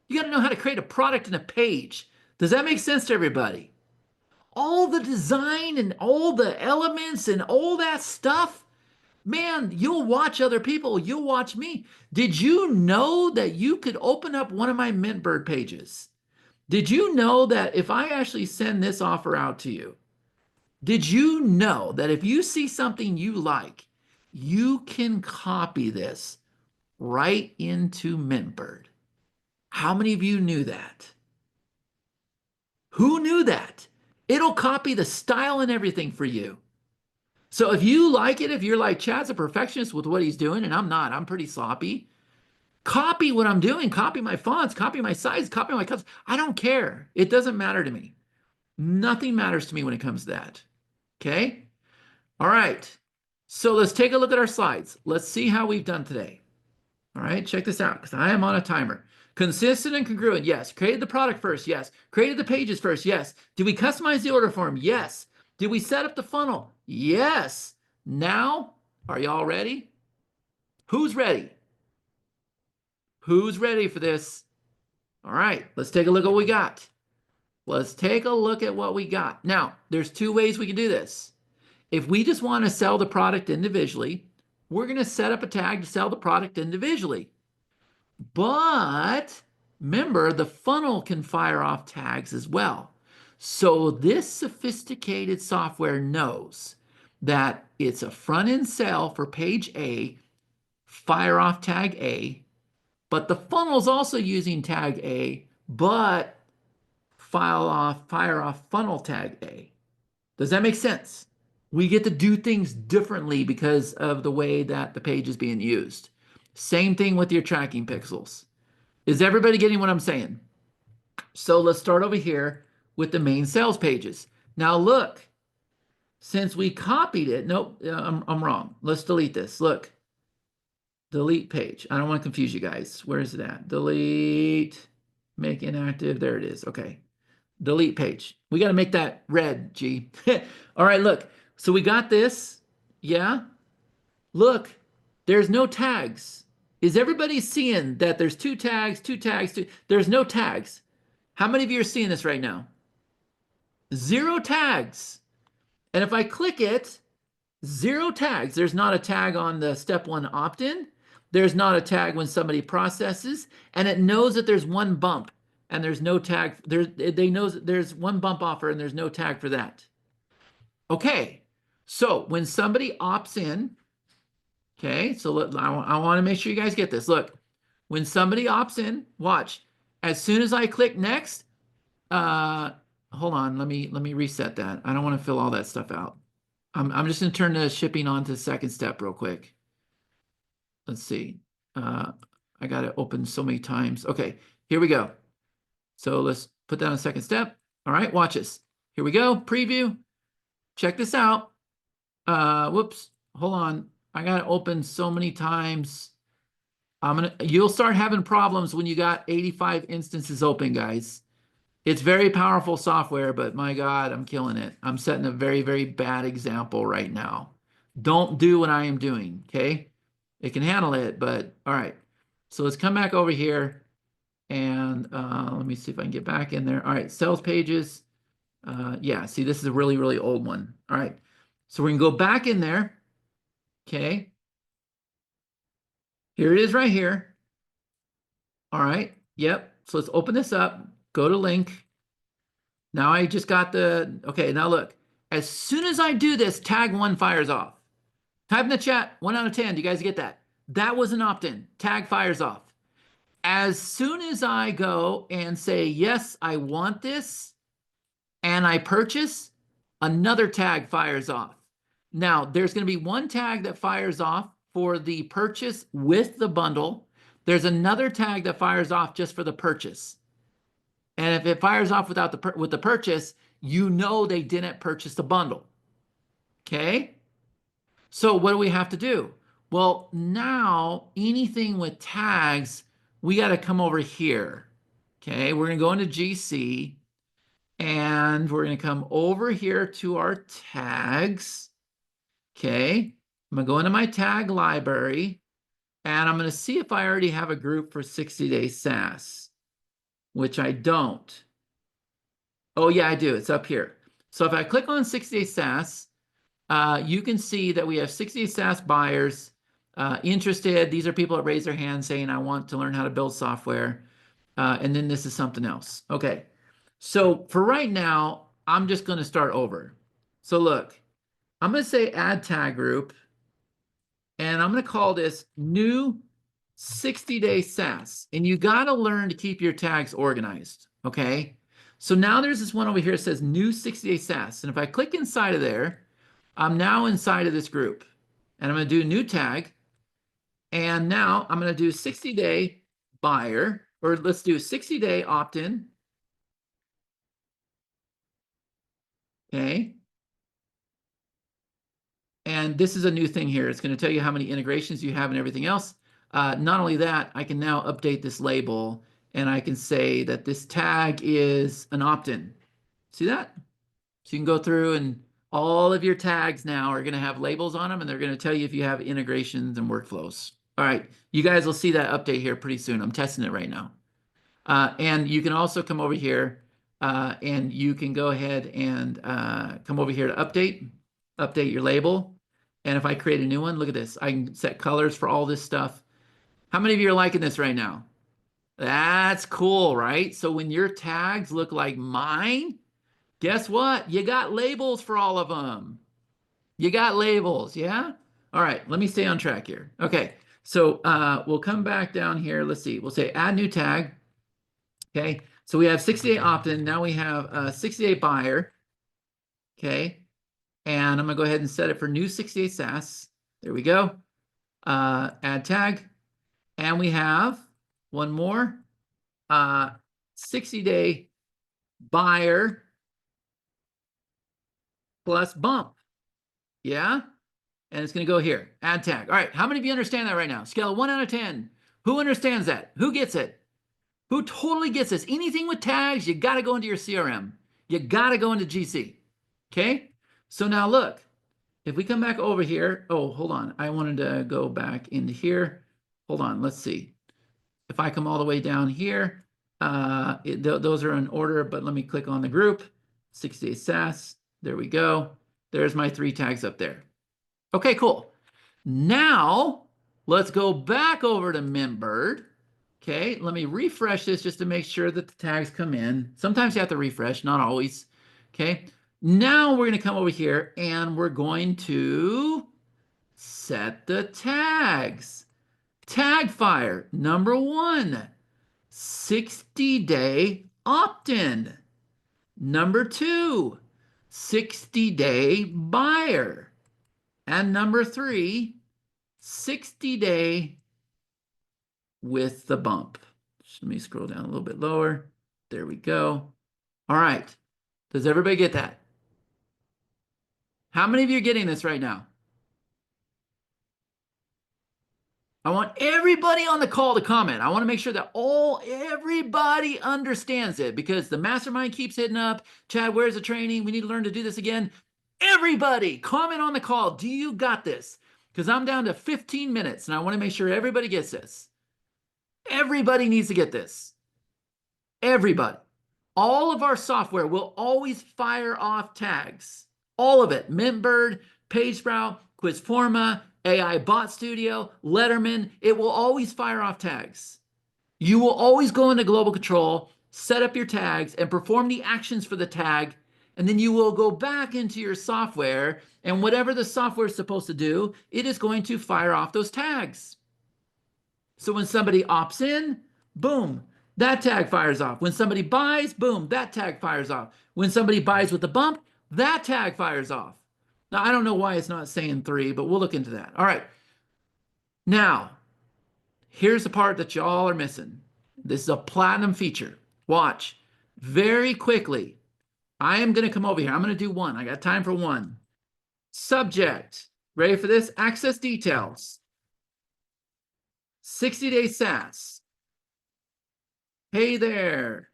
You got to know how to create a product and a page. Does that make sense to everybody? All the design and all the elements and all that stuff, man, you'll watch other people. You'll watch me. Did you know that you could open up one of my MintBird pages? Did you know that if I actually send this offer out to you, did you know that if you see something you like, you can copy this right into MintBird? How many of you knew that? Who knew that? It'll copy the style and everything for you. So if you like it, if you're like, Chad's a perfectionist with what he's doing, and I'm not, I'm pretty sloppy. Copy what I'm doing, copy my fonts, copy my size, copy my colors. I don't care. It doesn't matter to me. Nothing matters to me when it comes to that. Okay? All right. So let's take a look at our slides. Let's see how we've done today. All right, check this out because I am on a timer. Consistent and congruent, yes. Created the product first, yes. Created the pages first, yes. Did we customize the order form? Yes. Did we set up the funnel? Yes. Now, are y'all ready? Who's ready? Who's ready for this? All right, let's take a look at what we got. Let's take a look at what we got. Now, there's two ways we can do this. If we just want to sell the product individually, we're going to set up a tag to sell the product individually. But remember, the funnel can fire off tags as well. So this sophisticated software knows that it's a front-end sell for page A, fire off tag A, but the funnel is also using tag A, but fire off funnel tag A. Does that make sense? We get to do things differently because of the way that the page is being used. Same thing with your tracking pixels. Is everybody getting what I'm saying? So let's start over here with the main sales pages. Now look, since we copied it, nope, I'm wrong. Let's delete this. Look, delete page. I don't want to confuse you guys. Where is it at? Delete, make inactive. There it is. Okay. Delete page. We got to make that red, G. All right, look. So we got this. Yeah. Look, there's no tags. Is everybody seeing that there's two tags, there's no tags. How many of you are seeing this right now? 0 tags. And if I click it, 0 tags. There's not a tag on the step 1 opt-in. There's not a tag when somebody processes, and it knows that there's one bump and there's no tag. They know there's one bump offer and there's no tag for that. Okay, so when somebody opts in, okay, so I want to make sure you guys get this. Look, when somebody opts in, watch. As soon as I click next, hold on, let me reset that. I don't want to fill all that stuff out. I'm just going to turn the shipping on to the second step real quick. Let's see. I got it open so many times. Okay, here we go. So let's put that on second step. All right, watch this. Here we go. Preview. Check this out. Whoops. Hold on. I got it open so many times. You'll start having problems when you got 85 instances open, guys. It's very powerful software, but my God, I'm killing it. I'm setting a very, very bad example right now. Don't do what I am doing, okay? It can handle it, but all right. So let's come back over here and let me see if I can get back in there. All right, sales pages. Yeah, see, this is a really, really old one. All right, so we're gonna go back in there, okay? Here it is right here. All right, yep. So let's open this up, go to link. Now I just got okay, now look. As soon as I do this, tag 1 fires off. Type in the chat, 1 out of 10. Do you guys get that? That was an opt-in. Tag fires off. As soon as I go and say, yes, I want this, and I purchase, another tag fires off. Now, there's going to be one tag that fires off for the purchase with the bundle. There's another tag that fires off just for the purchase. And if it fires off without with the purchase, you know they didn't purchase the bundle. Okay? So what do we have to do? Well, now anything with tags, we got to come over here. Okay, we're going to go into GC and we're going to come over here to our tags. Okay, I'm going to go into my tag library and I'm going to see if I already have a group for 60-day SaaS, which I don't. Oh, yeah, I do. It's up here. So if I click on 60-day SaaS, you can see that we have 60 SaaS buyers interested. These are people that raise their hand saying, I want to learn how to build software. And then this is something else. Okay. So for right now, I'm just going to start over. So look, I'm going to say add tag group. And I'm going to call this new 60-day SaaS. And you got to learn to keep your tags organized. Okay. So now there's this one over here that says new 60-day SaaS. And if I click inside of there, I'm now inside of this group and I'm going to do new tag. And now I'm going to do 60-day buyer, or let's do 60-day opt-in. Okay. And this is a new thing here. It's going to tell you how many integrations you have and everything else. Not only that, I can now update this label and I can say that this tag is an opt-in. See that? So you can go through and all of your tags now are going to have labels on them and they're going to tell you if you have integrations and workflows. All right, you guys will see that update here pretty soon. I'm testing it right now. And you can also come over here and you can go ahead and come over here to update your label. And if I create a new one, look at this. I can set colors for all this stuff. How many of you are liking this right now? That's cool, right? So when your tags look like mine, guess what? You got labels for all of them. You got labels, yeah? All right, let me stay on track here. Okay, so we'll come back down here. Let's see. We'll say add new tag. Okay, so we have 60-day opt-in. Now we have a 60-day buyer. Okay, and I'm going to go ahead and set it for new 60-day SaaS. There we go. Add tag. And we have one more. 60-day buyer plus bump. Yeah? And it's going to go here. Add tag. All right. How many of you understand that right now? Scale of 1 out of 10. Who understands that? Who gets it? Who totally gets this? Anything with tags, you got to go into your CRM. You got to go into GC. Okay? So now look. If we come back over here. Oh, hold on. I wanted to go back into here. Hold on. Let's see. If I come all the way down here, those are in order, but let me click on the group. 60-day SaaS. There we go. There's my 3 tags up there. Okay, cool. Now, let's go back over to MintBird. Okay, let me refresh this just to make sure that the tags come in. Sometimes you have to refresh, not always. Okay, now we're going to come over here and we're going to set the tags. Tag fire, number 1, 60-day opt-in. Number 2, 60-day buyer. And number 3, 60-day with the bump. Let me scroll down a little bit lower. There we go. All right. Does everybody get that? How many of you are getting this right now? I want everybody on the call to comment. I want to make sure that everybody understands it because the mastermind keeps hitting up. Chad, where's the training? We need to learn to do this again. Everybody, comment on the call. Do you got this? Because I'm down to 15 minutes and I want to make sure everybody gets this. Everybody needs to get this. Everybody. All of our software will always fire off tags. All of it. MintBird, PageSprout, Quizforma, AI Bot Studio, Letterman. It will always fire off tags. You will always go into global control, set up your tags, and perform the actions for the tag. And then you will go back into your software, and whatever the software is supposed to do, it is going to fire off those tags. So when somebody opts in, boom, that tag fires off. When somebody buys, boom, that tag fires off. When somebody buys with a bump, that tag fires off. Now, I don't know why it's not saying 3, but we'll look into that. All right. Now, here's the part that y'all are missing. This is a platinum feature. Watch. Very quickly, I am going to come over here. I'm going to do 1. I got time for 1. Subject. Ready for this? Access details. 60-day SaaS. Hey there.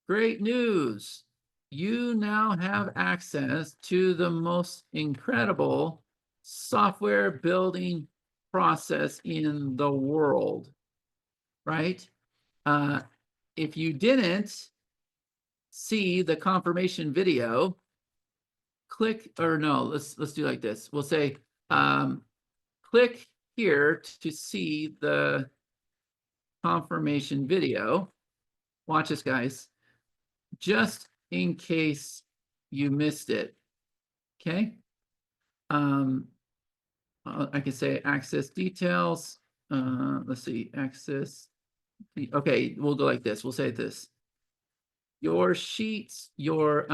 Great news. You now have access to the most incredible software building process in the world, right? If you didn't see the confirmation video, click, or no, let's do like this. We'll say, click here to see the confirmation video. Watch this, guys. Just in case you missed it, okay? I can say access details. Let's see, access. Okay, we'll go like this. We'll say this. Your sheets, your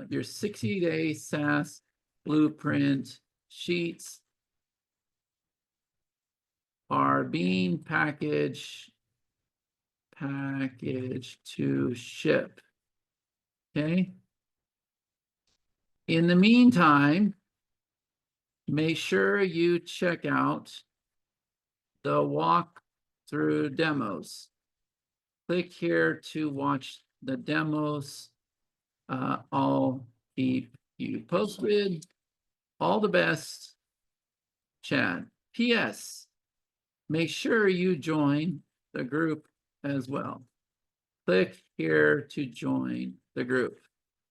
60-day SaaS blueprint sheets are being packaged to ship. Okay. In the meantime, make sure you check out the walkthrough demos. Click here to watch the demos. I'll keep you posted. All the best, Chad. P.S. Make sure you join the group as well. Click here to join the group.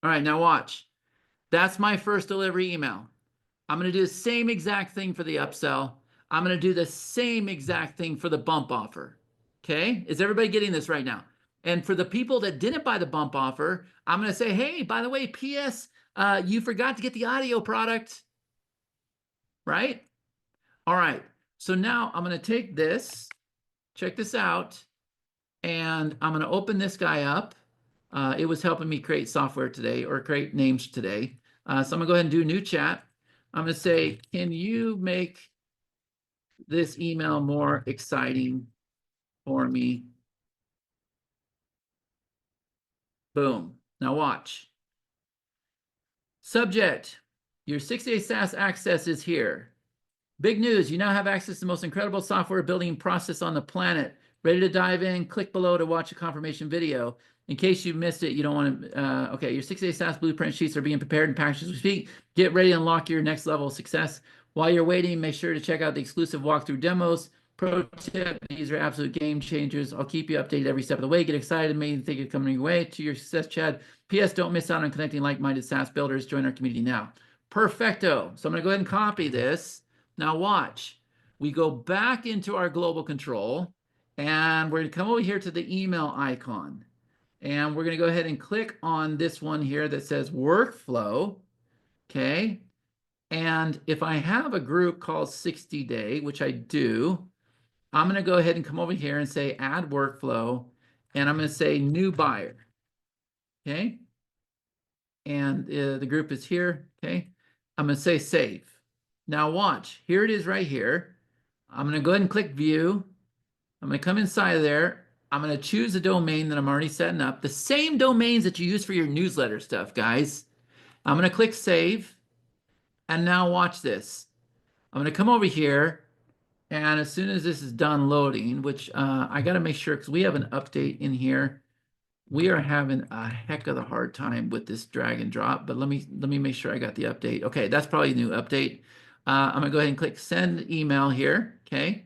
All right, now watch. That's my first delivery email. I'm going to do the same exact thing for the upsell. I'm going to do the same exact thing for the bump offer. Okay? Is everybody getting this right now? And for the people that didn't buy the bump offer, I'm going to say, hey, by the way, P.S., you forgot to get the audio product. Right? All right. So now I'm going to take this, check this out, and I'm going to open this guy up. It was helping me create software today or create names today. So I'm going to go ahead and do a new chat. I'm going to say, can you make this email more exciting for me? Boom. Now watch. Subject, your 6-day SaaS access is here. Big news, you now have access to the most incredible software building process on the planet. Ready to dive in? Click below to watch a confirmation video. In case you missed it, you don't want to, okay, your 6-day SaaS blueprint sheets are being prepared and packaged as we speak. Get ready to unlock your next level of success. While you're waiting, make sure to check out the exclusive walkthrough demos. Pro tip, these are absolute game changers. I'll keep you updated every step of the way. Get excited, maybe think you're coming your way to your success, Chad. P.S. Don't miss out on connecting like-minded SaaS builders. Join our community now. Perfecto. So I'm going to go ahead and copy this. Now watch. We go back into our global control, and we're going to come over here to the email icon. And we're going to go ahead and click on this one here that says workflow. Okay. And if I have a group called 60 Day, which I do, I'm going to go ahead and come over here and say add workflow. And I'm going to say new buyer. Okay. And the group is here. Okay. I'm going to say save. Now watch. Here it is right here. I'm going to go ahead and click view. I'm going to come inside of there. I'm going to choose a domain that I'm already setting up. The same domains that you use for your newsletter stuff, guys. I'm going to click save. And now watch this. I'm going to come over here. And as soon as this is done loading, which I got to make sure because we have an update in here. We are having a heck of a hard time with this drag and drop. But let me make sure I got the update. Okay, that's probably a new update. I'm going to go ahead and click send email here. Okay.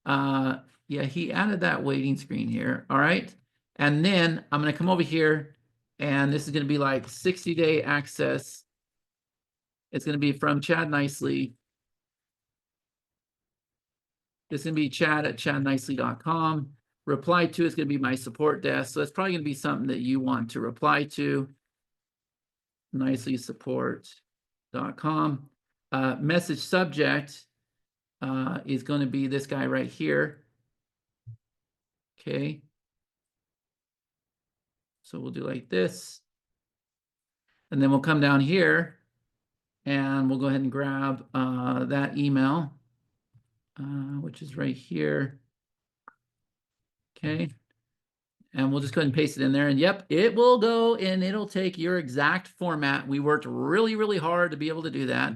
Yeah, he added that waiting screen here. All right. And then I'm going to come over here, and this is going to be like 60-day access. It's going to be from Chad Nicely. It's going to be chad@chadnicely.com. Reply to is going to be my support desk. So it's probably going to be something that you want to reply to. Nicelysupport.com. Message subject is going to be this guy right here. Okay. So we'll do like this. And then we'll come down here and we'll go ahead and grab that email, which is right here. Okay. And we'll just go ahead and paste it in there. And yep, it will go and it'll take your exact format. We worked really, really hard to be able to do that.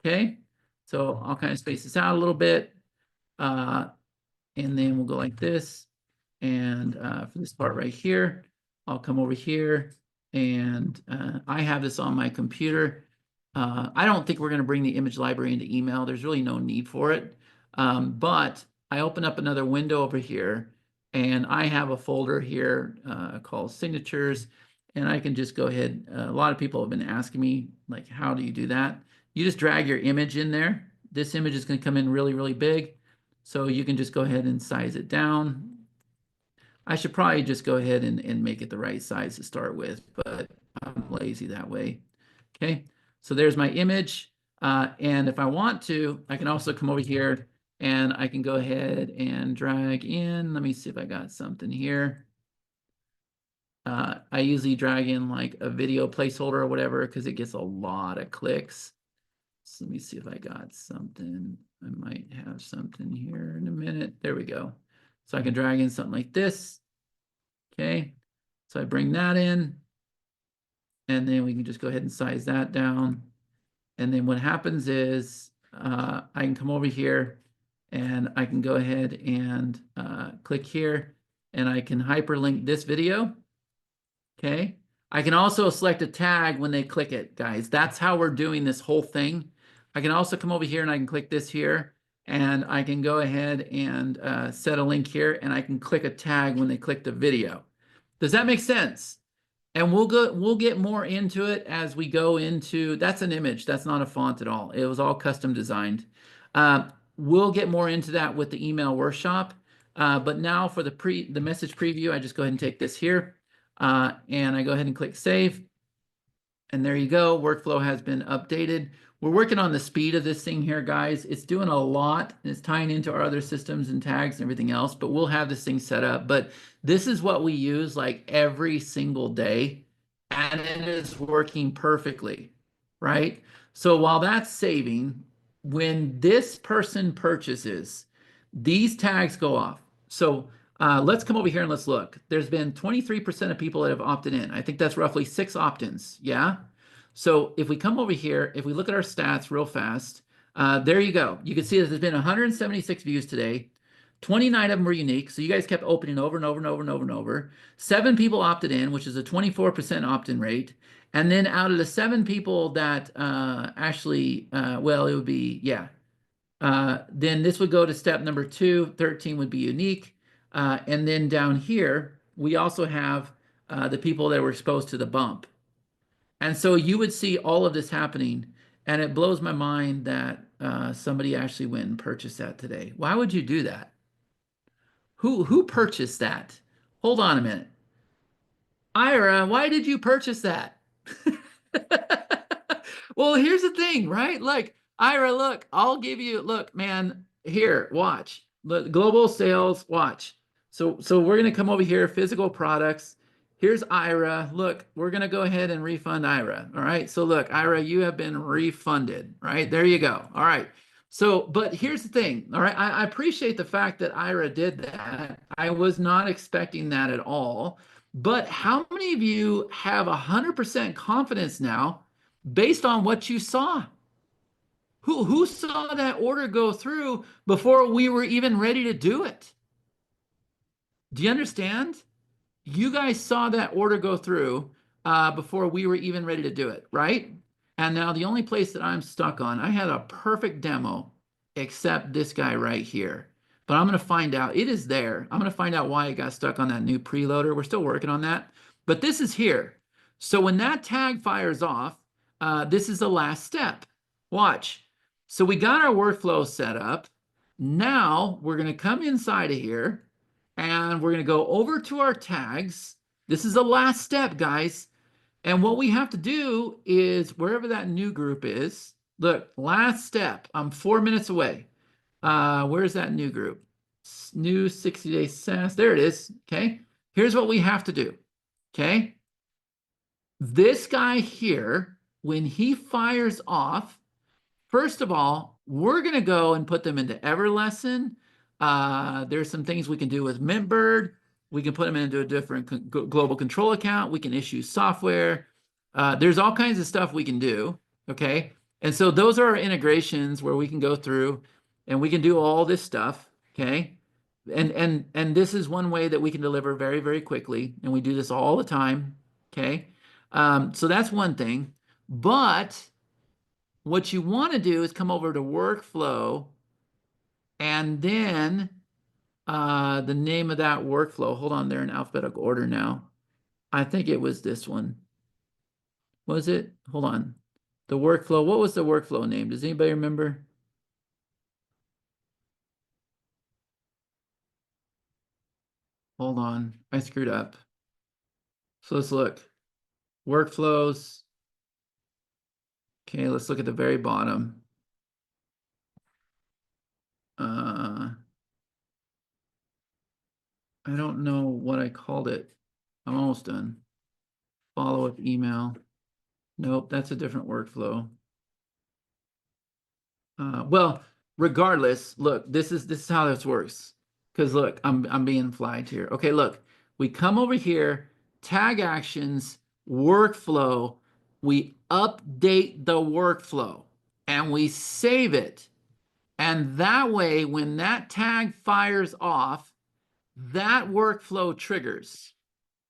Okay. So I'll kind of space this out a little bit. And then we'll go like this. And for this part right here, I'll come over here and I have this on my computer. I don't think we're going to bring the image library into email. There's really no need for it. But I open up another window over here and I have a folder here called signatures. And I can just go ahead. A lot of people have been asking me, like, how do you do that? You just drag your image in there. This image is going to come in really, really big. So you can just go ahead and size it down. I should probably just go ahead and make it the right size to start with, but I'm lazy that way. Okay, so there's my image. And if I want to, I can also come over here and I can go ahead and drag in. Let me see if I got something here. I usually drag in like a video placeholder or whatever because it gets a lot of clicks. So let me see if I got something. I might have something here in a minute. There we go. So I can drag in something like this. Okay. So I bring that in. And then we can just go ahead and size that down. And then what happens is I can come over here and I can go ahead and click here and I can hyperlink this video. Okay. I can also select a tag when they click it, guys. That's how we're doing this whole thing. I can also come over here and I can click this here and I can go ahead and set a link here and I can click a tag when they click the video. Does that make sense? And we'll get more into it as we go into, that's an image, that's not a font at all. It was all custom designed. We'll get more into that with the email workshop. But now for the message preview, I just go ahead and take this here and I go ahead and click save. And there you go, workflow has been updated. We're working on the speed of this thing here, guys. It's doing a lot. It's tying into our other systems and tags and everything else, but we'll have this thing set up. But this is what we use like every single day, and it is working perfectly, right? So while that's saving, when this person purchases, these tags go off. So let's come over here and let's look. There's been 23% of people that have opted in. I think that's roughly 6 opt-ins, yeah? So if we come over here, if we look at our stats real fast, there you go. You can see that there's been 176 views today. 29 of them were unique. So you guys kept opening over and over and over and over and over. 7 people opted in, which is a 24% opt-in rate. And then out of the 7 people that actually, well, it would be, yeah. Then this would go to step number 2. 13 would be unique. And then down here, we also have the people that were exposed to the bump. And so you would see all of this happening, and it blows my mind that somebody actually went and purchased that today. Why would you do that? Who purchased that? Hold on a minute. Ira, why did you purchase that? Well, here's the thing, right? Look, Ira, look, I'll give you, look, man, here, watch. Look, global sales, watch. So we're going to come over here, physical products. Here's Ira. Look, we're going to go ahead and refund Ira. All right. So look, Ira, you have been refunded. Right. There you go. All right. So, but here's the thing. All right. I appreciate the fact that Ira did that. I was not expecting that at all. But how many of you have 100% confidence now based on what you saw? Who saw that order go through before we were even ready to do it? Do you understand? You guys saw that order go through before we were even ready to do it, right? And now the only place that I'm stuck on, I had a perfect demo except this guy right here. But I'm going to find out. It is there. I'm going to find out why it got stuck on that new preloader. We're still working on that. But this is here. So when that tag fires off, this is the last step. Watch. So we got our workflow set up. Now we're going to come inside of here. And we're going to go over to our tags. This is the last step, guys. And what we have to do is wherever that new group is, look, last step. I'm 4 minutes away. Where's that new group? New 60-day SaaS. There it is. Okay. Here's what we have to do. Okay. This guy here, when he fires off, first of all, we're going to go and put them into Everlesson. There's some things we can do with MintBird. We can put them into a different global control account. We can issue software. There's all kinds of stuff we can do, okay? And so those are our integrations where we can go through and we can do all this stuff, okay? And this is one way that we can deliver very, very quickly, and we do this all the time, okay? So that's one thing. But what you want to do is come over to workflow, and then the name of that workflow, hold on, they're in alphabetical order now. I think it was this one. Was it? Hold on. The workflow, what was the workflow name? Does anybody remember? Hold on, I screwed up. So let's look. Workflows. Okay, let's look at the very bottom. I don't know what I called it. I'm almost done. Follow-up email. Nope, that's a different workflow. Well, regardless, look, this is how this works. Because look, I'm being flagged here. Okay, look, we come over here, tag actions, workflow. we update the workflow and we save it. And that way, when that tag fires off, that workflow triggers.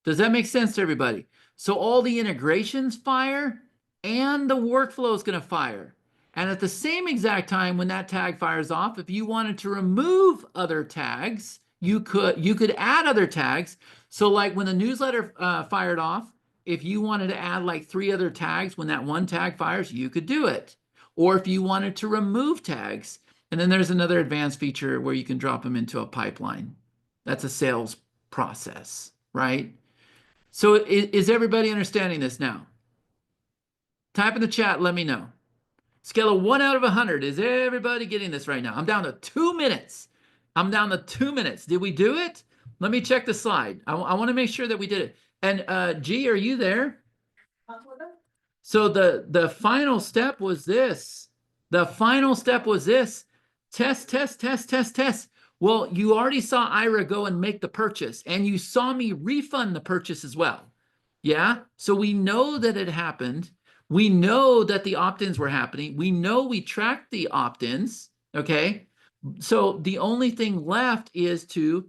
Does that make sense to everybody? So all the integrations fire and the workflow is going to fire. And at the same exact time, when that tag fires off, if you wanted to remove other tags, you could add other tags. So like when the newsletter fired off, if you wanted to add like 3 other tags when that one tag fires, you could do it. Or if you wanted to remove tags, and then there's another advanced feature where you can drop them into a pipeline. That's a sales process, right? So is everybody understanding this now? Type in the chat, let me know. Scale of 1 out of 100. Is everybody getting this right now? I'm down to 2 minutes. I'm down to 2 minutes. Did we do it? Let me check the slide. I want to make sure that we did it. And G, are you there? So the final step was this. The final step was this. Test, test, test, test, test. Well, you already saw Ira go and make the purchase, and you saw me refund the purchase as well. Yeah? So we know that it happened. We know that the opt-ins were happening. We know we tracked the opt-ins, okay? So the only thing left is to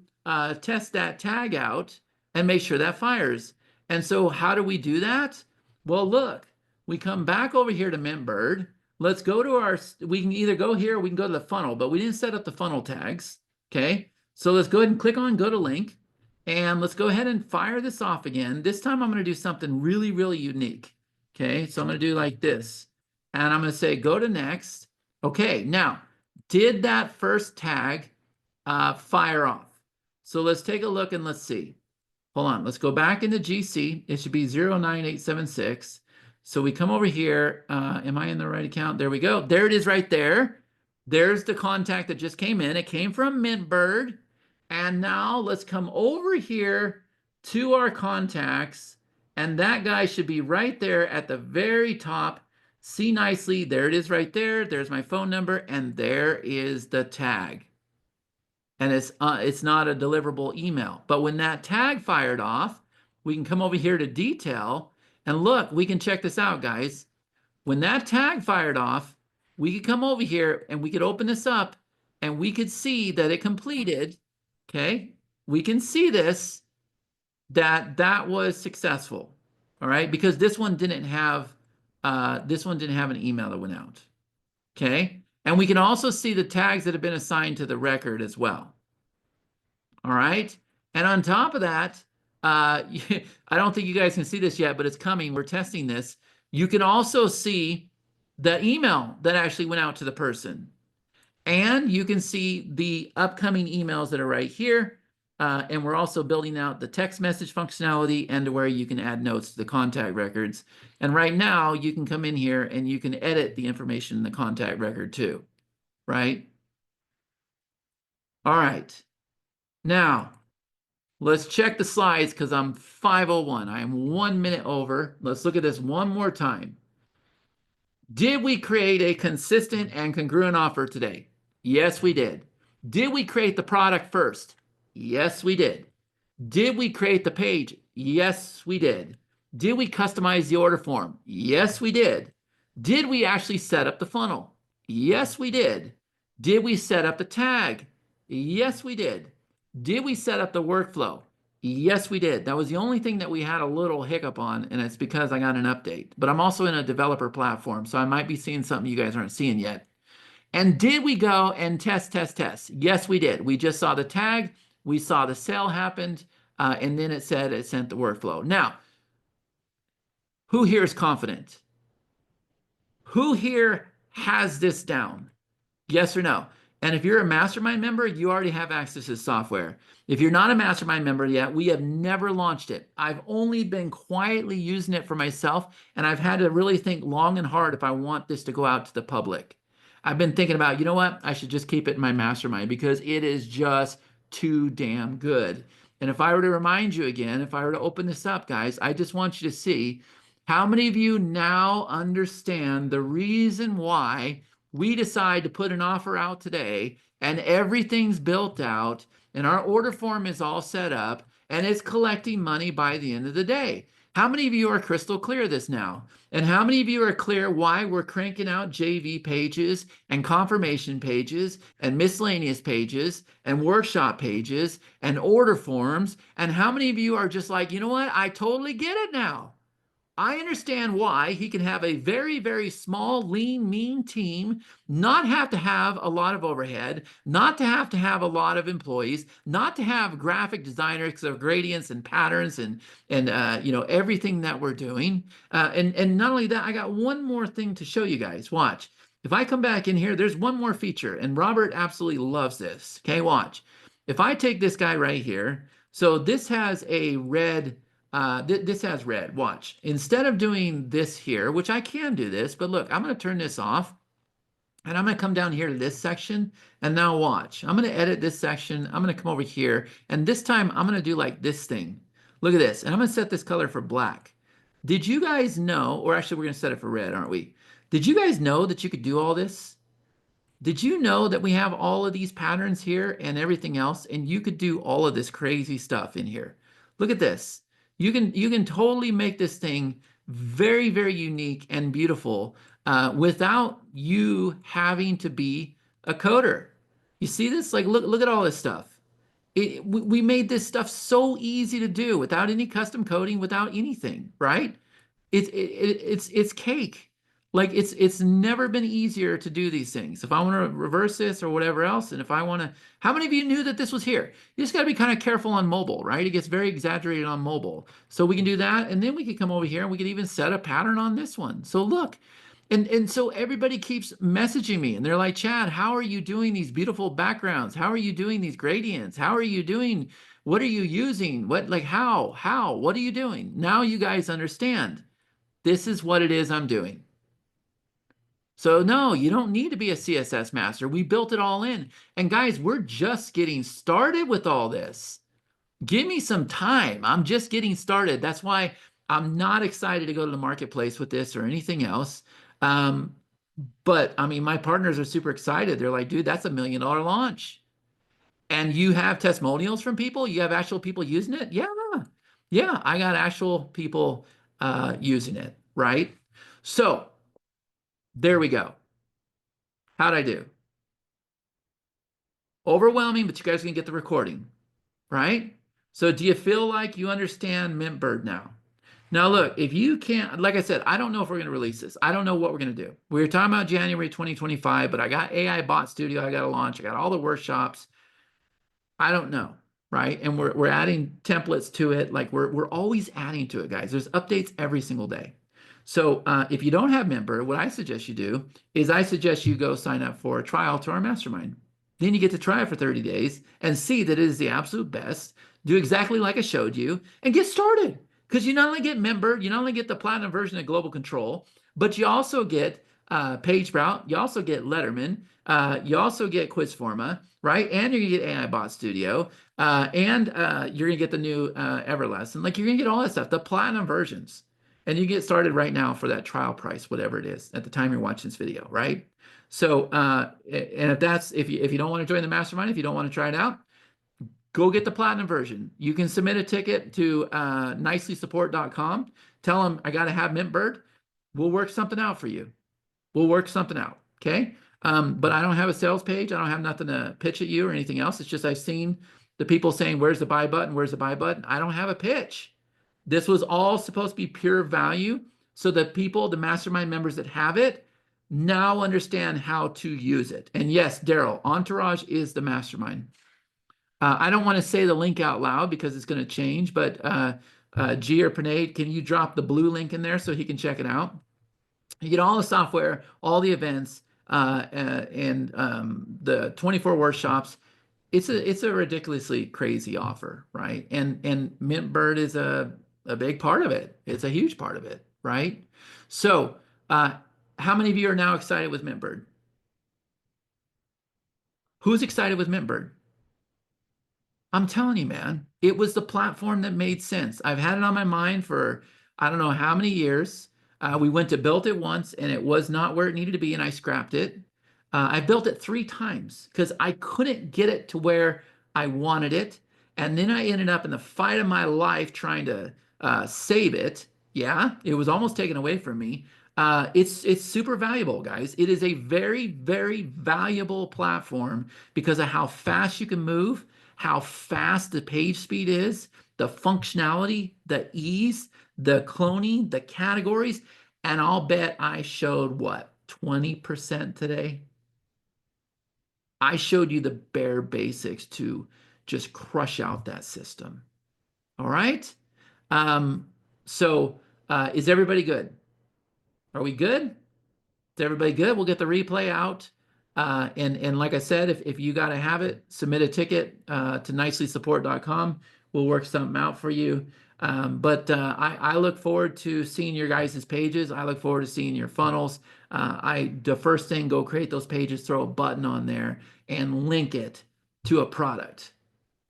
test that tag out and make sure that fires. And so how do we do that? Well, look, we come back over here to MintBird. Let's go to we can either go here or we can go to the funnel, but we didn't set up the funnel tags, okay? So let's go ahead and click on go to link, and let's go ahead and fire this off again. This time I'm gonna do something really, really unique, okay? So I'm gonna do like this, and I'm gonna say go to next. Okay, now, did that first tag fire off? So let's take a look and let's see. Hold on, let's go back into GC. It should be 09876. So we come over here. Am I in the right account? There we go. There it is right there. There's the contact that just came in. It came from MintBird. And now let's come over here to our contacts. And that guy should be right there at the very top. See nicely, there it is right there. There's my phone number. And there is the tag. And it's not a deliverable email. But when that tag fired off, we can come over here to detail. And look, we can check this out, guys. When that tag fired off, we could come over here and we could open this up and we could see that it completed, okay? We can see this, that was successful, all right? Because this one didn't have an email that went out, okay? And we can also see the tags that have been assigned to the record as well, all right? And on top of that, I don't think you guys can see this yet, but it's coming. We're testing this. You can also see the email that actually went out to the person. And you can see the upcoming emails that are right here. And we're also building out the text message functionality and to where you can add notes to the contact records. And right now, you can come in here and you can edit the information in the contact record too, right? All right. Now, let's check the slides because I'm 5:01. I am 1 minute over. Let's look at this one more time. Did we create a consistent and congruent offer today? Yes, we did. Did we create the product first? Yes, we did. Did we create the page? Yes, we did. Did we customize the order form? Yes, we did. Did we actually set up the funnel? Yes, we did. Did we set up the tag? Yes, we did. Did we set up the workflow? Yes, we did. That was the only thing that we had a little hiccup on, and it's because I got an update. But I'm also in a developer platform, so I might be seeing something you guys aren't seeing yet. And did we go and test? Yes, we did. We just saw the tag. We saw the sale happened, and then it said it sent the workflow. Now, who here is confident? Who here has this down? Yes or no? And if you're a mastermind member, you already have access to software. If you're not a mastermind member yet, we have never launched it. I've only been quietly using it for myself, and I've had to really think long and hard if I want this to go out to the public. I've been thinking about, you know what? I should just keep it in my mastermind because it is just too damn good. And if I were to remind you again, if I were to open this up, guys, I just want you to see how many of you now understand the reason why we decide to put an offer out today and everything's built out and our order form is all set up and it's collecting money by the end of the day. How many of you are crystal clear this now? And how many of you are clear why we're cranking out JV pages and confirmation pages and miscellaneous pages and workshop pages and order forms? And how many of you are just like, you know what? I totally get it now. I understand why he can have a very, very small, lean, mean team, not have to have a lot of overhead, not to have a lot of employees, not to have graphic designers of gradients and patterns and you know, everything that we're doing. And not only that, I got one more thing to show you guys. Watch. If I come back in here, there's one more feature, and Robert absolutely loves this. Okay, watch. If I take this guy right here, so this has a red. This has red. Watch. Instead of doing this here, which I can do this, but look, I'm going to turn this off. And I'm going to come down here to this section. And now watch. I'm going to edit this section. I'm going to come over here. And this time, I'm going to do like this thing. Look at this. And I'm going to set this color for black. Did you guys know, or actually, we're going to set it for red, aren't we? Did you guys know that you could do all this? Did you know that we have all of these patterns here and everything else, and you could do all of this crazy stuff in here? Look at this. You can totally make this thing very, very unique and beautiful without you having to be a coder. You see this? Like, look at all this stuff. We made this stuff so easy to do without any custom coding, without anything, right? It's cake. Like it's never been easier to do these things. If I want to reverse this or whatever else, and if I want to, how many of you knew that this was here? You just got to be kind of careful on mobile, right? It gets very exaggerated on mobile. So we can do that, and then we can come over here and we can even set a pattern on this one. So look, and so everybody keeps messaging me, and they're like, Chad, how are you doing these beautiful backgrounds? How are you doing these gradients? How are you doing? What are you using? What, like, how? What are you doing? Now you guys understand. This is what it is I'm doing. So no, you don't need to be a CSS master. We built it all in. And guys, we're just getting started with all this. Give me some time. I'm just getting started. That's why I'm not excited to go to the marketplace with this or anything else. But I mean, my partners are super excited. They're like, dude, that's $1 million launch. And you have testimonials from people? You have actual people using it? Yeah. Yeah, I got actual people using it, right? So there we go. How'd I do? Overwhelming, but you guys can get the recording, right? So do you feel like you understand MintBird now? Now look, if you can't, like I said, I don't know if we're going to release this. I don't know what we're going to do. We were talking about January 2025, but I got AI Bot Studio. I got to launch. I got all the workshops. I don't know, right? And we're adding templates to it. Like we're always adding to it, guys. There's updates every single day. So if you don't have MintBird, what I suggest you do is I suggest you go sign up for a trial to our mastermind. Then you get to try it for 30 days and see that it is the absolute best. Do exactly like I showed you and get started. Because you not only get MintBird, you not only get the platinum version of Global Control, but you also get PageSprout, you also get Letterman, you also get Quizforma, right? And you're gonna get AI Bot Studio, and you're gonna get the new Everlesson. Like you're gonna get all that stuff, the platinum versions. And you get started right now for that trial price, whatever it is, at the time you're watching this video, right? So, and if you don't want to join the mastermind, if you don't want to try it out, go get the platinum version. You can submit a ticket to nicelysupport.com. Tell them I got to have MintBird. We'll work something out for you. We'll work something out, okay? But I don't have a sales page. I don't have nothing to pitch at you or anything else. It's just I've seen the people saying, where's the buy button? Where's the buy button? I don't have a pitch. This was all supposed to be pure value so that people, the mastermind members that have it, now understand how to use it. And yes, Daryl, Entourage is the mastermind. I don't want to say the link out loud because it's going to change, but G or Panade, can you drop the blue link in there so he can check it out? You get all the software, all the events, and the 24 workshops. It's a ridiculously crazy offer, right? And MintBird is a big part of it. It's a huge part of it, right? So how many of you are now excited with MintBird? Who's excited with MintBird? I'm telling you, man, it was the platform that made sense. I've had it on my mind for I don't know how many years. We went to build it once and it was not where it needed to be and I scrapped it. I built it 3 times because I couldn't get it to where I wanted it. And then I ended up in the fight of my life trying to save it. Yeah, it was almost taken away from me. It's super valuable, guys. It is a very, very valuable platform because of how fast you can move, how fast the page speed is, the functionality, the ease, the cloning, the categories, and I'll bet I showed what, 20% today? I showed you the bare basics to just crush out that system. All right? Um, so is everybody good? Are we good? Is everybody good? We'll get the replay out. And like I said, if you got to have it, submit a ticket to nicelysupport.com. We'll work something out for you. But I look forward to seeing your guys' pages. I look forward to seeing your funnels. The first thing, go create those pages, throw a button on there, and link it to a product.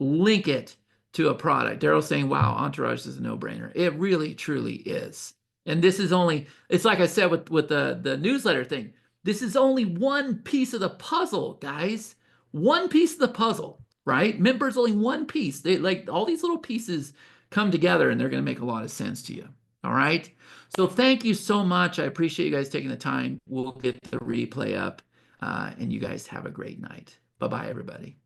Link it to a product. Daryl's saying, wow, Entourage is a no-brainer. It really, truly is. And this is only, it's like I said with the newsletter thing, this is only one piece of the puzzle, guys. One piece of the puzzle, right? MintBird's only one piece. They like all these little pieces come together and they're going to make a lot of sense to you. All right. So thank you so much. I appreciate you guys taking the time. We'll get the replay up and you guys have a great night. Bye-bye, everybody.